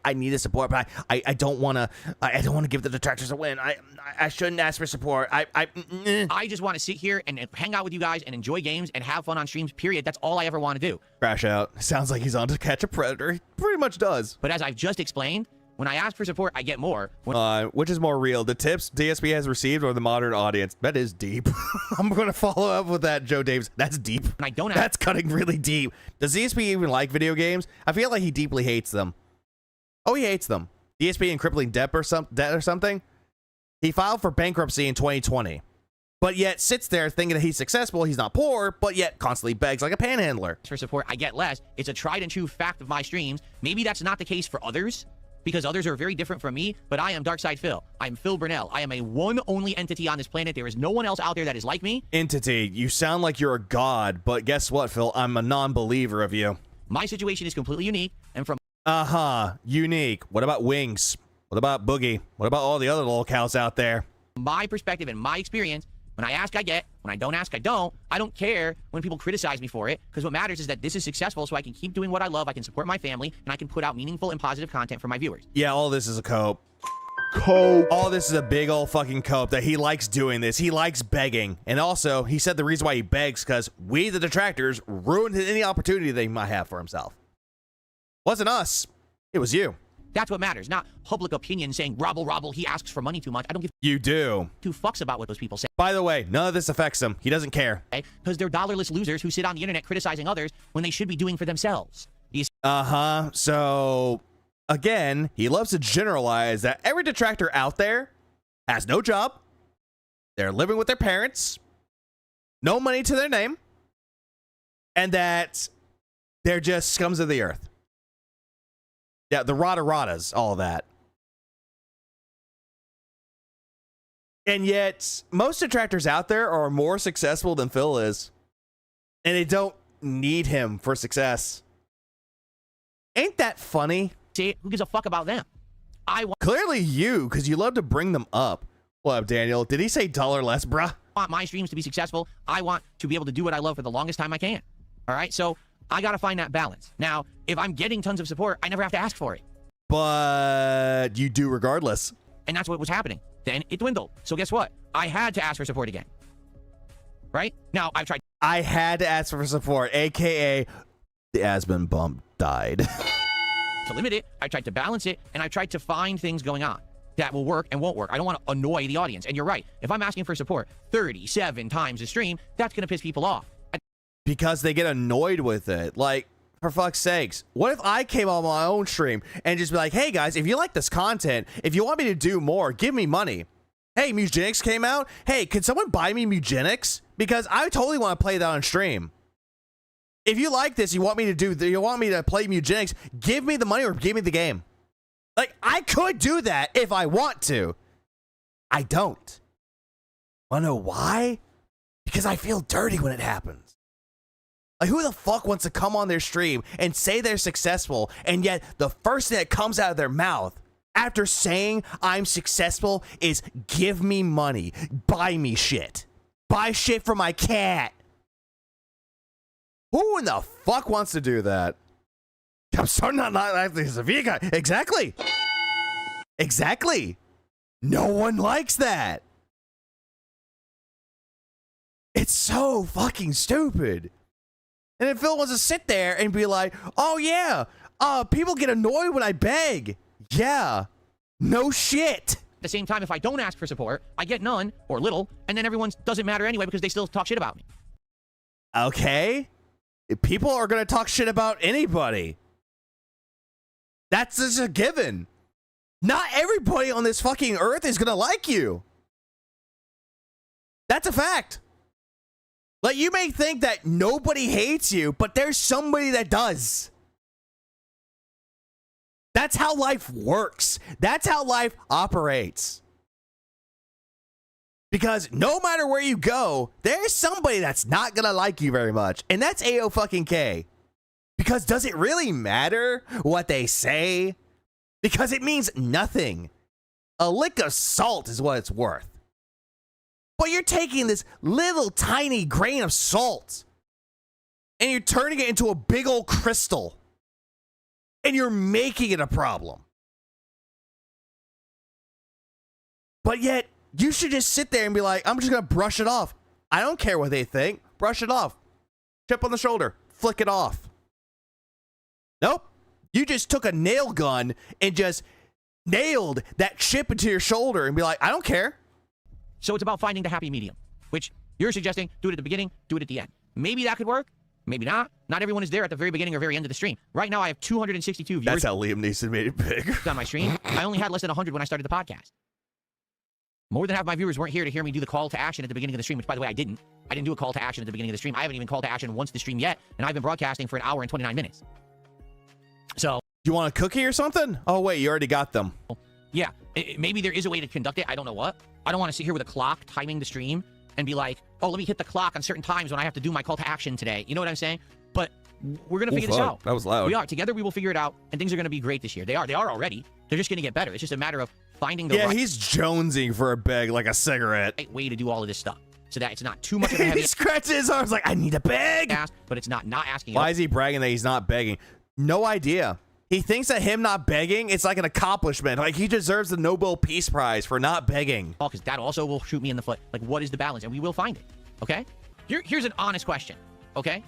[SPEAKER 3] I need the support, but I don't want to give the detractors a win. I shouldn't ask for support.
[SPEAKER 2] I just want to sit here and hang out with you guys and enjoy games and have fun on streams, period. That's all I ever want to do.
[SPEAKER 3] Crash out. Sounds like he's on to catch a predator. He pretty much does.
[SPEAKER 2] But as I've just explained, when I ask for support, I get more.
[SPEAKER 3] Which is more real, the tips DSP has received or the modern audience? That is deep. I'm going to follow up with that, Joe Davis. That's deep.
[SPEAKER 2] And I don't
[SPEAKER 3] That's cutting really deep. Does DSP even like video games? I feel like he deeply hates them. Oh, he hates them. DSP in crippling debt or something? He filed for bankruptcy in 2020, but yet sits there thinking that he's successful, he's not poor, but yet constantly begs like a panhandler.
[SPEAKER 2] For support, I get less. It's a tried and true fact of my streams. Maybe that's not the case for others, because others are very different from me, but I am Darkside Phil. I'm Phil Burnell. I am a one only entity on this planet. There is no one else out there that is like me.
[SPEAKER 3] Entity, you sound like you're a god, but guess what, Phil? I'm a non-believer of you.
[SPEAKER 2] My situation is completely unique, and from
[SPEAKER 3] unique. What about Wings? What about Boogie? What about all the other locales out there?
[SPEAKER 2] my perspective and my experience, when I ask, I get. When I don't ask, I don't. I don't care when people criticize me for it, because what matters is that this is successful so I can keep doing what I love, I can support my family, and I can put out meaningful and positive content for my viewers.
[SPEAKER 3] Yeah, all this is a cope. Cope. All this is a big old fucking cope that he likes doing this. He likes begging. And also, he said the reason why he begs because we, the detractors, ruined any opportunity that he might have for himself. Wasn't us. It was you.
[SPEAKER 2] That's what matters, not public opinion saying, robble, he asks for money too much. I don't give
[SPEAKER 3] you do.
[SPEAKER 2] two fucks about what those people say.
[SPEAKER 3] By the way, none of this affects him. He doesn't care.
[SPEAKER 2] Because they're dollarless losers who sit on the internet criticizing others when they should be doing for themselves.
[SPEAKER 3] So, again, he loves to generalize that every detractor out there has no job. They're living with their parents. No money to their name. And that they're just scums of the earth. Yeah, the rada-radas, all of that. And yet, most detractors out there are more successful than Phil is. And they don't need him for success. Ain't that funny?
[SPEAKER 2] See, who gives a fuck about them?
[SPEAKER 3] Clearly you, because you love to bring them up. What up, Daniel? Did he say dollar less, bruh?
[SPEAKER 2] I want my streams to be successful. I want to be able to do what I love for the longest time I can. All right? So I got to find that balance. Now, if I'm getting tons of support, I never have to ask for it.
[SPEAKER 3] But you do regardless.
[SPEAKER 2] And that's what was happening. Then it dwindled. So guess what? I had to ask for support again. Right? Now, I've tried.
[SPEAKER 3] I had to ask for support, a.k.a. the Aspen bump died.
[SPEAKER 2] To limit it, I tried to balance it, and I tried to find things going on that will work and won't work. I don't want to annoy the audience. And you're right. If I'm asking for support 37 times a stream, that's going to piss people off.
[SPEAKER 3] Because they get annoyed with it. Like, for fuck's sakes, what if I came on my own stream and just be like, hey guys, if you like this content, if you want me to do more, give me money. Hey, Mugenics came out. Hey, can someone buy me Mugenics? Because I totally want to play that on stream. If you like this, you want me to play Mugenics, give me the money or give me the game. Like, I could do that if I want to. I don't. Wanna know why? Because I feel dirty when it happens. Like, who the fuck wants to come on their stream and say they're successful, and yet the first thing that comes out of their mouth after saying I'm successful is give me money, buy me shit, buy shit for my cat. Who in the fuck wants to do that? I'm starting not like the Sevilla guy. Exactly. Exactly. No one likes that. It's so fucking stupid. And then Phil wants to sit there and be like, oh yeah, people get annoyed when I beg. Yeah, no shit.
[SPEAKER 2] At the same time, if I don't ask for support, I get none or little, and then everyone doesn't matter anyway because they still talk shit about me.
[SPEAKER 3] Okay. People are going to talk shit about anybody. That's just a given. Not everybody on this fucking earth is going to like you. That's a fact. Like, you may think that nobody hates you, but there's somebody that does. That's how life works. That's how life operates. Because no matter where you go, there's somebody that's not gonna like you very much. And that's A-O-fucking-K. Because does it really matter what they say? Because it means nothing. A lick of salt is what it's worth. But you're taking this little tiny grain of salt and you're turning it into a big old crystal. And you're making it a problem. But yet, you should just sit there and be like, I'm just going to brush it off. I don't care what they think. Brush it off. Chip on the shoulder. Flick it off. Nope. You just took a nail gun and just nailed that chip into your shoulder and be like, I don't care.
[SPEAKER 2] So it's about finding the happy medium, which you're suggesting do it at the beginning, do it at the end. Maybe that could work. Maybe not. Not everyone is there at the very beginning or very end of the stream. Right now, I have 262 viewers.
[SPEAKER 3] That's how Liam Neeson made it big.
[SPEAKER 2] On my stream. I only had less than 100 when I started the podcast. More than half of my viewers weren't here to hear me do the call to action at the beginning of the stream, which, by the way, I didn't. I didn't do a call to action at the beginning of the stream. I haven't even called to action once the stream yet, and I've been broadcasting for 1 hour and 29 minutes. So...
[SPEAKER 3] You want a cookie or something? Oh, wait, you already got them.
[SPEAKER 2] Yeah, maybe there is a way to conduct it. I don't know what. I don't want to sit here with a clock timing the stream and be like, oh, let me hit the clock on certain times when I have to do my call to action today. You know what I'm saying? But we're going to figure this out.
[SPEAKER 3] That was loud.
[SPEAKER 2] We are. Together, we will figure it out, and things are going to be great this year. They are already. They're just going to get better. It's just a matter of finding the right...
[SPEAKER 3] he's jonesing for a bag like a cigarette.
[SPEAKER 2] ...right way to do all of this stuff so that it's not too much of a heavy...
[SPEAKER 3] He scratches his arms like, I need a bag!
[SPEAKER 2] But it's not asking...
[SPEAKER 3] Why is he bragging that he's not begging? No idea. He thinks that him not begging, it's like an accomplishment. Like, he deserves the Nobel Peace Prize for not begging.
[SPEAKER 2] Because that also will shoot me in the foot. Like, what is the balance? And we will find it, okay? Here's an honest question, okay?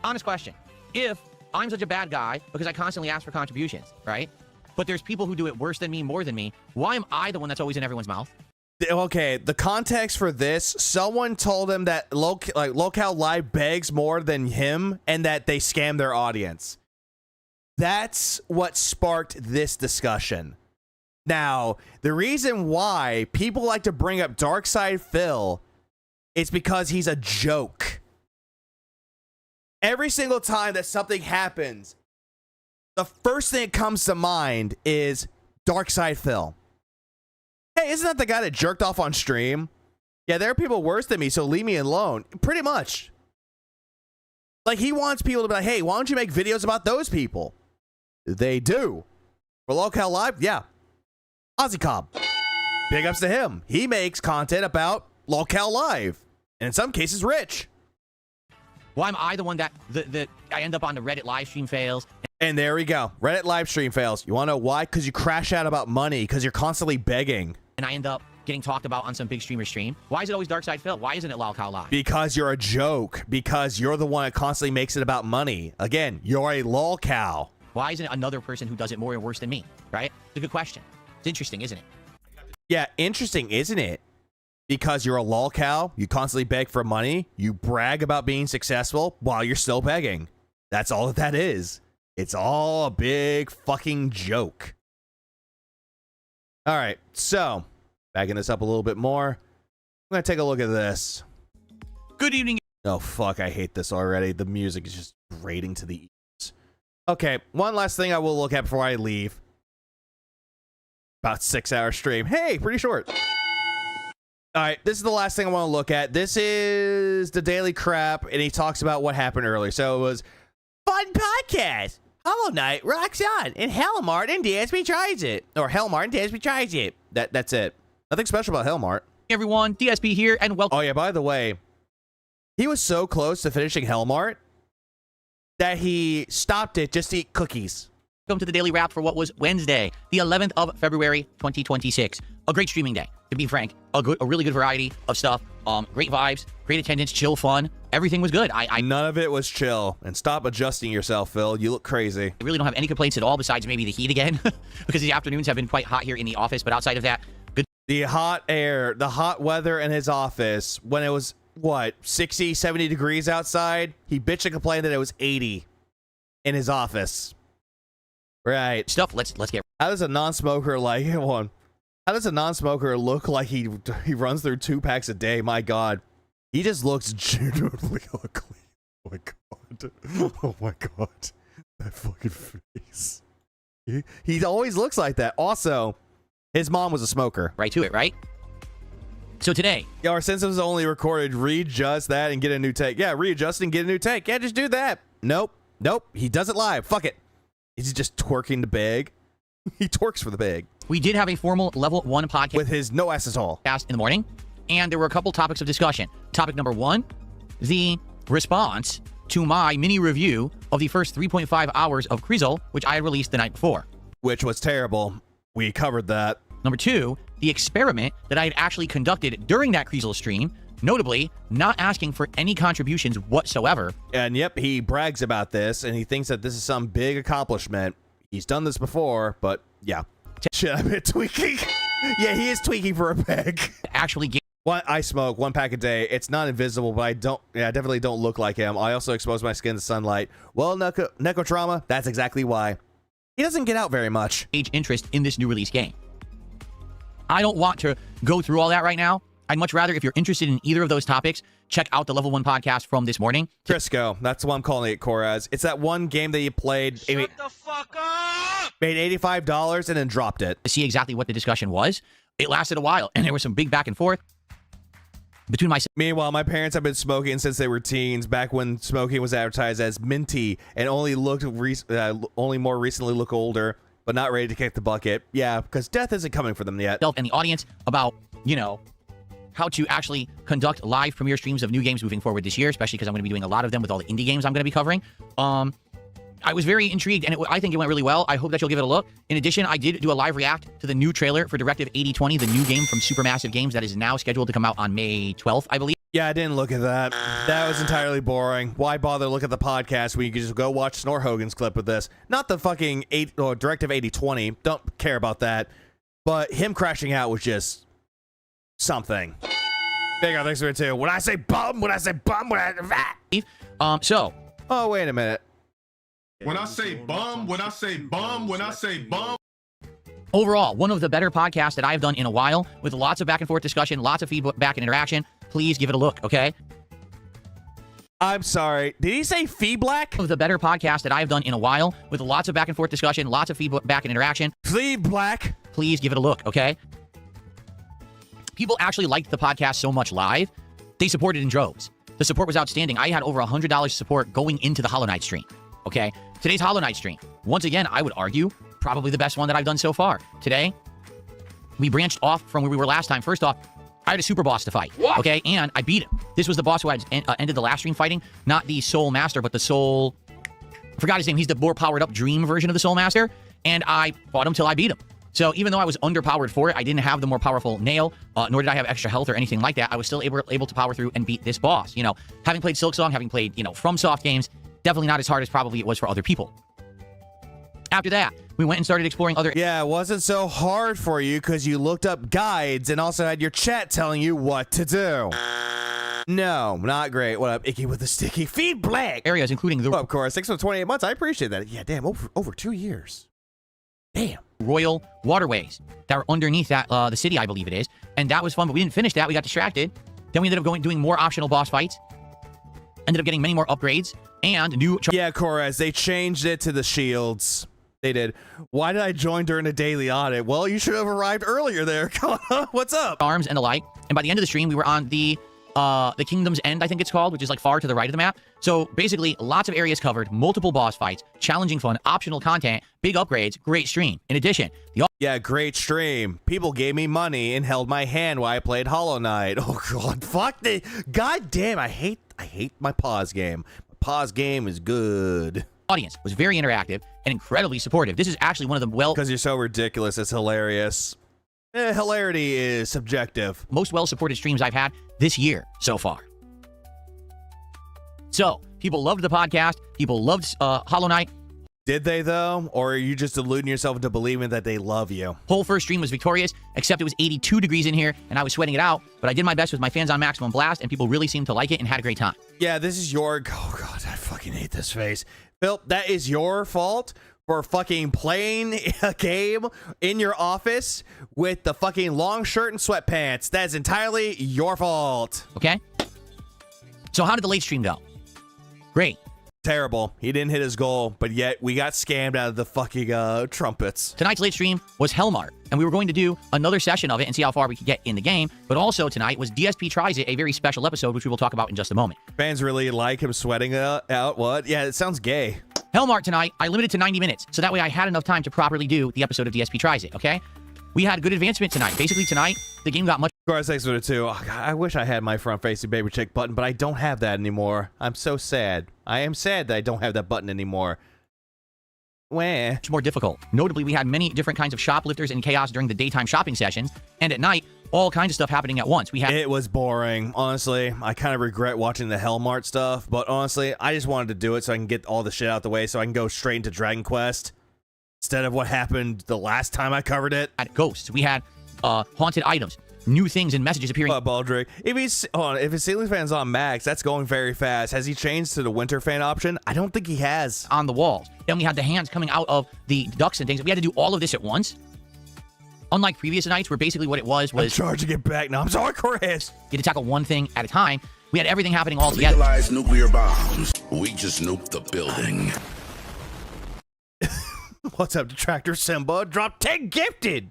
[SPEAKER 2] Honest question. If I'm such a bad guy because I constantly ask for contributions, right? But there's people who do it worse than me, more than me. Why am I the one that's always in everyone's mouth?
[SPEAKER 3] Okay, the context for this, someone told him that Locale Live begs more than him and that they scam their audience. That's what sparked this discussion. Now, the reason why people like to bring up Darkside Phil is because he's a joke. Every single time that something happens, the first thing that comes to mind is Darkside Phil. Hey, isn't that the guy that jerked off on stream? Yeah, there are people worse than me, so leave me alone. Pretty much. Like, he wants people to be like, hey, why don't you make videos about those people? They do. For Locale Live, yeah. Ozzy Cobb. Big ups to him. He makes content about Locale Live. And in some cases, Rich.
[SPEAKER 2] Why am I the one that I end up on the Reddit live stream fails?
[SPEAKER 3] And there we go. Reddit live stream fails. You want to know why? Because you crash out about money. Because you're constantly begging.
[SPEAKER 2] And I end up getting talked about on some big streamer stream. Why is it always Dark Side Phil? Why isn't it Locale Live?
[SPEAKER 3] Because you're a joke. Because you're the one that constantly makes it about money. Again, you're a lol cow.
[SPEAKER 2] Why isn't it another person who does it more and worse than me? Right? It's a good question. It's interesting, isn't it?
[SPEAKER 3] Yeah, interesting, isn't it? Because you're a lol cow, you constantly beg for money, you brag about being successful while you're still begging. That's all that is. It's all a big fucking joke. All right, so backing this up a little bit more, I'm going to take a look at this.
[SPEAKER 2] Good evening.
[SPEAKER 3] Oh, fuck, I hate this already. The music is just grating to the ears. Okay, one last thing I will look at before I leave. About 6-hour stream. Hey, pretty short. All right, this is the last thing I want to look at. This is the Daily Crap, and he talks about what happened earlier. So it was fun podcast. Hollow Knight rocks on, and Hellmart and DSP tries it. Or Hellmart and DSP tries it. That's it. Nothing special about Hellmart.
[SPEAKER 2] Hey everyone, DSP here, and welcome.
[SPEAKER 3] Oh, yeah, by the way, he was so close to finishing Hellmart that he stopped it just to eat cookies.
[SPEAKER 2] Welcome to the Daily Wrap for what was Wednesday, the 11th of February, 2026. A great streaming day, to be frank. A really good variety of stuff. Great vibes, great attendance, chill fun. Everything was good.
[SPEAKER 3] None of it was chill. And stop adjusting yourself, Phil. You look crazy.
[SPEAKER 2] I really don't have any complaints at all besides maybe the heat again, because the afternoons have been quite hot here in the office. But outside of that, good.
[SPEAKER 3] The hot air, the hot weather in his office when it was, what, 60, 70 degrees outside? He bitched and complained that it was 80 in his office. Right.
[SPEAKER 2] Stuff. Let's get.
[SPEAKER 3] How does a non-smoker like one? How does a non-smoker look like he runs through 2 packs a day? My God, he just looks genuinely ugly. Oh my God. Oh my God. That fucking face. He always looks like that. Also, his mom was a smoker.
[SPEAKER 2] Right to it. Right. So today,
[SPEAKER 3] yeah, or since it was only recorded, readjust that and get a new take. Yeah, readjust and get a new take. Yeah, just do that. Nope. He does it live. Fuck it. Is he just twerking the bag? He twerks for the bag.
[SPEAKER 2] We did have a formal level 1 podcast
[SPEAKER 3] with his no ass at all
[SPEAKER 2] in the morning, and there were a couple topics of discussion. Topic number 1, the response to my mini review of the first 3.5 hours of Krizzle, which I had released the night before.
[SPEAKER 3] Which was terrible. We covered that.
[SPEAKER 2] Number 2, the experiment that I had actually conducted during that Krizzle stream, notably not asking for any contributions whatsoever.
[SPEAKER 3] And yep, he brags about this, and he thinks that this is some big accomplishment. He's done this before, but yeah. Shit, I've been tweaking. Yeah, he is tweaking for a peg.
[SPEAKER 2] Actually,
[SPEAKER 3] I smoke 1 pack a day. It's not invisible, but I definitely don't look like him. I also expose my skin to sunlight. Well, Necotrauma, that's exactly why. He doesn't get out very much.
[SPEAKER 2] Interest in this new release game. I don't want to go through all that right now. I'd much rather, if you're interested in either of those topics, check out the Level 1 podcast from this morning.
[SPEAKER 3] Crisco, that's what I'm calling it, Koraz. It's that one game that you played.
[SPEAKER 7] Shut the fuck up!
[SPEAKER 3] Made $85 and then dropped it.
[SPEAKER 2] To see exactly what the discussion was. It lasted a while, and there was some big back and forth between myself.
[SPEAKER 3] Meanwhile, my parents have been smoking since they were teens, back when smoking was advertised as minty and only more recently look older, but not ready to kick the bucket. Yeah, because death isn't coming for them yet.
[SPEAKER 2] And the audience about, how to actually conduct live premiere streams of new games moving forward this year, especially because I'm going to be doing a lot of them with all the indie games I'm going to be covering. I was very intrigued, and I think it went really well. I hope that you'll give it a look. In addition, I did do a live react to the new trailer for Directive 8020, the new game from Supermassive Games that is now scheduled to come out on May 12th, I believe.
[SPEAKER 3] Yeah, I didn't look at that. That was entirely boring. Why bother look at the podcast when you can just go watch Snore Hogan's clip with this? Not the fucking Directive 8020. Don't care about that. But him crashing out was just something. Big thanks for it too. When I say bum, when I say
[SPEAKER 2] so.
[SPEAKER 3] Oh, wait a minute.
[SPEAKER 5] When I say bum, when I say bum, when I say bum.
[SPEAKER 2] Overall, one of the better podcasts that I've done in a while, with lots of back and forth discussion, lots of feedback and interaction. Please give it a look, okay?
[SPEAKER 3] I'm sorry. Did he say feedback?
[SPEAKER 2] Of the better podcast that I've done in a while, with lots of back and forth discussion, lots of feedback and interaction.
[SPEAKER 3] Feedback.
[SPEAKER 2] Please give it a look, okay? People actually liked the podcast so much live, they supported in droves. The support was outstanding. I had over $100 support going into the Hollow Knight stream. Okay? Today's Hollow Knight stream, once again, I would argue, probably the best one that I've done so far. Today, we branched off from where we were last time. First off, I had a super boss to fight. What? Okay? And I beat him. This was the boss who I ended the last stream fighting. Not the Soul Master, but the Soul... I forgot his name. He's the more powered up Dream version of the Soul Master. And I fought him till I beat him. So even though I was underpowered for it, I didn't have the more powerful nail, nor did I have extra health or anything like that. I was still able to power through and beat this boss. You know, having played Silksong, having played, FromSoft games, definitely not as hard as probably it was for other people. After that, we went and started exploring other...
[SPEAKER 3] Yeah, it wasn't so hard for you because you looked up guides and also had your chat telling you what to do. No, not great. What up, Icky with the sticky feet black?
[SPEAKER 2] Areas, including the...
[SPEAKER 3] Oh, of course, 6 of 28 months. I appreciate that. Yeah, damn, over 2 years. Damn.
[SPEAKER 2] Royal waterways that are underneath that the city, I believe it is. And that was fun, but we didn't finish that. We got distracted. Then we ended up doing more optional boss fights. Ended up getting many more upgrades and new...
[SPEAKER 3] Yeah, Corez, they changed it to the shields. They did. Why did I join during a daily audit? Well, you should have arrived earlier there. What's up?
[SPEAKER 2] Arms and the like. And by the end of the stream, we were on the Kingdom's End, I think it's called, which is like far to the right of the map. So basically, lots of areas covered, multiple boss fights, challenging fun, optional content, big upgrades, great stream. In addition,
[SPEAKER 3] yeah, great stream. People gave me money and held my hand while I played Hollow Knight. Oh god, fuck the god damn, I hate my pause game. My pause game is good.
[SPEAKER 2] Audience was very interactive and incredibly supportive. This is actually one of the
[SPEAKER 3] because you're so ridiculous, it's hilarious. Hilarity is subjective.
[SPEAKER 2] Most well-supported streams I've had this year so far. So, people loved the podcast. People loved Hollow Knight.
[SPEAKER 3] Did they, though? Or are you just deluding yourself into believing that they love you?
[SPEAKER 2] Whole first stream was victorious, except it was 82 degrees in here, and I was sweating it out, but I did my best with my fans on Maximum Blast, and people really seemed to like it and had a great time.
[SPEAKER 3] Yeah, this is your... Oh, God, I fucking hate this face. Phil, that is your fault for fucking playing a game in your office with the fucking long shirt and sweatpants. That's entirely your fault.
[SPEAKER 2] Okay? So how did the late stream go? Great.
[SPEAKER 3] Terrible. He didn't hit his goal, but yet we got scammed out of the fucking trumpets.
[SPEAKER 2] Tonight's late stream was Hellmart, and we were going to do another session of it and see how far we could get in the game, but also tonight was DSP Tries It, a very special episode, which we will talk about in just a moment.
[SPEAKER 3] Fans really like him sweating out. What? Yeah, it sounds gay.
[SPEAKER 2] Hellmart tonight, I limited to 90 minutes, so that way I had enough time to properly do the episode of DSP Tries It, okay? We had good advancement tonight. Basically, tonight, the game got much...
[SPEAKER 3] Guard 602. Oh, God, I wish I had my front-facing baby chick button, but I don't have that anymore. I'm so sad. I am sad that I don't have that button anymore. Wah.
[SPEAKER 2] Much more difficult. Notably, we had many different kinds of shoplifters and chaos during the daytime shopping sessions, and at night, all kinds of stuff happening at once.
[SPEAKER 3] It was boring. Honestly, I kind of regret watching the Hellmart stuff, but honestly, I just wanted to do it so I can get all the shit out the way so I can go straight into Dragon Quest instead of what happened the last time I covered it.
[SPEAKER 2] At Ghosts, we had haunted items, new things and messages appearing.
[SPEAKER 3] Baldrick. If his ceiling fan's on max, that's going very fast. Has he changed to the winter fan option? I don't think he has.
[SPEAKER 2] On the walls. Then we had the hands coming out of the ducks and things. We had to do all of this at once. Unlike previous nights, where basically what it was...
[SPEAKER 3] I'm charging it back now. I'm sorry, Chris.
[SPEAKER 2] You had to tackle one thing at a time. We had everything happening all together.
[SPEAKER 1] Legalize nuclear bombs. We just nuked the building.
[SPEAKER 3] What's up, Detractor Simba? Drop 10 gifted.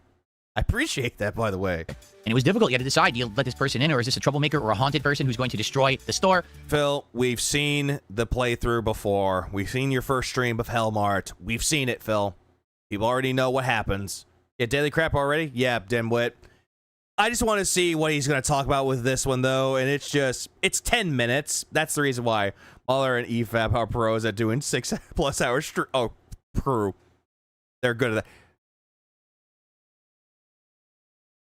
[SPEAKER 3] I appreciate that, by the way.
[SPEAKER 2] And it was difficult. You had to decide, do you let this person in, or is this a troublemaker or a haunted person who's going to destroy the store?
[SPEAKER 3] Phil, we've seen the playthrough before. We've seen your first stream of Hellmart. We've seen it, Phil. People already know what happens. Get daily crap already? Yeah, dimwit. I just want to see what he's going to talk about with this one, though, and it's 10 minutes. That's the reason why Mahler and EFAP are pros at doing 6+ hours. Oh, Peru. They're good at that.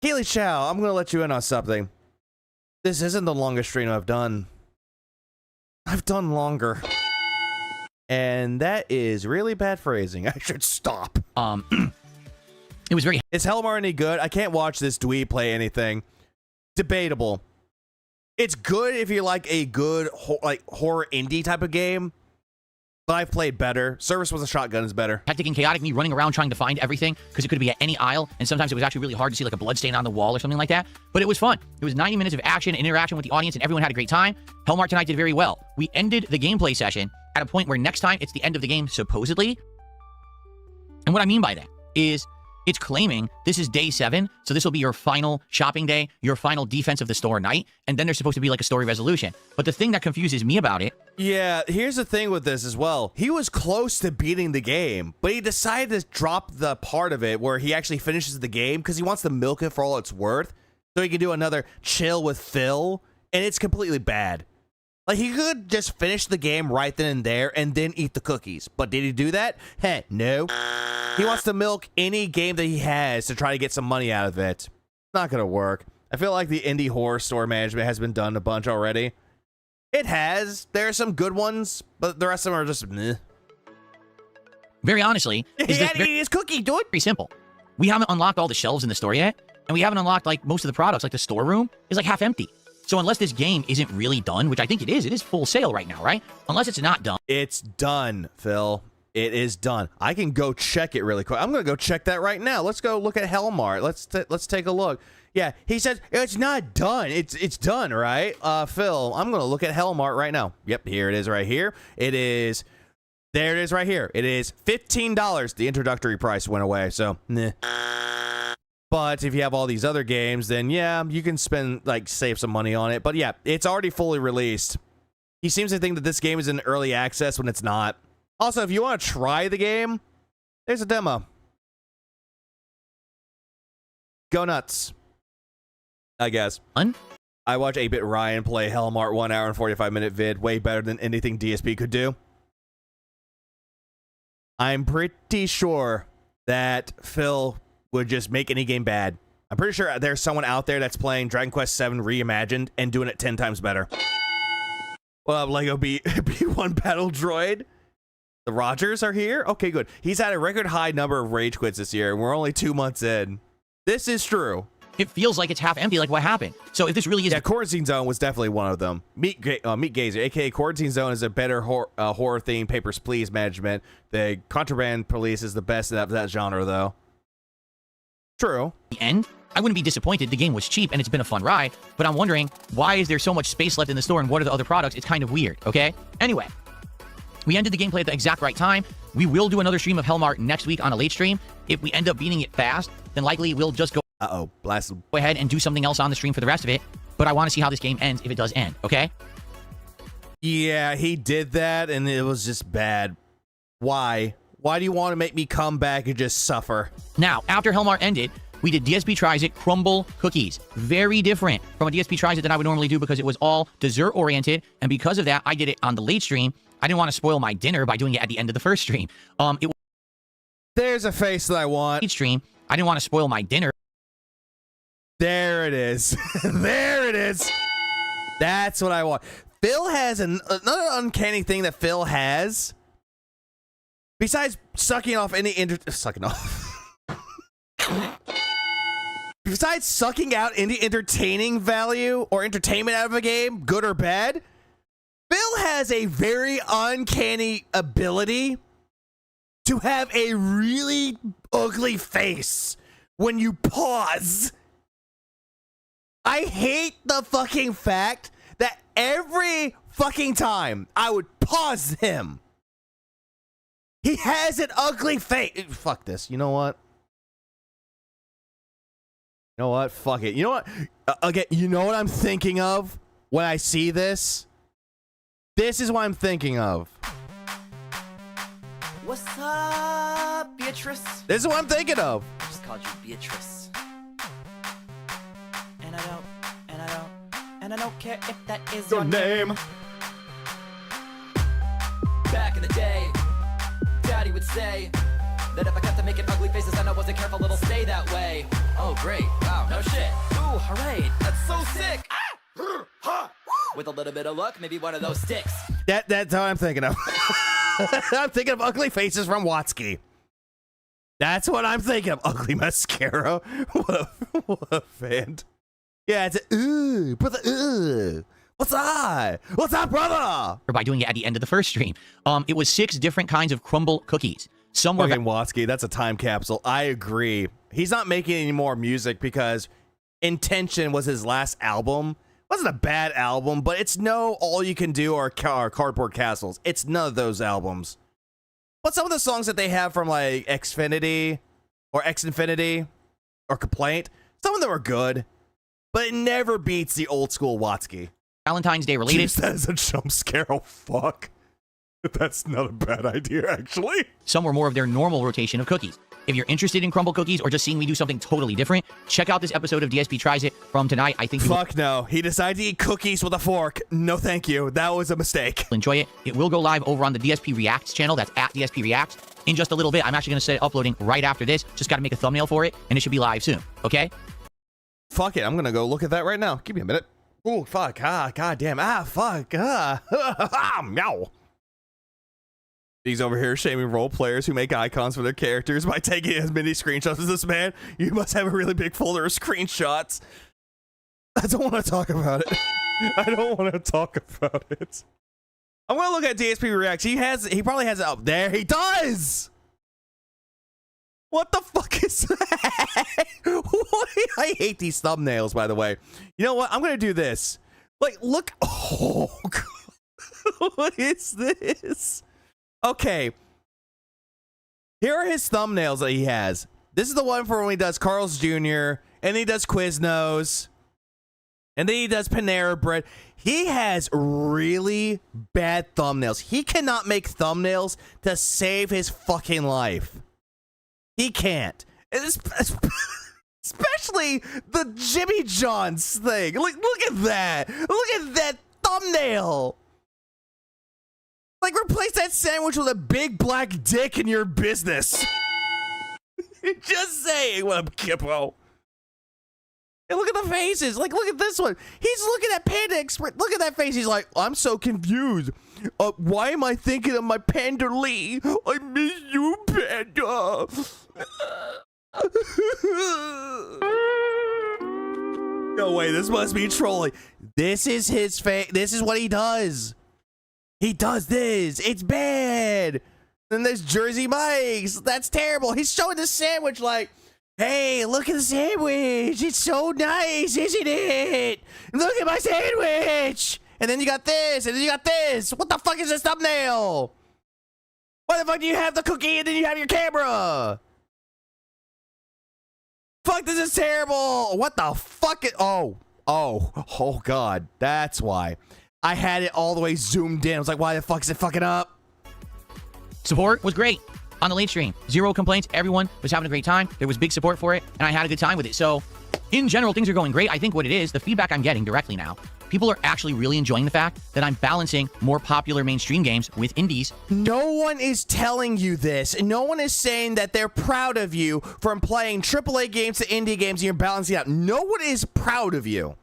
[SPEAKER 3] Keely Chow, I'm going to let you in on something. This isn't the longest stream I've done. I've done longer. And that is really bad phrasing. I should stop.
[SPEAKER 2] It was very...
[SPEAKER 3] Is Hellmart any good? I can't watch this dweeb play anything. Debatable. It's good if you like a good horror indie type of game. But I've played better. Service with a shotgun is better.
[SPEAKER 2] Hectic and chaotic, me running around trying to find everything, because it could be at any aisle, and sometimes it was actually really hard to see like a blood stain on the wall or something like that. But it was fun. It was 90 minutes of action and interaction with the audience, and everyone had a great time. Hellmart tonight did very well. We ended the gameplay session at a point where next time it's the end of the game, supposedly. And what I mean by that is It's claiming this is day 7, so this will be your final shopping day, your final defense of the store night, and then there's supposed to be like a story resolution. But the thing that confuses me about it...
[SPEAKER 3] Yeah, here's the thing with this as well. He was close to beating the game, but he decided to drop the part of it where he actually finishes the game because he wants to milk it for all it's worth, so he can do another chill with Phil, and it's completely bad. Like, he could just finish the game right then and there and then eat the cookies. But did he do that? Heh, no. He wants to milk any game that he has to try to get some money out of it. Not gonna work. I feel like the indie horror store management has been done a bunch already. It has. There are some good ones, but the rest of them are just meh.
[SPEAKER 2] Very honestly,
[SPEAKER 3] He had to eat his cookie, dude.
[SPEAKER 2] pretty simple. We haven't unlocked all the shelves in the store yet, and we haven't unlocked like most of the products, like the storeroom is like half empty. So unless this game isn't really done, which I think it is full sale right now, right? Unless it's not done.
[SPEAKER 3] It's done, Phil. It is done. I can go check it really quick. I'm gonna go check that right now. Let's go look at Hellmart. Let's take a look. Yeah, he says it's not done. It's done, right? Phil, I'm gonna look at Hellmart right now. Yep, here it is right here. It is. There it is right here. It is $15. The introductory price went away, so nah. But if you have all these other games, then yeah, you can save some money on it. But yeah, it's already fully released. He seems to think that this game is in early access when it's not. Also, if you want to try the game, there's a demo. Go nuts. I guess. I watched 8-Bit Ryan play Hellmart 1 hour and 45-minute vid, way better than anything DSP could do. I'm pretty sure that Phil would just make any game bad. I'm pretty sure there's someone out there that's playing Dragon Quest 7 reimagined and doing it 10 times better. What up, Lego B1 Battle Droid? The Rogers are here? Okay, good. He's had a record high number of rage quits this year, and we're only 2 months in. This is true.
[SPEAKER 2] It feels like it's half empty, like what happened? So if this really is...
[SPEAKER 3] Yeah, Quarantine Zone was definitely one of them. Meat Gazer, aka Quarantine Zone, is a better horror-themed Papers, Please management. The Contraband Police is the best of that genre, though. True.
[SPEAKER 2] The end? I wouldn't be disappointed. The game was cheap, and it's been a fun ride, but I'm wondering, why is there so much space left in the store, and what are the other products? It's kind of weird, okay? Anyway, we ended the gameplay at the exact right time. We will do another stream of Hellmart next week on a late stream. If we end up beating it fast, then likely we'll just go...
[SPEAKER 3] Blast.
[SPEAKER 2] Go ahead and do something else on the stream for the rest of it, but I want to see how this game ends if it does end, okay?
[SPEAKER 3] Yeah, he did that, and it was just bad. Why? Why do you want to make me come back and just suffer?
[SPEAKER 2] Now, after Hellmart ended, we did DSP Tries It Crumble Cookies. Very different from a DSP Tries It that I would normally do because it was all dessert-oriented, and because of that, I did it on the late stream. I didn't want to spoil my dinner by doing it at the end of the first stream.
[SPEAKER 3] There's a face that I want.
[SPEAKER 2] Late stream. I didn't want to spoil my dinner.
[SPEAKER 3] There it is. There it is. That's what I want. Phil has another uncanny thing that Phil has. Besides sucking off any Besides sucking out any entertaining value or entertainment out of a game, good or bad, Phil has a very uncanny ability to have a really ugly face when you pause. I hate the fucking fact that every fucking time I would pause him, he has an ugly face. Fuck this. You know what? You know what? Fuck it. You know what? Again, you know what I'm thinking of when I see this? This is what I'm thinking of.
[SPEAKER 9] What's up, Beatrice?
[SPEAKER 3] This is what I'm thinking of.
[SPEAKER 9] I just called you Beatrice. And I don't care if that is your name. Back in the day, Daddy would say that if I kept on making ugly faces and I wasn't careful, it'll stay that way. Oh, great. Wow, no shit. Ooh, hooray. That's so sick. With a little bit of luck, maybe one of those sticks.
[SPEAKER 3] That's how I'm thinking of. I'm thinking of ugly faces from Watsky. That's what I'm thinking of. Ugly mascara. What a fan. Yeah, it's brother. What's up? What's up, brother?
[SPEAKER 2] By doing it at the end of the first stream. It was 6 different kinds of crumble cookies. Some were
[SPEAKER 3] fucking Watsky. That's a time capsule. I agree. He's not making any more music because Intention was his last album. Wasn't a bad album, but it's no All You Can Do or Cardboard Castles. It's none of those albums. But some of the songs that they have from like Xfinity or X Infinity or Complaint. Some of them are good, but it never beats the old school Watsky.
[SPEAKER 2] Valentine's Day related.
[SPEAKER 3] Jeez, that is a jump scare. Oh, fuck. That's not a bad idea, actually.
[SPEAKER 2] Some were more of their normal rotation of cookies. If you're interested in crumble cookies or just seeing me do something totally different, check out this episode of DSP Tries It from tonight. I think you
[SPEAKER 3] Fuck no. He decided to eat cookies with a fork. No, thank you. That was a mistake.
[SPEAKER 2] will enjoy it. It will go live over on the DSP Reacts channel. That's at DSP Reacts. In just a little bit, I'm actually going to start uploading right after this. Just got to make a thumbnail for it, and it should be live soon. Okay?
[SPEAKER 3] Fuck it. I'm going to go look at that right now. Give me a minute. Oh, fuck. Ah, goddamn. Ah, fuck. Ah. Meow. He's over here shaming role players who make icons for their characters by taking as many screenshots as this man. You must have a really big folder of screenshots. I don't want to talk about it. I don't want to talk about it. I'm going to look at DSP Reacts. He probably has it up there. He does. What the fuck is that? I hate these thumbnails, by the way. You know what? I'm going to do this. Like, look. Oh, God. What is this? Okay. Here are his thumbnails that he has. This is the one for when he does Carl's Jr. and he does Quiznos. And then he does Panera Bread. He has really bad thumbnails. He cannot make thumbnails to save his fucking life. He can't. Especially the Jimmy John's thing. Look at that. Look at that thumbnail. Like, replace that sandwich with a big black dick in your business. Just saying, what up, Kippo? And look at the faces. Like, look at this one. He's looking at Panda Express. Look at that face. He's like, I'm so confused. Why am I thinking of my Panda Lee? I miss you, Panda. No way. This must be trolling. This is his face. This is what he does. He does this. It's bad. Then there's Jersey Mike's. That's terrible. He's showing the sandwich like, hey, look at the sandwich. It's so nice, isn't it? Look at my sandwich. And then you got this, and then you got this. What the fuck is this thumbnail? Why the fuck do you have the cookie and then you have your camera? Fuck, this is terrible. What the fuck? Oh, God. That's why. I had it all the way zoomed in. I was like, why the fuck is it fucking up?
[SPEAKER 2] Support was great on the late stream. Zero complaints. Everyone was having a great time. There was big support for it, and I had a good time with it. So, in general, things are going great. I think what it is, the feedback I'm getting directly now, people are actually really enjoying the fact that I'm balancing more popular mainstream games with indies.
[SPEAKER 3] No one is telling you this. No one is saying that they're proud of you from playing AAA games to indie games and you're balancing out. No one is proud of you.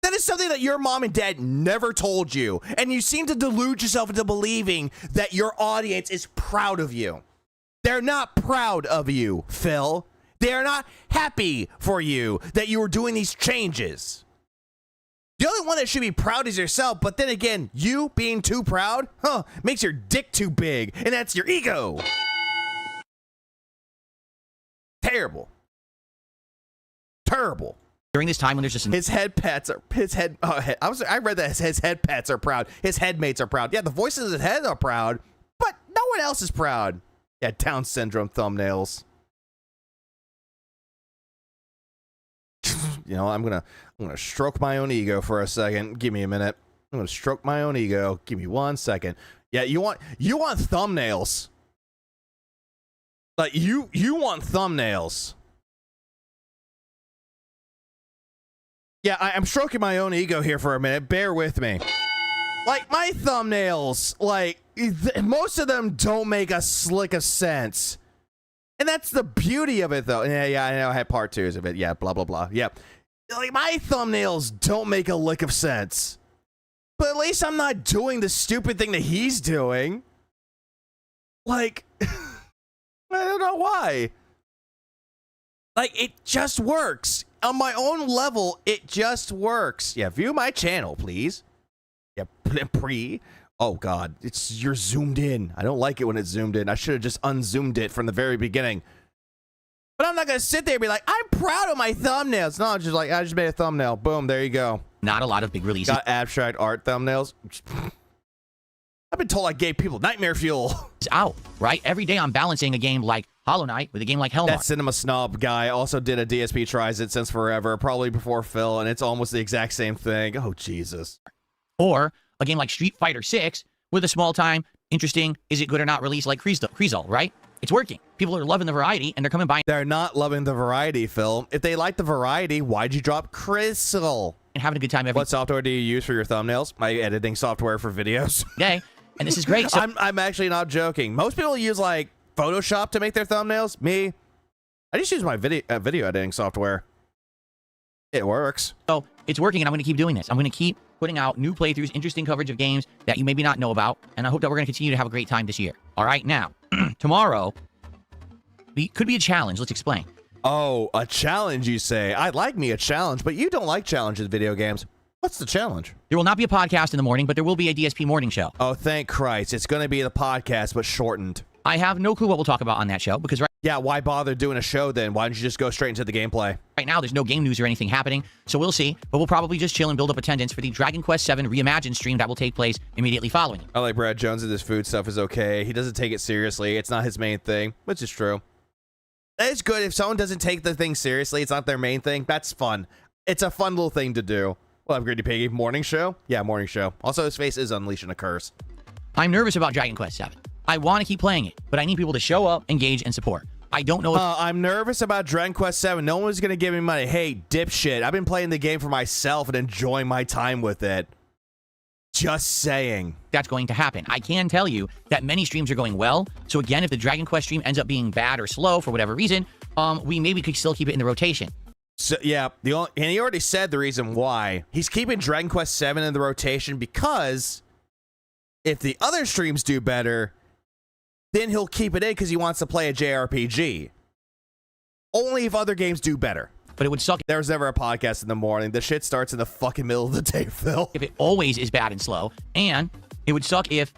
[SPEAKER 3] That is something that your mom and dad never told you. And you seem to delude yourself into believing that your audience is proud of you. They're not proud of you, Phil. They are not happy for you that you are doing these changes. The only one that should be proud is yourself, but then again, you being too proud, makes your dick too big, and that's your ego. Terrible. Terrible.
[SPEAKER 2] During this time when there's just
[SPEAKER 3] his head pets are I read that his head pets are proud. His headmates are proud. Yeah, the voices of his head are proud, but no one else is proud. Yeah, Down syndrome thumbnails. You know, I'm gonna stroke my own ego for a second. Give me a minute. I'm gonna stroke my own ego. Give me 1 second. Yeah, you want thumbnails. Like you want thumbnails. Yeah, I'm stroking my own ego here for a minute. Bear with me. Like, my thumbnails, like, most of them don't make a slick of sense. And that's the beauty of it, though. Yeah, I know I had part 2s of it. Yeah, blah, blah, blah. Yeah. Like, my thumbnails don't make a lick of sense. But at least I'm not doing the stupid thing that he's doing. Like, I don't know why. Like, it just works. On my own level, it just works. Yeah, view my channel, please. Yeah, oh, God. You're zoomed in. I don't like it when it's zoomed in. I should have just unzoomed it from the very beginning. But I'm not going to sit there and be like, I'm proud of my thumbnails. No, I'm just like, I just made a thumbnail. Boom, there you go.
[SPEAKER 2] Not a lot of big releases.
[SPEAKER 3] Got abstract art thumbnails. I've been told I gave people nightmare fuel.
[SPEAKER 2] It's out, right? Every day I'm balancing a game like Hollow Knight with a game like Hellmart.
[SPEAKER 3] That Cinema Snob guy also did a DSP tries it since forever, probably before Phil, and it's almost the exact same thing. Oh, Jesus.
[SPEAKER 2] Or a game like Street Fighter 6 with a small time, interesting, is it good or not release like Kriesel, right? It's working. People are loving the variety, and they're coming by.
[SPEAKER 3] They're not loving the variety, Phil. If they like the variety, why'd you drop Kriesel?
[SPEAKER 2] And having a good time every
[SPEAKER 3] What software do you use for your thumbnails? My editing software for videos.
[SPEAKER 2] day. And this is great. So
[SPEAKER 3] I'm actually not joking. Most people use like Photoshop to make their thumbnails. Me, I just use my video editing software. It works.
[SPEAKER 2] So it's working, and I'm going to keep doing this. I'm going to keep putting out new playthroughs, interesting coverage of games that you maybe not know about, and I hope that we're going to continue to have a great time this year. All right, now, tomorrow could be a challenge. Let's explain.
[SPEAKER 3] Oh, a challenge, you say? I'd like me a challenge, but you don't like challenges in video games. What's the challenge?
[SPEAKER 2] There will not be a podcast in the morning, but there will be a DSP morning show.
[SPEAKER 3] Oh, thank Christ. It's going to be the podcast, but shortened.
[SPEAKER 2] I have no clue what we'll talk about on that show, because
[SPEAKER 3] yeah, why bother doing a show then? Why don't you just go straight into the gameplay?
[SPEAKER 2] right now there's no game news or anything happening, so we'll see. But we'll probably just chill and build up attendance for the Dragon Quest VII Reimagined stream that will take place immediately following it.
[SPEAKER 3] I like Brad Jones and his food stuff is okay. He doesn't take it seriously. It's not his main thing, which is true. It's good if someone doesn't take the thing seriously. It's not their main thing. That's fun. It's a fun little thing to do. Well, I'm Greedy Piggy. Morning show? Yeah, morning show. Also, his face is unleashing a curse.
[SPEAKER 2] I'm nervous about Dragon Quest VII. I want to keep playing it, but I need people to show up, engage, and support. I don't know if
[SPEAKER 3] I'm nervous about Dragon Quest VII. No one's going to give me money. Hey, dipshit, I've been playing the game for myself and enjoying my time with it. Just saying.
[SPEAKER 2] That's going to happen. I can tell you that many streams are going well. So again, if the Dragon Quest stream ends up being bad or slow for whatever reason, we maybe could still keep it in the rotation.
[SPEAKER 3] So yeah, and he already said the reason why. He's keeping Dragon Quest VII in the rotation because if the other streams do better, then he'll keep it in because he wants to play a JRPG. Only if other games do better.
[SPEAKER 2] But it would suck.
[SPEAKER 3] There's never a podcast in the morning. The shit starts in the fucking middle of the day, Phil.
[SPEAKER 2] If it always is bad and slow. And it would suck if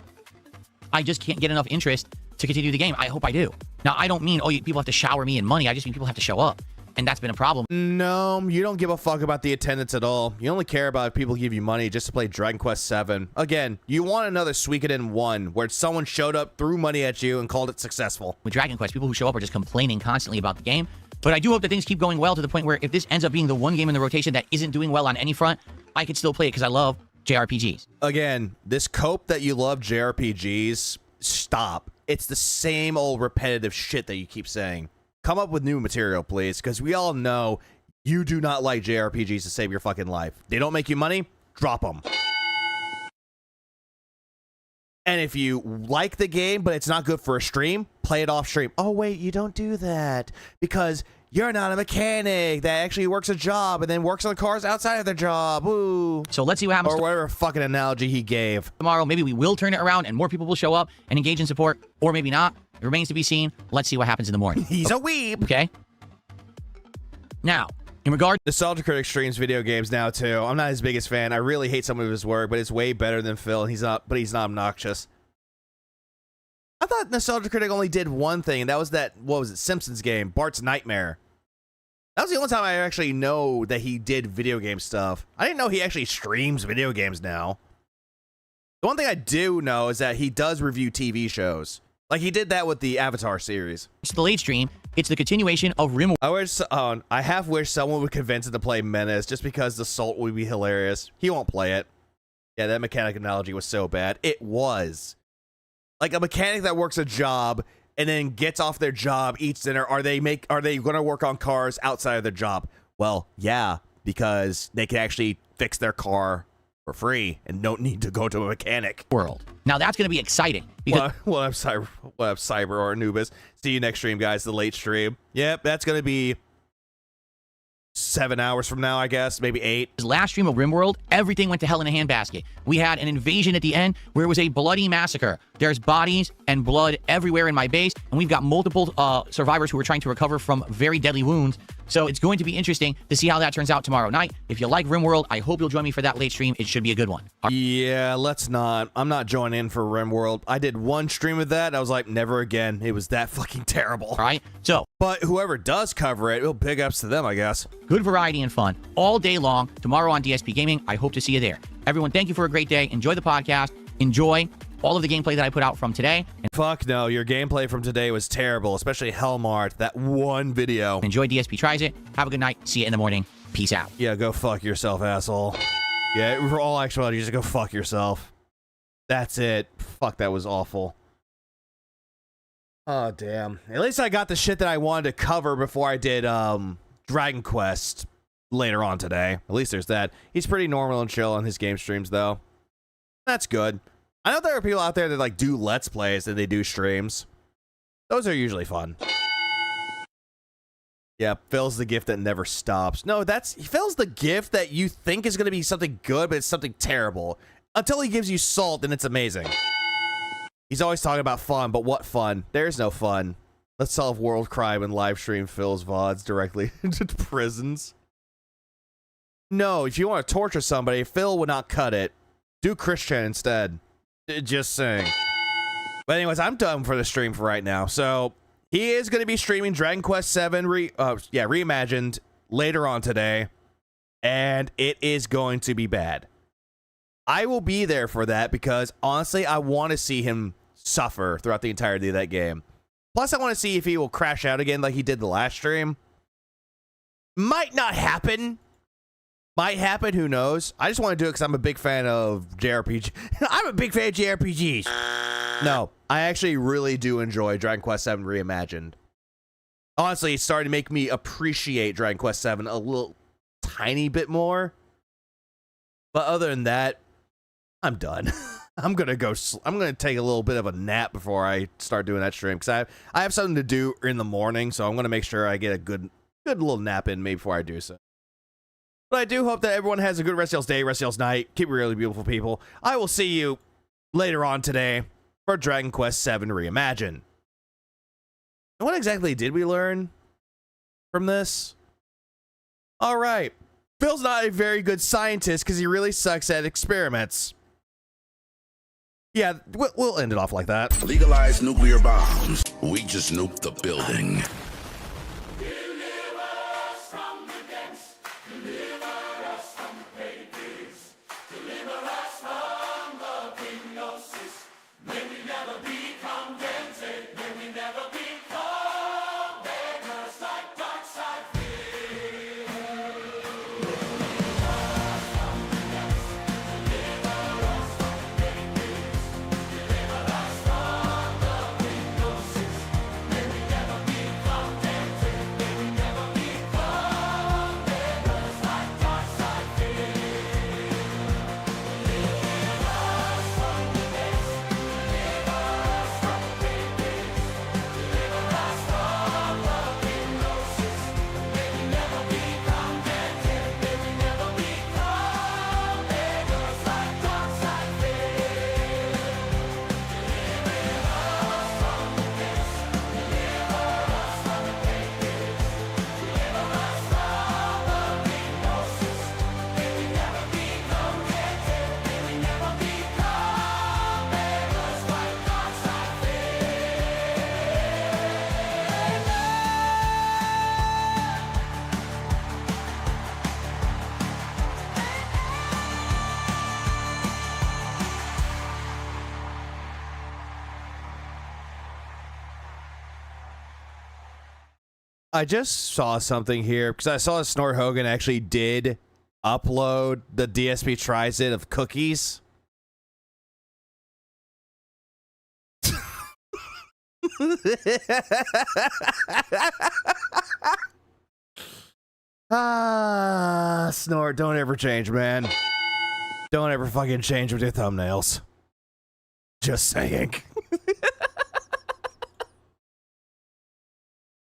[SPEAKER 2] I just can't get enough interest to continue the game. I hope I do. Now, I don't mean, people have to shower me in money. I just mean people have to show up. And that's been a problem.
[SPEAKER 3] No, you don't give a fuck about the attendance at all. You only care about if people give you money just to play Dragon Quest VII. Again, you want another Suikoden 1 where someone showed up, threw money at you, and called it successful.
[SPEAKER 2] With Dragon Quest, people who show up are just complaining constantly about the game. But I do hope that things keep going well to the point where if this ends up being the one game in the rotation that isn't doing well on any front, I could still play it because I love JRPGs.
[SPEAKER 3] Again, this cope that you love JRPGs, stop. It's the same old repetitive shit that you keep saying. Come up with new material, please, because we all know you do not like JRPGs to save your fucking life. They don't make you money, drop them. And if you like the game, but it's not good for a stream, play it off stream. Oh, wait, you don't do that because you're not a mechanic that actually works a job and then works on cars outside of their job. Woo.
[SPEAKER 2] So let's see what happens.
[SPEAKER 3] Or whatever fucking analogy he gave.
[SPEAKER 2] Tomorrow, maybe we will turn it around and more people will show up and engage in support, or maybe not. It remains to be seen. Let's see what happens in the morning.
[SPEAKER 3] He's a weeb.
[SPEAKER 2] Okay. Now, in regard...
[SPEAKER 3] Nostalgia Critic streams video games now, too. I'm not his biggest fan. I really hate some of his work, but it's way better than Phil. He's not obnoxious. I thought Nostalgia Critic only did one thing, and that was that, what was it, Simpsons game, Bart's Nightmare. That was the only time I actually know that he did video game stuff. I didn't know he actually streams video games now. The one thing I do know is that he does review TV shows. Like, he did that with the Avatar series.
[SPEAKER 2] It's the late stream. It's the continuation of RimWorld.
[SPEAKER 3] I half wish someone would convince him to play Menace just because the Salt would be hilarious. He won't play it. Yeah, that mechanic analogy was so bad. It was. Like a mechanic that works a job and then gets off their job, eats dinner. Are they going to work on cars outside of their job? Well, yeah, because they can actually fix their car for free and don't need to go to a mechanic.
[SPEAKER 2] World. Now that's going to be exciting. Because
[SPEAKER 3] what up, Cyber or Anubis? See you next stream, guys. The late stream. Yep, that's going to be 7 hours from now, I guess, maybe 8.
[SPEAKER 2] His last stream of RimWorld, everything went to hell in a handbasket. We had an invasion at the end where it was a bloody massacre. There's bodies and blood everywhere in my base, and we've got multiple survivors who are trying to recover from very deadly wounds. So it's going to be interesting to see how that turns out tomorrow night. If you like RimWorld, I hope you'll join me for that late stream. It should be a good one.
[SPEAKER 3] Yeah, let's not. I'm not joining in for RimWorld. I did one stream of that. I was like, never again. It was that fucking terrible.
[SPEAKER 2] All right? So,
[SPEAKER 3] but whoever does cover it, big ups to them, I guess.
[SPEAKER 2] Good variety and fun all day long tomorrow on DSP Gaming. I hope to see you there. Everyone, thank you for a great day. Enjoy the podcast. Enjoy all of the gameplay that I put out from today. And
[SPEAKER 3] fuck no, your gameplay from today was terrible, especially Hellmart, that one video.
[SPEAKER 2] Enjoy DSP Tries It. Have a good night. See you in the morning. Peace out.
[SPEAKER 3] Yeah, go fuck yourself, asshole. Yeah, for all actuality, just go fuck yourself. That's it. Fuck, that was awful. Oh, damn. At least I got the shit that I wanted to cover before I did Dragon Quest later on today. At least there's that. He's pretty normal and chill on his game streams, though. That's good. I know there are people out there that like do Let's Plays and they do streams. Those are usually fun. Yeah, Phil's the gift that never stops. No, Phil's the gift that you think is going to be something good, but it's something terrible. Until he gives you salt and it's amazing. He's always talking about fun, but what fun? There's no fun. Let's solve world crime and live stream Phil's VODs directly into prisons. No, if you want to torture somebody, Phil would not cut it. Do Christian instead. Just saying. But anyways, I'm done for the stream for right now. So he is going to be streaming Dragon Quest 7 reimagined later on today. And it is going to be bad. I will be there for that because honestly, I want to see him suffer throughout the entirety of that game. Plus, I want to see if he will crash out again like he did the last stream. Might not happen. Might happen, who knows? I just want to do it because I'm a big fan of JRPG. I'm a big fan of JRPGs. No, I actually really do enjoy Dragon Quest 7 Reimagined. Honestly, it's starting to make me appreciate Dragon Quest 7 a little tiny bit more. But other than that, I'm done. I'm gonna take a little bit of a nap before I start doing that stream because I have something to do in the morning, so I'm gonna make sure I get a good little nap in maybe before I do so. But I do hope that everyone has a good rest of y'all's day, rest of y'all's night. Keep it really beautiful, people. I will see you later on today for Dragon Quest 7 Reimagined. And what exactly did we learn from this? All right. Phil's not a very good scientist because he really sucks at experiments. Yeah, we'll end it off like that.
[SPEAKER 1] Legalize nuclear bombs. We just nuked the building.
[SPEAKER 3] I just saw something here because I saw Snort Hogan actually did upload the DSP Tries It of cookies. Snort, don't ever change, man. Don't ever fucking change with your thumbnails. Just saying.